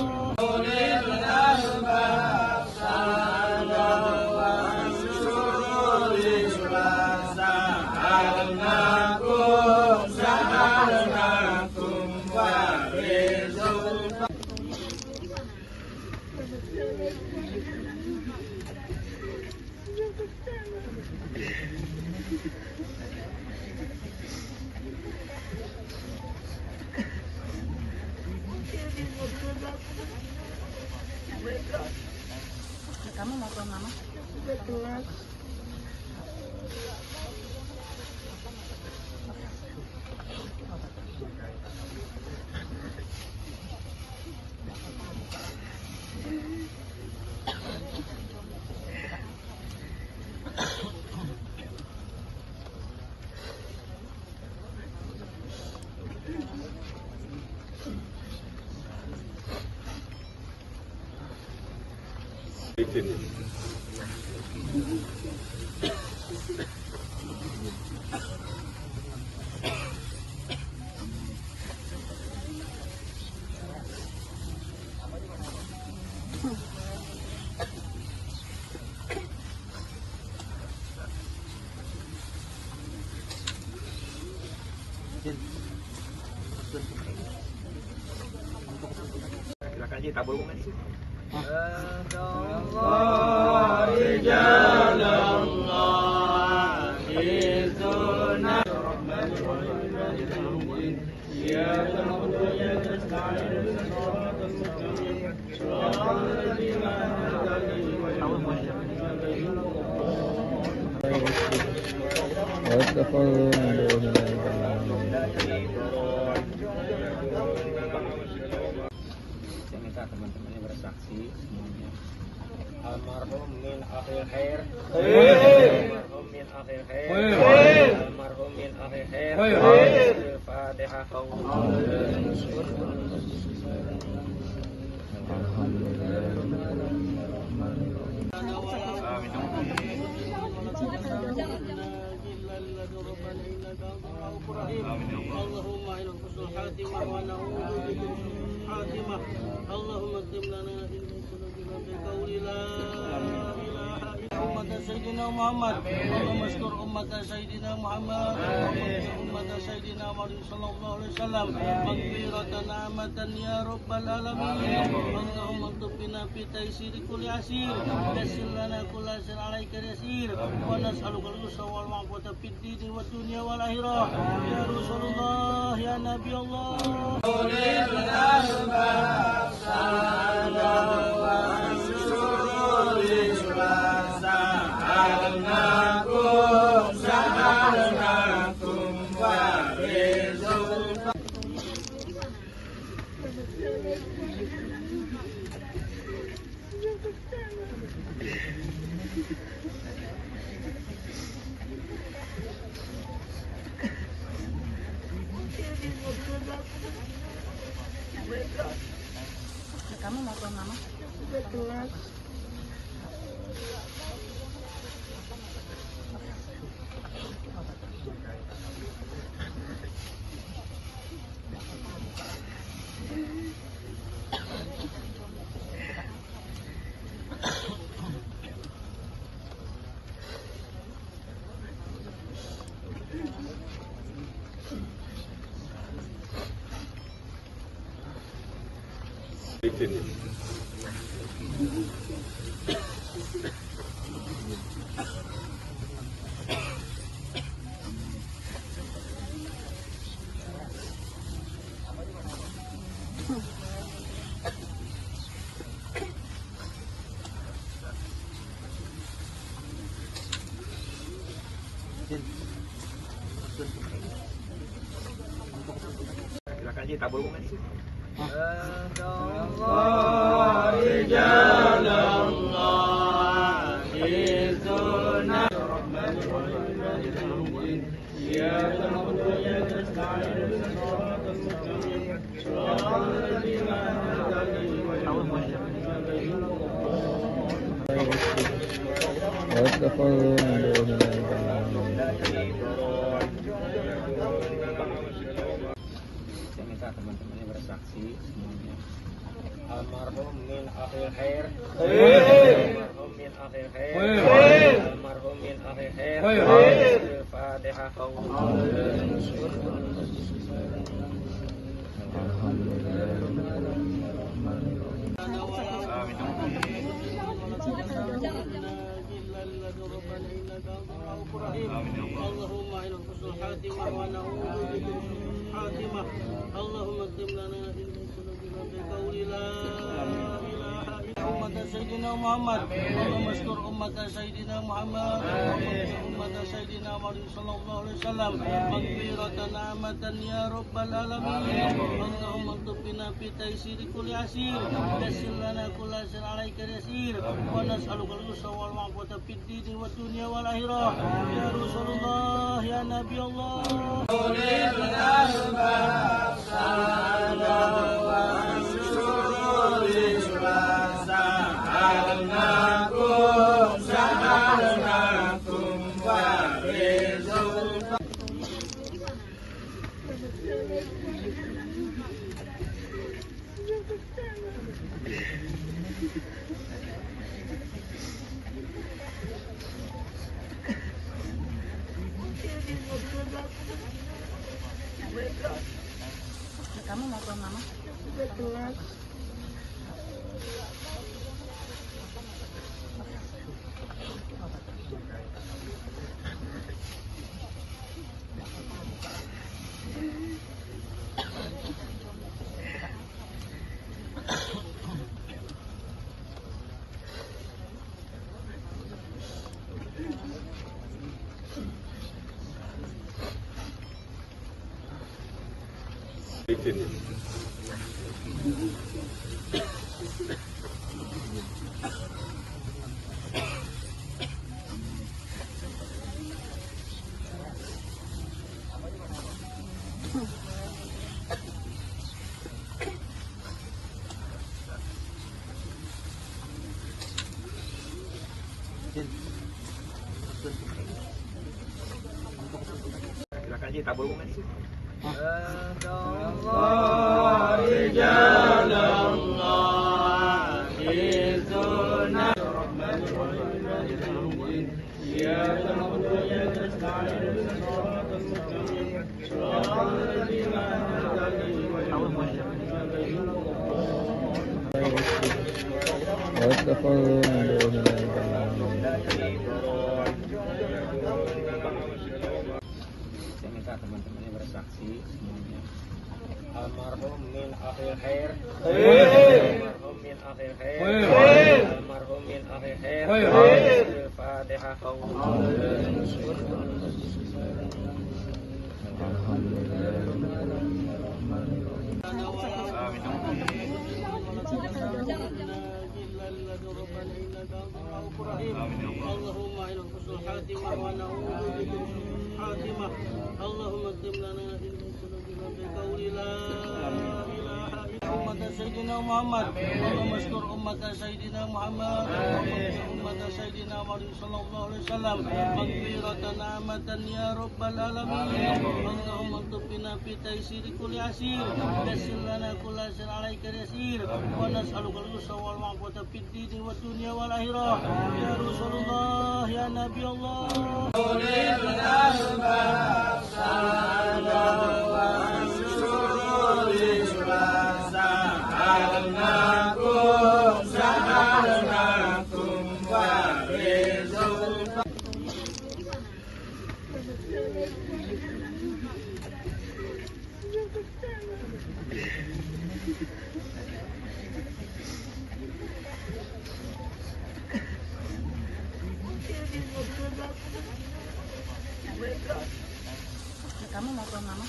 Kamu mau tuang mama? Silakan aja tabur bunga di situ. Saya minta teman-temannya bersaksi semuanya. Almarhum min akhir khair. Almarhum min akhir khair. Almarhum min akhir khair. Al-Fatihah. اللهم إلى حسن الخاتمة ونعوذ بك من الخاتمة اللهم اكتب لنا إن بقول لا إله إلا أمة سيدنا محمد اللهم استر أمة سيدنا محمد أمة سيدنا محمد صلى الله عليه وسلم مغفرة نعمة يا رب العالمين اللهم اطبنا في تيسير كل عسير يسر لنا كل عسير عليك يسير ونسألك اليسر والعافية في الدين والدنيا والآخرة يا رسول الله يا نبي الله Kamu mau tuang mama? Silakan aja tabur bunga di situ. إياك نعبد وإياك نستعين اهدنا الصراط المستقيم صراط الذين أنعمت عليهم غير المغضوب عليهم واتخذوا من دونه Saya minta teman-temannya bersaksi semuanya. Almarhum min akhir khair. Almarhum min akhir khair. Almarhum min akhir khair. Al-Fatihah. اللهم إلى حسن الخاتمة ونعوذ بك من سوء الخاتمة اللهم اكتب لنا في ذنوبنا بقول لا إله إلا أمة سيدنا محمد اللهم استر أمة سيدنا محمد أمة سيدنا محمد صلى الله عليه وسلم مغفرة نعمة يا رب العالمين اللهم اكتب بنا في تيسير كل عسير يسر لنا كل عسير عليك يسير ونسألك اليسر والعفو في الدين والدنيا والآخرة يا رسول الله يا نبي الله Kamu mau ke mama? Silakan aja tabur bunga di situ. واتخذوا من دونه Saya minta teman-temannya bersaksi semuanya. Almarhum min akhir khair. Almarhum min akhir khair. Almarhum min akhir khair. Al-Fatihah. اللهم إلى حسن الخاتمة ونعوذ بك من سوء الخاتمة اللهم اكتب لنا في ذنوبنا بقول لا إله إلا أمة سيدنا محمد اللهم استر أمة سيدنا محمد أمة سيدنا محمد صلى الله عليه وسلم مغفرة نعمة يا رب العالمين اللهم اكتب بنا في تيسير كل عسير يسر لنا كل عسير عليك يسير ونسألك اليسر والعفو في الدين والدنيا والآخرة يا رسول الله يا نبي الله Kamu mau ke mama?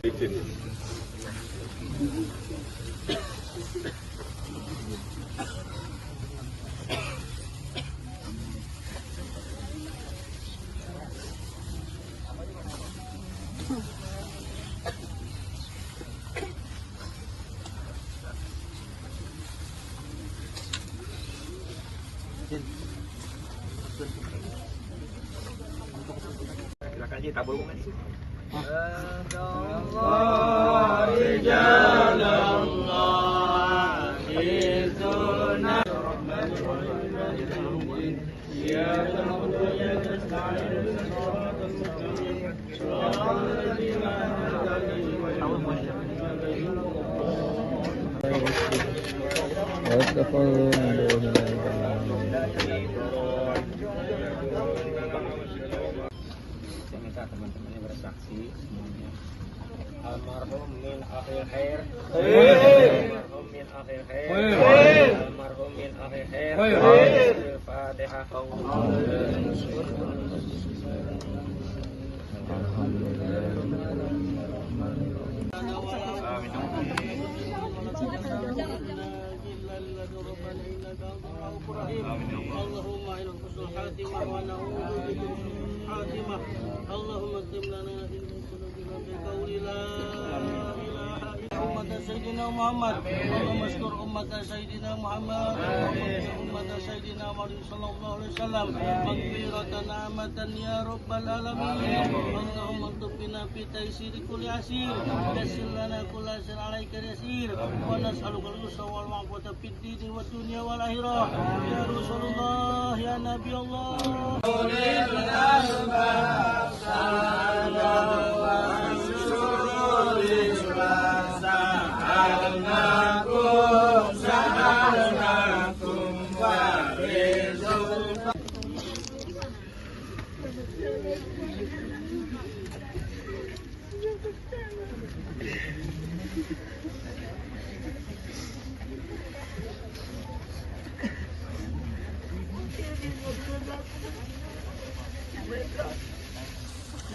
Silakan aja tabur bunga di situ. واتخذوا من دونه Saya minta teman-temannya bersaksi semuanya. Almarhum min akhir khair. Almarhum min akhir khair. Almarhum min akhir khair. Al-Fatihah. اللهم إلى حسن الخاتمة ونعوذ بك من سوء الخاتمة. اللهم اكتب لنا إن سلوكنا بقول لا إله إلا أمة سيدنا محمد. اللهم اشكر أمة سيدنا محمد أمة سيدنا محمد صلى الله عليه وسلم مغفرة نعمة يا رب العالمين. اللهم اكتب بنا في تيسير كل عسير يسر لنا كل عسير عليك يسير ونسألك اليسر والعفو في الدين والدنيا والآخرة يا رسول الله يا نبي الله.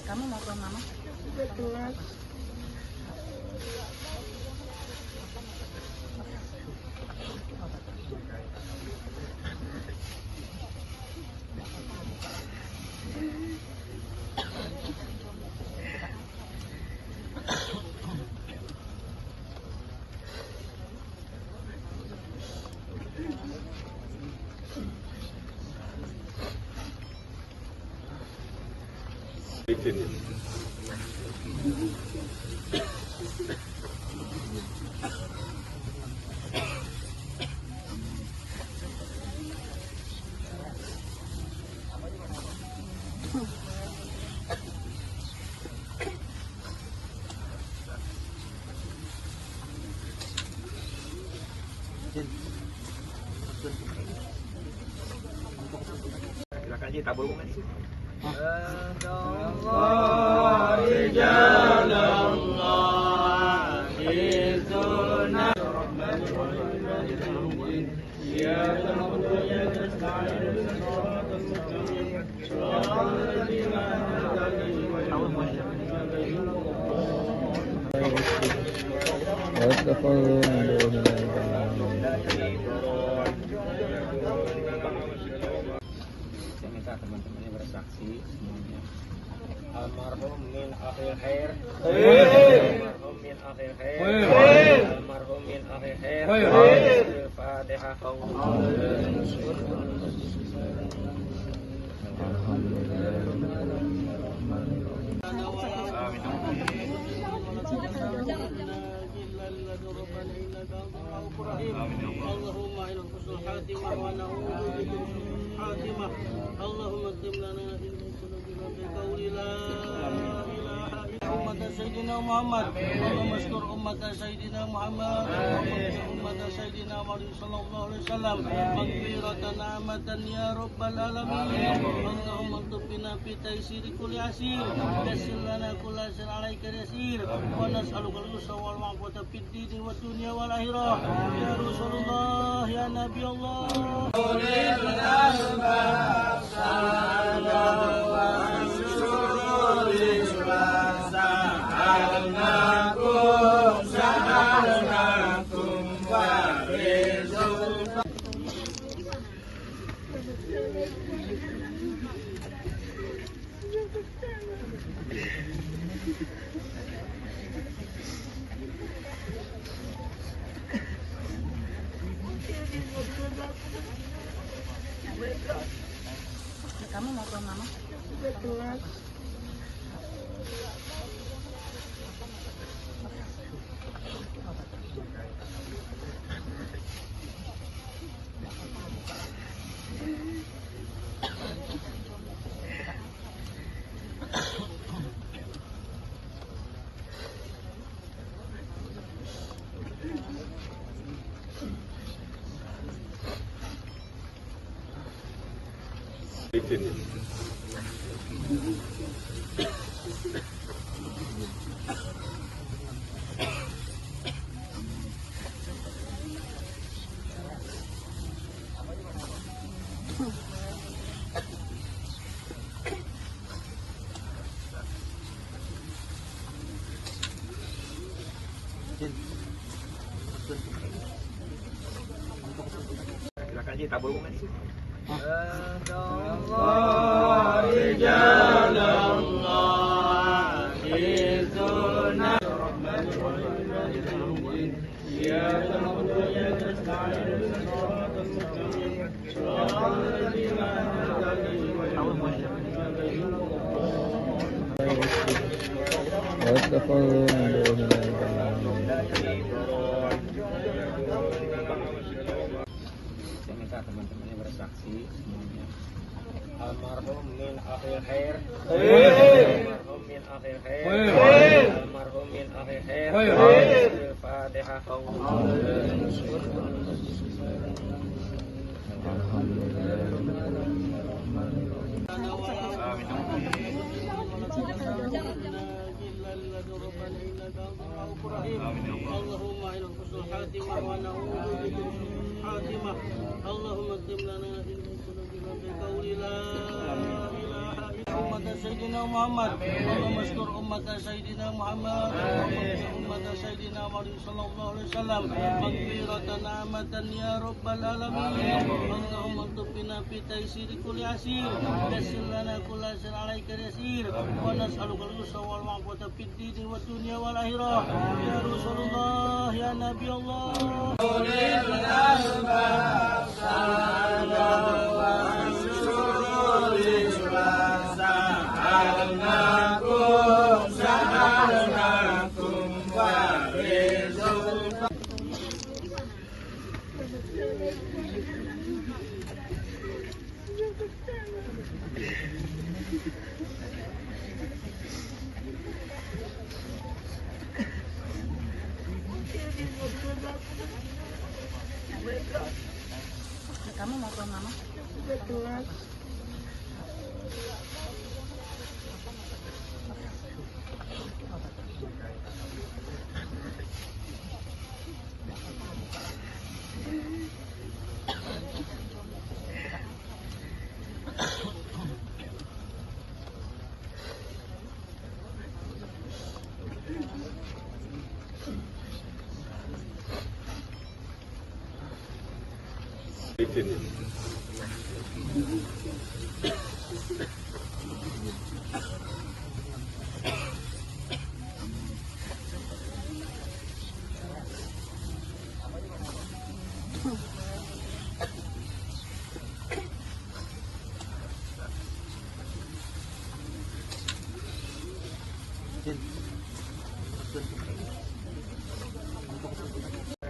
Kamu mau ke mama? Silakan aja tabur bunga di situ. واتخذوا من دونه Saya minta teman-temannya bersaksi semuanya. Almarhum min akhir khair. Almarhum min akhir khair. Almarhum min akhir khair. Al-Fatihah. اللهم إلى حسن الخاتمة ونعوذ بك من سوء الخاتمة. اللهم اكتب لنا إن سلوكنا بقول لا إله إلا أمة سيدنا محمد. اللهم اشكر أمة سيدنا محمد أمة سيدنا محمد صلى الله عليه وسلم مغفرة نعمة يا رب العالمين. اللهم اكتب بنا في تيسير كل عسير يسر لنا كل عسير عليك يسير ونسألك اليسر والعفو في الدين والدنيا والآخرة يا رسول الله يا نبي الله. Kamu mau ke mama? Silakan aja tabur bunga di situ. واتخذوا من دونه Saya minta teman-temannya bersaksi semuanya. Almarhum min akhir khair. Almarhum min akhir khair. Almarhum min akhir khair. Al-Fatihah. اللهم إلى حسن الخاتمة ونعوذ بك من سوء الخاتمة. اللهم اكتب لنا بقول لا إله إلا أمة سيدنا محمد. اللهم استر أمة سيدنا محمد أمة سيدنا محمد صلى الله عليه وسلم مغفرة نعمة يا رب العالمين. اللهم اكتب بنا في تيسير كل عسير. يسر لنا كل عسير عليك يسير. ونسألك اليسر والعفو في الدين والدنيا والآخرة. يا رسول الله يا نبي الله. Kamu mau ke mama?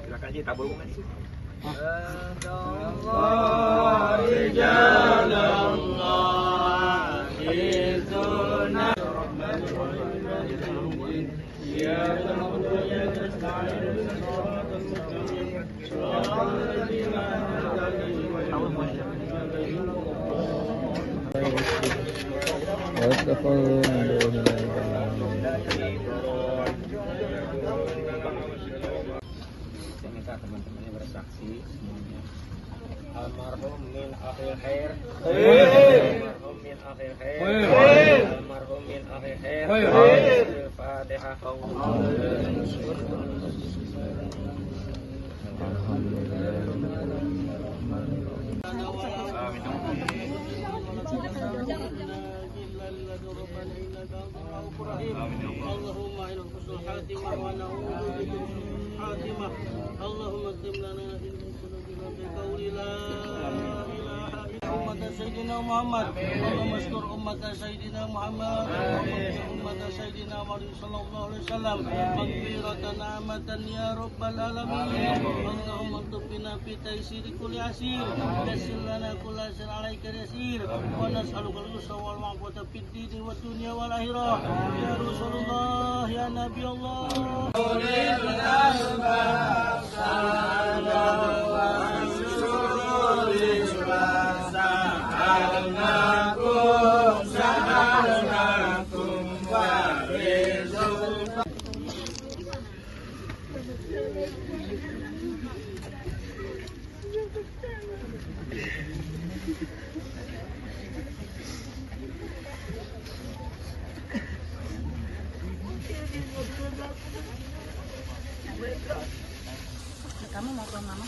Silakan aja tabur bunga di situ. واتخذوا من دونه Saya minta teman-temannya bersaksi semuanya. Almarhum min akhir khair. Almarhum min akhir khair. Almarhum min akhir khair. Al-Fatihah. إلا لله ربنا إنك أنت الرؤوف الرحيم اللهم إلى حسن الخاتمة ونعوذ بك من سوء الخاتمة اللهم اكتب لنا في ذنوبنا بقول لا إله إلا أمة سيدنا محمد اللهم استر أمة سيدنا محمد أمة سيدنا محمد صلى الله عليه وسلم مغفرة نعمة يا رب العالمين اللهم اكتب بنا في تيسير كل عسير يسر لنا كل عسير عليك يسير ونسألك اليسر والعافية في الدين والدنيا والآخرة يا رسول الله يا نبي الله Kamu mau ke mama?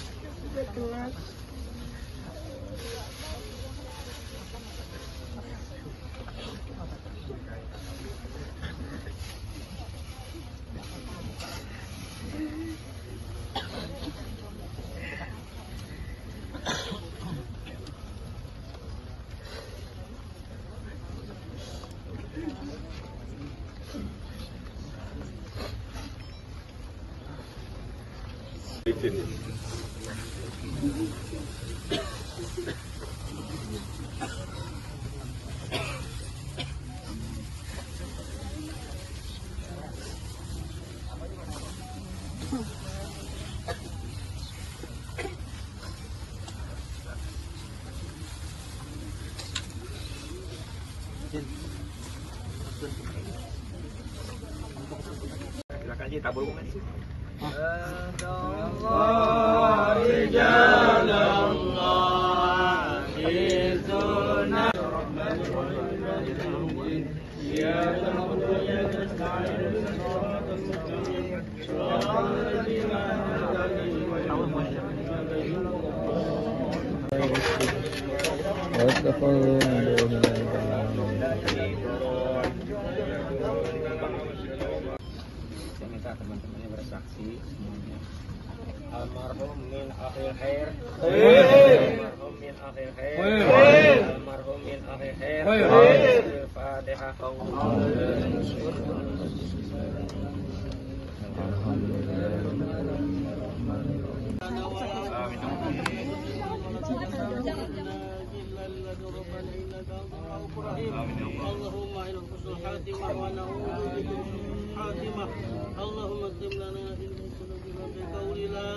Silakan aja tabur bunga di situ. واتخذوا من دون الله Saya minta teman-temannya bersaksi semuanya. Almarhum min akhir khair. Almarhum min akhir khair. Almarhum min akhir khair. Al-Fatihah. اللهم إلى حسن الخاتمة ونعوذ بك من سوء الخاتمة اللهم اكتب لنا في ذنوبنا بقول لا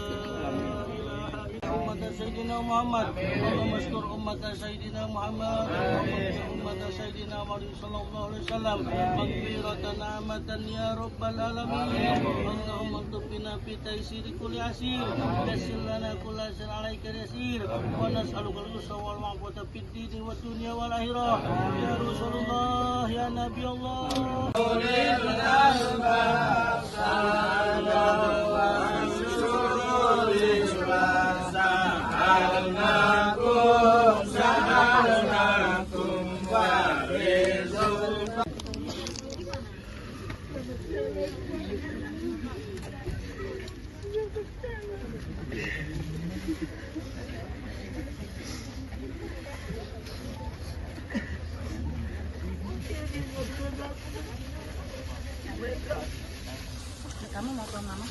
إله إلا أمة سيدنا محمد اللهم استر أمة سيدنا محمد أمة سيدنا محمد صلى الله عليه وسلم مغفرة نعمة يا رب العالمين اللهم اكتب بنا في تيسير كل عسير يسر لنا كل عسير عليك يسير ونسألك اليسر والعافية في الدين والدنيا والآخرة يا رسول الله يا نبي الله Kamu mau ke mama?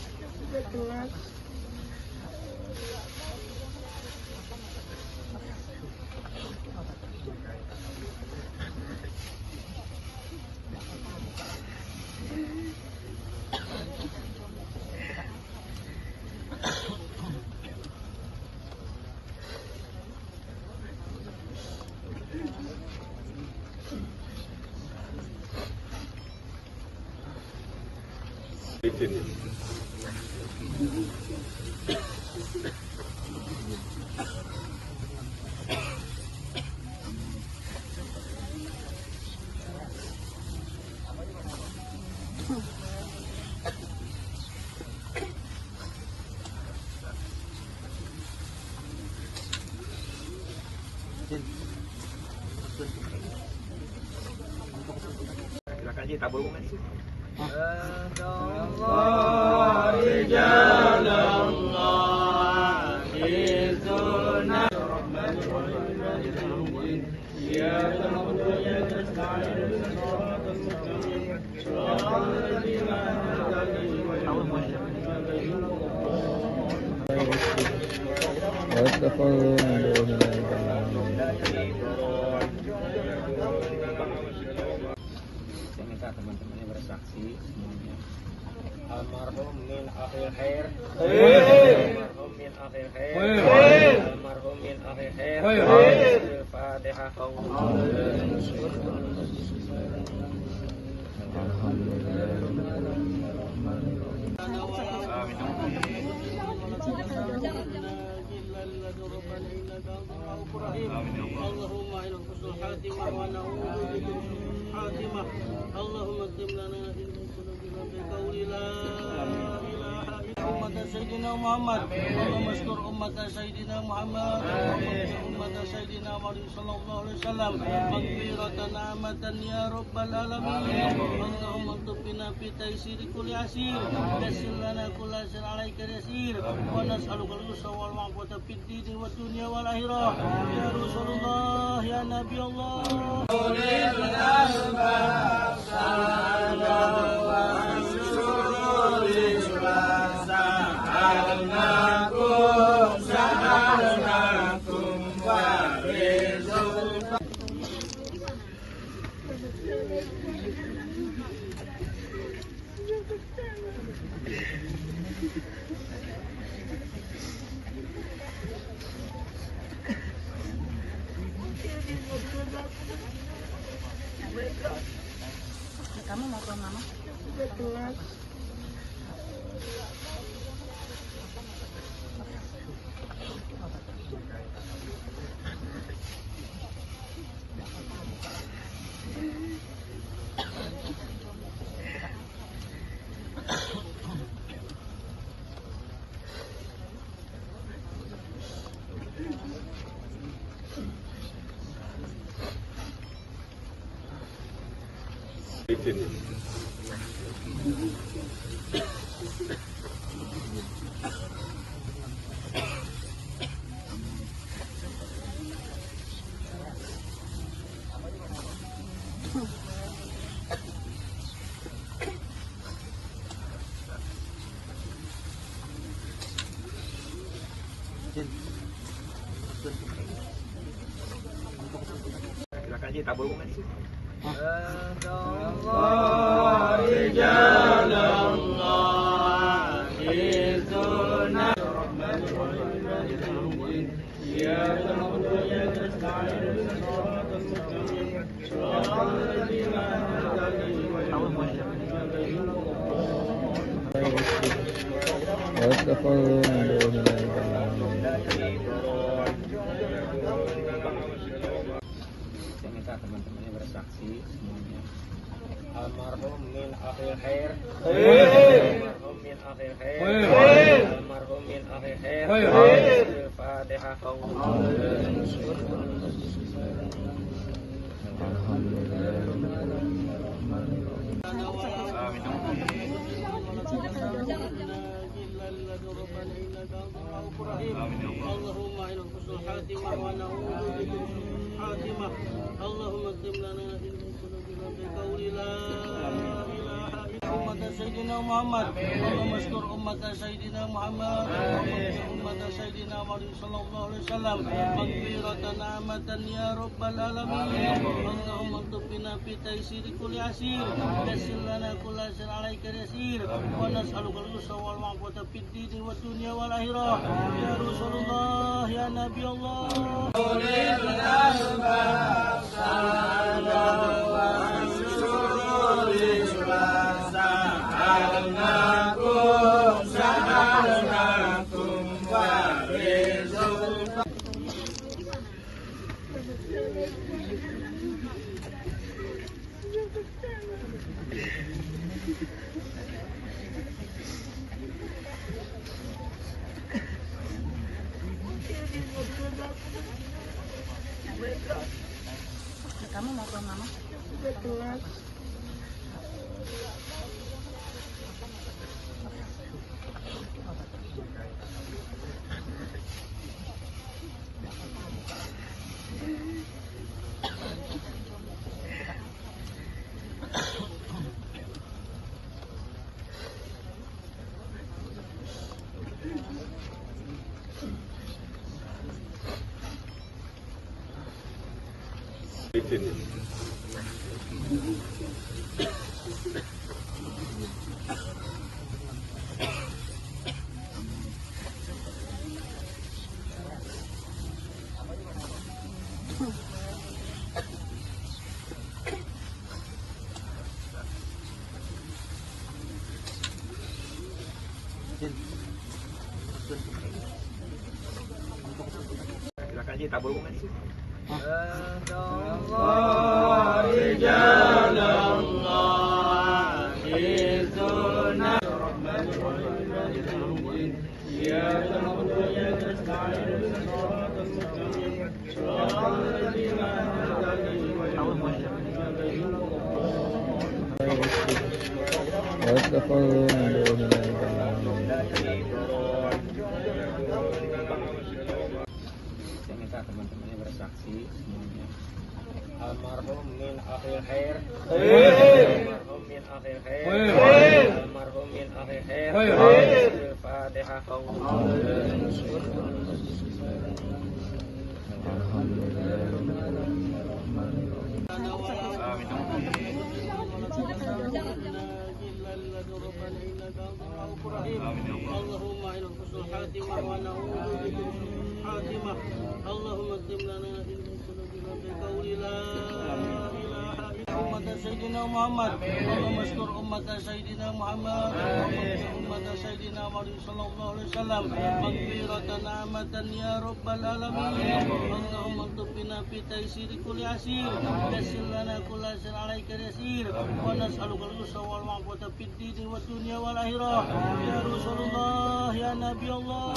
tabur bukan sih? واتخذوا من دون الله Saya minta teman-temannya bersaksi semuanya. Almarhum min akhir khair. Almarhum min akhir khair. Almarhum min akhir khair. Al-Fatihah. اللهم إلى حسن الخاتمة ونعوذ بك من الخاتمة. اللهم اكتب لنا في قلوبنا بقول لا إله إلا أمة سيدنا محمد. اللهم اشكر أمة سيدنا محمد. أمة سيدنا محمد صلى الله عليه وسلم مغفرة نعمة يا رب العالمين. اللهم اكتب بنا في تيسير كل عسير. يسر لنا كل عسير عليك يسير. ونسألك اليسر والعفو في الدين والدنيا والآخرة. يا رسول الله يا نبي الله. Kamu mau ke mama? Silakan aja tabur bukan sih? واتخذوا من دون الله Saya minta teman-temannya bersaksi semuanya. Almarhum min akhir khair. Almarhum min akhir khair. Almarhum min akhir khair. Al-Fatihah. اللهم إلى حسن الخاتمة ونعوذ بك من الخاتمة. اللهم اكتب لنا في قلوبنا بقول لا إله إلا أمة سيدنا محمد. اللهم اشكر أمة سيدنا محمد. أمة سيدنا محمد صلى الله عليه وسلم مغفرة نعمة يا رب العالمين. اللهم اكتب بنا في تيسير كل عسير. يسر لنا كل عسير عليك يسير. ونسألك اليسر والعفو في الدين والدنيا والآخرة. يا رسول الله يا نبي الله. Kamu mau ke mama? Silakan Ji, tabur bunga di situ. واتخذوا من دون الله Saya minta teman-temannya bersaksi semuanya. Almarhum min akhir khair. Almarhum min akhir khair. Almarhum min akhir khair. Al-Fatihah. اللهم إلى حسن الخاتمة ونعوذ بك من الخاتمة. اللهم اكتب لنا في قلوبنا بقول لا إله إلا أمة سيدنا محمد. اللهم استر أمة سيدنا محمد، أمة سيدنا محمد صلى الله عليه وسلم مغفرة نعمة يا رب العالمين. اللهم اكتب بنا في تيسير كل عسير، يسر لنا كل عسير عليك يسير، ونسألك اليسر والعفو في الدين والدنيا والآخرة يا رسول الله يا نبي الله.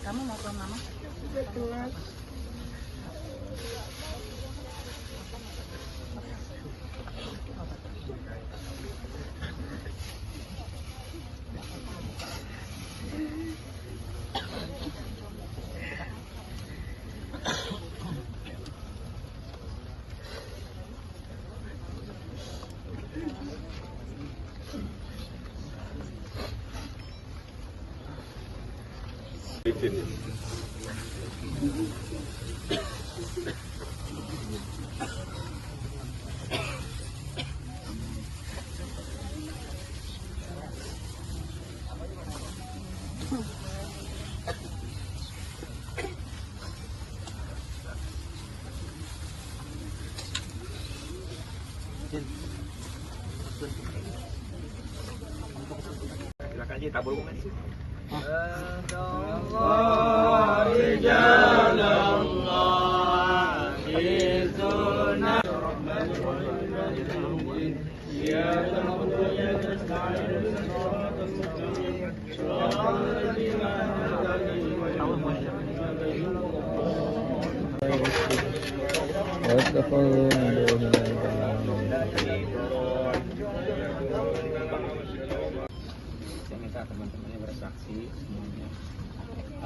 Kamu mau ke mama? Silakan Ji, tabur bunga di situ. واتخذوا من دون الله Saya minta teman-temannya bersaksi semuanya.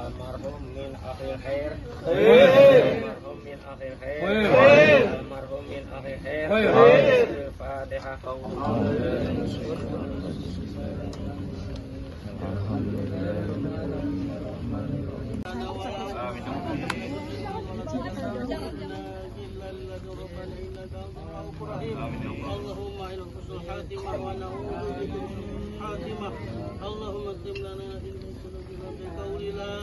Almarhum min akhir khair. Almarhum min akhir khair. Almarhum min akhir khair. Al-Fatihah. اللهم إلى حسن الخاتمة ونعوذ بك من الخاتمة. اللهم اكتب لنا في قلوبنا بقول لا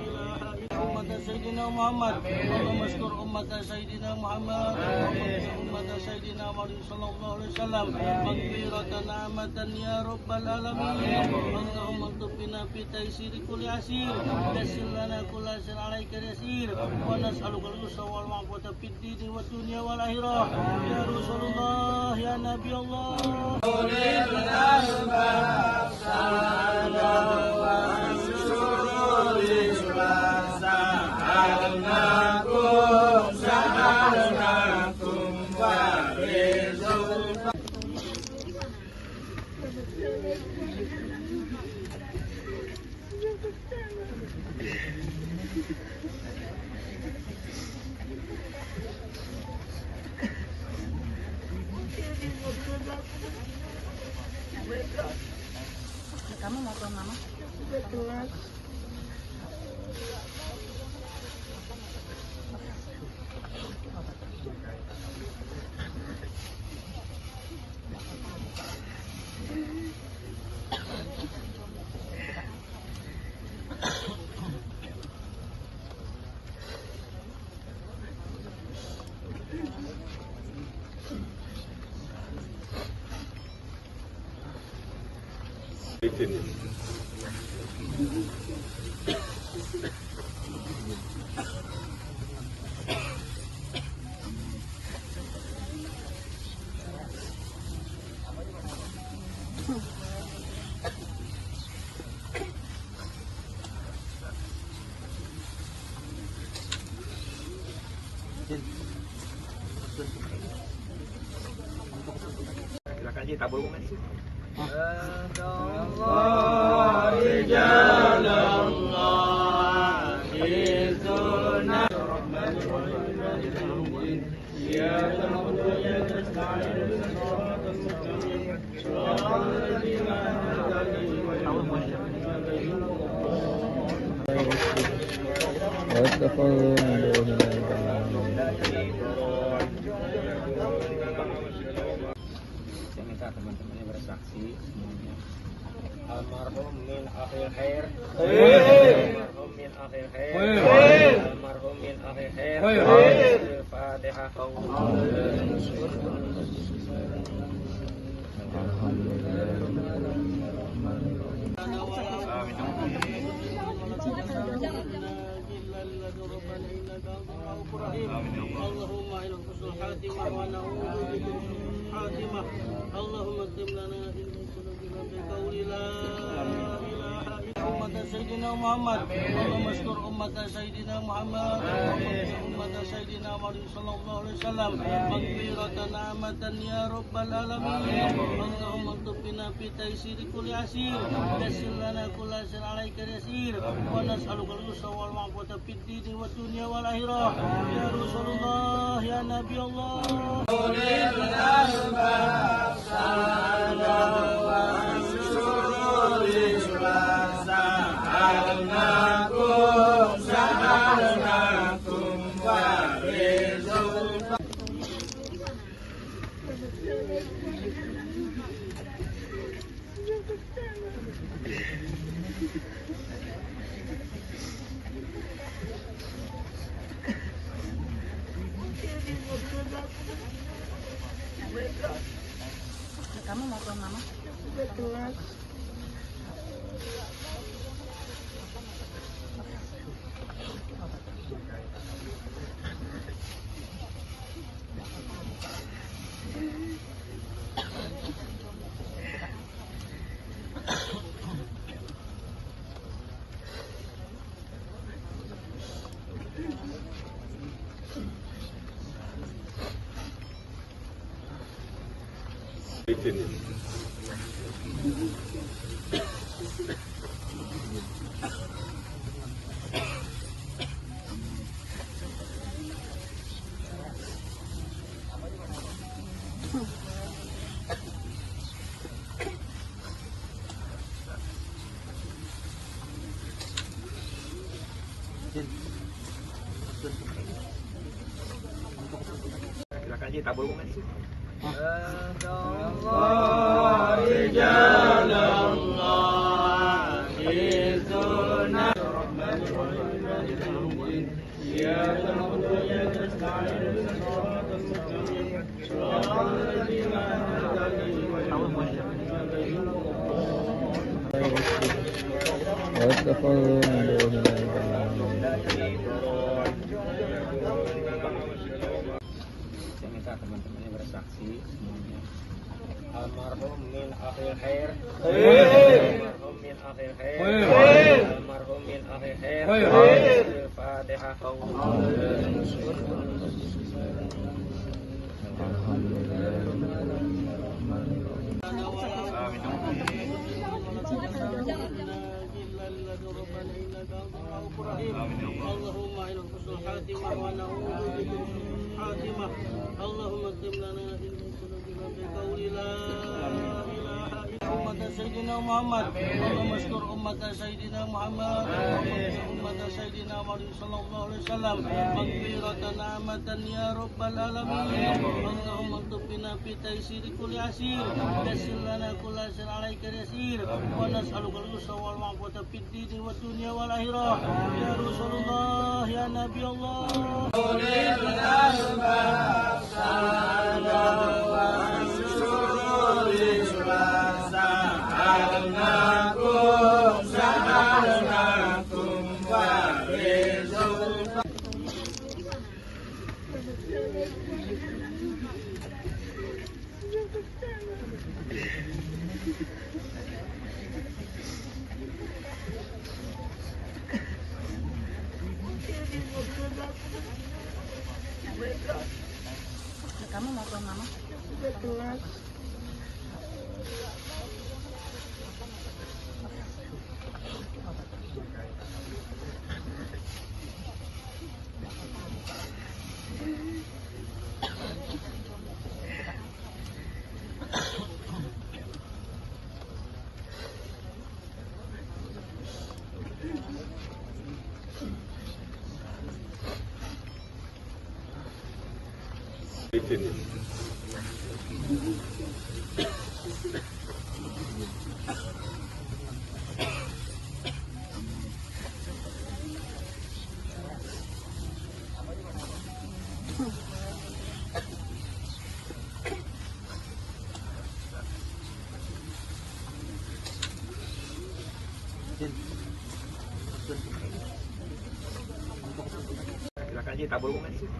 إله إلا أمة سيدنا محمد. اللهم استر أمة سيدنا محمد، أمة سيدنا محمد صلى الله عليه وسلم مغفرة نعمة يا رب العالمين. اللهم اكتب بنا في تيسير كل عسير، يسر لنا كل عسير عليك يسير، ونسألك اليسر والعفو في الدين والدنيا والآخرة يا رسول الله يا نبي الله. Kamu mau ke mama? Silakan aja tabur bunga di situ. Saya minta teman-temannya bersaksi semuanya. Almarhum min akhir khair. Almarhum min akhir khair. Almarhum min akhir khair. Al-Fatihah. اللهم إلى حسن الخاتمة ونعوذ بك من الخاتمة. اللهم اكتب لنا في ذنوبنا بقول لا إله إلا أمة سيدنا محمد. اللهم اشكر أمة سيدنا محمد. أمة سيدنا محمد صلى الله عليه وسلم مغفرة نعمة يا رب العالمين. اللهم اكتب بنا في تيسير كل عسير. يسر لنا كل عسير عليك يسير. ونسألك اليسر والعفو في الدين والدنيا والآخرة. يا رسول الله يا نبي الله. Kamu mau ke mama? Silakan aja tabur bunga di situ. Saya minta teman-temannya bersaksi semuanya. Almarhum min akhir khair. Almarhum min akhir khair. Almarhum min akhir khair. Al-Fatihah. اللهم إلى حسن الخاتمة ونعوذ بك من الخاتمة. اللهم اكتب لنا في ذنوبنا بقول لا إله إلا سيدنا محمد اللهم استر أمة سيدنا محمد أمة سيدنا محمد صلى الله عليه وسلم مغفرة نعمة يا رب العالمين اللهم اكتب بنا في تيسير كل عسير يسر لنا كل عسير عليك يسير ونسألك اليسر والعافية في الدين والدنيا والآخرة يا رسول الله يا نبي الله Kamu mau ke mama? Silakan aja tabur bunga di situ.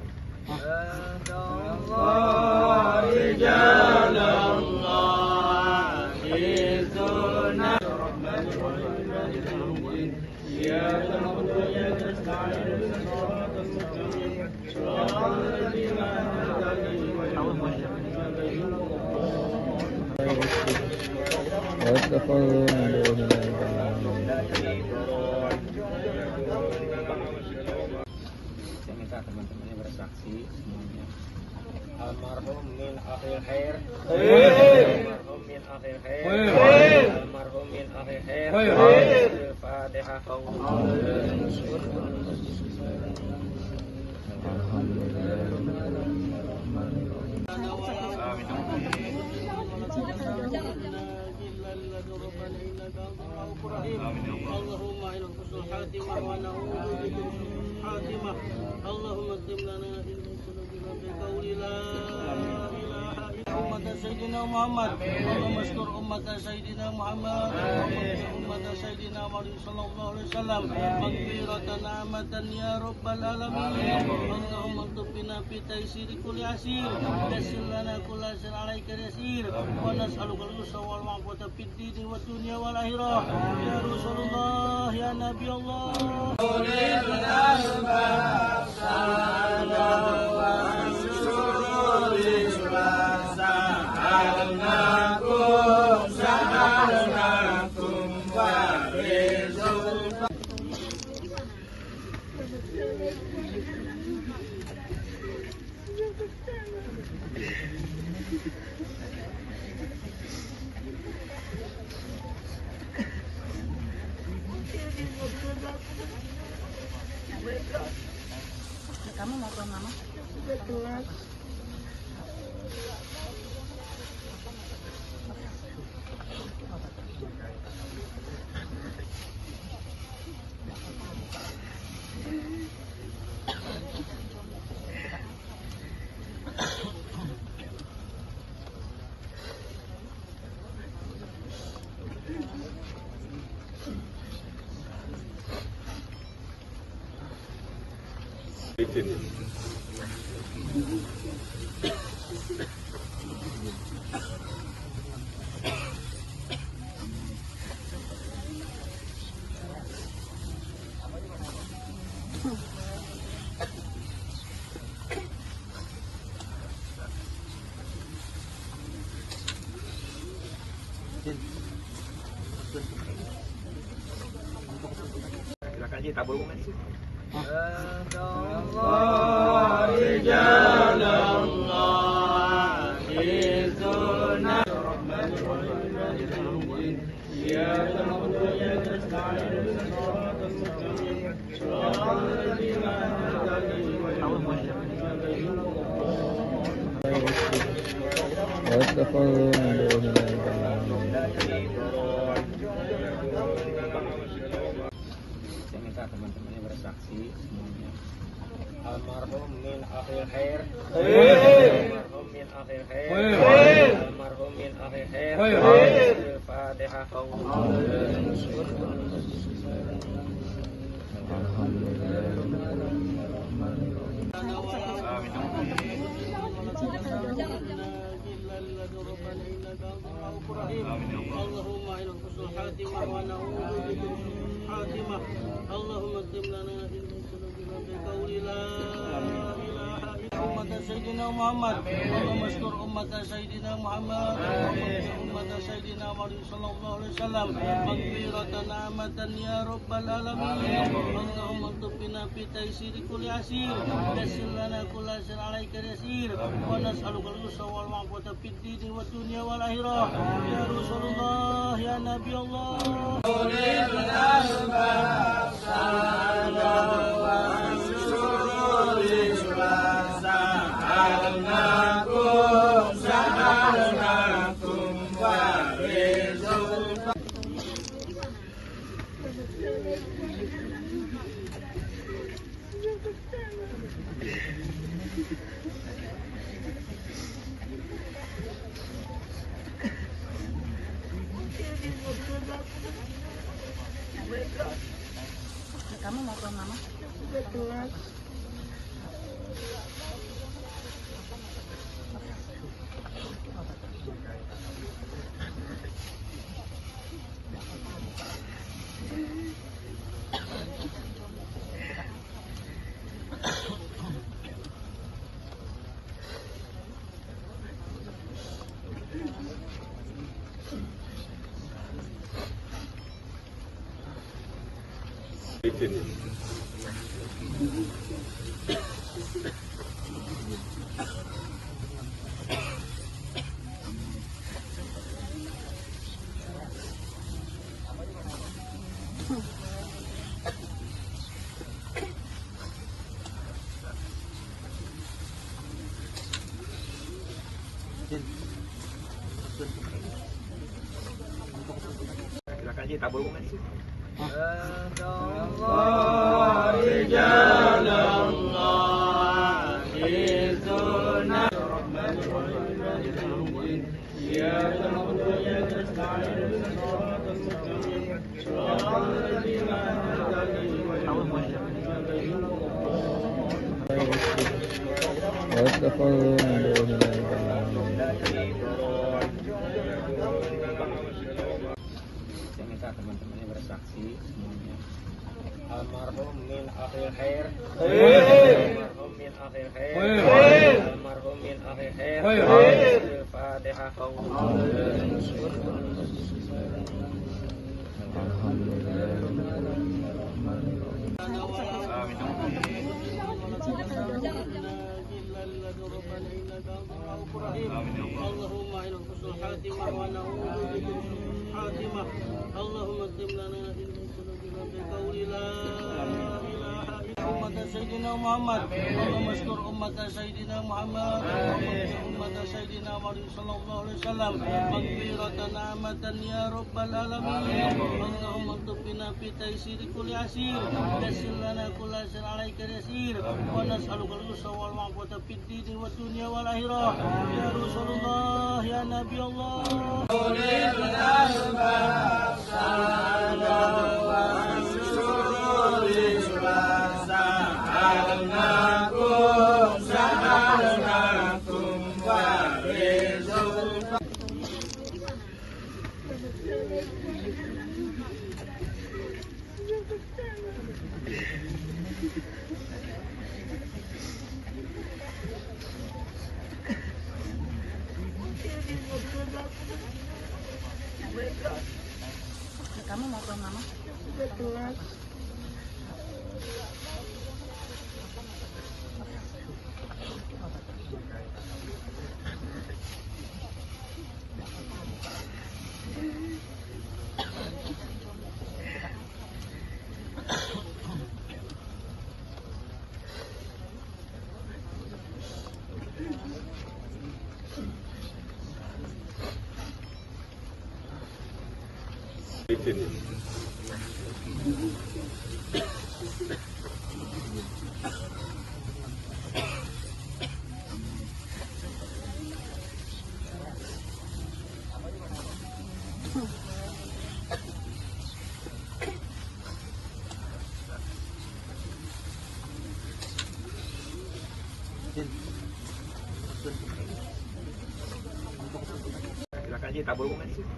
Saya minta teman-temannya bersaksi semuanya. Almarhum min akhir khair. Almarhum min akhir khair. Almarhum min akhir khair. Al-Fatihah. اللهم إلى حسن الخاتمة ونعوذ بك من الخاتمة اللهم اكتب لنا بقول لا إله إلا أمة سيدنا محمد اللهم استر أمة سيدنا محمد أمة سيدنا محمد صلى الله عليه وسلم مغفرة نعمة يا رب العالمين اللهم اكتب بنا في تيسير كل عسير يسر لنا كل عسير عليك يسير ونسألك اليسر والعافية في الدين والدنيا والآخرة يا رسول الله يا نبي الله Kamu mau ke mama? Silakan aja tabur bunga di situ. Allah واتخذوا من دونه Saya minta teman-temannya bersaksi semuanya. Almarhum min akhir khair. Almarhum min akhir khair. Almarhum min akhir khair. Al-Fatihah. اللهم إلى حسن الخاتمة ونعوذ بك من سوء الخاتمة. اللهم اكتب لنا في ذنوبنا بقول لا إله إلا أمة سيدنا محمد. اللهم اشكر أمة سيدنا محمد أمة سيدنا محمد صلى الله عليه وسلم مغفرة نعمة يا رب العالمين. اللهم اكتب بنا في تيسير كل عسير يسر لنا كل عسير عليك يسير ونسألك اليسر والعفو في الدين والدنيا والآخرة يا رسول الله يا نبي الله. Kamu mau ke mama? Silakan aja tabur bunga di situ. واتخذوا من دونه Saya minta teman-temannya bersaksi semuanya. Almarhum min akhir khair. Almarhum min akhir khair. Almarhum min akhir khair. Al-Fatihah. اللهم إلى حسن الخاتمة ونعوذ بك من سوء الخاتمة. اللهم اكتب لنا في ذنوبنا بقول لا إله إلا أمة سيدنا محمد. اللهم اشكر أمة سيدنا محمد أمة سيدنا محمد صلى الله عليه وسلم مغفرة نعمة يا رب العالمين. اللهم اكتب بنا في تيسير كل عسير يسر لنا كل عسير عليك يسير ونسألك اليسر والعفو في الدين والدنيا والآخرة يا رسول الله يا نبي الله. Kamu mau ke mama? Silakan Ji, tabur bunga di situ.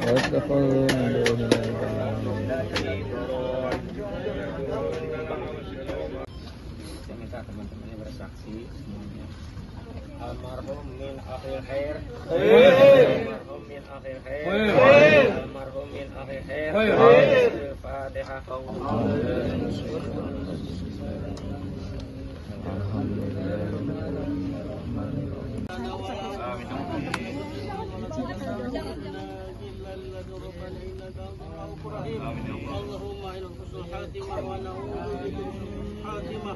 واتخذوا من دونه Saya minta teman-temannya bersaksi semuanya. Almarhum min akhir khair. Almarhum min akhir khair. Almarhum min akhir khair. Al-Fatihah. اللهم إلى حسن الخاتمة ونعوذ بك من سوء الخاتمة.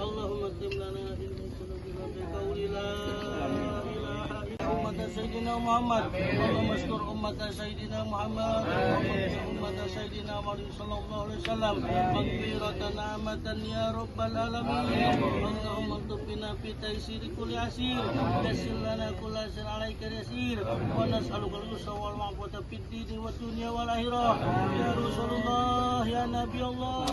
اللهم اكتب لنا في قلوبنا بقول لا إله إلا أمة سيدنا محمد. اللهم اشكر أمة سيدنا محمد. أمة سيدنا محمد صلى الله عليه وسلم مغفرة نعمة يا رب العالمين. اللهم اكتب بنا في تيسير كل عسير. يسر لنا كل عسير عليك يسير. ونسألك اليسر والعفو في الدين والدنيا والآخرة. يا رسول الله يا نبي الله.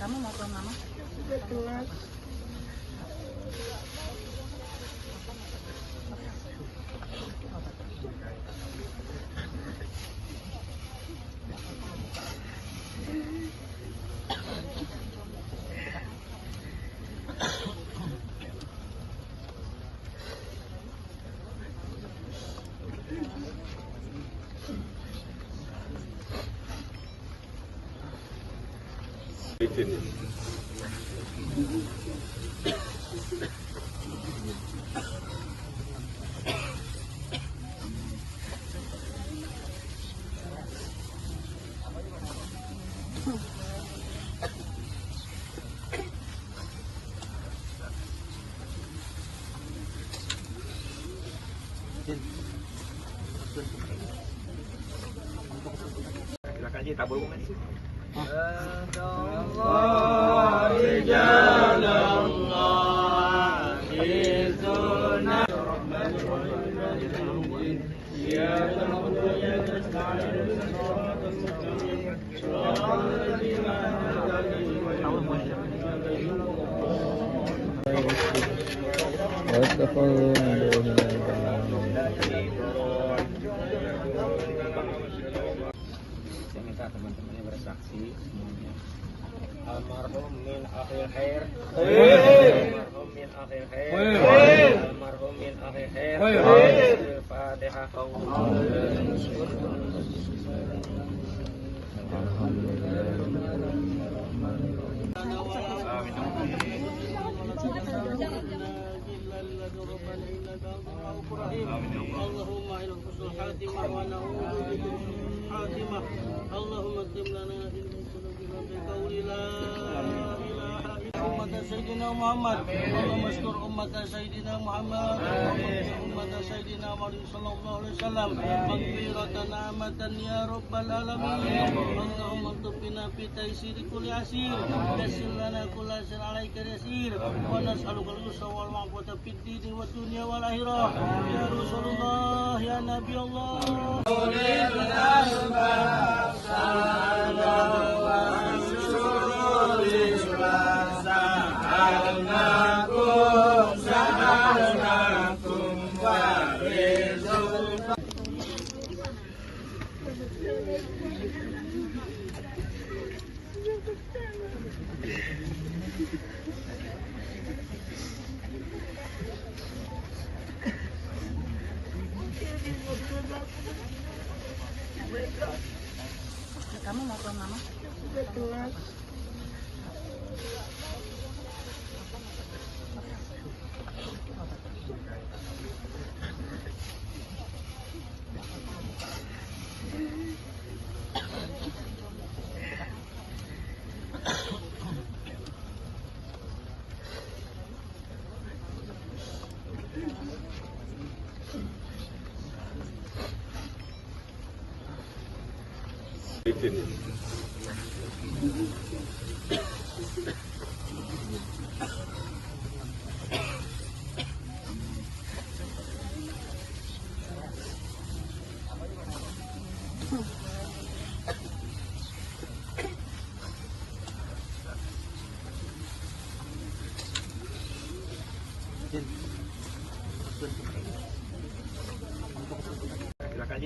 Kamu mau ke mama? Silakan Ji, tabur bunga di situ. واتخذوا من دونه Saya minta teman-temannya bersaksi semuanya. Almarhum min akhir khair. Almarhum min akhir khair. Almarhum min akhir khair. Al-Fatihah. اللهم إلى حسن الخاتمة ونعوذ بك من سوء الخاتمة. اللهم اكتب لنا في قلوبنا بقول لا إله إلا أمة سيدنا محمد. اللهم اشكر أمة سيدنا محمد. أمة سيدنا محمد صلى الله عليه وسلم مغفرة نعمة يا رب العالمين. اللهم اكتب بنا في تيسير كل عسير. يسر لنا كل عسير عليك يسير. ونسألك اليسر والعفو في الدين والدنيا والآخرة. يا رسول الله يا نبي الله.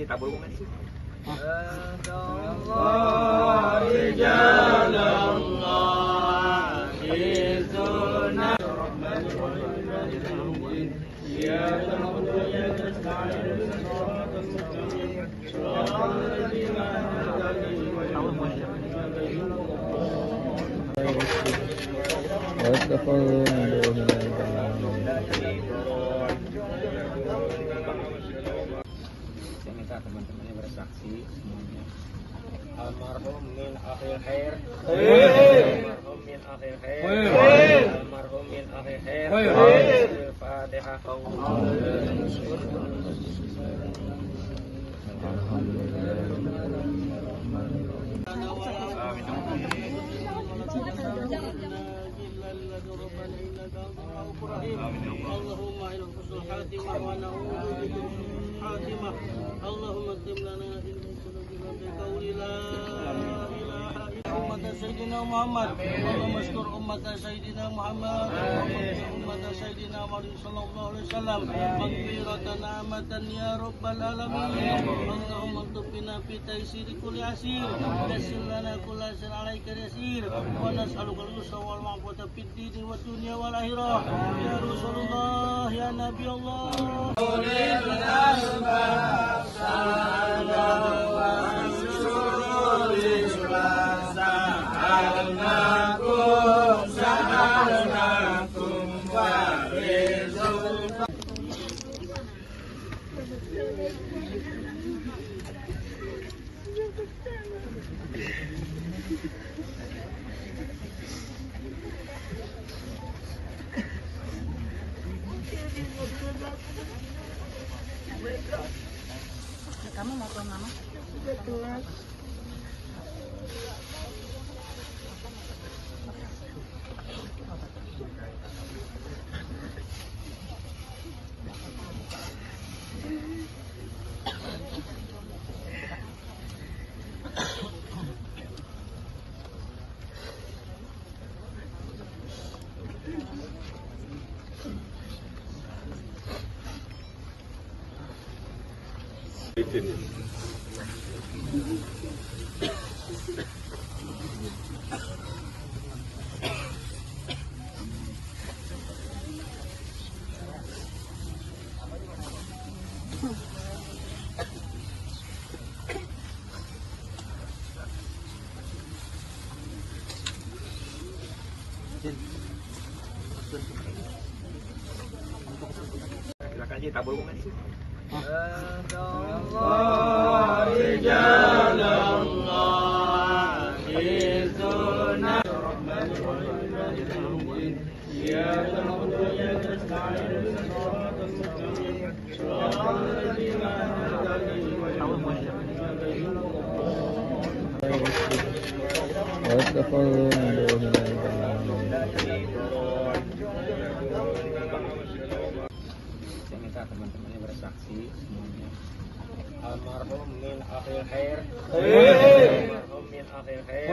tabur bukan sih? واتخذوا من دونه Saya minta teman-temannya bersaksi semuanya. Almarhum min akhir khair. Almarhum min akhir khair. Almarhum min akhir khair. Al-Fatihah. اللهم إلى حسن الخاتمة ونعوذ بك من الخاتمة. اللهم اكتب لنا علما سنجنا بقول لا إله إلا أمة سيدنا محمد. اللهم اشكر أمة سيدنا محمد أمة سيدنا محمد صلى الله عليه وسلم مغفرة نعمة يا رب العالمين. اللهم اكتب بنا في تيسير كل عسير يسر لنا كل عسير عليك يسير ونسألك اليسر والمعافاة في الدين والدنيا والآخرة يا رسول الله يا نبي الله. Kamu mau ke mama? Silakan aja tabur bukan sih? واتخذوا من دونه Saya minta teman-temannya bersaksi semuanya. Almarhum min akhir khair. Almarhum min akhir khair.